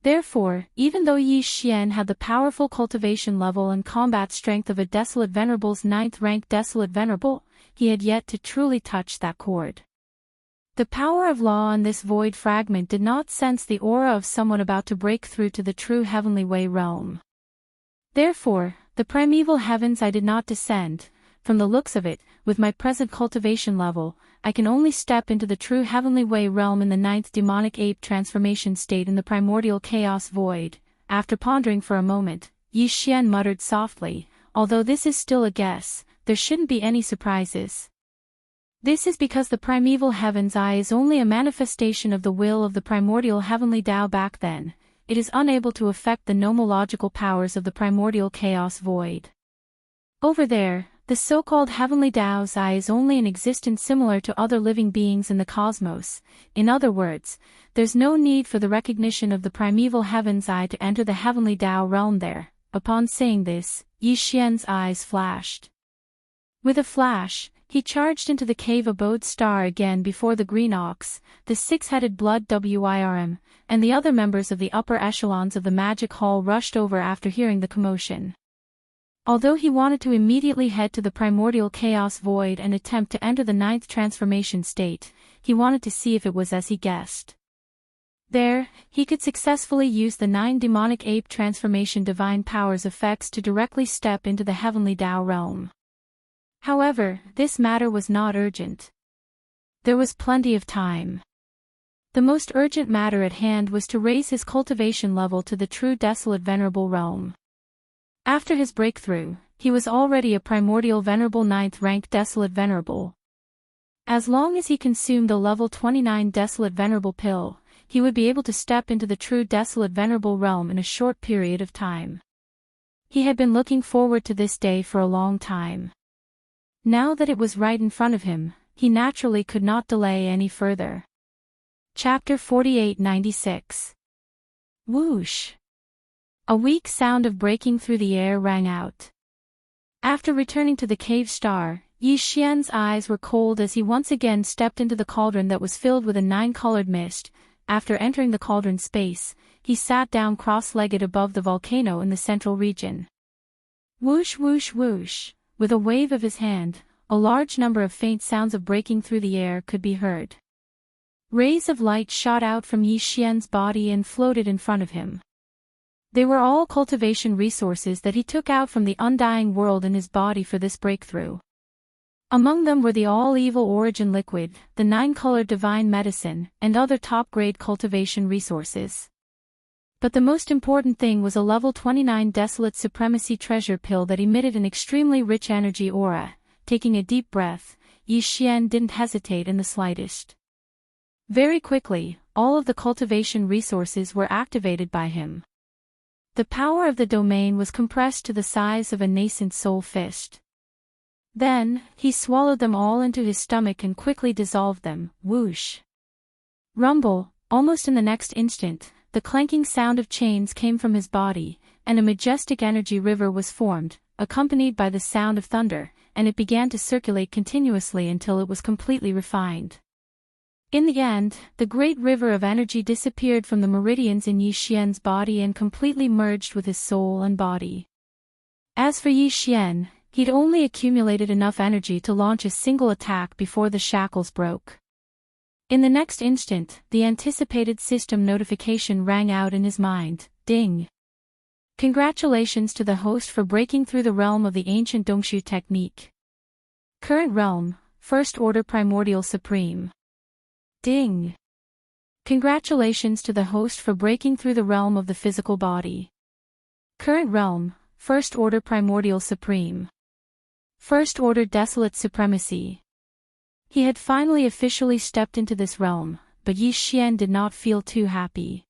Therefore, even though Yi Xian had the powerful cultivation level and combat strength of a Desolate Venerable's 9th rank Desolate Venerable, he had yet to truly touch that chord. The power of law on this void fragment did not sense the aura of someone about to break through to the true Heavenly Way realm. Therefore, the primeval heavens I did not descend. From the looks of it, with my present cultivation level, I can only step into the true Heavenly Way realm in the 9th demonic ape transformation state in the primordial chaos void. After pondering for a moment, Yi Xian muttered softly, although this is still a guess, there shouldn't be any surprises. This is because the primeval heaven's eye is only a manifestation of the will of the primordial heavenly Tao back then. It is unable to affect the nomological powers of the primordial chaos void. Over there, the so-called heavenly Tao's eye is only an existence similar to other living beings in the cosmos. In other words, there's no need for the recognition of the primeval heaven's eye to enter the heavenly Tao realm there. Upon saying this, Yi Xian's eyes flashed. With a flash, he charged into the cave abode star again before the green ox, the six-headed blood Wirm, and the other members of the upper echelons of the magic hall rushed over after hearing the commotion. Although he wanted to immediately head to the primordial chaos void and attempt to enter the 9th transformation state, he wanted to see if it was as he guessed. There, he could successfully use the 9 demonic ape transformation divine powers effects to directly step into the heavenly Tao realm. However, this matter was not urgent. There was plenty of time. The most urgent matter at hand was to raise his cultivation level to the true Desolate Venerable realm. After his breakthrough, he was already a primordial Venerable 9th rank Desolate Venerable. As long as he consumed the level 29 Desolate Venerable pill, he would be able to step into the true Desolate Venerable realm in a short period of time. He had been looking forward to this day for a long time. Now that it was right in front of him, he naturally could not delay any further. Chapter 4896. Whoosh! A weak sound of breaking through the air rang out. After returning to the cave star, Yi Xian's eyes were cold as he once again stepped into the cauldron that was filled with a 9-colored mist. After entering the cauldron space, he sat down cross-legged above the volcano in the central region. Whoosh whoosh whoosh! With a wave of his hand, a large number of faint sounds of breaking through the air could be heard. Rays of light shot out from Yi Xian's body and floated in front of him. They were all cultivation resources that he took out from the undying world in his body for this breakthrough. Among them were the all-evil origin liquid, the 9-colored divine medicine, and other top-grade cultivation resources. But the most important thing was a level 29 Desolate Supremacy treasure pill that emitted an extremely rich energy aura. Taking a deep breath, Yi Xian didn't hesitate in the slightest. Very quickly, all of the cultivation resources were activated by him. The power of the domain was compressed to the size of a nascent soul fist. Then, he swallowed them all into his stomach and quickly dissolved them. Whoosh! Rumble! Almost in the next instant, the clanking sound of chains came from his body, and a majestic energy river was formed, accompanied by the sound of thunder, and it began to circulate continuously until it was completely refined. In the end, the great river of energy disappeared from the meridians in Yi Xian's body and completely merged with his soul and body. As for Yi Xian, he'd only accumulated enough energy to launch a single attack before the shackles broke. In the next instant, the anticipated system notification rang out in his mind. Ding! Congratulations to the host for breaking through the realm of the ancient Dongshu technique. Current realm, First Order Primordial Supreme. Ding! Congratulations to the host for breaking through the realm of the physical body. Current realm, First Order Primordial Supreme. First Order Desolate Supremacy. He had finally officially stepped into this realm, but Yi Xian did not feel too happy.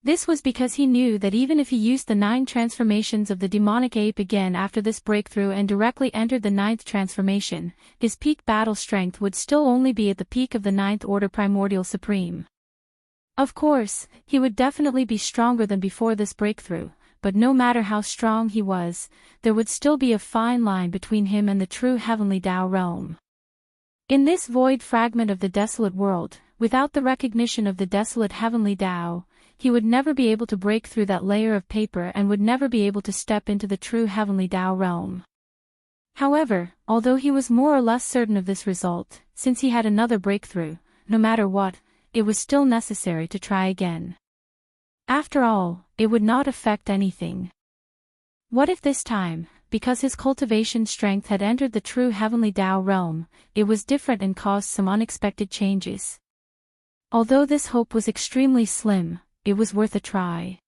This was because he knew that even if he used the 9 transformations of the demonic ape again after this breakthrough and directly entered the 9th transformation, his peak battle strength would still only be at the peak of the 9th Order Primordial Supreme. Of course, he would definitely be stronger than before this breakthrough, but no matter how strong he was, there would still be a fine line between him and the true Heavenly Tao realm. In this void fragment of the desolate world, without the recognition of the desolate Heavenly Tao, he would never be able to break through that layer of paper and would never be able to step into the true heavenly Tao realm. However, although he was more or less certain of this result, since he had another breakthrough, no matter what, it was still necessary to try again. After all, it would not affect anything. What if this time, because his cultivation strength had entered the true heavenly Tao realm, it was different and caused some unexpected changes? Although this hope was extremely slim, it was worth a try.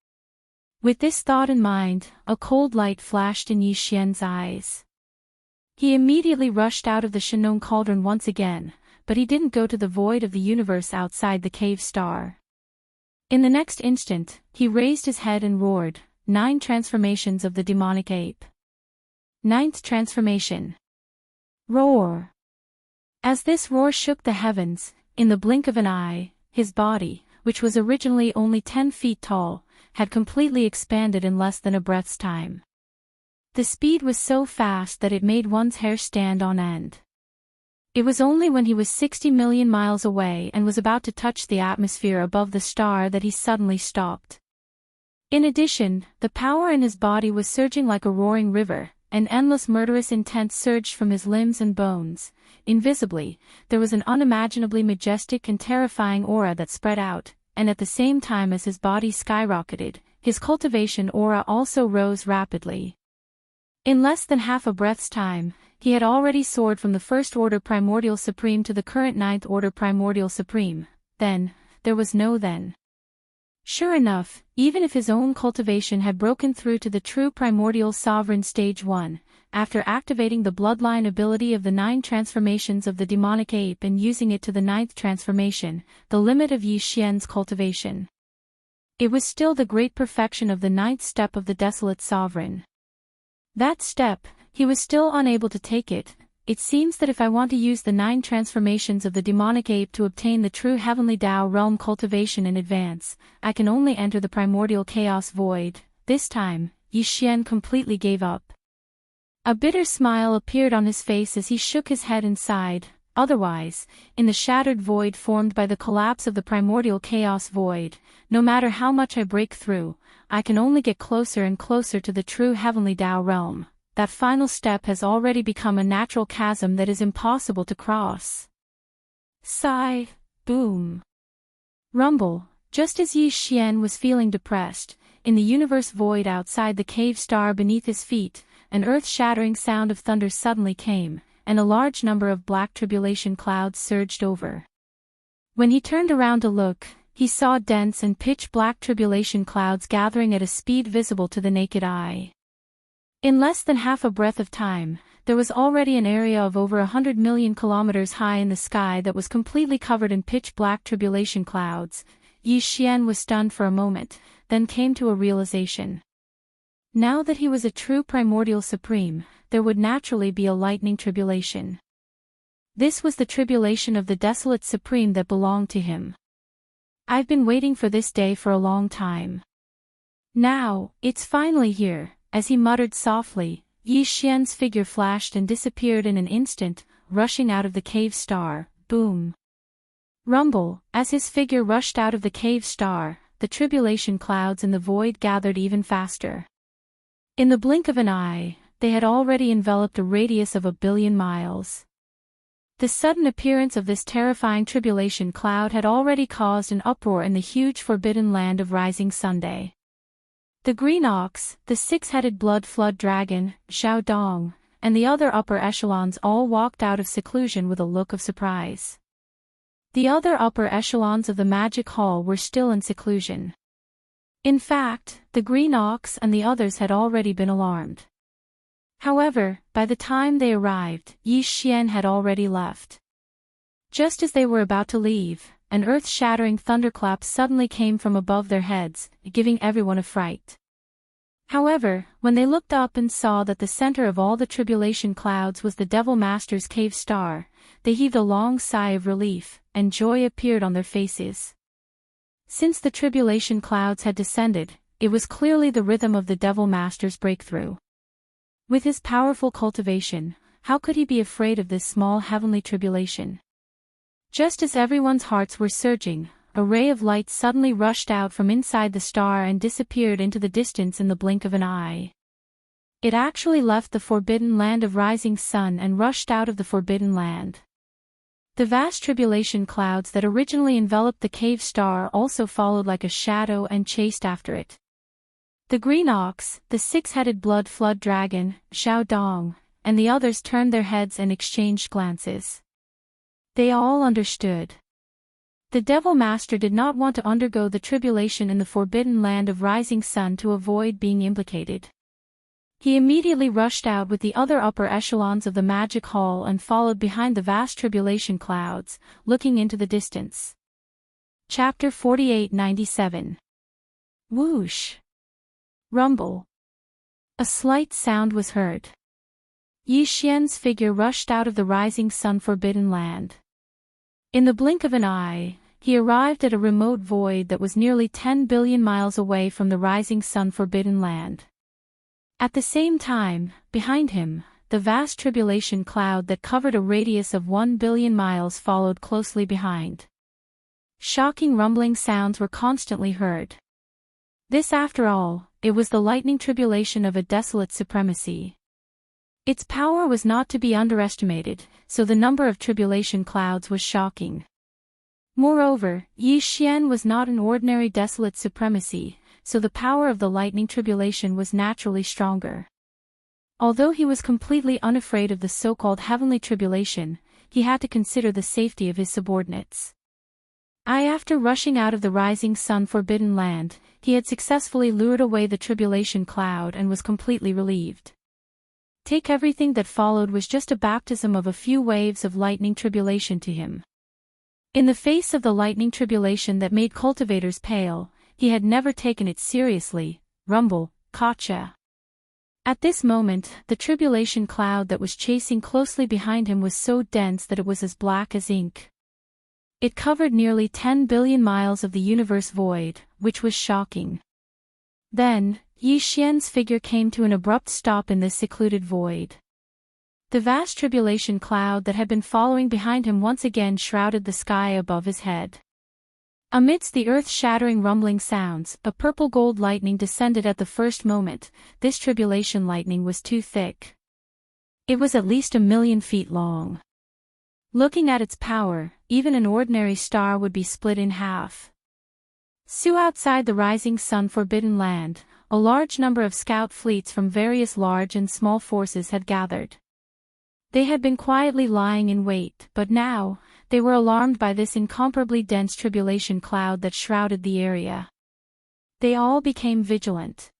With this thought in mind, a cold light flashed in Yi Xian's eyes. He immediately rushed out of the Shannon cauldron once again, but he didn't go to the void of the universe outside the cave star. In the next instant, he raised his head and roared, 9 transformations of the demonic ape. 9th transformation. Roar. As this roar shook the heavens, in the blink of an eye, his body, which was originally only 10 feet tall, had completely expanded in less than a breath's time. The speed was so fast that it made one's hair stand on end. It was only when he was 60 million miles away and was about to touch the atmosphere above the star that he suddenly stopped. In addition, the power in his body was surging like a roaring river, an endless murderous intent surged from his limbs and bones. Invisibly, there was an unimaginably majestic and terrifying aura that spread out, and at the same time as his body skyrocketed, his cultivation aura also rose rapidly. In less than half a breath's time, he had already soared from the First Order Primordial Supreme to the current Ninth Order Primordial Supreme. Then, there was no then. Sure enough, even if his own cultivation had broken through to the true Primordial Sovereign Stage 1, after activating the bloodline ability of the 9 transformations of the demonic ape and using it to the 9th transformation, the limit of Yi Xian's cultivation. It was still the great perfection of the 9th step of the Desolate Sovereign. That step, he was still unable to take it. It seems that if I want to use the 9 transformations of the demonic ape to obtain the true heavenly Tao realm cultivation in advance, I can only enter the primordial chaos void. This time, Yi Xian completely gave up. A bitter smile appeared on his face as he shook his head and sighed. Otherwise, in the shattered void formed by the collapse of the primordial chaos void, no matter how much I break through, I can only get closer and closer to the true heavenly Tao realm. That final step has already become a natural chasm that is impossible to cross. Sigh, boom. Rumble. Just as Yi Xian was feeling depressed, in the universe void outside the cave star beneath his feet, an earth-shattering sound of thunder suddenly came, and a large number of black tribulation clouds surged over. When he turned around to look, he saw dense and pitch-black tribulation clouds gathering at a speed visible to the naked eye. In less than half a breath of time, there was already an area of over 100 million kilometers high in the sky that was completely covered in pitch-black tribulation clouds. Yi Xian was stunned for a moment, then came to a realization. Now that he was a true primordial supreme, there would naturally be a lightning tribulation. This was the tribulation of the desolate supreme that belonged to him. I've been waiting for this day for a long time. Now, it's finally here. As he muttered softly, Yi Xian's figure flashed and disappeared in an instant, rushing out of the cave star. Boom. Rumble. As his figure rushed out of the cave star, the tribulation clouds in the void gathered even faster. In the blink of an eye, they had already enveloped a radius of 1 billion miles. The sudden appearance of this terrifying tribulation cloud had already caused an uproar in the huge forbidden land of Rising Sunday. The green ox, the 6-headed blood flood dragon, Xiao Dong, and the other upper echelons all walked out of seclusion with a look of surprise. The other upper echelons of the magic hall were still in seclusion. In fact, the green ox and the others had already been alarmed. However, by the time they arrived, Yi Xian had already left. Just as they were about to leave, an earth-shattering thunderclap suddenly came from above their heads, giving everyone a fright. However, when they looked up and saw that the center of all the tribulation clouds was the Devil Master's cave star, they heaved a long sigh of relief, and joy appeared on their faces. Since the tribulation clouds had descended, it was clearly the rhythm of the Devil Master's breakthrough. With his powerful cultivation, how could he be afraid of this small heavenly tribulation? Just as everyone's hearts were surging, a ray of light suddenly rushed out from inside the star and disappeared into the distance in the blink of an eye. It actually left the forbidden land of rising sun and rushed out of the forbidden land. The vast tribulation clouds that originally enveloped the cave star also followed like a shadow and chased after it. The green ox, the six-headed blood flood dragon, Xiao Dong, and the others turned their heads and exchanged glances. They all understood. The Devil Master did not want to undergo the tribulation in the forbidden land of rising sun to avoid being implicated. He immediately rushed out with the other upper echelons of the magic hall and followed behind the vast tribulation clouds, looking into the distance. Chapter 4897. Whoosh! Rumble. A slight sound was heard. Yi Xian's figure rushed out of the rising sun forbidden land. In the blink of an eye, he arrived at a remote void that was nearly 10 billion miles away from the rising sun forbidden land. At the same time, behind him, the vast tribulation cloud that covered a radius of 1 billion miles followed closely behind. Shocking rumbling sounds were constantly heard. This, after all, it was the lightning tribulation of a desolate supremacy. Its power was not to be underestimated, so the number of tribulation clouds was shocking. Moreover, Yi Xian was not an ordinary desolate supremacy, so the power of the lightning tribulation was naturally stronger. Although he was completely unafraid of the so-called heavenly tribulation, he had to consider the safety of his subordinates. After rushing out of the rising sun forbidden land, he had successfully lured away the tribulation cloud and was completely relieved. Everything that followed was just a baptism of a few waves of lightning tribulation to him. In the face of the lightning tribulation that made cultivators pale, he had never taken it seriously. Rumble, Kacha. At this moment, the tribulation cloud that was chasing closely behind him was so dense that it was as black as ink. It covered nearly 10 billion miles of the universe void, which was shocking. Then, Yi Xian's figure came to an abrupt stop in this secluded void. The vast tribulation cloud that had been following behind him once again shrouded the sky above his head. Amidst the earth-shattering rumbling sounds, a purple-gold lightning descended at the first moment. This tribulation lightning was too thick. It was at least 1,000,000 feet long. Looking at its power, even an ordinary star would be split in half. Outside the rising sun forbidden land, a large number of scout fleets from various large and small forces had gathered. They had been quietly lying in wait, but now, they were alarmed by this incomparably dense tribulation cloud that shrouded the area. They all became vigilant.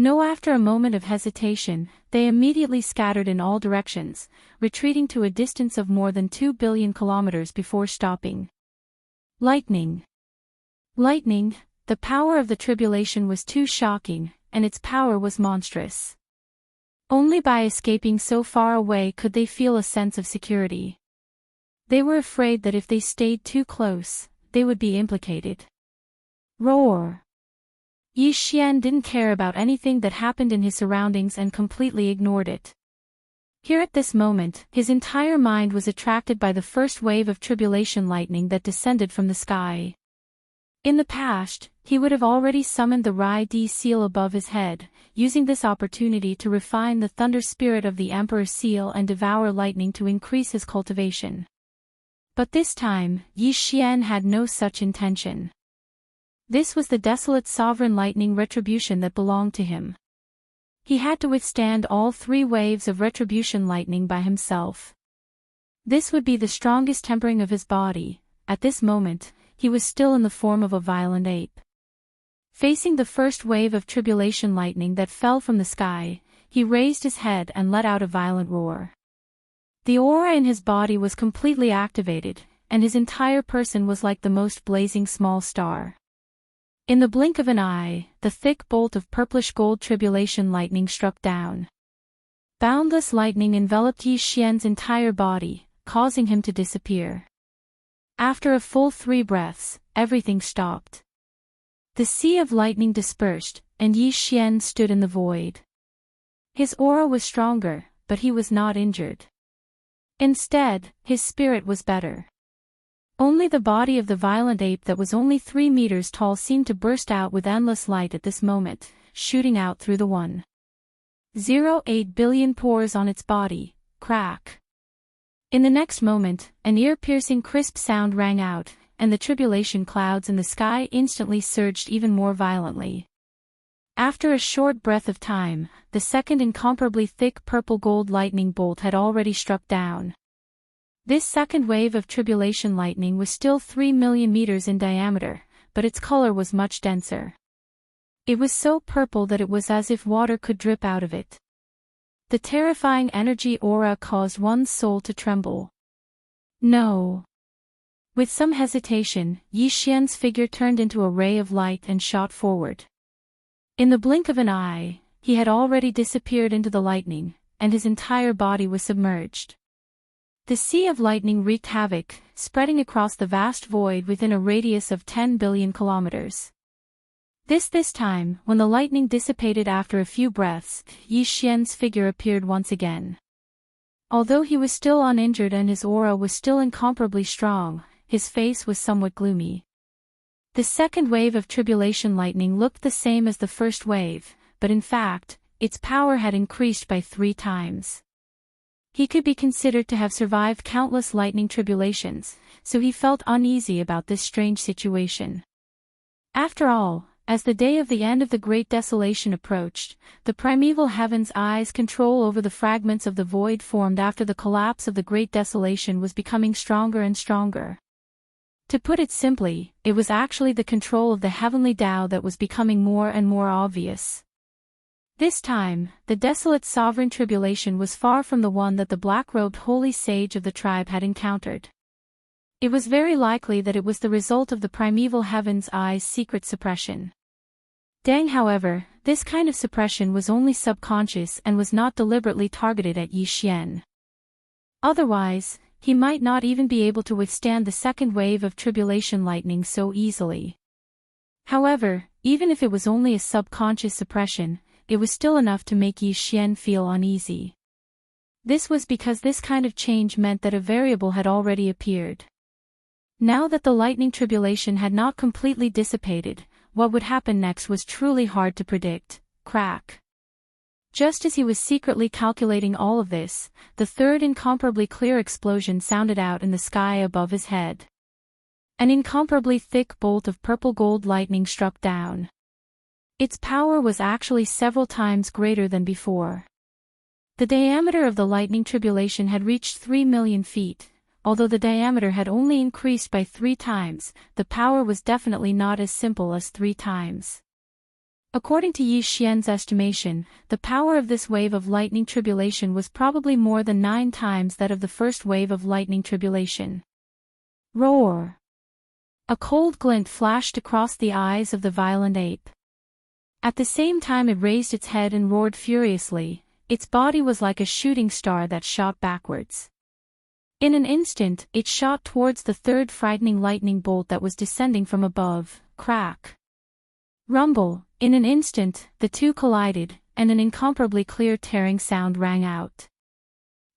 After a moment of hesitation, they immediately scattered in all directions, retreating to a distance of more than 2 billion kilometers before stopping. Lightning. Lightning, the power of the tribulation was too shocking, and its power was monstrous. Only by escaping so far away could they feel a sense of security. They were afraid that if they stayed too close, they would be implicated. Roar! Yi Xian didn't care about anything that happened in his surroundings and completely ignored it. Here at this moment, his entire mind was attracted by the first wave of tribulation lightning that descended from the sky. In the past, he would have already summoned the Rai Di seal above his head, using this opportunity to refine the thunder spirit of the Emperor seal and devour lightning to increase his cultivation. But this time, Yi Xian had no such intention. This was the desolate sovereign lightning retribution that belonged to him. He had to withstand all 3 waves of retribution lightning by himself. This would be the strongest tempering of his body. At this moment, he was still in the form of a violent ape. Facing the first wave of tribulation lightning that fell from the sky, he raised his head and let out a violent roar. The aura in his body was completely activated, and his entire person was like the most blazing small star. In the blink of an eye, the thick bolt of purplish gold tribulation lightning struck down. Boundless lightning enveloped Yi Xian's entire body, causing him to disappear. After a full 3 breaths, everything stopped. The sea of lightning dispersed, and Yi Xian stood in the void. His aura was stronger, but he was not injured. Instead, his spirit was better. Only the body of the violent ape that was only 3 meters tall seemed to burst out with endless light at this moment, shooting out through the 1.08 billion pores on its body. Crack. In the next moment, an ear-piercing crisp sound rang out, and the tribulation clouds in the sky instantly surged even more violently. After a short breath of time, the second incomparably thick purple-gold lightning bolt had already struck down. This second wave of tribulation lightning was still 3 million meters in diameter, but its color was much denser. It was so purple that it was as if water could drip out of it. The terrifying energy aura caused one's soul to tremble. No. With some hesitation, Yi Xian's figure turned into a ray of light and shot forward. In the blink of an eye, he had already disappeared into the lightning, and his entire body was submerged. The sea of lightning wreaked havoc, spreading across the vast void within a radius of 10 billion kilometers. This time, when the lightning dissipated after a few breaths, Yi Xian's figure appeared once again. Although he was still uninjured and his aura was still incomparably strong, his face was somewhat gloomy. The second wave of tribulation lightning looked the same as the first wave, but in fact, its power had increased by 3 times. He could be considered to have survived countless lightning tribulations, so he felt uneasy about this strange situation. After all, as the day of the end of the Great Desolation approached, the primeval heaven's eyes' control over the fragments of the void formed after the collapse of the Great Desolation was becoming stronger and stronger. To put it simply, it was actually the control of the heavenly Tao that was becoming more and more obvious. This time, the desolate sovereign tribulation was far from the one that the black-robed holy sage of the tribe had encountered. It was very likely that it was the result of the primeval heaven's eyes' secret suppression. Deng, however, this kind of suppression was only subconscious and was not deliberately targeted at Yi Xian. Otherwise, he might not even be able to withstand the second wave of tribulation lightning so easily. However, even if it was only a subconscious suppression, it was still enough to make Yi Xian feel uneasy. This was because this kind of change meant that a variable had already appeared. Now that the lightning tribulation had not completely dissipated, what would happen next was truly hard to predict. Crack. Just as he was secretly calculating all of this, the third incomparably clear explosion sounded out in the sky above his head. An incomparably thick bolt of purple-gold lightning struck down. Its power was actually several times greater than before. The diameter of the lightning tribulation had reached 3 million feet. Although the diameter had only increased by 3 times, the power was definitely not as simple as 3 times. According to Yi Xian's estimation, the power of this wave of lightning tribulation was probably more than 9 times that of the first wave of lightning tribulation. Roar! A cold glint flashed across the eyes of the violent ape. At the same time it raised its head and roared furiously. Its body was like a shooting star that shot backwards. In an instant, it shot towards the third frightening lightning bolt that was descending from above. Crack! Rumble! In an instant, the two collided, and an incomparably clear tearing sound rang out.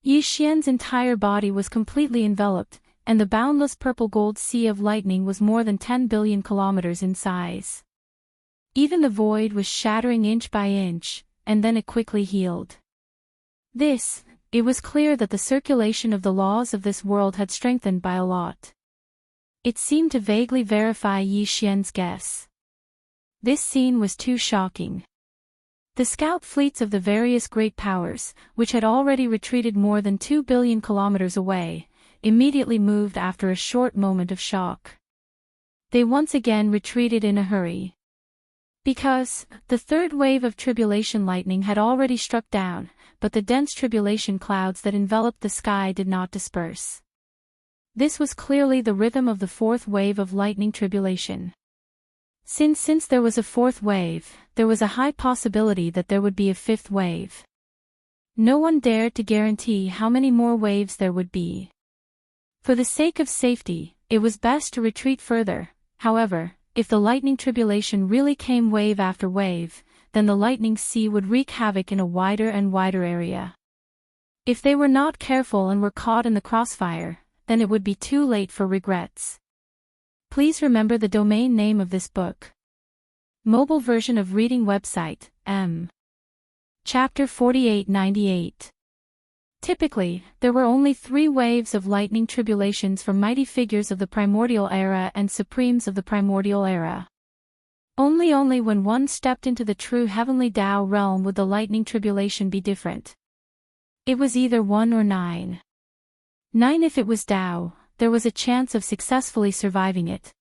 Yi Xian's entire body was completely enveloped, and the boundless purple-gold sea of lightning was more than 10 billion kilometers in size. Even the void was shattering inch by inch, and then it quickly healed. It was clear that the circulation of the laws of this world had strengthened by a lot. It seemed to vaguely verify Yi Xian's guess. This scene was too shocking. The scout fleets of the various great powers, which had already retreated more than 2 billion kilometers away, immediately moved after a short moment of shock. They once again retreated in a hurry. Because the third wave of tribulation lightning had already struck down, but the dense tribulation clouds that enveloped the sky did not disperse. This was clearly the rhythm of the fourth wave of lightning tribulation. Since there was a fourth wave, there was a high possibility that there would be a fifth wave. No one dared to guarantee how many more waves there would be. For the sake of safety, it was best to retreat further. However, if the lightning tribulation really came wave after wave, then the lightning sea would wreak havoc in a wider and wider area. If they were not careful and were caught in the crossfire, then it would be too late for regrets. Please remember the domain name of this book. Mobile version of reading website, M. Chapter 4898. Typically, there were only 3 waves of lightning tribulations for mighty figures of the primordial era and supremes of the primordial era. Only when one stepped into the true heavenly Tao realm would the lightning tribulation be different. It was either 1 or 9. 9 if it was Tao, there was a chance of successfully surviving it.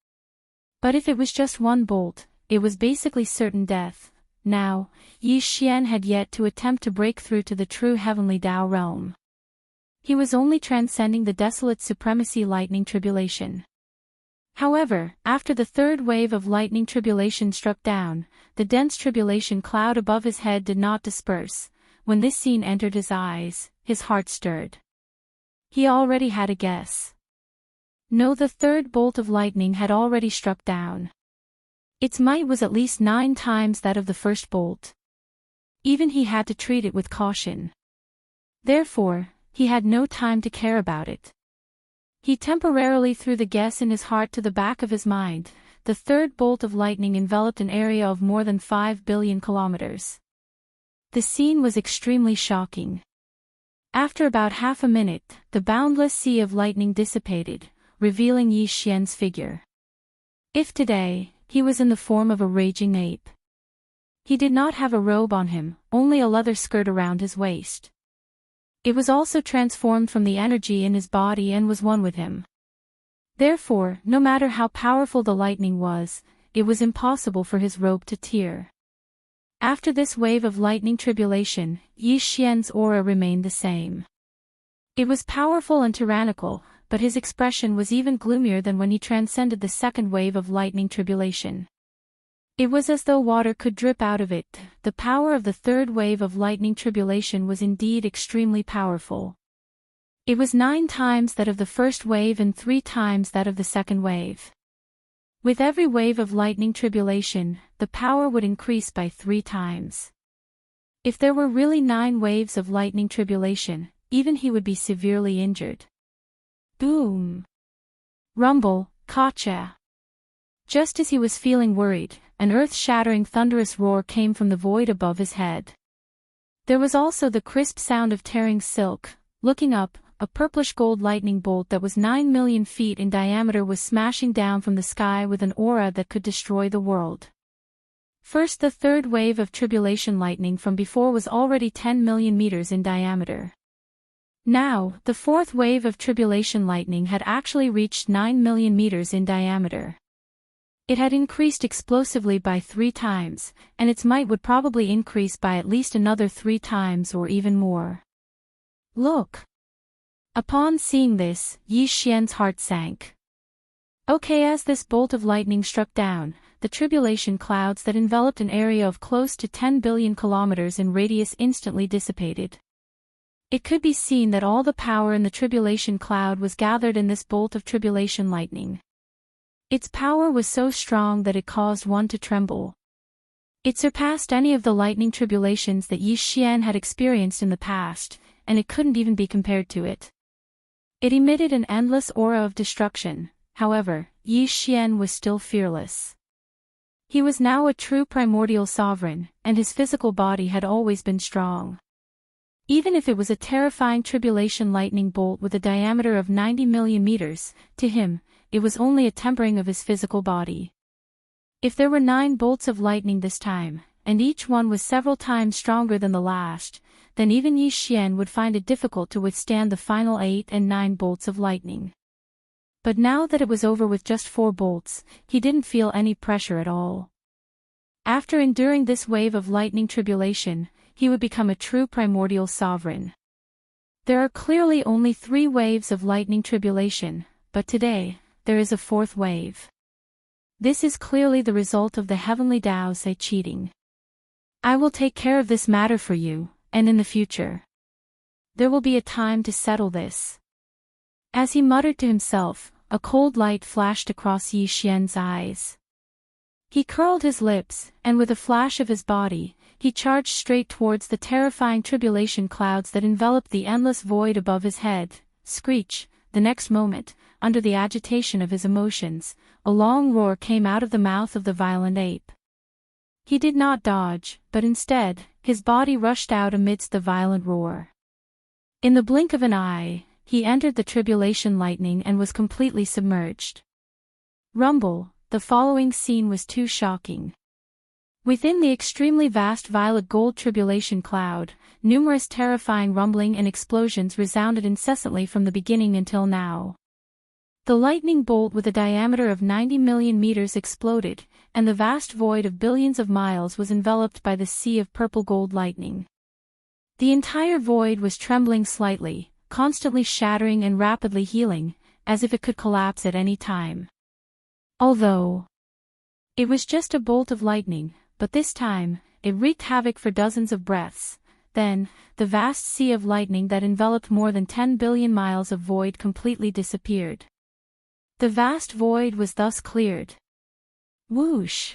But if it was just 1 bolt, it was basically certain death. Now, Yi Xian had yet to attempt to break through to the true heavenly Tao realm. He was only transcending the desolate supremacy lightning tribulation. However, after the 3rd wave of lightning tribulation struck down, the dense tribulation cloud above his head did not disperse. When this scene entered his eyes, his heart stirred. He already had a guess. No, the 3rd bolt of lightning had already struck down. Its might was at least 9 times that of the 1st bolt. Even he had to treat it with caution. Therefore, he had no time to care about it. He temporarily threw the guess in his heart to the back of his mind. The 3rd bolt of lightning enveloped an area of more than 5 billion kilometers. The scene was extremely shocking. After about half a minute, the boundless sea of lightning dissipated, revealing Yi Xian's figure. If today, he was in the form of a raging ape. He did not have a robe on him, only a leather skirt around his waist. It was also transformed from the energy in his body and was one with him. Therefore, no matter how powerful the lightning was, it was impossible for his robe to tear. After this wave of lightning tribulation, Yi Xian's aura remained the same. It was powerful and tyrannical, but his expression was even gloomier than when he transcended the 2nd wave of lightning tribulation. It was as though water could drip out of it. The power of the 3rd wave of lightning tribulation was indeed extremely powerful. It was 9 times that of the 1st wave and 3 times that of the 2nd wave. With every wave of lightning tribulation, the power would increase by 3 times. If there were really 9 waves of lightning tribulation, even he would be severely injured. Boom! Rumble, Kacha! Just as he was feeling worried, an earth-shattering thunderous roar came from the void above his head. There was also the crisp sound of tearing silk. Looking up, a purplish-gold lightning bolt that was 9 million feet in diameter was smashing down from the sky with an aura that could destroy the world. First, the 3rd wave of tribulation lightning from before was already 10 million meters in diameter. Now, the 4th wave of tribulation lightning had actually reached 9 million meters in diameter. It had increased explosively by 3 times, and its might would probably increase by at least another 3 times or even more. Look! Upon seeing this, Yi Xian's heart sank. Okay, as this bolt of lightning struck down, the tribulation clouds that enveloped an area of close to 10 billion kilometers in radius instantly dissipated. It could be seen that all the power in the tribulation cloud was gathered in this bolt of tribulation lightning. Its power was so strong that it caused one to tremble. It surpassed any of the lightning tribulations that Yi Xian had experienced in the past, and it couldn't even be compared to it. It emitted an endless aura of destruction. However, Yi Xian was still fearless. He was now a true primordial sovereign, and his physical body had always been strong. Even if it was a terrifying tribulation lightning bolt with a diameter of 90 million meters, to him, it was only a tempering of his physical body. If there were 9 bolts of lightning this time, and each one was several times stronger than the last, then even Yi Xian would find it difficult to withstand the final 8 and 9 bolts of lightning. But now that it was over with just 4 bolts, he didn't feel any pressure at all. After enduring this wave of lightning tribulation, he would become a true primordial sovereign. There are clearly only 3 waves of lightning tribulation, but today, there is a 4th wave. This is clearly the result of the heavenly Tao Sai cheating. I will take care of this matter for you, and in the future. There will be a time to settle this. As he muttered to himself, a cold light flashed across Yi Xian's eyes. He curled his lips, and with a flash of his body, he charged straight towards the terrifying tribulation clouds that enveloped the endless void above his head. Screech! the next moment, under the agitation of his emotions, a long roar came out of the mouth of the violent ape. He did not dodge, but instead, his body rushed out amidst the violent roar. In the blink of an eye, he entered the tribulation lightning and was completely submerged. Rumble, the following scene was too shocking. Within the extremely vast violet-gold tribulation cloud, numerous terrifying rumbling and explosions resounded incessantly from the beginning until now. The lightning bolt with a diameter of 90 million meters exploded, and the vast void of billions of miles was enveloped by the sea of purple-gold lightning. The entire void was trembling slightly, constantly shattering and rapidly healing, as if it could collapse at any time. Although it was just a bolt of lightning, but this time, it wreaked havoc for dozens of breaths. Then, the vast sea of lightning that enveloped more than 10 billion miles of void completely disappeared. The vast void was thus cleared. Whoosh!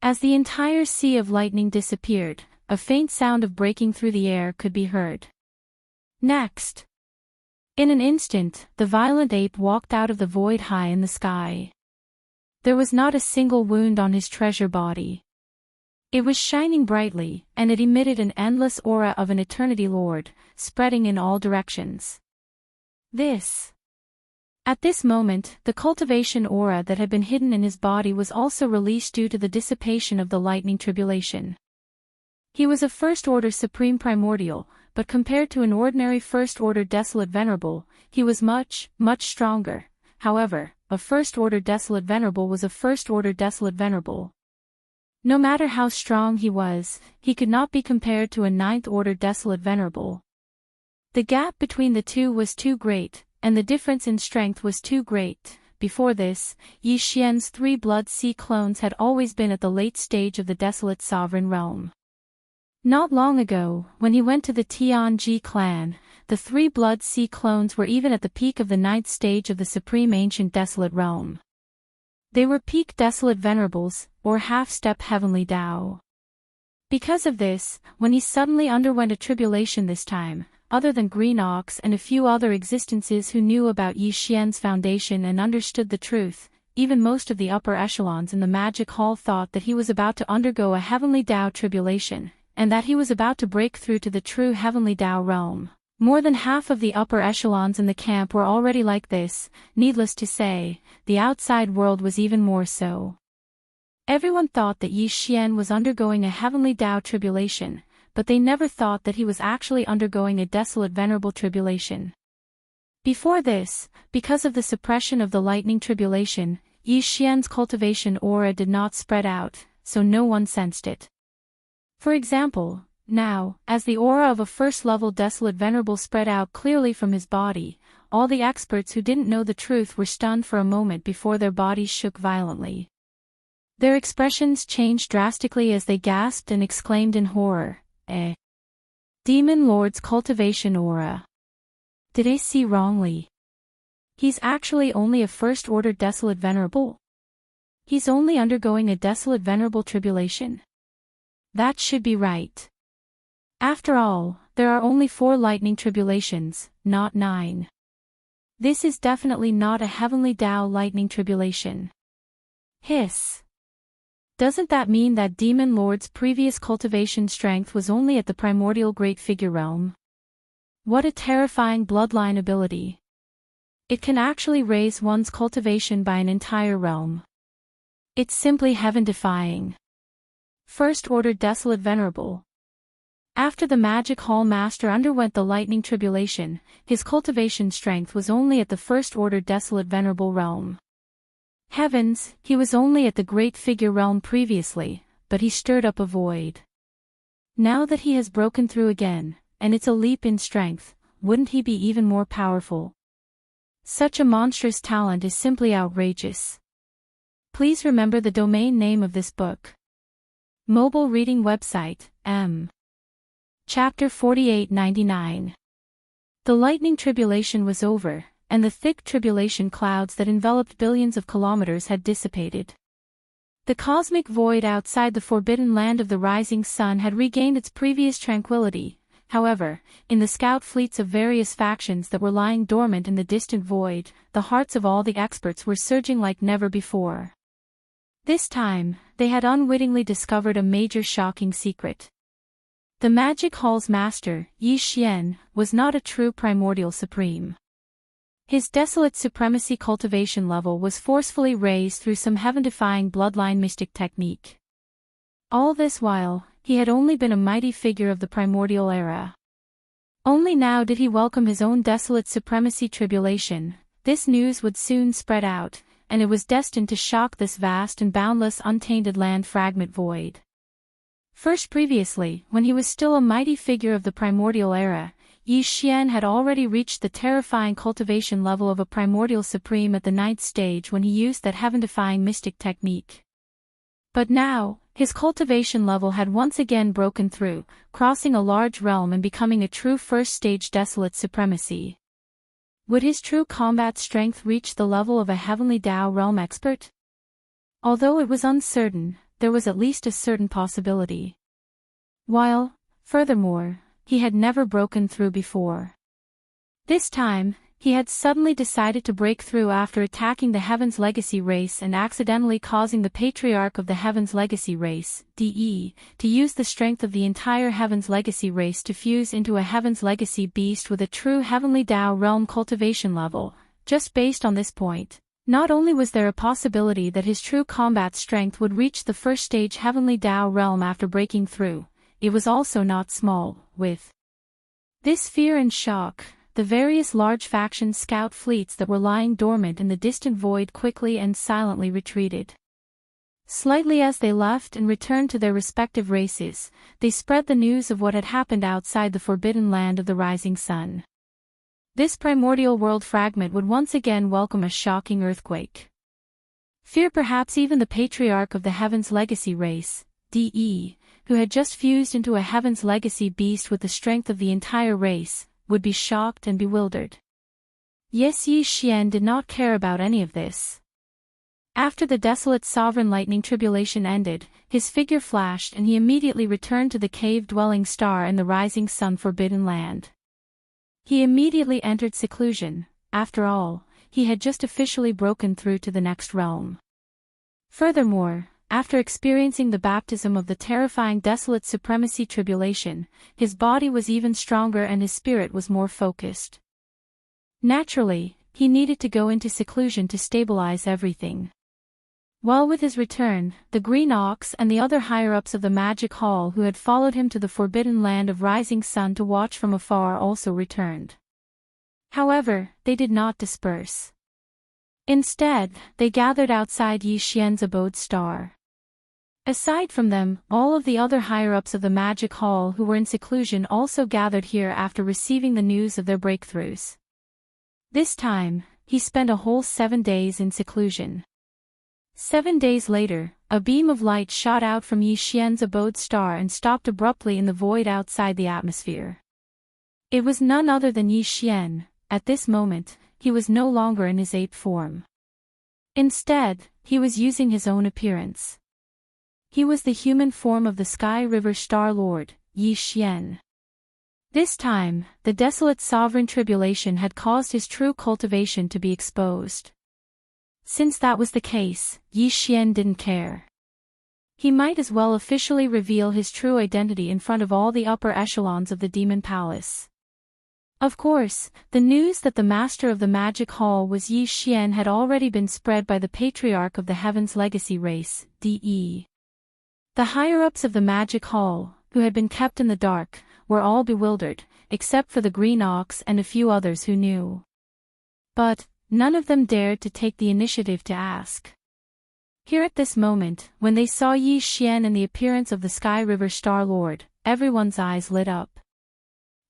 As the entire sea of lightning disappeared, a faint sound of breaking through the air could be heard. Next, in an instant, the violent ape walked out of the void high in the sky. There was not a single wound on his treasure body. It was shining brightly, and it emitted an endless aura of an eternity lord, spreading in all directions. At this moment, the cultivation aura that had been hidden in his body was also released due to the dissipation of the lightning tribulation. He was a first-order supreme primordial, but compared to an ordinary first-order desolate venerable, he was much, much stronger. However, a first-order desolate venerable was a first-order desolate venerable. No matter how strong he was, he could not be compared to a ninth-order desolate venerable. The gap between the two was too great, and the difference in strength was too great. Before this, Yi Xian's 3 Blood Sea clones had always been at the late stage of the desolate sovereign realm. Not long ago, when he went to the Tianji clan, the 3 Blood Sea clones were even at the peak of the 9th stage of the supreme ancient desolate realm. They were peak desolate venerables, or half-step heavenly Tao. Because of this, when he suddenly underwent a tribulation this time, other than Green Ox and a few other existences who knew about Yi Xian's foundation and understood the truth, even most of the upper echelons in the magic hall thought that he was about to undergo a heavenly Tao tribulation, and that he was about to break through to the true heavenly Tao realm. More than half of the upper echelons in the camp were already like this. Needless to say, the outside world was even more so. Everyone thought that Yi Xian was undergoing a heavenly Tao tribulation, but they never thought that he was actually undergoing a desolate venerable tribulation. Before this, because of the suppression of the lightning tribulation, Yi Xian's cultivation aura did not spread out, so no one sensed it. For example, now, as the aura of a first-level desolate venerable spread out clearly from his body, all the experts who didn't know the truth were stunned for a moment before their bodies shook violently. Their expressions changed drastically as they gasped and exclaimed in horror, Demon Lord's cultivation aura. Did I see wrongly? He's actually only a first-order desolate venerable? He's only undergoing a desolate venerable tribulation? That should be right. After all, there are only 4 lightning tribulations, not 9. This is definitely not a heavenly Tao lightning tribulation. Hiss. Doesn't that mean that Demon Lord's previous cultivation strength was only at the primordial great figure realm? What a terrifying bloodline ability. It can actually raise one's cultivation by an entire realm. It's simply heaven-defying. First-order desolate venerable. After the Magic Hall Master underwent the lightning tribulation, his cultivation strength was only at the first-order desolate venerable realm. Heavens, he was only at the great figure realm previously, but he stirred up a void. Now that he has broken through again, and it's a leap in strength, wouldn't he be even more powerful? Such a monstrous talent is simply outrageous. Please remember the domain name of this book. Mobile reading website, M. Chapter 4899. The lightning tribulation was over, and the thick tribulation clouds that enveloped billions of kilometers had dissipated. The cosmic void outside the forbidden land of the rising sun had regained its previous tranquility. However, in the scout fleets of various factions that were lying dormant in the distant void, the hearts of all the experts were surging like never before. This time, they had unwittingly discovered a major shocking secret. The Magic Hall's master, Yi Xian, was not a true primordial supreme. His desolate supremacy cultivation level was forcefully raised through some heaven-defying bloodline mystic technique. All this while, he had only been a mighty figure of the primordial era. Only now did he welcome his own desolate supremacy tribulation. This news would soon spread out, and it was destined to shock this vast and boundless untainted land fragment void. First previously, when he was still a mighty figure of the primordial era, Yi Xian had already reached the terrifying cultivation level of a primordial supreme at the 9th stage when he used that heaven-defying mystic technique. But now, his cultivation level had once again broken through, crossing a large realm and becoming a true first-stage desolate supremacy. Would his true combat strength reach the level of a heavenly Tao realm expert? Although it was uncertain, there was at least a certain possibility. While, furthermore, he had never broken through before. This time, he had suddenly decided to break through after attacking the Heaven's Legacy race and accidentally causing the Patriarch of the Heaven's Legacy race, DE, to use the strength of the entire Heaven's Legacy race to fuse into a Heaven's Legacy beast with a true Heavenly Tao realm cultivation level. Just based on this point, not only was there a possibility that his true combat strength would reach the first stage Heavenly Tao realm after breaking through, it was also not small. With this fear and shock, the various large faction scout fleets that were lying dormant in the distant void quickly and silently retreated. Slightly as they left and returned to their respective races, they spread the news of what had happened outside the forbidden land of the rising sun. This primordial world fragment would once again welcome a shocking earthquake. Fear perhaps even the Patriarch of the Heaven's Legacy race, DE, who had just fused into a Heaven's Legacy beast with the strength of the entire race, would be shocked and bewildered. Yes, Yi Xian did not care about any of this. After the desolate sovereign lightning tribulation ended, his figure flashed and he immediately returned to the cave-dwelling star in the rising sun forbidden land. He immediately entered seclusion. After all, he had just officially broken through to the next realm. Furthermore, after experiencing the baptism of the terrifying desolate supremacy tribulation, his body was even stronger and his spirit was more focused. Naturally, he needed to go into seclusion to stabilize everything. While with his return, the Green Ox and the other higher-ups of the Magic Hall who had followed him to the forbidden land of rising sun to watch from afar also returned. However, they did not disperse. Instead, they gathered outside Yi Xian's abode star. Aside from them, all of the other higher-ups of the Magic Hall who were in seclusion also gathered here after receiving the news of their breakthroughs. This time, he spent a whole 7 days in seclusion. 7 days later, a beam of light shot out from Yi Xian's abode star and stopped abruptly in the void outside the atmosphere. It was none other than Yi Xian. At this moment, he was no longer in his ape form. Instead, he was using his own appearance. He was the human form of the Sky River Star Lord, Yi Xian. This time, the desolate sovereign tribulation had caused his true cultivation to be exposed. Since that was the case, Yi Xian didn't care. He might as well officially reveal his true identity in front of all the upper echelons of the Demon Palace. Of course, the news that the master of the Magic Hall was Yi Xian had already been spread by the Patriarch of the Heaven's Legacy race, DE. The higher-ups of the Magic Hall, who had been kept in the dark, were all bewildered, except for the Green Ox and a few others who knew. But none of them dared to take the initiative to ask. Here at this moment, when they saw Yi Xian in the appearance of the Sky River Star Lord, everyone's eyes lit up.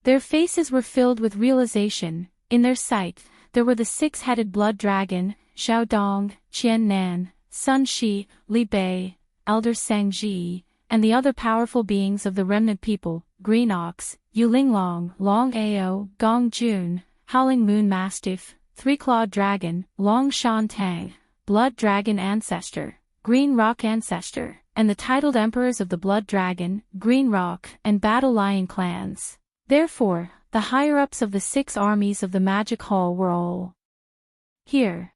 Their faces were filled with realization. In their sight, there were the 6-headed blood dragon, Xiao Dong, Qian Nan, Sun Shi, Li Bei, Elder Sang Ji, and the other powerful beings of the remnant people, Green Ox, Yu Linglong, Long Ao, Gong Jun, Howling Moon Mastiff, Three-Clawed Dragon, Long Shan Tang, Blood Dragon Ancestor, Green Rock Ancestor, and the titled Emperors of the Blood Dragon, Green Rock, and Battle Lion clans. Therefore, the higher-ups of the 6 armies of the Magic Hall were all here.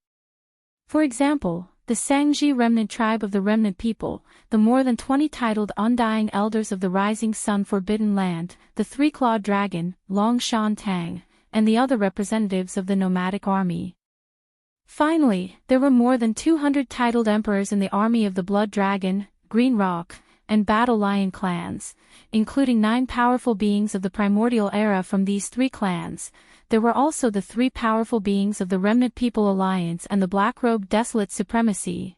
For example, the Sangji remnant tribe of the remnant people, the more than 20 titled undying elders of the rising sun forbidden land, the 3-clawed dragon, Long Shan Tang, and the other representatives of the nomadic army. Finally, there were more than 200 titled emperors in the army of the Blood Dragon, Green Rock, and Battle Lion clans, including 9 powerful beings of the primordial era from these 3 clans. There were also the 3 powerful beings of the Remnant People Alliance and the Black-Robed Desolate Supremacy.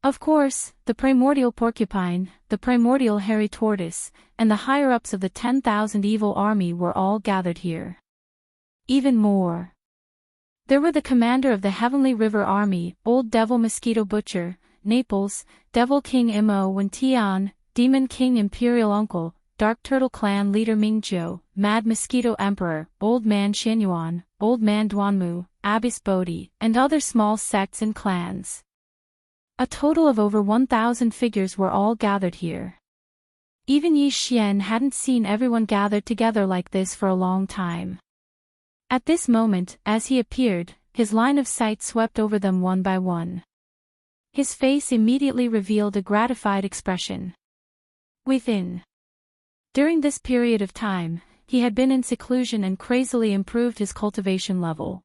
Of course, the primordial porcupine, the primordial hairy tortoise, and the higher-ups of the 10,000 evil army were all gathered here. Even more. There were the commander of the Heavenly River Army, Old Devil Mosquito Butcher, Naples, Devil King Imo Wen Tian, Demon King Imperial Uncle, Dark Turtle Clan Leader Mingzhou, Mad Mosquito Emperor, Old Man Xianyuan, Old Man Duanmu, Abyss Bodhi, and other small sects and clans. A total of over 1,000 figures were all gathered here. Even Yi Xian hadn't seen everyone gathered together like this for a long time. At this moment, as he appeared, his line of sight swept over them one by one. His face immediately revealed a gratified expression. During this period of time, he had been in seclusion and crazily improved his cultivation level.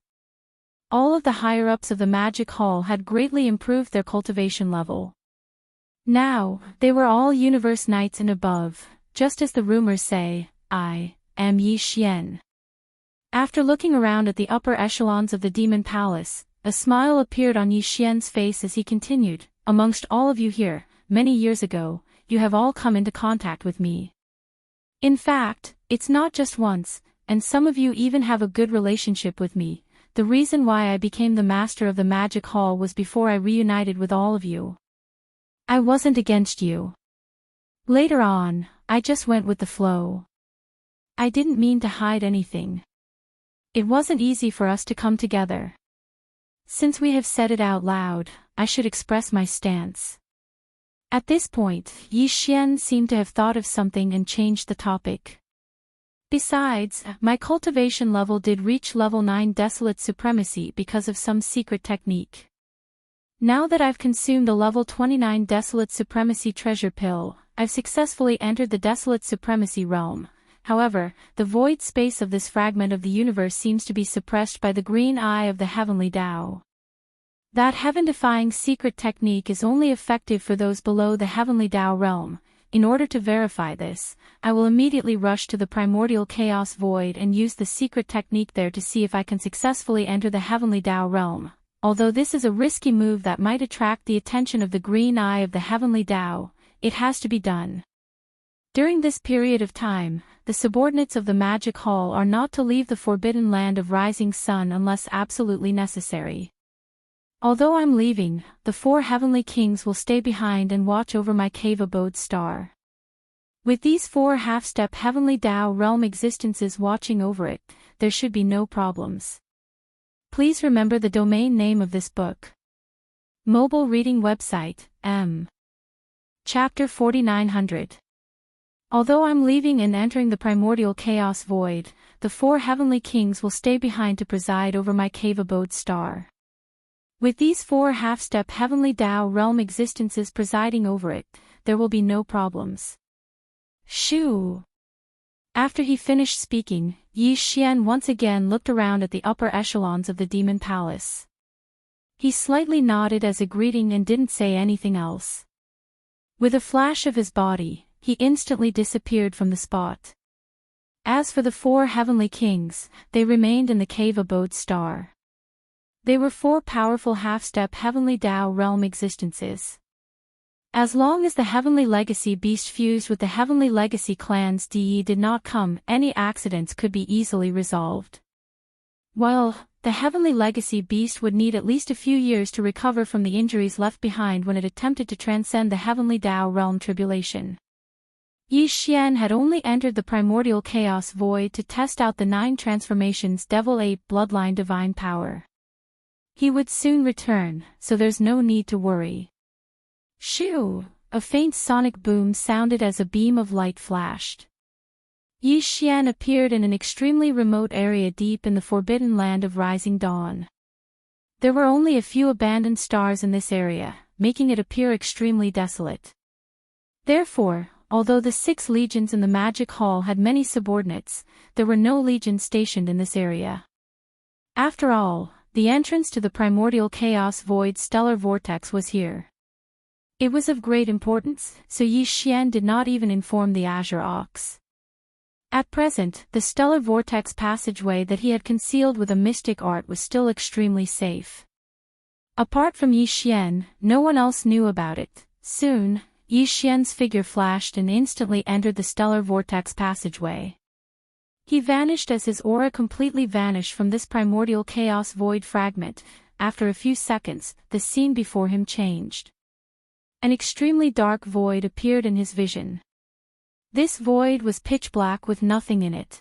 All of the higher-ups of the Magic Hall had greatly improved their cultivation level. Now, they were all Universe Knights and above, just as the rumors say. I am Yi Xian. After looking around at the upper echelons of the Demon Palace, a smile appeared on Yi Xian's face as he continued, amongst all of you here, many years ago, you have all come into contact with me. In fact, it's not just once, and some of you even have a good relationship with me. The reason why I became the master of the Magic Hall was before I reunited with all of you. I wasn't against you. Later on, I just went with the flow. I didn't mean to hide anything. It wasn't easy for us to come together. Since we have said it out loud, I should express my stance. At this point, Yi Xian seemed to have thought of something and changed the topic. Besides, my cultivation level did reach level 9 Desolate Supremacy because of some secret technique. Now that I've consumed a level 29 Desolate Supremacy treasure pill, I've successfully entered the Desolate Supremacy realm. However, the void space of this fragment of the universe seems to be suppressed by the green eye of the Heavenly Tao. That heaven-defying secret technique is only effective for those below the Heavenly Tao realm. In order to verify this, I will immediately rush to the primordial chaos void and use the secret technique there to see if I can successfully enter the Heavenly Tao realm. Although this is a risky move that might attract the attention of the green eye of the Heavenly Tao, it has to be done. During this period of time, the subordinates of the Magic Hall are not to leave the forbidden land of Rising Sun unless absolutely necessary. Although I'm leaving, the 4 heavenly kings will stay behind and watch over my cave abode star. With these 4 half-step heavenly Tao realm existences watching over it, there should be no problems. Please remember the domain name of this book. Mobile reading website, M. Chapter 4900. Although I'm leaving and entering the primordial chaos void, the 4 heavenly kings will stay behind to preside over my cave abode star. With these 4 half-step heavenly Tao realm existences presiding over it, there will be no problems. Shoo! After he finished speaking, Yi Xian once again looked around at the upper echelons of the Demon Palace. He slightly nodded as a greeting and didn't say anything else. With a flash of his body, he instantly disappeared from the spot. As for the 4 heavenly kings, they remained in the cave abode star. They were 4 powerful half-step heavenly Tao realm existences. As long as the Heavenly Legacy Beast fused with the Heavenly Legacy Clan's DE did not come, any accidents could be easily resolved. Well, the Heavenly Legacy Beast would need at least a few years to recover from the injuries left behind when it attempted to transcend the Heavenly Tao realm tribulation. Yi Xian had only entered the primordial chaos void to test out the 9 transformations Devil Ape Bloodline Divine Power. He would soon return, so there's no need to worry. Shoo! A faint sonic boom sounded as a beam of light flashed. Yi Xian appeared in an extremely remote area deep in the forbidden land of Rising Dawn. There were only a few abandoned stars in this area, making it appear extremely desolate. Therefore, although the 6 legions in the Magic Hall had many subordinates, there were no legions stationed in this area. After all, the entrance to the primordial chaos void stellar vortex was here. It was of great importance, so Yi Xian did not even inform the Azure Ox. At present, the stellar vortex passageway that he had concealed with a mystic art was still extremely safe. Apart from Yi Xian, no one else knew about it. Soon, Yi Xian's figure flashed and instantly entered the stellar vortex passageway. He vanished as his aura completely vanished from this primordial chaos void fragment. After a few seconds, the scene before him changed. An extremely dark void appeared in his vision. This void was pitch black with nothing in it.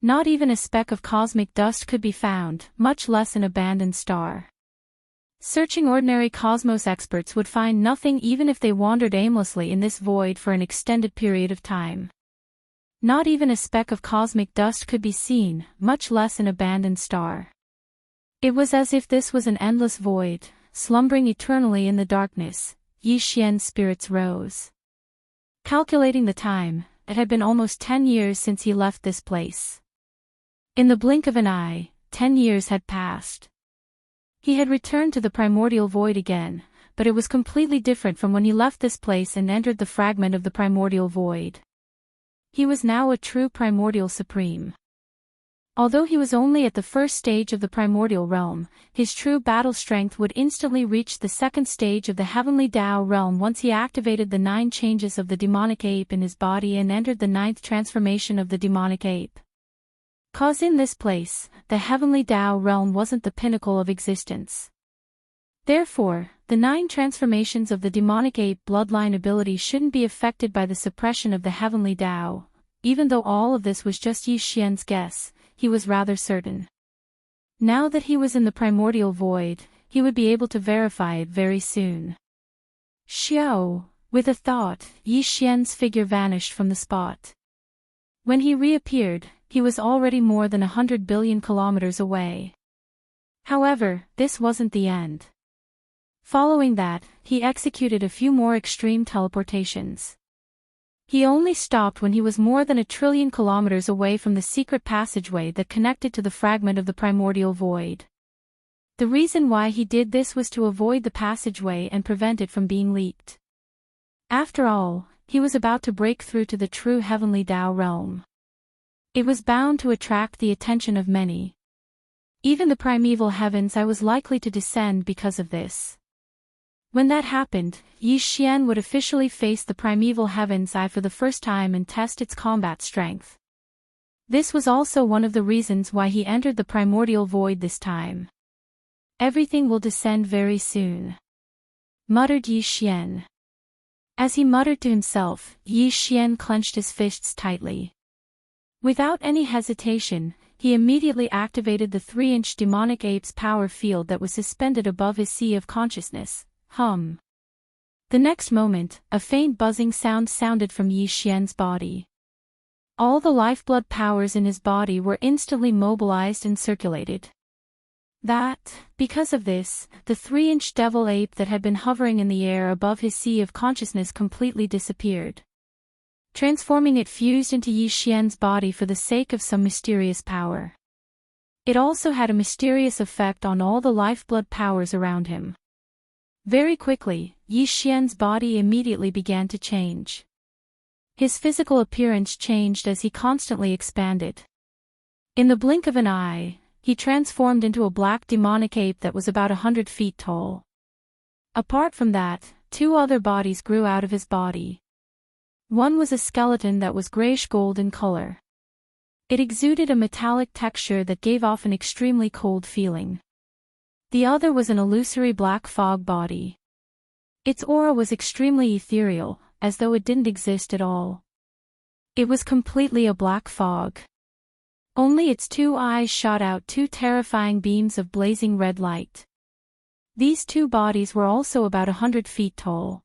Not even a speck of cosmic dust could be found, much less an abandoned star. Searching ordinary cosmos experts would find nothing even if they wandered aimlessly in this void for an extended period of time. Not even a speck of cosmic dust could be seen, much less an abandoned star. It was as if this was an endless void, slumbering eternally in the darkness. Yi Xian's spirits rose. Calculating the time, it had been almost 10 years since he left this place. In the blink of an eye, 10 years had passed. He had returned to the primordial void again, but it was completely different from when he left this place and entered the fragment of the primordial void. He was now a true primordial supreme. Although he was only at the first stage of the primordial realm, his true battle strength would instantly reach the second stage of the heavenly Tao realm once he activated the 9 changes of the demonic ape in his body and entered the 9th transformation of the demonic ape. 'Cause in this place, the heavenly Tao realm wasn't the pinnacle of existence. Therefore, the 9 transformations of the demonic ape bloodline ability shouldn't be affected by the suppression of the heavenly Tao. Even though all of this was just Yi Xian's guess, he was rather certain. Now that he was in the primordial void, he would be able to verify it very soon. Xiao, with a thought, Yi Xian's figure vanished from the spot. When he reappeared, he was already more than 100 billion kilometers away. However, this wasn't the end. Following that, he executed a few more extreme teleportations. He only stopped when he was more than 1 trillion kilometers away from the secret passageway that connected to the fragment of the primordial void. The reason why he did this was to avoid the passageway and prevent it from being leaked. After all, he was about to break through to the true heavenly Tao realm. It was bound to attract the attention of many. Even the primeval heavens I was likely to descend because of this. When that happened, Yi Xian would officially face the primeval heaven's eye for the first time and test its combat strength. This was also one of the reasons why he entered the primordial void this time. Everything will descend very soon, muttered Yi Xian. As he muttered to himself, Yi Xian clenched his fists tightly. Without any hesitation, he immediately activated the 3-inch demonic ape's power field that was suspended above his sea of consciousness. Hum. The next moment, a faint buzzing sound sounded from Yi Xian's body. All the lifeblood powers in his body were instantly mobilized and circulated. Because of this, the 3-inch devil ape that had been hovering in the air above his sea of consciousness completely disappeared. Transforming it fused into Yi Xian's body for the sake of some mysterious power. It also had a mysterious effect on all the lifeblood powers around him. Very quickly, Yi Xian's body immediately began to change. His physical appearance changed as he constantly expanded. In the blink of an eye, he transformed into a black demonic ape that was about 100 feet tall. Apart from that, 2 other bodies grew out of his body. One was a skeleton that was grayish-gold in color. It exuded a metallic texture that gave off an extremely cold feeling. The other was an illusory black fog body. Its aura was extremely ethereal, as though it didn't exist at all. It was completely a black fog. Only its 2 eyes shot out 2 terrifying beams of blazing red light. These 2 bodies were also about 100 feet tall.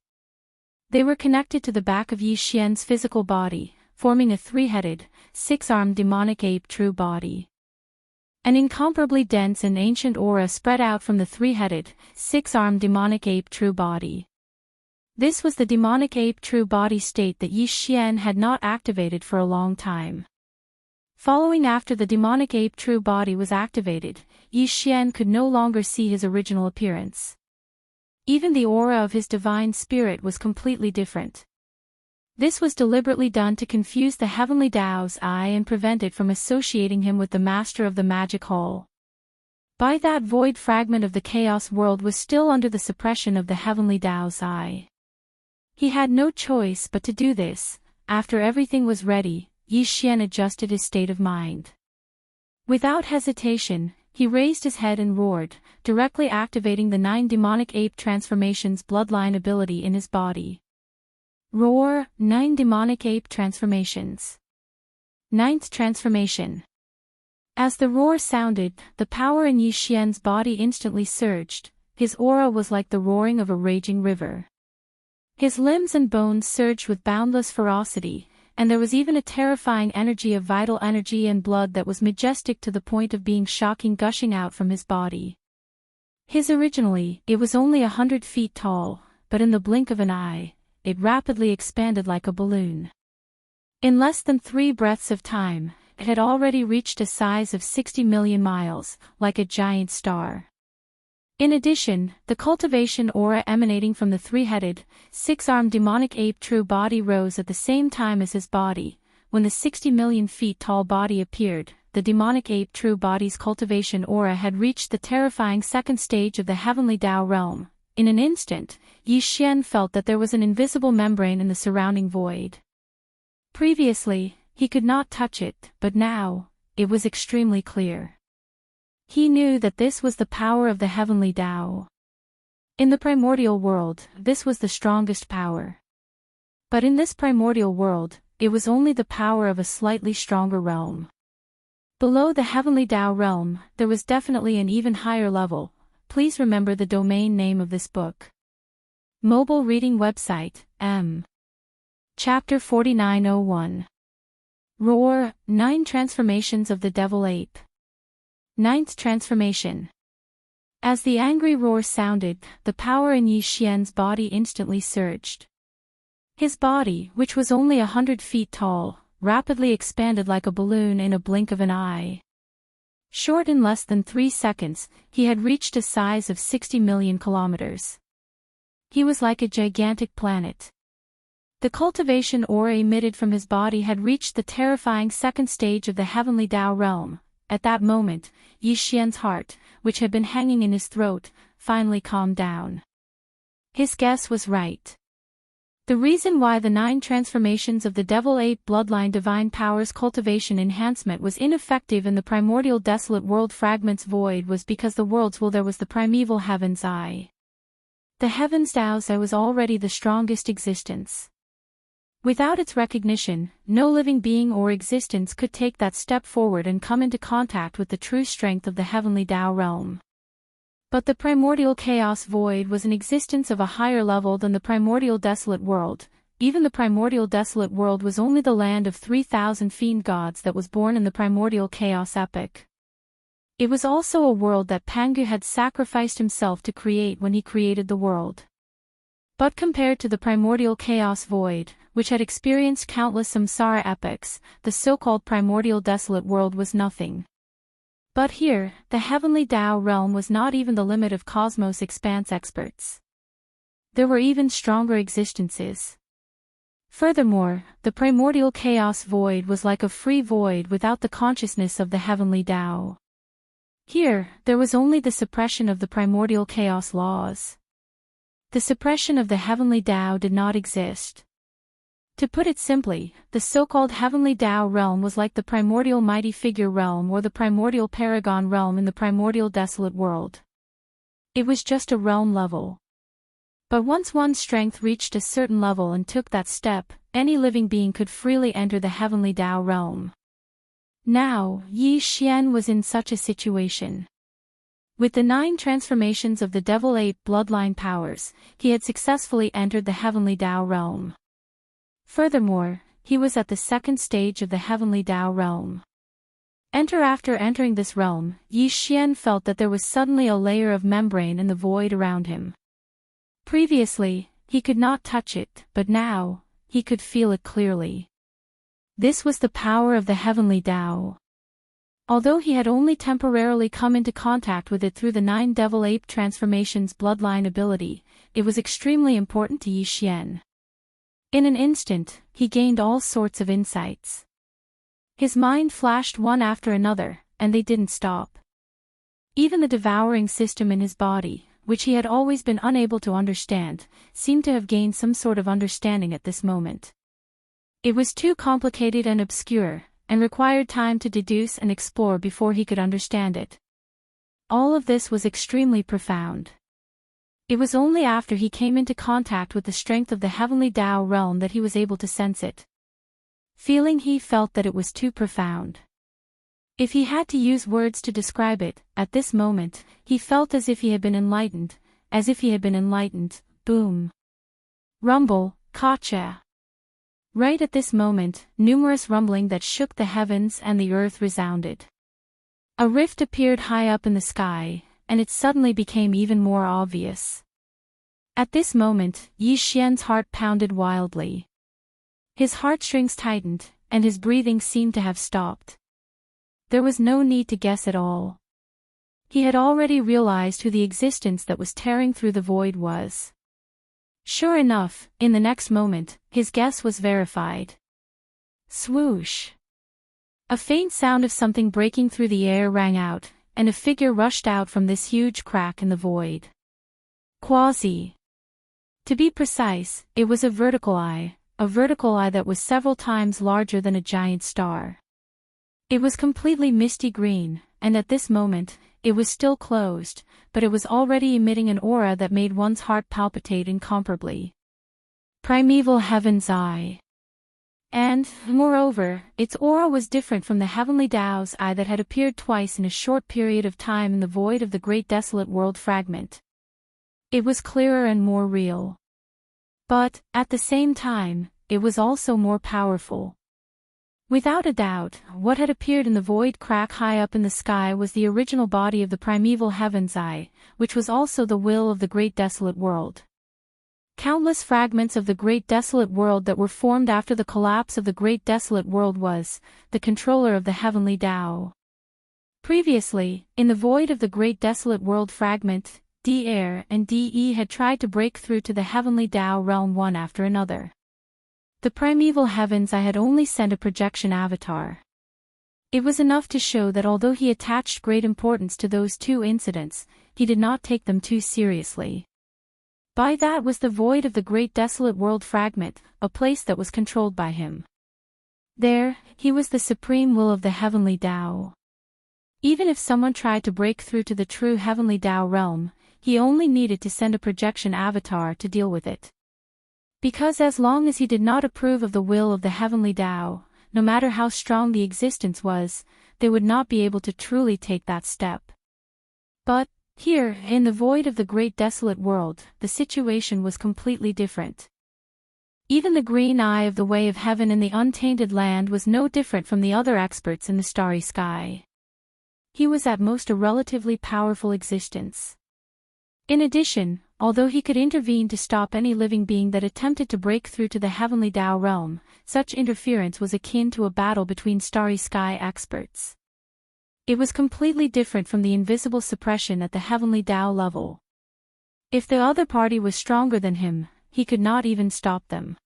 They were connected to the back of Yi Xian's physical body, forming a three-headed, six-armed demonic ape true body. An incomparably dense and ancient aura spread out from the three-headed, six-armed demonic ape true body. This was the demonic ape true body state that Yi Xian had not activated for a long time. Following after the demonic ape true body was activated, Yi Xian could no longer see his original appearance. Even the aura of his divine spirit was completely different. This was deliberately done to confuse the heavenly Tao's eye and prevent it from associating him with the master of the magic hall. By that void fragment of the chaos world was still under the suppression of the heavenly Tao's eye. He had no choice but to do this. After everything was ready, Yi Xian adjusted his state of mind. Without hesitation, he raised his head and roared, directly activating the 9 demonic ape transformations bloodline ability in his body. Roar, 9 demonic ape transformations. 9th transformation. As the roar sounded, the power in Yi Xian's body instantly surged. His aura was like the roaring of a raging river. His limbs and bones surged with boundless ferocity, and there was even a terrifying energy of vital energy and blood that was majestic to the point of being shocking gushing out from his body. It was only 100 feet tall, but in the blink of an eye, it rapidly expanded like a balloon. In less than 3 breaths of time, it had already reached a size of 60 million miles, like a giant star. In addition, the cultivation aura emanating from the three-headed, six-armed demonic ape true body rose at the same time as his body. When the 60 million feet tall body appeared, the demonic ape true body's cultivation aura had reached the terrifying second stage of the heavenly Tao realm. In an instant, Yi Xian felt that there was an invisible membrane in the surrounding void. Previously, he could not touch it, but now, it was extremely clear. He knew that this was the power of the heavenly Tao. In the primordial world, this was the strongest power. But in this primordial world, it was only the power of a slightly stronger realm. Below the heavenly Tao realm, there was definitely an even higher level. Please remember the domain name of this book. Mobile reading website, M. Chapter 4901. Roar, 9 transformations of the devil ape. 9th transformation. As the angry roar sounded, the power in Yi Xian's body instantly surged. His body, which was only 100 feet tall, rapidly expanded like a balloon in a blink of an eye. Short in less than 3 seconds, he had reached a size of 60 million kilometers. He was like a gigantic planet. The cultivation aura emitted from his body had reached the terrifying second stage of the heavenly Tao realm. At that moment, Yi Xian's heart, which had been hanging in his throat, finally calmed down. His guess was right. The reason why the 9 transformations of the Devil Ape Bloodline Divine Powers cultivation enhancement was ineffective in the primordial desolate world fragments void was because the world's will there was the primeval Heaven's Eye. The Heaven's Tao's Eye was already the strongest existence. Without its recognition, no living being or existence could take that step forward and come into contact with the true strength of the heavenly Tao realm. But the primordial chaos void was an existence of a higher level than the primordial desolate world. Even the primordial desolate world was only the land of 3,000 fiend gods that was born in the primordial chaos epoch. It was also a world that Pangu had sacrificed himself to create when he created the world. But compared to the primordial chaos void, which had experienced countless samsara epochs, the so-called primordial desolate world was nothing. But here, the heavenly Tao realm was not even the limit of cosmos expanse experts. There were even stronger existences. Furthermore, the primordial chaos void was like a free void without the consciousness of the heavenly Tao. Here, there was only the suppression of the primordial chaos laws. The suppression of the heavenly Tao did not exist. To put it simply, the so-called heavenly Tao realm was like the primordial mighty figure realm or the primordial paragon realm in the primordial desolate world. It was just a realm level. But once one's strength reached a certain level and took that step, any living being could freely enter the heavenly Tao realm. Now, Yi Xian was in such a situation. With the 9 transformations of the Devil Ape bloodline powers, he had successfully entered the heavenly Tao realm. Furthermore, he was at the second stage of the heavenly Tao realm. After entering this realm, Yi Xian felt that there was suddenly a layer of membrane in the void around him. Previously, he could not touch it, but now, he could feel it clearly. This was the power of the heavenly Tao. Although he had only temporarily come into contact with it through the 9 Devil Ape Transformations bloodline ability, it was extremely important to Yi Xian. In an instant, he gained all sorts of insights. His mind flashed one after another, and they didn't stop. Even the devouring system in his body, which he had always been unable to understand, seemed to have gained some sort of understanding at this moment. It was too complicated and obscure, and required time to deduce and explore before he could understand it. All of this was extremely profound. It was only after he came into contact with the strength of the heavenly Tao realm that he was able to sense it. He felt that it was too profound. If he had to use words to describe it, at this moment, he felt as if he had been enlightened, boom. Rumble, Kacha. Right at this moment, numerous rumbling that shook the heavens and the earth resounded. A rift appeared high up in the sky, and it suddenly became even more obvious. At this moment, Yi Xian's heart pounded wildly. His heartstrings tightened, and his breathing seemed to have stopped. There was no need to guess at all. He had already realized who the existence that was tearing through the void was. Sure enough, in the next moment, his guess was verified. Swoosh! A faint sound of something breaking through the air rang out, and a figure rushed out from this huge crack in the void. Quasi. To be precise, it was a vertical eye that was several times larger than a giant star. It was completely misty green, and at this moment, it was still closed, but it was already emitting an aura that made one's heart palpitate incomparably. Primeval Heaven's Eye. And, moreover, its aura was different from the heavenly Tao's eye that had appeared twice in a short period of time in the void of the Great Desolate World fragment. It was clearer and more real. But, at the same time, it was also more powerful. Without a doubt, what had appeared in the void crack high up in the sky was the original body of the primeval Heaven's Eye, which was also the will of the Great Desolate World. Countless fragments of the Great Desolate World that were formed after the collapse of the Great Desolate World was the controller of the heavenly Tao. Previously, in the void of the Great Desolate World fragment, D-Air and D-E had tried to break through to the heavenly Tao realm one after another. The primeval Heaven's Eye had only sent a projection avatar. It was enough to show that although he attached great importance to those two incidents, he did not take them too seriously. By that was the void of the Great Desolate World fragment, a place that was controlled by him. There, he was the supreme will of the heavenly Tao. Even if someone tried to break through to the true heavenly Tao realm, he only needed to send a projection avatar to deal with it. Because as long as he did not approve of the will of the heavenly Tao, no matter how strong the existence was, they would not be able to truly take that step. But, here, in the void of the Great Desolate World, the situation was completely different. Even the green eye of the Way of Heaven in the Untainted Land was no different from the other experts in the starry sky. He was at most a relatively powerful existence. In addition, although he could intervene to stop any living being that attempted to break through to the heavenly Tao realm, such interference was akin to a battle between starry sky experts. It was completely different from the invisible suppression at the heavenly Tao level. If the other party was stronger than him, he could not even stop them.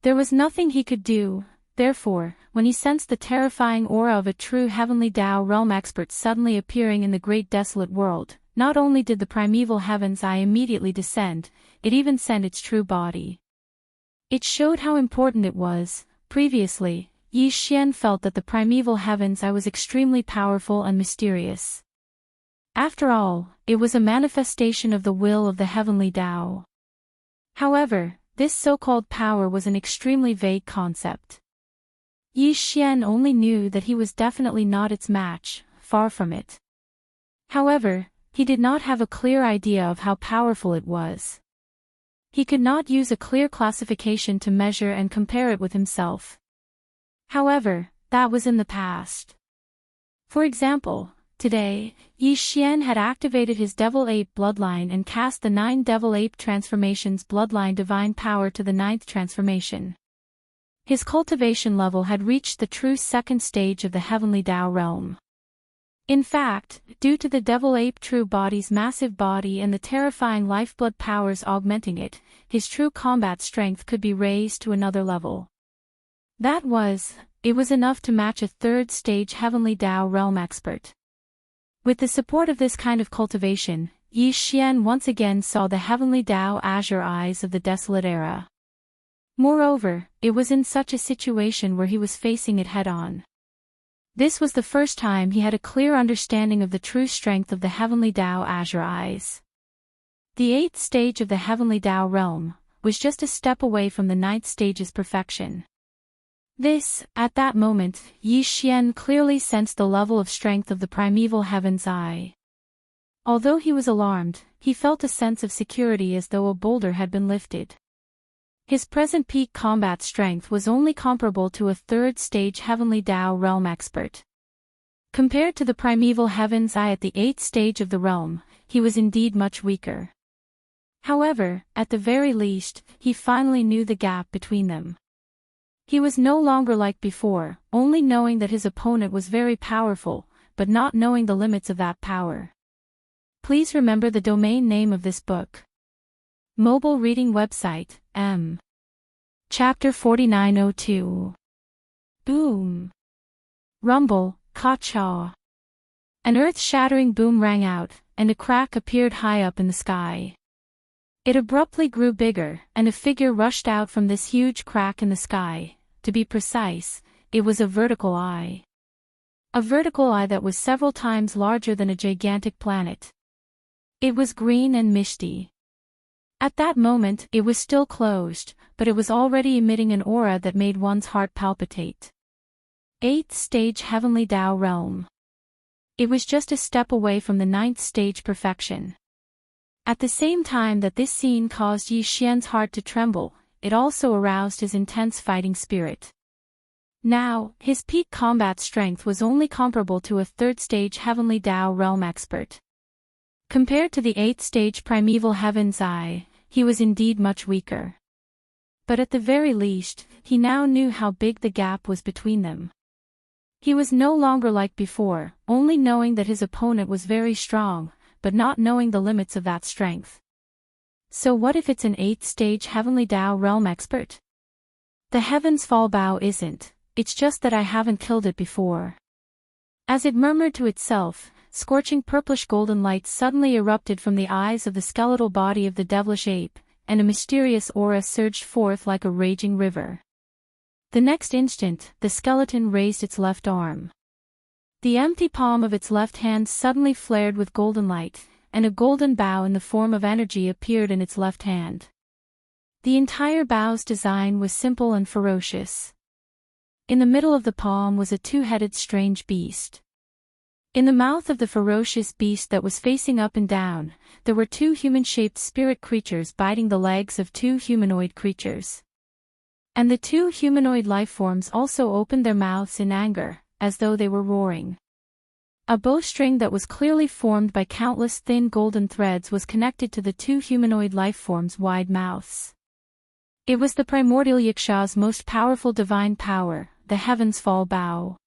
There was nothing he could do. Therefore, when he sensed the terrifying aura of a true heavenly Tao realm expert suddenly appearing in the Great Desolate World, not only did the primeval Heaven's Eye immediately descend, it even sent its true body. It showed how important it was. Previously, Yi Xian felt that the primeval Heaven's Eye was extremely powerful and mysterious. After all, it was a manifestation of the will of the heavenly Tao. However, this so-called power was an extremely vague concept. Yi Xian only knew that he was definitely not its match, far from it. However, he did not have a clear idea of how powerful it was. He could not use a clear classification to measure and compare it with himself. However, that was in the past. For example, today, Yi Xian had activated his Devil Ape bloodline and cast the 9 Devil Ape transformations bloodline divine power to the 9th transformation. His cultivation level had reached the true 2nd stage of the Heavenly Tao realm. In fact, due to the Devil Ape true body's massive body and the terrifying lifeblood powers augmenting it, his true combat strength could be raised to another level. It was enough to match a 3rd stage Heavenly Tao realm expert. With the support of this kind of cultivation, Yi Xian once again saw the Heavenly Tao azure eyes of the desolate era. Moreover, it was in such a situation where he was facing it head-on. This was the first time he had a clear understanding of the true strength of the Heavenly Tao azure eyes. The 8th stage of the Heavenly Tao realm was just a step away from the 9th stage's perfection. At that moment, Yi Xian clearly sensed the level of strength of the primeval Heaven's Eye. Although he was alarmed, he felt a sense of security as though a boulder had been lifted. His present peak combat strength was only comparable to a 3rd stage Heavenly Tao realm expert. Compared to the primeval Heaven's Eye at the 8th stage of the realm, he was indeed much weaker. However, at the very least, he finally knew the gap between them. He was no longer like before, only knowing that his opponent was very powerful, but not knowing the limits of that power. Please remember the domain name of this book. Mobile reading website, M. Chapter 4902. Boom. Rumble, ka-chaw. An earth-shattering boom rang out, and a crack appeared high up in the sky. It abruptly grew bigger, and a figure rushed out from this huge crack in the sky. To be precise, it was a vertical eye. A vertical eye that was several times larger than a gigantic planet. It was green and misty. At that moment, it was still closed, but it was already emitting an aura that made one's heart palpitate. 8th stage Heavenly Tao realm. It was just a step away from the 9th stage perfection. At the same time that this scene caused Yi Xian's heart to tremble, it also aroused his intense fighting spirit. Now, his peak combat strength was only comparable to a 3rd stage Heavenly Tao realm expert. Compared to the 8th stage primeval Heaven's Eye, he was indeed much weaker. But at the very least, he now knew how big the gap was between them. He was no longer like before, only knowing that his opponent was very strong, but not knowing the limits of that strength. So what if it's an 8th stage Heavenly Tao realm expert? The Heavens Fall Bow isn't, it's just that I haven't killed it before. As it murmured to itself, scorching purplish golden light suddenly erupted from the eyes of the skeletal body of the devilish ape, and a mysterious aura surged forth like a raging river. The next instant, the skeleton raised its left arm. The empty palm of its left hand suddenly flared with golden light, and a golden bow in the form of energy appeared in its left hand. The entire bow's design was simple and ferocious. In the middle of the palm was a 2-headed strange beast. In the mouth of the ferocious beast that was facing up and down, there were 2 human-shaped spirit creatures biting the legs of 2 humanoid creatures. And the 2 humanoid lifeforms also opened their mouths in anger, as though they were roaring. A bowstring that was clearly formed by countless thin golden threads was connected to the 2 humanoid lifeforms' wide mouths. It was the primordial Yiksha's most powerful divine power, the Heavens Fall Bow.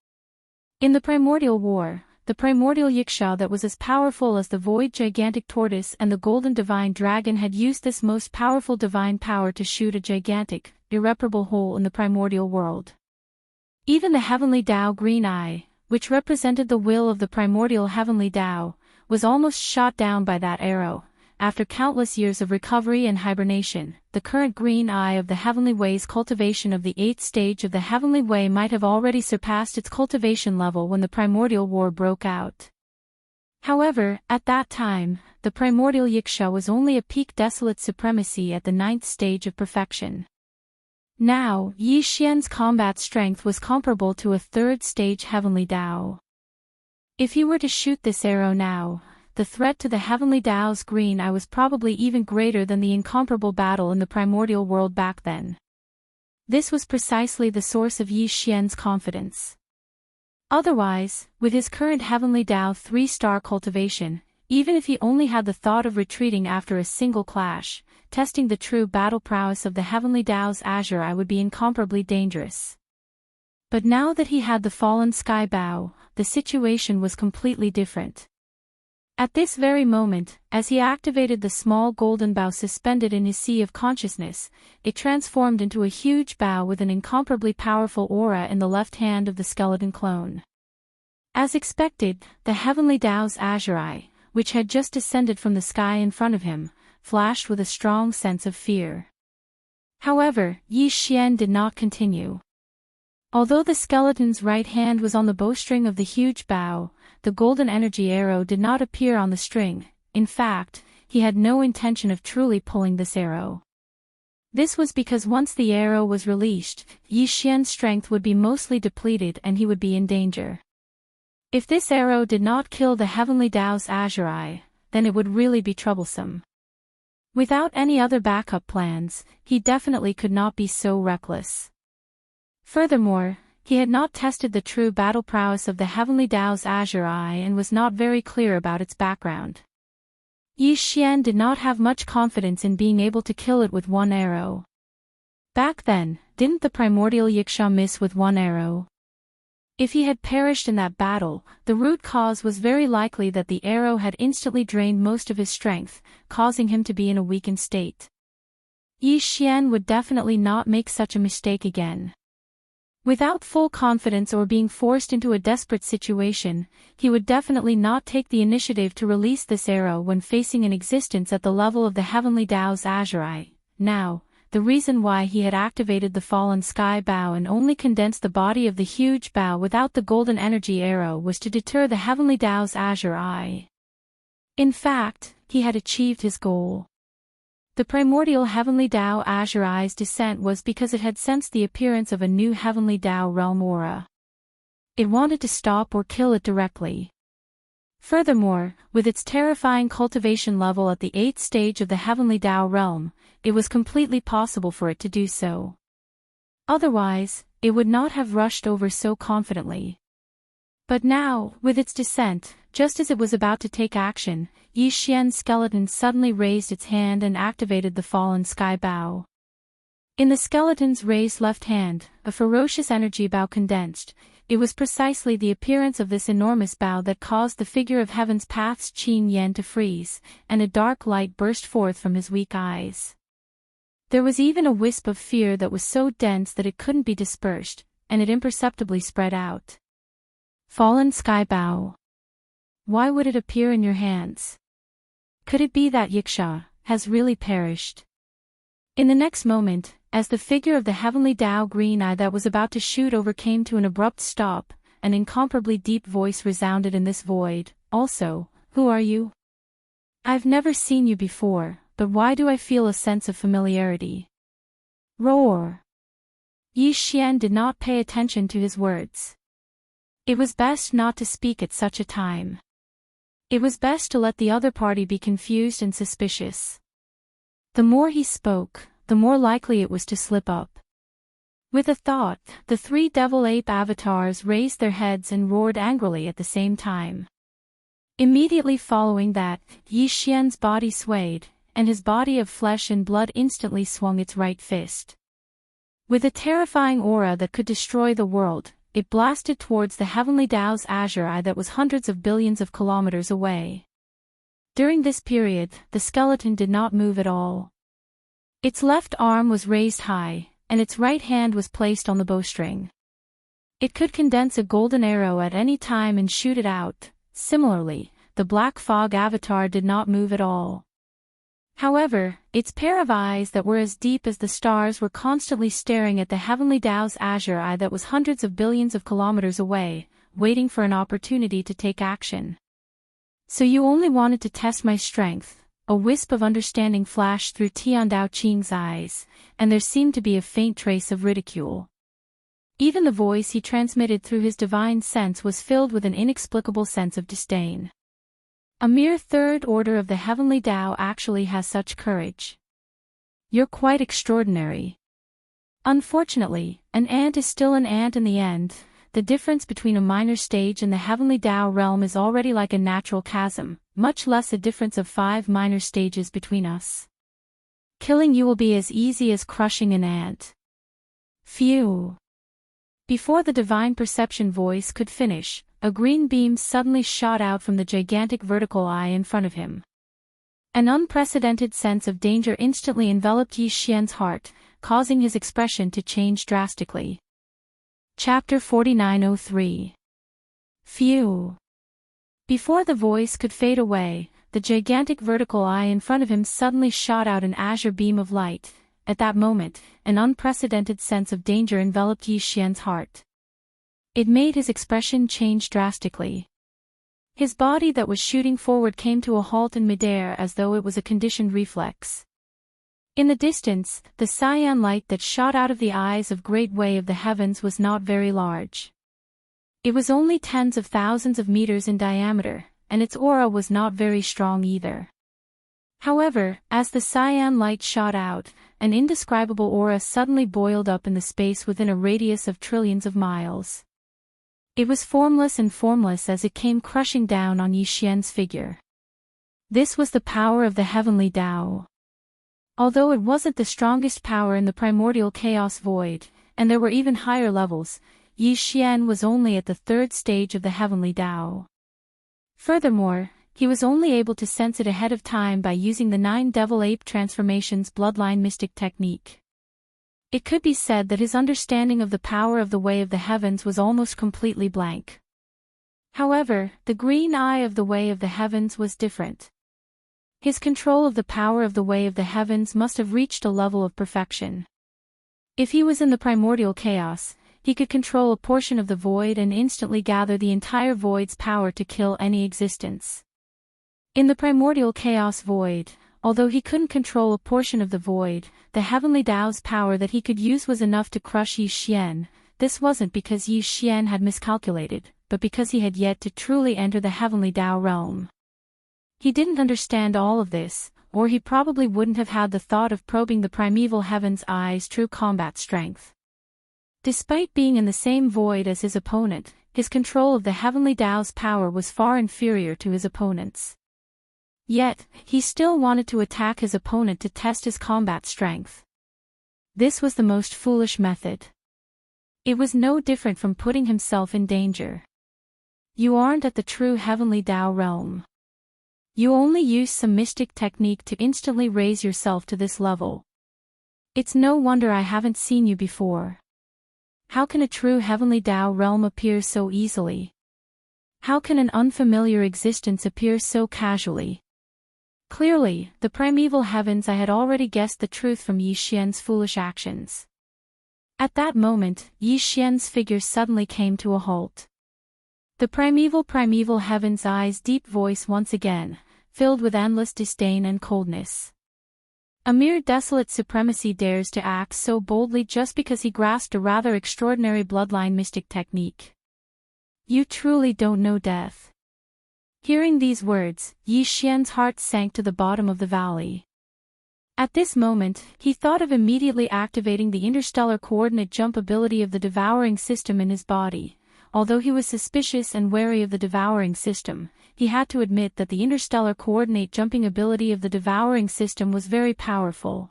In the primordial war, the primordial Yiksha that was as powerful as the void gigantic tortoise and the golden divine dragon had used this most powerful divine power to shoot a gigantic, irreparable hole in the primordial world. Even the Heavenly Tao Green Eye, which represented the will of the primordial Heavenly Tao, was almost shot down by that arrow. After countless years of recovery and hibernation, the current Green Eye of the Heavenly Way's cultivation of the 8th stage of the Heavenly Way might have already surpassed its cultivation level when the primordial war broke out. However, at that time, the primordial Yiksha was only a peak desolate supremacy at the 9th stage of perfection. Now, Yi Xian's combat strength was comparable to a 3rd stage Heavenly Tao. If he were to shoot this arrow now, the threat to the heavenly Tao's green eye was probably even greater than the incomparable battle in the primordial world back then. This was precisely the source of Yi Xian's confidence. Otherwise, with his current heavenly Tao 3-star cultivation, even if he only had the thought of retreating after a single clash, testing the true battle prowess of the heavenly Tao's azure eye would be incomparably dangerous. But now that he had the fallen sky bow, the situation was completely different. At this very moment, as he activated the small golden bow suspended in his sea of consciousness, it transformed into a huge bow with an incomparably powerful aura in the left hand of the skeleton clone. As expected, the heavenly Tao's azure eye, which had just descended from the sky in front of him, flashed with a strong sense of fear. However, Yi Xian did not continue. Although the skeleton's right hand was on the bowstring of the huge bow, the golden energy arrow did not appear on the string. In fact, he had no intention of truly pulling this arrow. This was because once the arrow was released, Yi Xian's strength would be mostly depleted and he would be in danger. If this arrow did not kill the heavenly Tao's azure eye, then it would really be troublesome. Without any other backup plans, he definitely could not be so reckless. Furthermore, he had not tested the true battle prowess of the heavenly Tao's azure eye and was not very clear about its background. Yi Xian did not have much confidence in being able to kill it with one arrow. Back then, didn't the primordial Yiksha miss with one arrow? If he had perished in that battle, the root cause was very likely that the arrow had instantly drained most of his strength, causing him to be in a weakened state. Yi Xian would definitely not make such a mistake again. Without full confidence or being forced into a desperate situation, he would definitely not take the initiative to release this arrow when facing an existence at the level of the heavenly Tao's azure eye. Now, the reason why he had activated the fallen sky bow and only condensed the body of the huge bow without the golden energy arrow was to deter the heavenly Tao's azure eye. In fact, he had achieved his goal. The primordial heavenly Tao azure eye's descent was because it had sensed the appearance of a new heavenly Tao realm aura. It wanted to stop or kill it directly. Furthermore, with its terrifying cultivation level at the 8th stage of the heavenly Tao realm, it was completely possible for it to do so. Otherwise, it would not have rushed over so confidently. But now, with its descent, just as it was about to take action, Yi Xian's skeleton suddenly raised its hand and activated the fallen sky bow. In the skeleton's raised left hand, a ferocious energy bow condensed. It was precisely the appearance of this enormous bow that caused the figure of Heaven's Path's Qin Yan to freeze, and a dark light burst forth from his weak eyes. There was even a wisp of fear that was so dense that it couldn't be dispersed, and it imperceptibly spread out. Fallen sky bow. Why would it appear in your hands? Could it be that Yiksha has really perished? In the next moment, as the figure of the heavenly Tao green eye that was about to shoot over came to an abrupt stop, an incomparably deep voice resounded in this void. Also, who are you? I've never seen you before, but why do I feel a sense of familiarity? Roar! Yi Xian did not pay attention to his words. It was best not to speak at such a time. It was best to let the other party be confused and suspicious. The more he spoke, the more likely it was to slip up. With a thought, the 3 devil ape avatars raised their heads and roared angrily at the same time. Immediately following that, Yi Xian's body swayed, and his body of flesh and blood instantly swung its right fist. With a terrifying aura that could destroy the world, it blasted towards the heavenly Tao's azure eye that was hundreds of billions of kilometers away. During this period, the skeleton did not move at all. Its left arm was raised high, and its right hand was placed on the bowstring. It could condense a golden arrow at any time and shoot it out. Similarly, the black fog avatar did not move at all. However, its pair of eyes that were as deep as the stars were constantly staring at the heavenly Tao's azure eye that was hundreds of billions of kilometers away, waiting for an opportunity to take action. So you only wanted to test my strength. A wisp of understanding flashed through Tian Dao Qing's eyes, and there seemed to be a faint trace of ridicule. Even the voice he transmitted through his divine sense was filled with an inexplicable sense of disdain. A mere third order of the heavenly Tao actually has such courage. You're quite extraordinary. Unfortunately, an ant is still an ant in the end. The difference between a minor stage and the heavenly Tao realm is already like a natural chasm, much less a difference of 5 minor stages between us. Killing you will be as easy as crushing an ant. Phew. Before the divine perception voice could finish, a green beam suddenly shot out from the gigantic vertical eye in front of him. An unprecedented sense of danger instantly enveloped Yi Xian's heart, causing his expression to change drastically. Chapter 4903. Phew. Before the voice could fade away, the gigantic vertical eye in front of him suddenly shot out an azure beam of light. At that moment, an unprecedented sense of danger enveloped Yi Xian's heart. It made his expression change drastically. His body that was shooting forward came to a halt in midair as though it was a conditioned reflex. In the distance, the cyan light that shot out of the eyes of Great Way of the Heavens was not very large. It was only tens of thousands of meters in diameter, and its aura was not very strong either. However, as the cyan light shot out, an indescribable aura suddenly boiled up in the space within a radius of trillions of miles. It was formless and formless as it came crushing down on Yi Xian's figure. This was the power of the heavenly Tao. Although it wasn't the strongest power in the primordial chaos void, and there were even higher levels, Yi Xian was only at the 3rd stage of the heavenly Tao. Furthermore, he was only able to sense it ahead of time by using the 9 Devil Ape Transformations bloodline mystic technique. It could be said that his understanding of the power of the Way of the Heavens was almost completely blank. However, the green eye of the Way of the Heavens was different. His control of the power of the Way of the Heavens must have reached a level of perfection. If he was in the primordial chaos, he could control a portion of the void and instantly gather the entire void's power to kill any existence. In the primordial chaos void, although he couldn't control a portion of the void, the heavenly Tao's power that he could use was enough to crush Yi Xian. This wasn't because Yi Xian had miscalculated, but because he had yet to truly enter the heavenly Tao realm. He didn't understand all of this, or he probably wouldn't have had the thought of probing the primeval heaven's eye's true combat strength. Despite being in the same void as his opponent, his control of the heavenly Tao's power was far inferior to his opponent's. Yet, he still wanted to attack his opponent to test his combat strength. This was the most foolish method. It was no different from putting himself in danger. You aren't at the true heavenly Tao realm. You only use some mystic technique to instantly raise yourself to this level. It's no wonder I haven't seen you before. How can a true heavenly Tao realm appear so easily? How can an unfamiliar existence appear so casually? Clearly, the primeval heavens I had already guessed the truth from Yi Xian's foolish actions. At that moment, Yi Xian's figure suddenly came to a halt. The primeval heaven's eye's deep voice once again, filled with endless disdain and coldness. A mere desolate supremacy dares to act so boldly just because he grasped a rather extraordinary bloodline mystic technique. You truly don't know death. Hearing these words, Yi Xian's heart sank to the bottom of the valley. At this moment, he thought of immediately activating the interstellar coordinate jump ability of the devouring system in his body. Although he was suspicious and wary of the devouring system, he had to admit that the interstellar coordinate jumping ability of the devouring system was very powerful.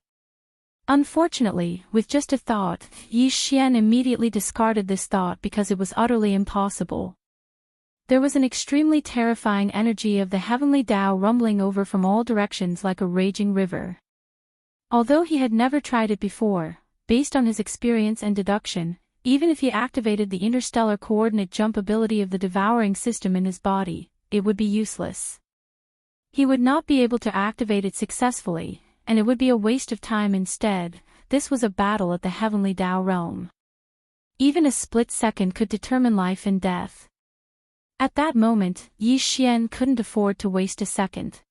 Unfortunately, with just a thought, Yi Xian immediately discarded this thought because it was utterly impossible. There was an extremely terrifying energy of the heavenly Tao rumbling over from all directions like a raging river. Although he had never tried it before, based on his experience and deduction, even if he activated the interstellar coordinate jump ability of the devouring system in his body, it would be useless. He would not be able to activate it successfully, and it would be a waste of time instead. This was a battle at the heavenly Tao realm. Even a split second could determine life and death. At that moment, Yi Xian couldn't afford to waste a second.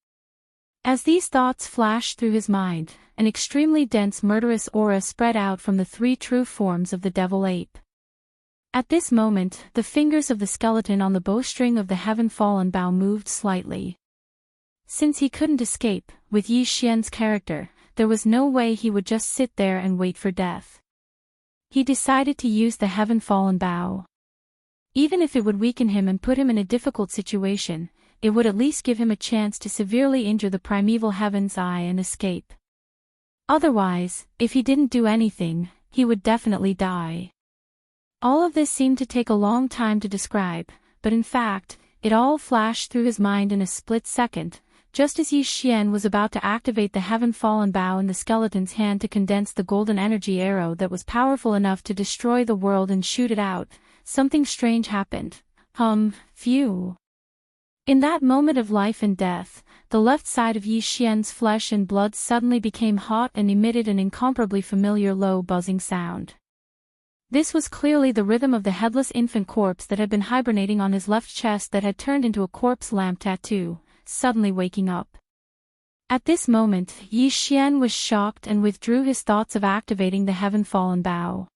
As these thoughts flashed through his mind, an extremely dense murderous aura spread out from the 3 true forms of the devil ape. At this moment, the fingers of the skeleton on the bowstring of the heaven-fallen bow moved slightly. Since he couldn't escape, with Yi Xian's character, there was no way he would just sit there and wait for death. He decided to use the Heaven-Fallen Bow. Even if it would weaken him and put him in a difficult situation, it would at least give him a chance to severely injure the primeval Heaven's Eye and escape. Otherwise, if he didn't do anything, he would definitely die. All of this seemed to take a long time to describe, but in fact, it all flashed through his mind in a split second, just as Yi Xian was about to activate the Heaven-Fallen Bow in the skeleton's hand to condense the golden energy arrow that was powerful enough to destroy the world and shoot it out. Something strange happened. Phew. In that moment of life and death, the left side of Yi Xian's flesh and blood suddenly became hot and emitted an incomparably familiar low buzzing sound. This was clearly the rhythm of the headless infant corpse that had been hibernating on his left chest that had turned into a corpse lamp tattoo, suddenly waking up. At this moment, Yi Xian was shocked and withdrew his thoughts of activating the Heaven-Fallen Bow.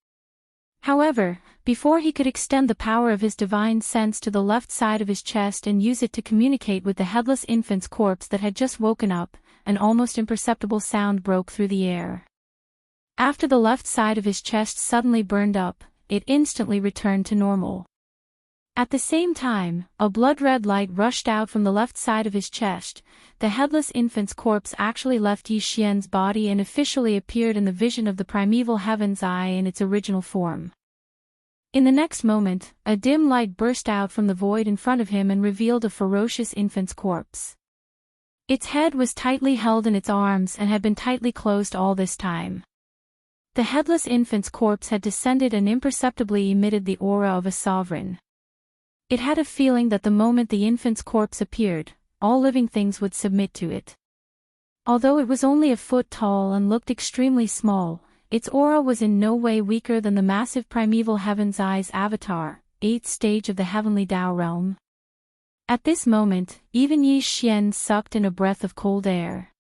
However, before he could extend the power of his divine sense to the left side of his chest and use it to communicate with the headless infant's corpse that had just woken up, an almost imperceptible sound broke through the air. After the left side of his chest suddenly burned up, it instantly returned to normal. At the same time, a blood-red light rushed out from the left side of his chest. The headless infant's corpse actually left Yi Xian's body and officially appeared in the vision of the primeval Heaven's Eye in its original form. In the next moment, a dim light burst out from the void in front of him and revealed a ferocious infant's corpse. Its head was tightly held in its arms and had been tightly closed all this time. The headless infant's corpse had descended and imperceptibly emitted the aura of a sovereign. It had a feeling that the moment the infant's corpse appeared, all living things would submit to it. Although it was only a foot tall and looked extremely small, its aura was in no way weaker than the massive primeval Heaven's Eye's avatar, 8th stage of the heavenly Tao realm. At this moment, even Yi Xian sucked in a breath of cold air.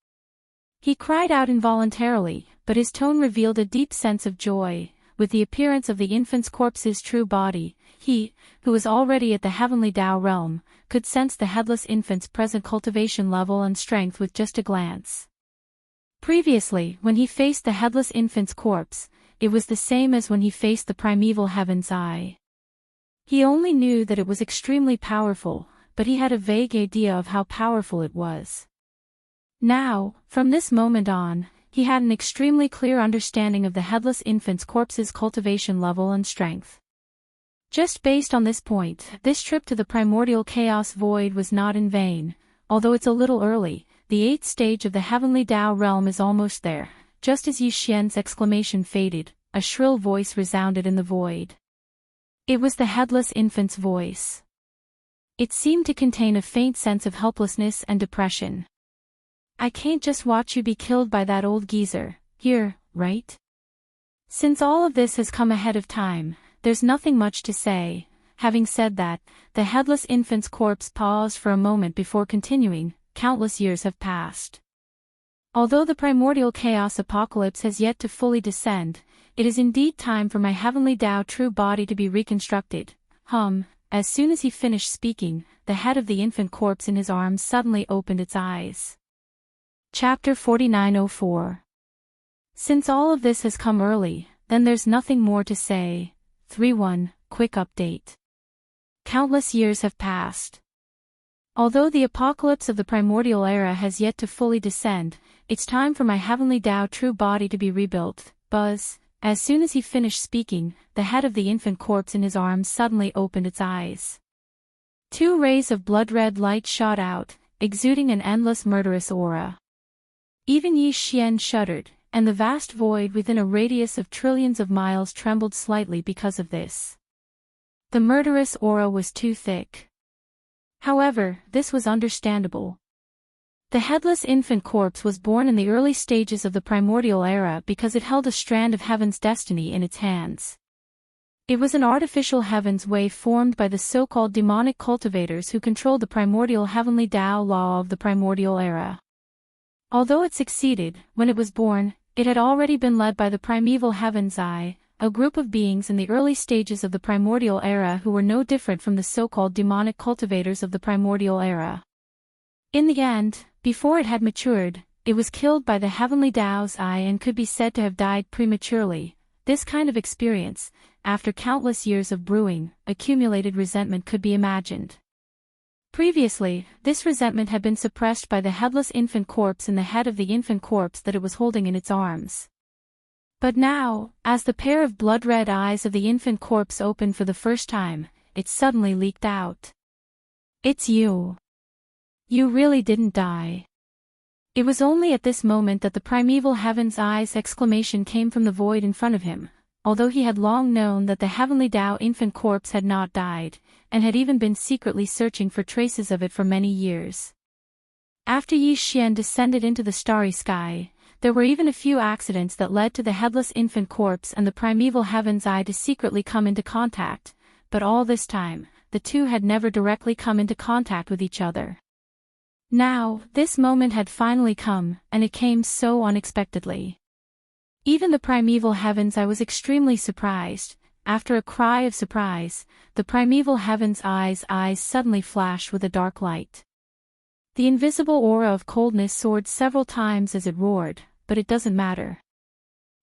He cried out involuntarily, but his tone revealed a deep sense of joy. With the appearance of the infant's corpse's true body, he, who was already at the heavenly Tao realm, could sense the headless infant's present cultivation level and strength with just a glance. Previously, when he faced the headless infant's corpse, it was the same as when he faced the primeval Heaven's Eye. He only knew that it was extremely powerful, but he had a vague idea of how powerful it was. Now, from this moment on, he had an extremely clear understanding of the headless infant's corpse's cultivation level and strength. Just based on this point, this trip to the primordial chaos void was not in vain. Although it's a little early, the 8th stage of the heavenly Tao realm is almost there. Just as Yi Xian's exclamation faded, a shrill voice resounded in the void. It was the headless infant's voice. It seemed to contain a faint sense of helplessness and depression. I can't just watch you be killed by that old geezer, here, right? Since all of this has come ahead of time, there's nothing much to say. Having said that, the headless infant's corpse paused for a moment before continuing. Countless years have passed. Although the primordial chaos apocalypse has yet to fully descend, it is indeed time for my heavenly Tao true body to be reconstructed. As soon as he finished speaking, the head of the infant corpse in his arms suddenly opened its eyes. Chapter 4904. Since all of this has come early, then there's nothing more to say. 3.1 Quick update. Countless years have passed. Although the apocalypse of the primordial era has yet to fully descend, it's time for my heavenly Tao true body to be rebuilt. Buzz. As soon as he finished speaking, the head of the infant corpse in his arms suddenly opened its eyes. 2 rays of blood-red light shot out, exuding an endless murderous aura. Even Yi Xian shuddered, and the vast void within a radius of trillions of miles trembled slightly because of this. The murderous aura was too thick. However, this was understandable. The headless infant corpse was born in the early stages of the primordial era because it held a strand of heaven's destiny in its hands. It was an artificial heaven's way formed by the so-called demonic cultivators who controlled the primordial heavenly Tao law of the primordial era. Although it succeeded, when it was born, it had already been led by the primeval Heaven's Eye, a group of beings in the early stages of the primordial era who were no different from the so-called demonic cultivators of the primordial era. In the end, Before it had matured, it was killed by the heavenly Tao's eye and could be said to have died prematurely. This kind of experience, after countless years of brewing, accumulated resentment could be imagined. Previously, this resentment had been suppressed by the headless infant corpse in the head of the infant corpse that it was holding in its arms. But now, as the pair of blood-red eyes of the infant corpse opened for the first time, it suddenly leaked out. "It's you. You really didn't die." It was only at this moment that the primeval heaven's eyes exclamation came from the void in front of him, although he had long known that the heavenly Tao infant corpse had not died, and had even been secretly searching for traces of it for many years. After Yi Xian descended into the starry sky, there were even a few accidents that led to the headless infant corpse and the primeval heaven's eye to secretly come into contact, but all this time, the two had never directly come into contact with each other. Now, this moment had finally come, and it came so unexpectedly. Even the primeval heaven's eye was extremely surprised. After a cry of surprise, the primeval heaven's eyes suddenly flashed with a dark light. The invisible aura of coldness soared several times as it roared, but it doesn't matter.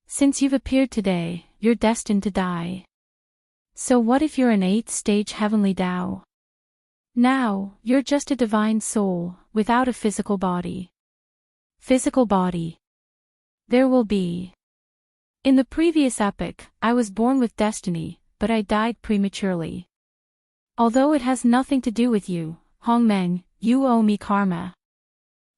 Since you've appeared today, you're destined to die. So what if you're an 8th-stage heavenly Tao? Now, you're just a divine soul, without a physical body. Physical body. There will be. In the previous epoch, I was born with destiny, but I died prematurely. Although it has nothing to do with you, Hongmeng, you owe me karma.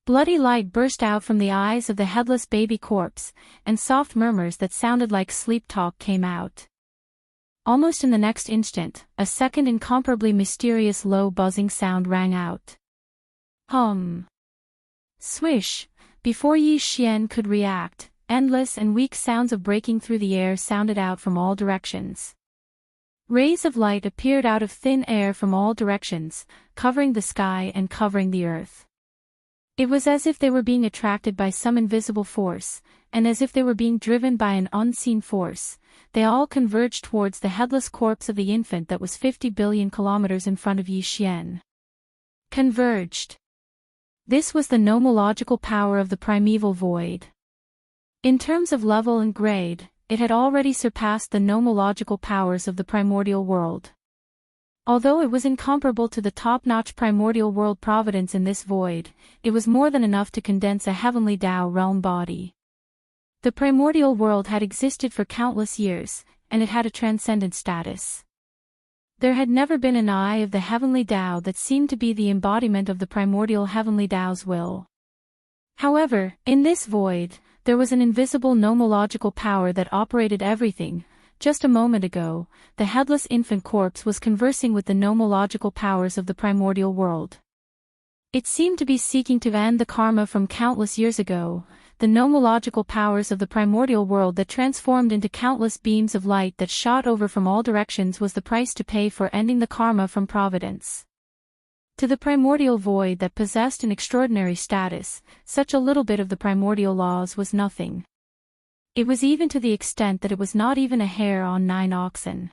Bloody light burst out from the eyes of the headless baby corpse, and soft murmurs that sounded like sleep talk came out. Almost in the next instant, a second incomparably mysterious low buzzing sound rang out. Hum. Swish. Before Yi Xian could react, endless and weak sounds of breaking through the air sounded out from all directions. Rays of light appeared out of thin air from all directions, covering the sky and covering the earth. It was as if they were being attracted by some invisible force, and as if they were being driven by an unseen force. They all converged towards the headless corpse of the infant that was 50 billion kilometers in front of Yi Xian. Converged. This was the nomological power of the primeval void. In terms of level and grade, it had already surpassed the nomological powers of the primordial world. Although it was incomparable to the top-notch primordial world providence in this void, it was more than enough to condense a heavenly Tao realm body. The primordial world had existed for countless years, and it had a transcendent status. There had never been an eye of the heavenly Tao that seemed to be the embodiment of the primordial heavenly Tao's will. However, in this void, there was an invisible nomological power that operated everything. Just a moment ago, the headless infant corpse was conversing with the nomological powers of the primordial world. It seemed to be seeking to end the karma from countless years ago, the nomological powers of the primordial world that transformed into countless beams of light that shot over from all directions was the price to pay for ending the karma from providence. To the primordial void that possessed an extraordinary status, such a little bit of the primordial laws was nothing. It was even to the extent that it was not even a hair on 9 oxen.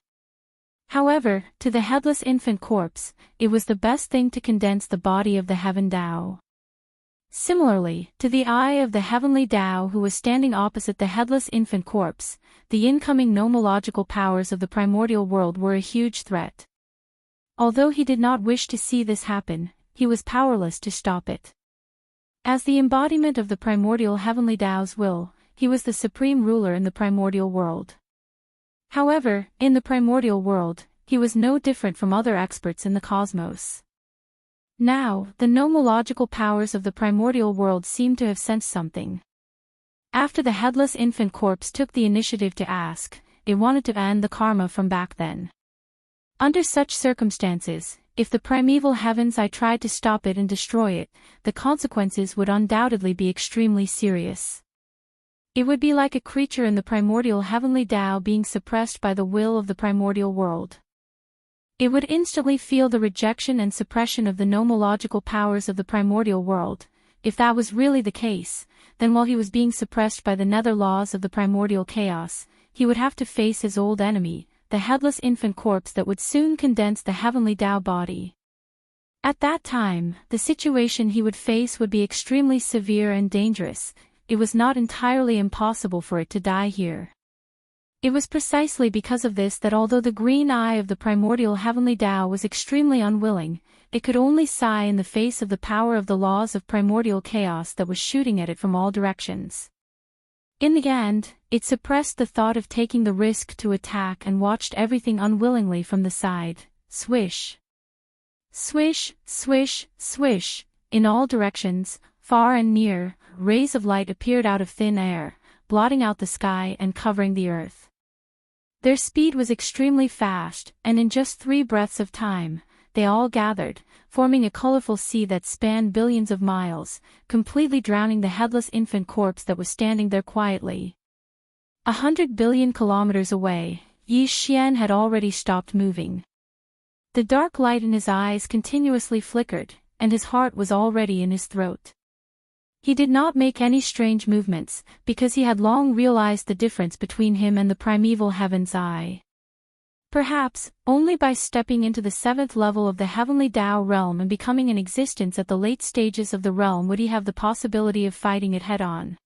However, to the headless infant corpse, it was the best thing to condense the body of the heaven Tao. Similarly, to the eye of the heavenly Tao who was standing opposite the headless infant corpse, the incoming nomological powers of the primordial world were a huge threat. Although he did not wish to see this happen, he was powerless to stop it. As the embodiment of the primordial heavenly Tao's will, he was the supreme ruler in the primordial world. However, in the primordial world, he was no different from other experts in the cosmos. Now, the nomological powers of the primordial world seemed to have sensed something. After the headless infant corpse took the initiative to ask, it wanted to end the karma from back then. Under such circumstances, if the primeval heaven's eye tried to stop it and destroy it, the consequences would undoubtedly be extremely serious. It would be like a creature in the primordial heavenly Tao being suppressed by the will of the primordial world. It would instantly feel the rejection and suppression of the nomological powers of the primordial world. If that was really the case, then while he was being suppressed by the nether laws of the primordial chaos, he would have to face his old enemy, the headless infant corpse that would soon condense the heavenly Tao body. At that time, the situation he would face would be extremely severe and dangerous. It was not entirely impossible for it to die here. It was precisely because of this that although the green eye of the primordial heavenly Tao was extremely unwilling, it could only sigh in the face of the power of the laws of primordial chaos that was shooting at it from all directions. In the end, it suppressed the thought of taking the risk to attack and watched everything unwillingly from the side. Swish. Swish, swish, swish. In all directions, far and near, rays of light appeared out of thin air, blotting out the sky and covering the earth. Their speed was extremely fast, and in just 3 breaths of time, they all gathered, forming a colorful sea that spanned billions of miles, completely drowning the headless infant corpse that was standing there quietly. 100 billion kilometers away, Yi Xian had already stopped moving. The dark light in his eyes continuously flickered, and his heart was already in his throat. He did not make any strange movements, because he had long realized the difference between him and the primeval heaven's eye. Perhaps, only by stepping into the 7th level of the heavenly Tao realm and becoming an existence at the late stages of the realm would he have the possibility of fighting it head-on.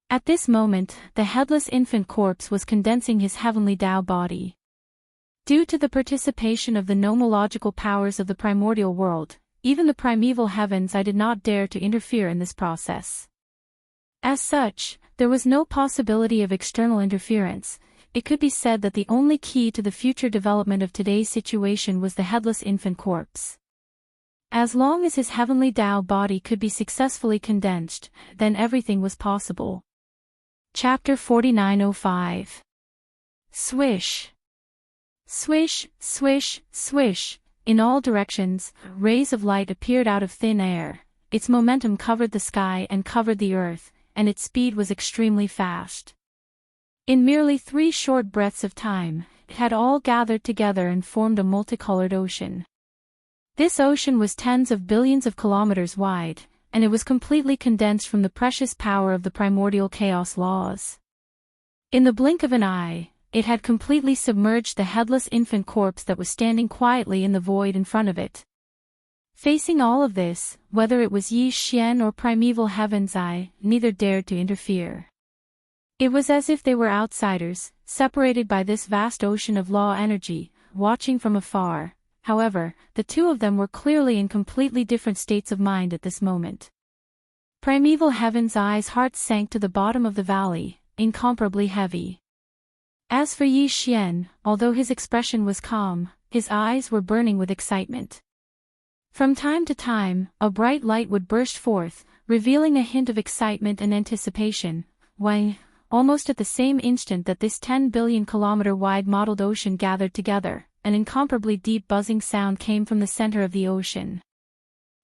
At this moment, the headless infant corpse was condensing his heavenly Tao body. Due to the participation of the nomological powers of the primordial world, even the primeval heavens did not dare to interfere in this process. As such, there was no possibility of external interference. It could be said that the only key to the future development of today's situation was the headless infant corpse. As long as his heavenly Tao body could be successfully condensed, then everything was possible. Chapter 4905. Swish. Swish, swish, swish. In all directions, rays of light appeared out of thin air. Its momentum covered the sky and covered the earth, and its speed was extremely fast. In merely 3 short breaths of time, it had all gathered together and formed a multicolored ocean. This ocean was tens of billions of kilometers wide, and it was completely condensed from the precious power of the primordial chaos laws. In the blink of an eye, it had completely submerged the headless infant corpse that was standing quietly in the void in front of it. Facing all of this, whether it was Yi Xian or primeval heaven's eye, neither dared to interfere. It was as if they were outsiders, separated by this vast ocean of law energy, watching from afar. However, the two of them were clearly in completely different states of mind at this moment. Primeval heaven's eye's heart sank to the bottom of the valley, incomparably heavy. As for Yi Xian, although his expression was calm, his eyes were burning with excitement. From time to time, a bright light would burst forth, revealing a hint of excitement and anticipation, when, almost at the same instant that this 10 billion kilometer wide mottled ocean gathered together, an incomparably deep buzzing sound came from the center of the ocean.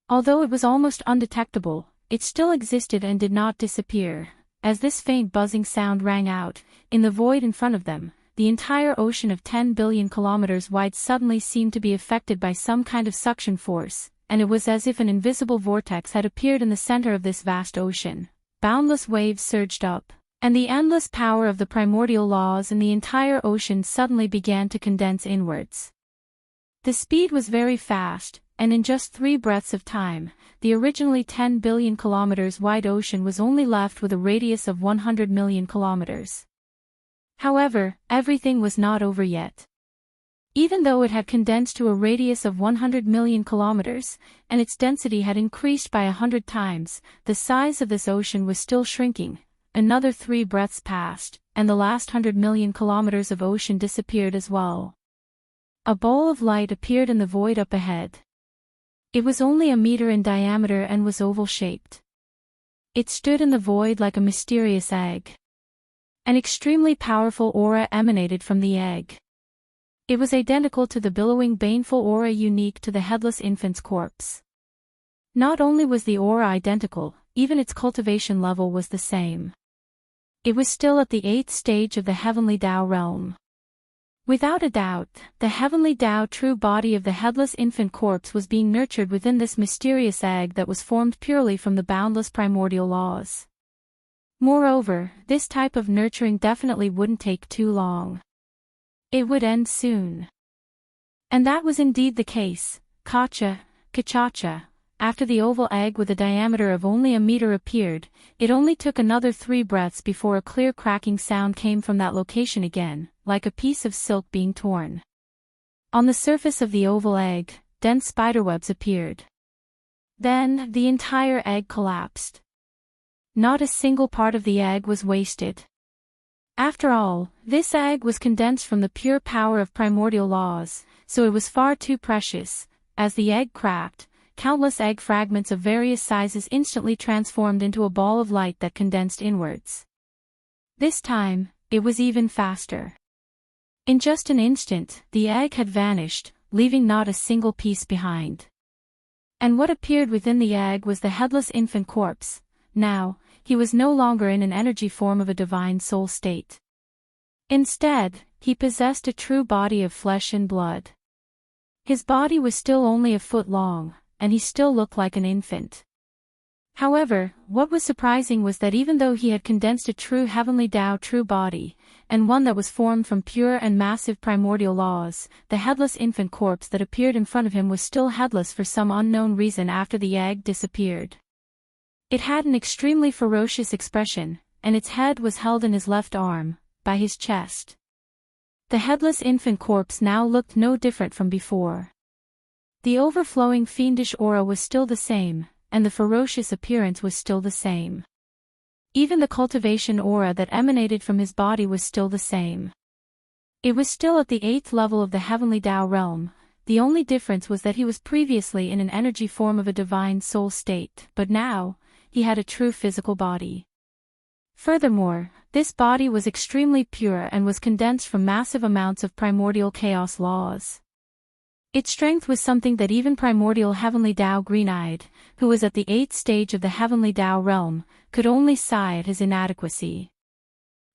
Although it was almost undetectable, it still existed and did not disappear. As this faint buzzing sound rang out, in the void in front of them, the entire ocean of 10 billion kilometers wide suddenly seemed to be affected by some kind of suction force, and it was as if an invisible vortex had appeared in the center of this vast ocean. Boundless waves surged up, and the endless power of the primordial laws in the entire ocean suddenly began to condense inwards. The speed was very fast, and in just 3 breaths of time, the originally 10 billion kilometers wide ocean was only left with a radius of 100 million kilometers. However, everything was not over yet. Even though it had condensed to a radius of 100 million kilometers, and its density had increased by 100 times, the size of this ocean was still shrinking. Another 3 breaths passed, and the last 100 million kilometers of ocean disappeared as well. A ball of light appeared in the void up ahead. It was only a meter in diameter and was oval-shaped. It stood in the void like a mysterious egg. An extremely powerful aura emanated from the egg. It was identical to the billowing baneful aura unique to the headless infant's corpse. Not only was the aura identical, even its cultivation level was the same. It was still at the 8th stage of the heavenly Tao realm. Without a doubt, the heavenly Tao true body of the headless infant corpse was being nurtured within this mysterious egg that was formed purely from the boundless primordial laws. Moreover, this type of nurturing definitely wouldn't take too long. It would end soon. And that was indeed the case. Gotcha, Kachacha. After the oval egg with a diameter of only a meter appeared, it only took another 3 breaths before a clear cracking sound came from that location again, like a piece of silk being torn. On the surface of the oval egg, dense spiderwebs appeared. Then, the entire egg collapsed. Not a single part of the egg was wasted. After all, this egg was condensed from the pure power of primordial laws, so it was far too precious. As the egg cracked, countless egg fragments of various sizes instantly transformed into a ball of light that condensed inwards. This time, it was even faster. In just an instant, the egg had vanished, leaving not a single piece behind. And what appeared within the egg was the headless infant corpse. Now, he was no longer in an energy form of a divine soul state. Instead, he possessed a true body of flesh and blood. His body was still only a foot long, and he still looked like an infant. However, what was surprising was that even though he had condensed a true heavenly Tao true body, and one that was formed from pure and massive primordial laws, the headless infant corpse that appeared in front of him was still headless for some unknown reason after the egg disappeared. It had an extremely ferocious expression, and its head was held in his left arm, by his chest. The headless infant corpse now looked no different from before. The overflowing fiendish aura was still the same, and the ferocious appearance was still the same. Even the cultivation aura that emanated from his body was still the same. It was still at the 8th level of the heavenly Tao realm. The only difference was that he was previously in an energy form of a divine soul state, but now, he had a true physical body. Furthermore, this body was extremely pure and was condensed from massive amounts of primordial chaos laws. Its strength was something that even primordial heavenly Tao green-eyed, who was at the 8th stage of the heavenly Tao realm, could only sigh at his inadequacy.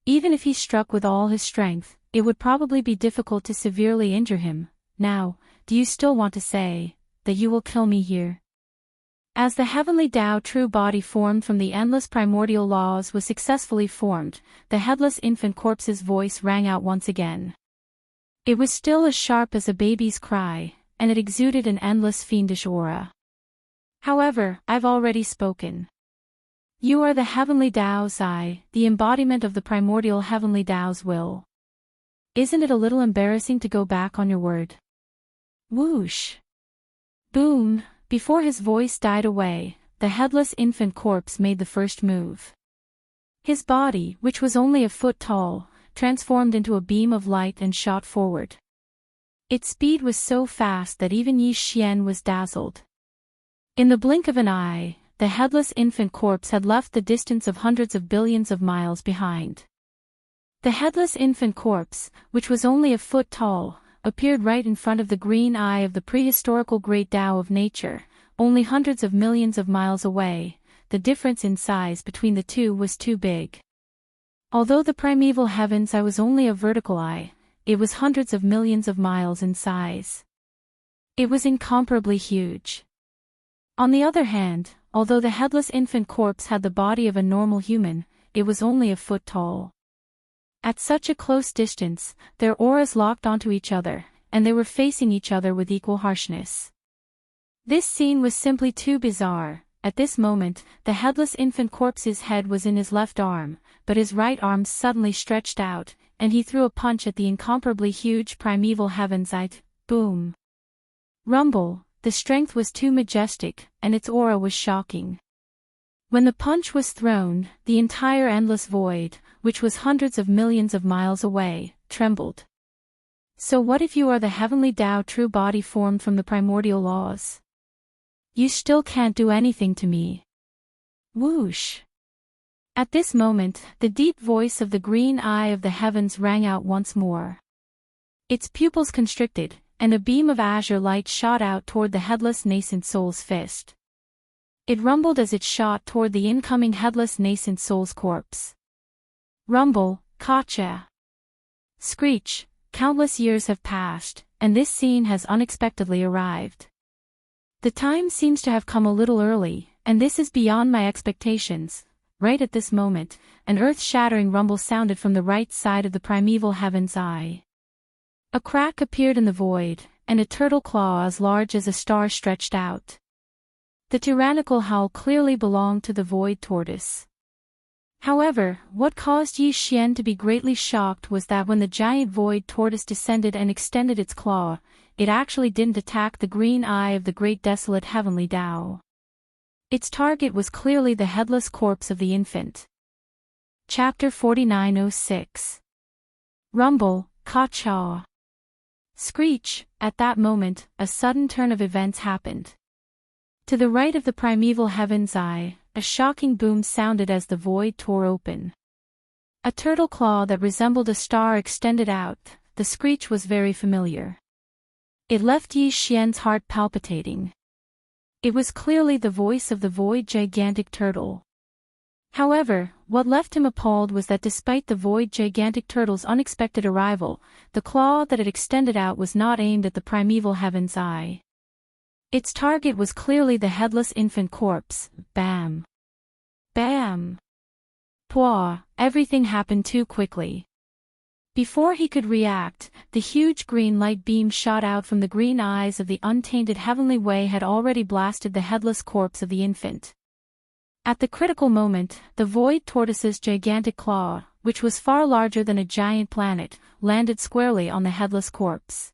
Even if he struck with all his strength, it would probably be difficult to severely injure him. Now, do you still want to say that you will kill me here? As the heavenly Tao true body formed from the endless primordial laws was successfully formed, the headless infant corpse's voice rang out once again. It was still as sharp as a baby's cry, and it exuded an endless fiendish aura. However, I've already spoken. You are the heavenly Tao's eye, the embodiment of the primordial heavenly Tao's will. Isn't it a little embarrassing to go back on your word? Whoosh! Boom! Before his voice died away, the headless infant corpse made the first move. His body, which was only a foot tall, transformed into a beam of light and shot forward. Its speed was so fast that even Yi Xian was dazzled. In the blink of an eye, the headless infant corpse had left the distance of hundreds of billions of miles behind. The headless infant corpse, which was only a foot tall, appeared right in front of the green eye of the prehistorical great Tao of nature, only hundreds of millions of miles away. The difference in size between the two was too big. Although the primeval heaven's eye was only a vertical eye, it was hundreds of millions of miles in size. It was incomparably huge. On the other hand, although the headless infant corpse had the body of a normal human, it was only a foot tall. At such a close distance, their auras locked onto each other, and they were facing each other with equal harshness. This scene was simply too bizarre. At this moment, the headless infant corpse's head was in his left arm, but his right arm suddenly stretched out, and he threw a punch at the incomparably huge primeval heaven's eye. Boom! Rumble! The strength was too majestic, and its aura was shocking. When the punch was thrown, the entire endless void, which was hundreds of millions of miles away, trembled. So what if you are the heavenly Tao true body formed from the primordial laws? You still can't do anything to me. Whoosh! At this moment, the deep voice of the green eye of the heavens rang out once more. Its pupils constricted, and a beam of azure light shot out toward the headless nascent soul's fist. It rumbled as it shot toward the incoming headless nascent soul's corpse. Rumble, Kacha! Screech! Countless years have passed, and this scene has unexpectedly arrived. The time seems to have come a little early, and this is beyond my expectations. Right at this moment, an earth-shattering rumble sounded from the right side of the primeval heaven's eye. A crack appeared in the void, and a turtle claw as large as a star stretched out. The tyrannical howl clearly belonged to the void tortoise. However, what caused Yi Xian to be greatly shocked was that when the giant void tortoise descended and extended its claw, it actually didn't attack the green eye of the great desolate heavenly Tao. Its target was clearly the headless corpse of the infant. Chapter 4906. Rumble, Ka-cha. Screech. At that moment, a sudden turn of events happened. To the right of the primeval heaven's eye, a shocking boom sounded as the void tore open. A turtle claw that resembled a star extended out. The screech was very familiar. It left Yi Xian's heart palpitating. It was clearly the voice of the void gigantic turtle. However, what left him appalled was that despite the void gigantic turtle's unexpected arrival, the claw that it extended out was not aimed at the primeval heaven's eye. Its target was clearly the headless infant corpse. Bam! Bam! Pwah! Everything happened too quickly. Before he could react, the huge green light beam shot out from the green eyes of the untainted heavenly way had already blasted the headless corpse of the infant. At the critical moment, the void tortoise's gigantic claw, which was far larger than a giant planet, landed squarely on the headless corpse.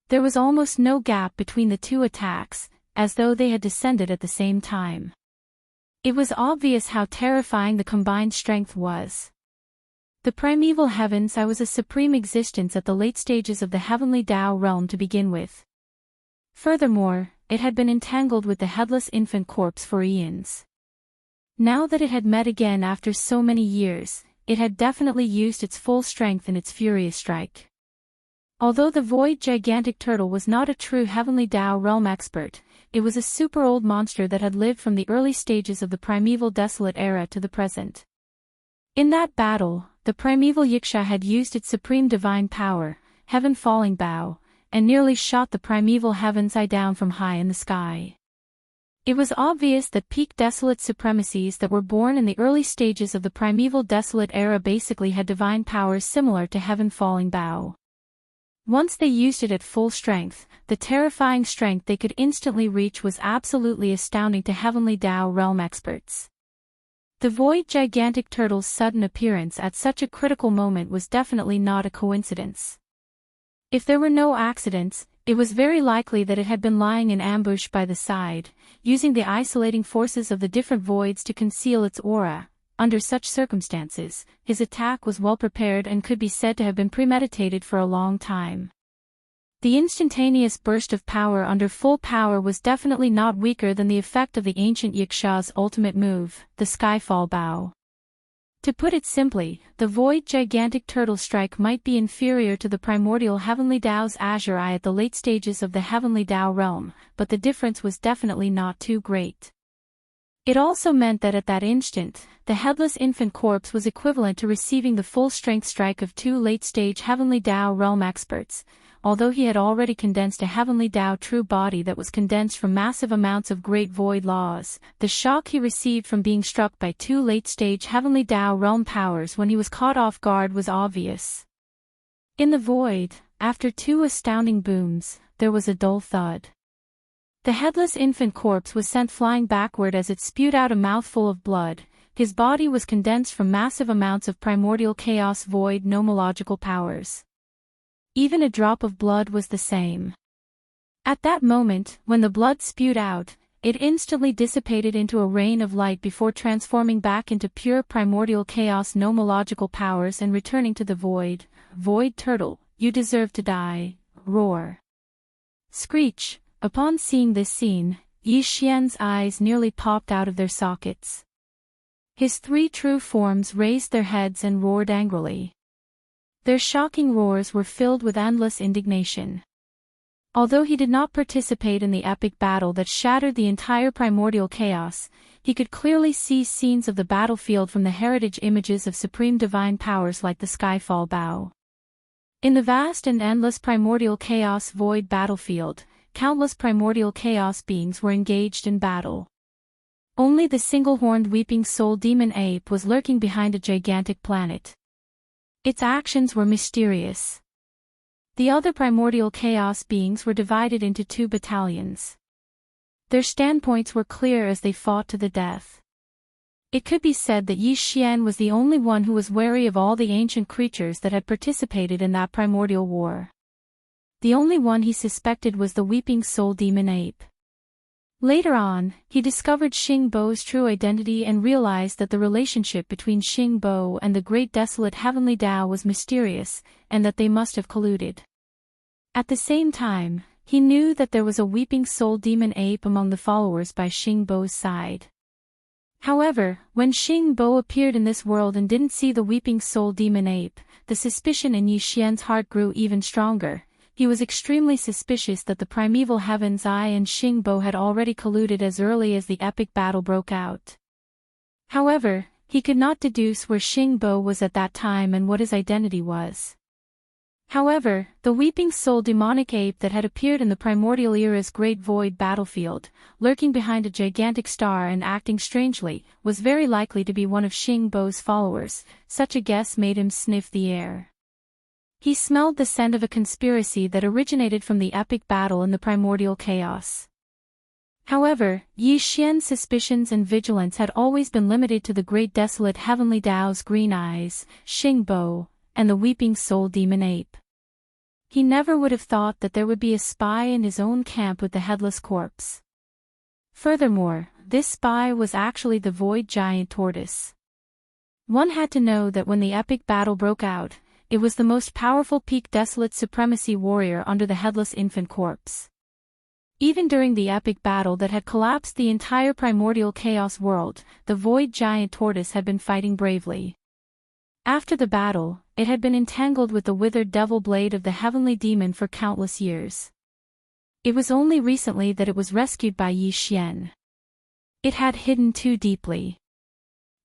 There was almost no gap between the two attacks, as though they had descended at the same time. It was obvious how terrifying the combined strength was. The primeval heavens was a supreme existence at the late stages of the heavenly Tao realm to begin with. Furthermore, it had been entangled with the headless infant corpse for eons. Now that it had met again after so many years, it had definitely used its full strength in its furious strike. Although the void gigantic turtle was not a true heavenly Tao realm expert, it was a super old monster that had lived from the early stages of the primeval desolate era to the present. In that battle, the primeval Yiksha had used its supreme divine power, Heaven Falling Bow, and nearly shot the primeval heaven's eye down from high in the sky. It was obvious that peak desolate supremacies that were born in the early stages of the primeval desolate era basically had divine powers similar to Heaven Falling Bow. Once they used it at full strength, the terrifying strength they could instantly reach was absolutely astounding to heavenly Tao realm experts. The void gigantic turtle's sudden appearance at such a critical moment was definitely not a coincidence. If there were no accidents, it was very likely that it had been lying in ambush by the side, using the isolating forces of the different voids to conceal its aura. Under such circumstances, his attack was well prepared and could be said to have been premeditated for a long time. The instantaneous burst of power under full power was definitely not weaker than the effect of the ancient Yiksha's ultimate move, the Skyfall Bow. To put it simply, the void gigantic turtle strike might be inferior to the primordial heavenly Tao's azure eye at the late stages of the heavenly Tao realm, but the difference was definitely not too great. It also meant that at that instant, the headless infant corpse was equivalent to receiving the full-strength strike of two late-stage heavenly Tao realm experts. Although he had already condensed a heavenly Tao true body that was condensed from massive amounts of great void laws, the shock he received from being struck by two late-stage heavenly Tao realm powers when he was caught off guard was obvious. In the void, after two astounding booms, there was a dull thud. The headless infant corpse was sent flying backward as it spewed out a mouthful of blood. His body was condensed from massive amounts of primordial chaos void nomological powers. Even a drop of blood was the same. At that moment, when the blood spewed out, it instantly dissipated into a rain of light before transforming back into pure primordial chaos nomological powers and returning to the void. Void turtle, you deserve to die. Roar. Screech. Upon seeing this scene, Yi Xian's eyes nearly popped out of their sockets. His three true forms raised their heads and roared angrily. Their shocking roars were filled with endless indignation. Although he did not participate in the epic battle that shattered the entire primordial chaos, he could clearly see scenes of the battlefield from the heritage images of supreme divine powers like the Skyfall Bow. In the vast and endless primordial chaos void battlefield, countless primordial chaos beings were engaged in battle. Only the single-horned weeping soul demon ape was lurking behind a gigantic planet. Its actions were mysterious. The other primordial chaos beings were divided into 2 battalions. Their standpoints were clear as they fought to the death. It could be said that Yi Xian was the only one who was wary of all the ancient creatures that had participated in that primordial war. The only one he suspected was the weeping soul demon ape. Later on, he discovered Xing Bo's true identity and realized that the relationship between Xing Bo and the great desolate heavenly Tao was mysterious, and that they must have colluded. At the same time, he knew that there was a weeping soul demon ape among the followers by Xing Bo's side. However, when Xing Bo appeared in this world and didn't see the weeping soul demon ape, the suspicion in Yi Xian's heart grew even stronger. He was extremely suspicious that the primeval Heaven's Eye and Xing Bo had already colluded as early as the epic battle broke out. However, he could not deduce where Xing Bo was at that time and what his identity was. However, the weeping soul demonic ape that had appeared in the primordial era's great void battlefield, lurking behind a gigantic star and acting strangely, was very likely to be one of Xing Bo's followers. Such a guess made him sniff the air. He smelled the scent of a conspiracy that originated from the epic battle in the primordial chaos. However, Yi Xian's suspicions and vigilance had always been limited to the great desolate heavenly Tao's green eyes, Xing Bo, and the weeping soul demon ape. He never would have thought that there would be a spy in his own camp with the headless corpse. Furthermore, this spy was actually the void giant tortoise. One had to know that when the epic battle broke out, it was the most powerful peak desolate supremacy warrior under the headless infant corpse. Even during the epic battle that had collapsed the entire primordial chaos world, the void giant tortoise had been fighting bravely. After the battle, it had been entangled with the withered devil blade of the heavenly demon for countless years. It was only recently that it was rescued by Yi Xian. It had hidden too deeply.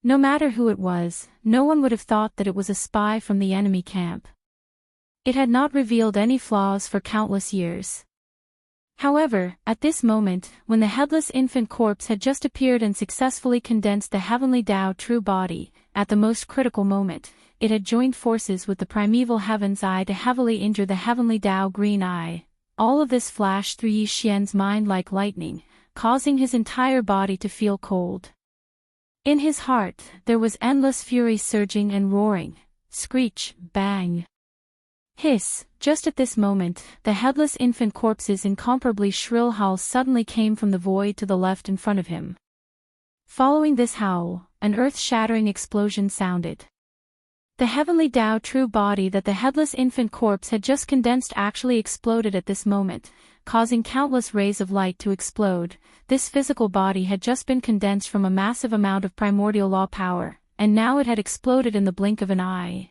No matter who it was, no one would have thought that it was a spy from the enemy camp. It had not revealed any flaws for countless years. However, at this moment, when the headless infant corpse had just appeared and successfully condensed the heavenly Tao true body, at the most critical moment, it had joined forces with the primeval Heaven's Eye to heavily injure the heavenly Tao green eye. All of this flashed through Yi Xian's mind like lightning, causing his entire body to feel cold. In his heart, there was endless fury surging and roaring. Screech, bang. Hiss. Just at this moment, the headless infant corpse's incomparably shrill howl suddenly came from the void to the left in front of him. Following this howl, an earth-shattering explosion sounded. The heavenly Tao true body that the headless infant corpse had just condensed actually exploded at this moment, causing countless rays of light to explode. This physical body had just been condensed from a massive amount of primordial law power, and now it had exploded in the blink of an eye.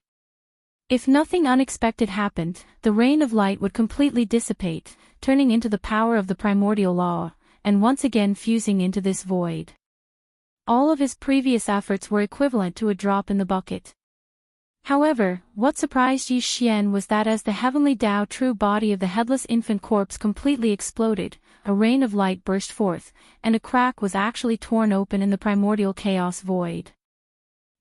If nothing unexpected happened, the rain of light would completely dissipate, turning into the power of the primordial law, and once again fusing into this void. All of his previous efforts were equivalent to a drop in the bucket. However, what surprised Yi Xian was that as the heavenly Tao true body of the headless infant corpse completely exploded, a rain of light burst forth, and a crack was actually torn open in the primordial chaos void.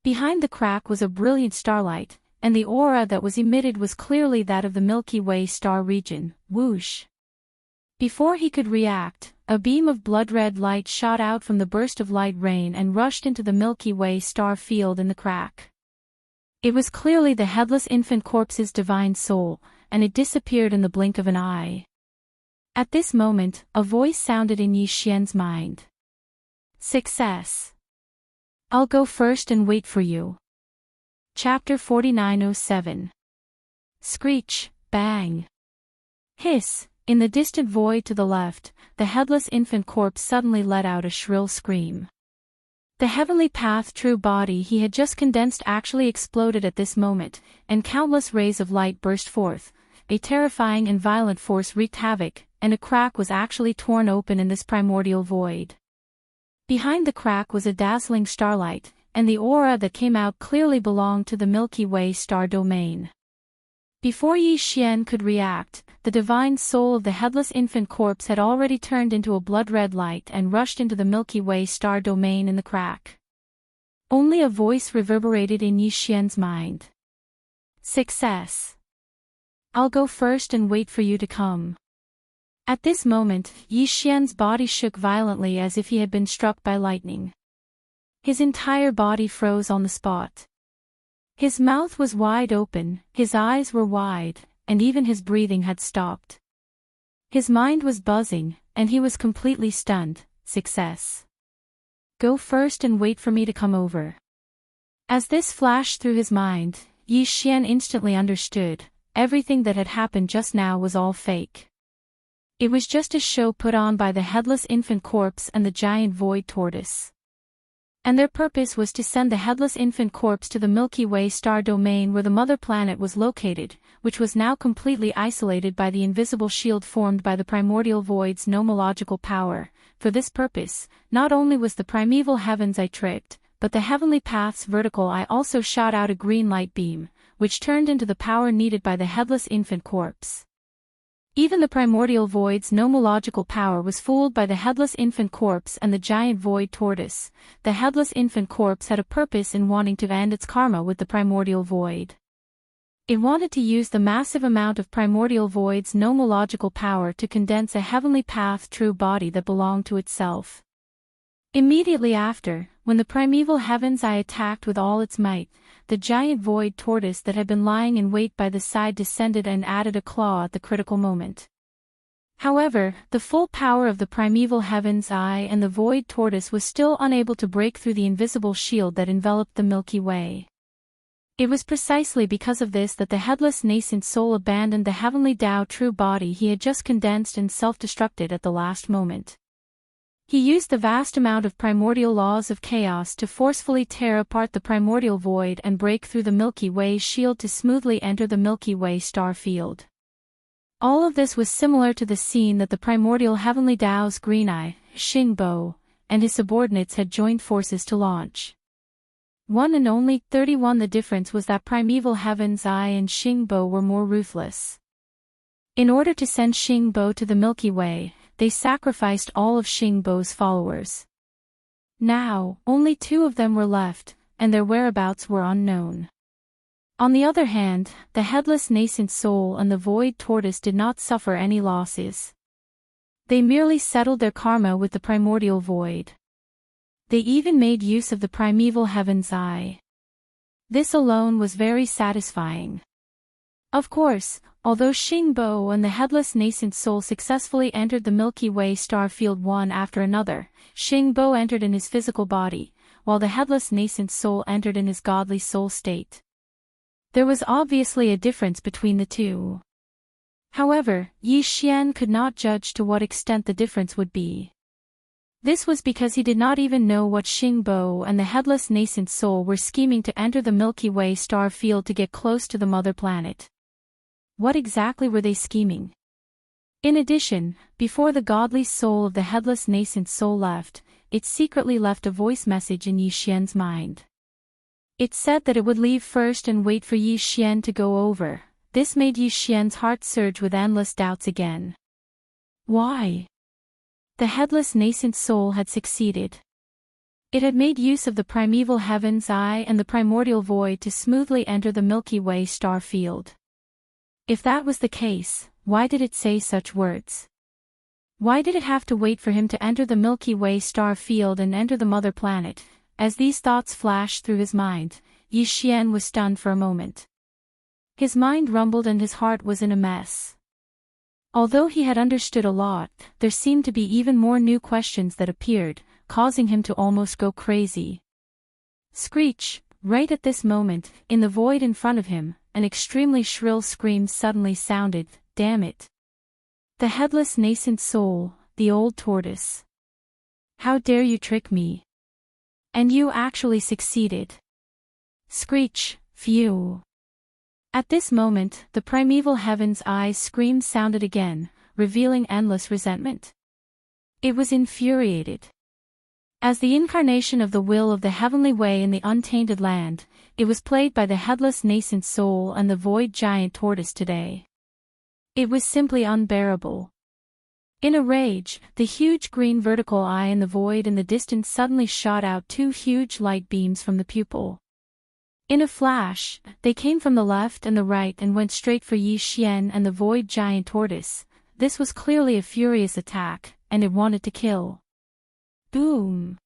Behind the crack was a brilliant starlight, and the aura that was emitted was clearly that of the Milky Way star region. Whoosh! Before he could react, a beam of blood-red light shot out from the burst of light rain and rushed into the Milky Way star field in the crack. It was clearly the headless infant corpse's divine soul, and it disappeared in the blink of an eye. At this moment, a voice sounded in Yi Xian's mind. Success. I'll go first and wait for you. Chapter 4907. Screech, bang. Hiss. In the distant void to the left, the headless infant corpse suddenly let out a shrill scream. The heavenly path true body he had just condensed actually exploded at this moment, and countless rays of light burst forth. A terrifying and violent force wreaked havoc, and a crack was actually torn open in this primordial void. Behind the crack was a dazzling starlight, and the aura that came out clearly belonged to the Milky Way star domain. Before Yi Xian could react, the divine soul of the headless infant corpse had already turned into a blood-red light and rushed into the Milky Way star domain in the crack. Only a voice reverberated in Yi Xian's mind. Success. I'll go first and wait for you to come. At this moment, Yi Xian's body shook violently as if he had been struck by lightning. His entire body froze on the spot. His mouth was wide open, his eyes were wide, and even his breathing had stopped. His mind was buzzing, and he was completely stunned. Success. Go first and wait for me to come over. As this flashed through his mind, Yi Xian instantly understood, everything that had happened just now was all fake. It was just a show put on by the headless infant corpse and the giant void tortoise. And their purpose was to send the headless infant corpse to the Milky Way star domain where the mother planet was located, which was now completely isolated by the invisible shield formed by the primordial void's nomological power. For this purpose, not only was the primeval heavens eye tripped, but the heavenly path's vertical eye also shot out a green light beam, which turned into the power needed by the headless infant corpse. Even the primordial void's nomological power was fooled by the headless infant corpse and the giant void tortoise. The headless infant corpse had a purpose in wanting to end its karma with the primordial void. It wanted to use the massive amount of primordial void's nomological power to condense a heavenly path true body that belonged to itself. Immediately after, when the primeval heaven's eye attacked with all its might, the giant void tortoise that had been lying in wait by the side descended and added a claw at the critical moment. However, the full power of the primeval heaven's eye and the void tortoise was still unable to break through the invisible shield that enveloped the Milky Way. It was precisely because of this that the headless nascent soul abandoned the heavenly Tao true body he had just condensed and self-destructed at the last moment. He used the vast amount of primordial laws of chaos to forcefully tear apart the primordial void and break through the Milky Way shield to smoothly enter the Milky Way star field. All of this was similar to the scene that the primordial heavenly Tao's green eye, Xingbo, and his subordinates had joined forces to launch. 1 and only 31. The difference was that primeval heaven's eye and Xingbo were more ruthless. In order to send Xingbo to the Milky Way, they sacrificed all of Xingbo's followers. Now, only 2 of them were left, and their whereabouts were unknown. On the other hand, the headless nascent soul and the void tortoise did not suffer any losses. They merely settled their karma with the primordial void. They even made use of the primeval heaven's eye. This alone was very satisfying. Of course, although Xingbo and the headless nascent soul successfully entered the Milky Way star field one after another, Xingbo entered in his physical body, while the headless nascent soul entered in his godly soul state. There was obviously a difference between the two. However, Yi Xian could not judge to what extent the difference would be. This was because he did not even know what Xingbo and the headless nascent soul were scheming to enter the Milky Way star field to get close to the mother planet. What exactly were they scheming? In addition, before the godly soul of the headless nascent soul left, it secretly left a voice message in Yi Xian's mind. It said that it would leave first and wait for Yi Xian to go over. This made Yi Xian's heart surge with endless doubts again. Why? The headless nascent soul had succeeded. It had made use of the primeval heaven's eye and the primordial void to smoothly enter the Milky Way star field. If that was the case, why did it say such words? Why did it have to wait for him to enter the Milky Way star field and enter the mother planet? As these thoughts flashed through his mind, Yi Xian was stunned for a moment. His mind rumbled and his heart was in a mess. Although he had understood a lot, there seemed to be even more new questions that appeared, causing him to almost go crazy. Screech! Right at this moment, in the void in front of him, an extremely shrill scream suddenly sounded. Damn it! The headless nascent soul, the old tortoise. How dare you trick me? And you actually succeeded. Screech! Phew! At this moment, the primeval heaven's eyes scream sounded again, revealing endless resentment. It was infuriated. As the incarnation of the will of the heavenly way in the untainted land, it was played by the headless nascent soul and the void giant tortoise today. It was simply unbearable. In a rage, the huge green vertical eye in the void in the distance suddenly shot out 2 huge light beams from the pupil. In a flash, they came from the left and the right and went straight for Yi Xian and the void giant tortoise. This was clearly a furious attack, and it wanted to kill. Boom!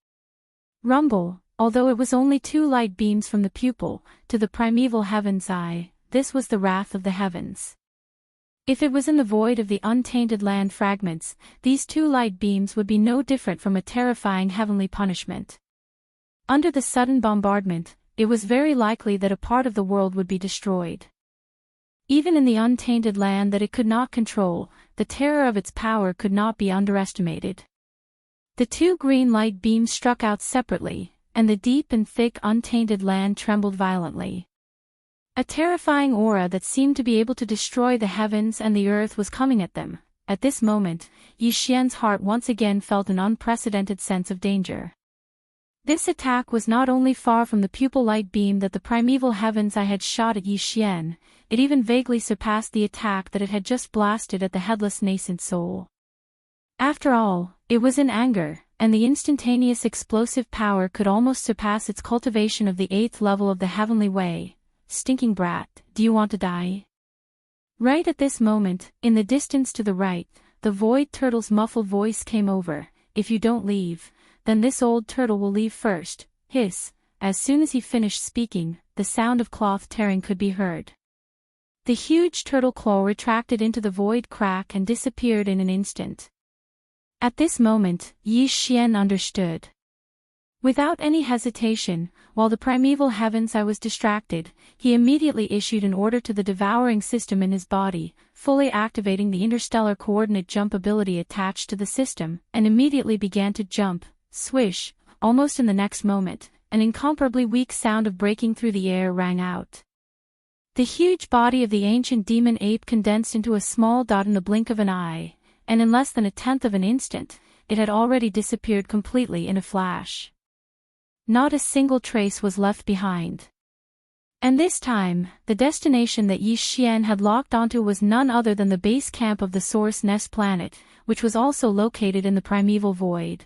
Rumble. Although it was only 2 light beams from the pupil, to the primeval heaven's eye, this was the wrath of the heavens. If it was in the void of the untainted land fragments, these 2 light beams would be no different from a terrifying heavenly punishment. Under the sudden bombardment, it was very likely that a part of the world would be destroyed. Even in the untainted land that it could not control, the terror of its power could not be underestimated. The 2 green light beams struck out separately, and the deep and thick untainted land trembled violently. A terrifying aura that seemed to be able to destroy the heavens and the earth was coming at them. At this moment, Yi Xian's heart once again felt an unprecedented sense of danger. This attack was not only far from the pupil light beam that the primeval heaven's eye had shot at Yi Xian, it even vaguely surpassed the attack that it had just blasted at the headless nascent soul. After all, it was in anger, and the instantaneous explosive power could almost surpass its cultivation of the 8th level of the heavenly way. Stinking brat, do you want to die? Right at this moment, in the distance to the right, the void turtle's muffled voice came over. If you don't leave, then this old turtle will leave first. Hiss. As soon as he finished speaking, the sound of cloth tearing could be heard. The huge turtle claw retracted into the void crack and disappeared in an instant. At this moment, Yi Xian understood. Without any hesitation, while the primeval heaven's eye was distracted, he immediately issued an order to the devouring system in his body, fully activating the interstellar coordinate jump ability attached to the system, and immediately began to jump. Swish! Almost in the next moment, an incomparably weak sound of breaking through the air rang out. The huge body of the ancient demon ape condensed into a small dot in the blink of an eye, and in less than 1/10 of an instant, it had already disappeared completely in a flash. Not a single trace was left behind. And this time, the destination that Yi Xian had locked onto was none other than the base camp of the Source Nest planet, which was also located in the primeval void.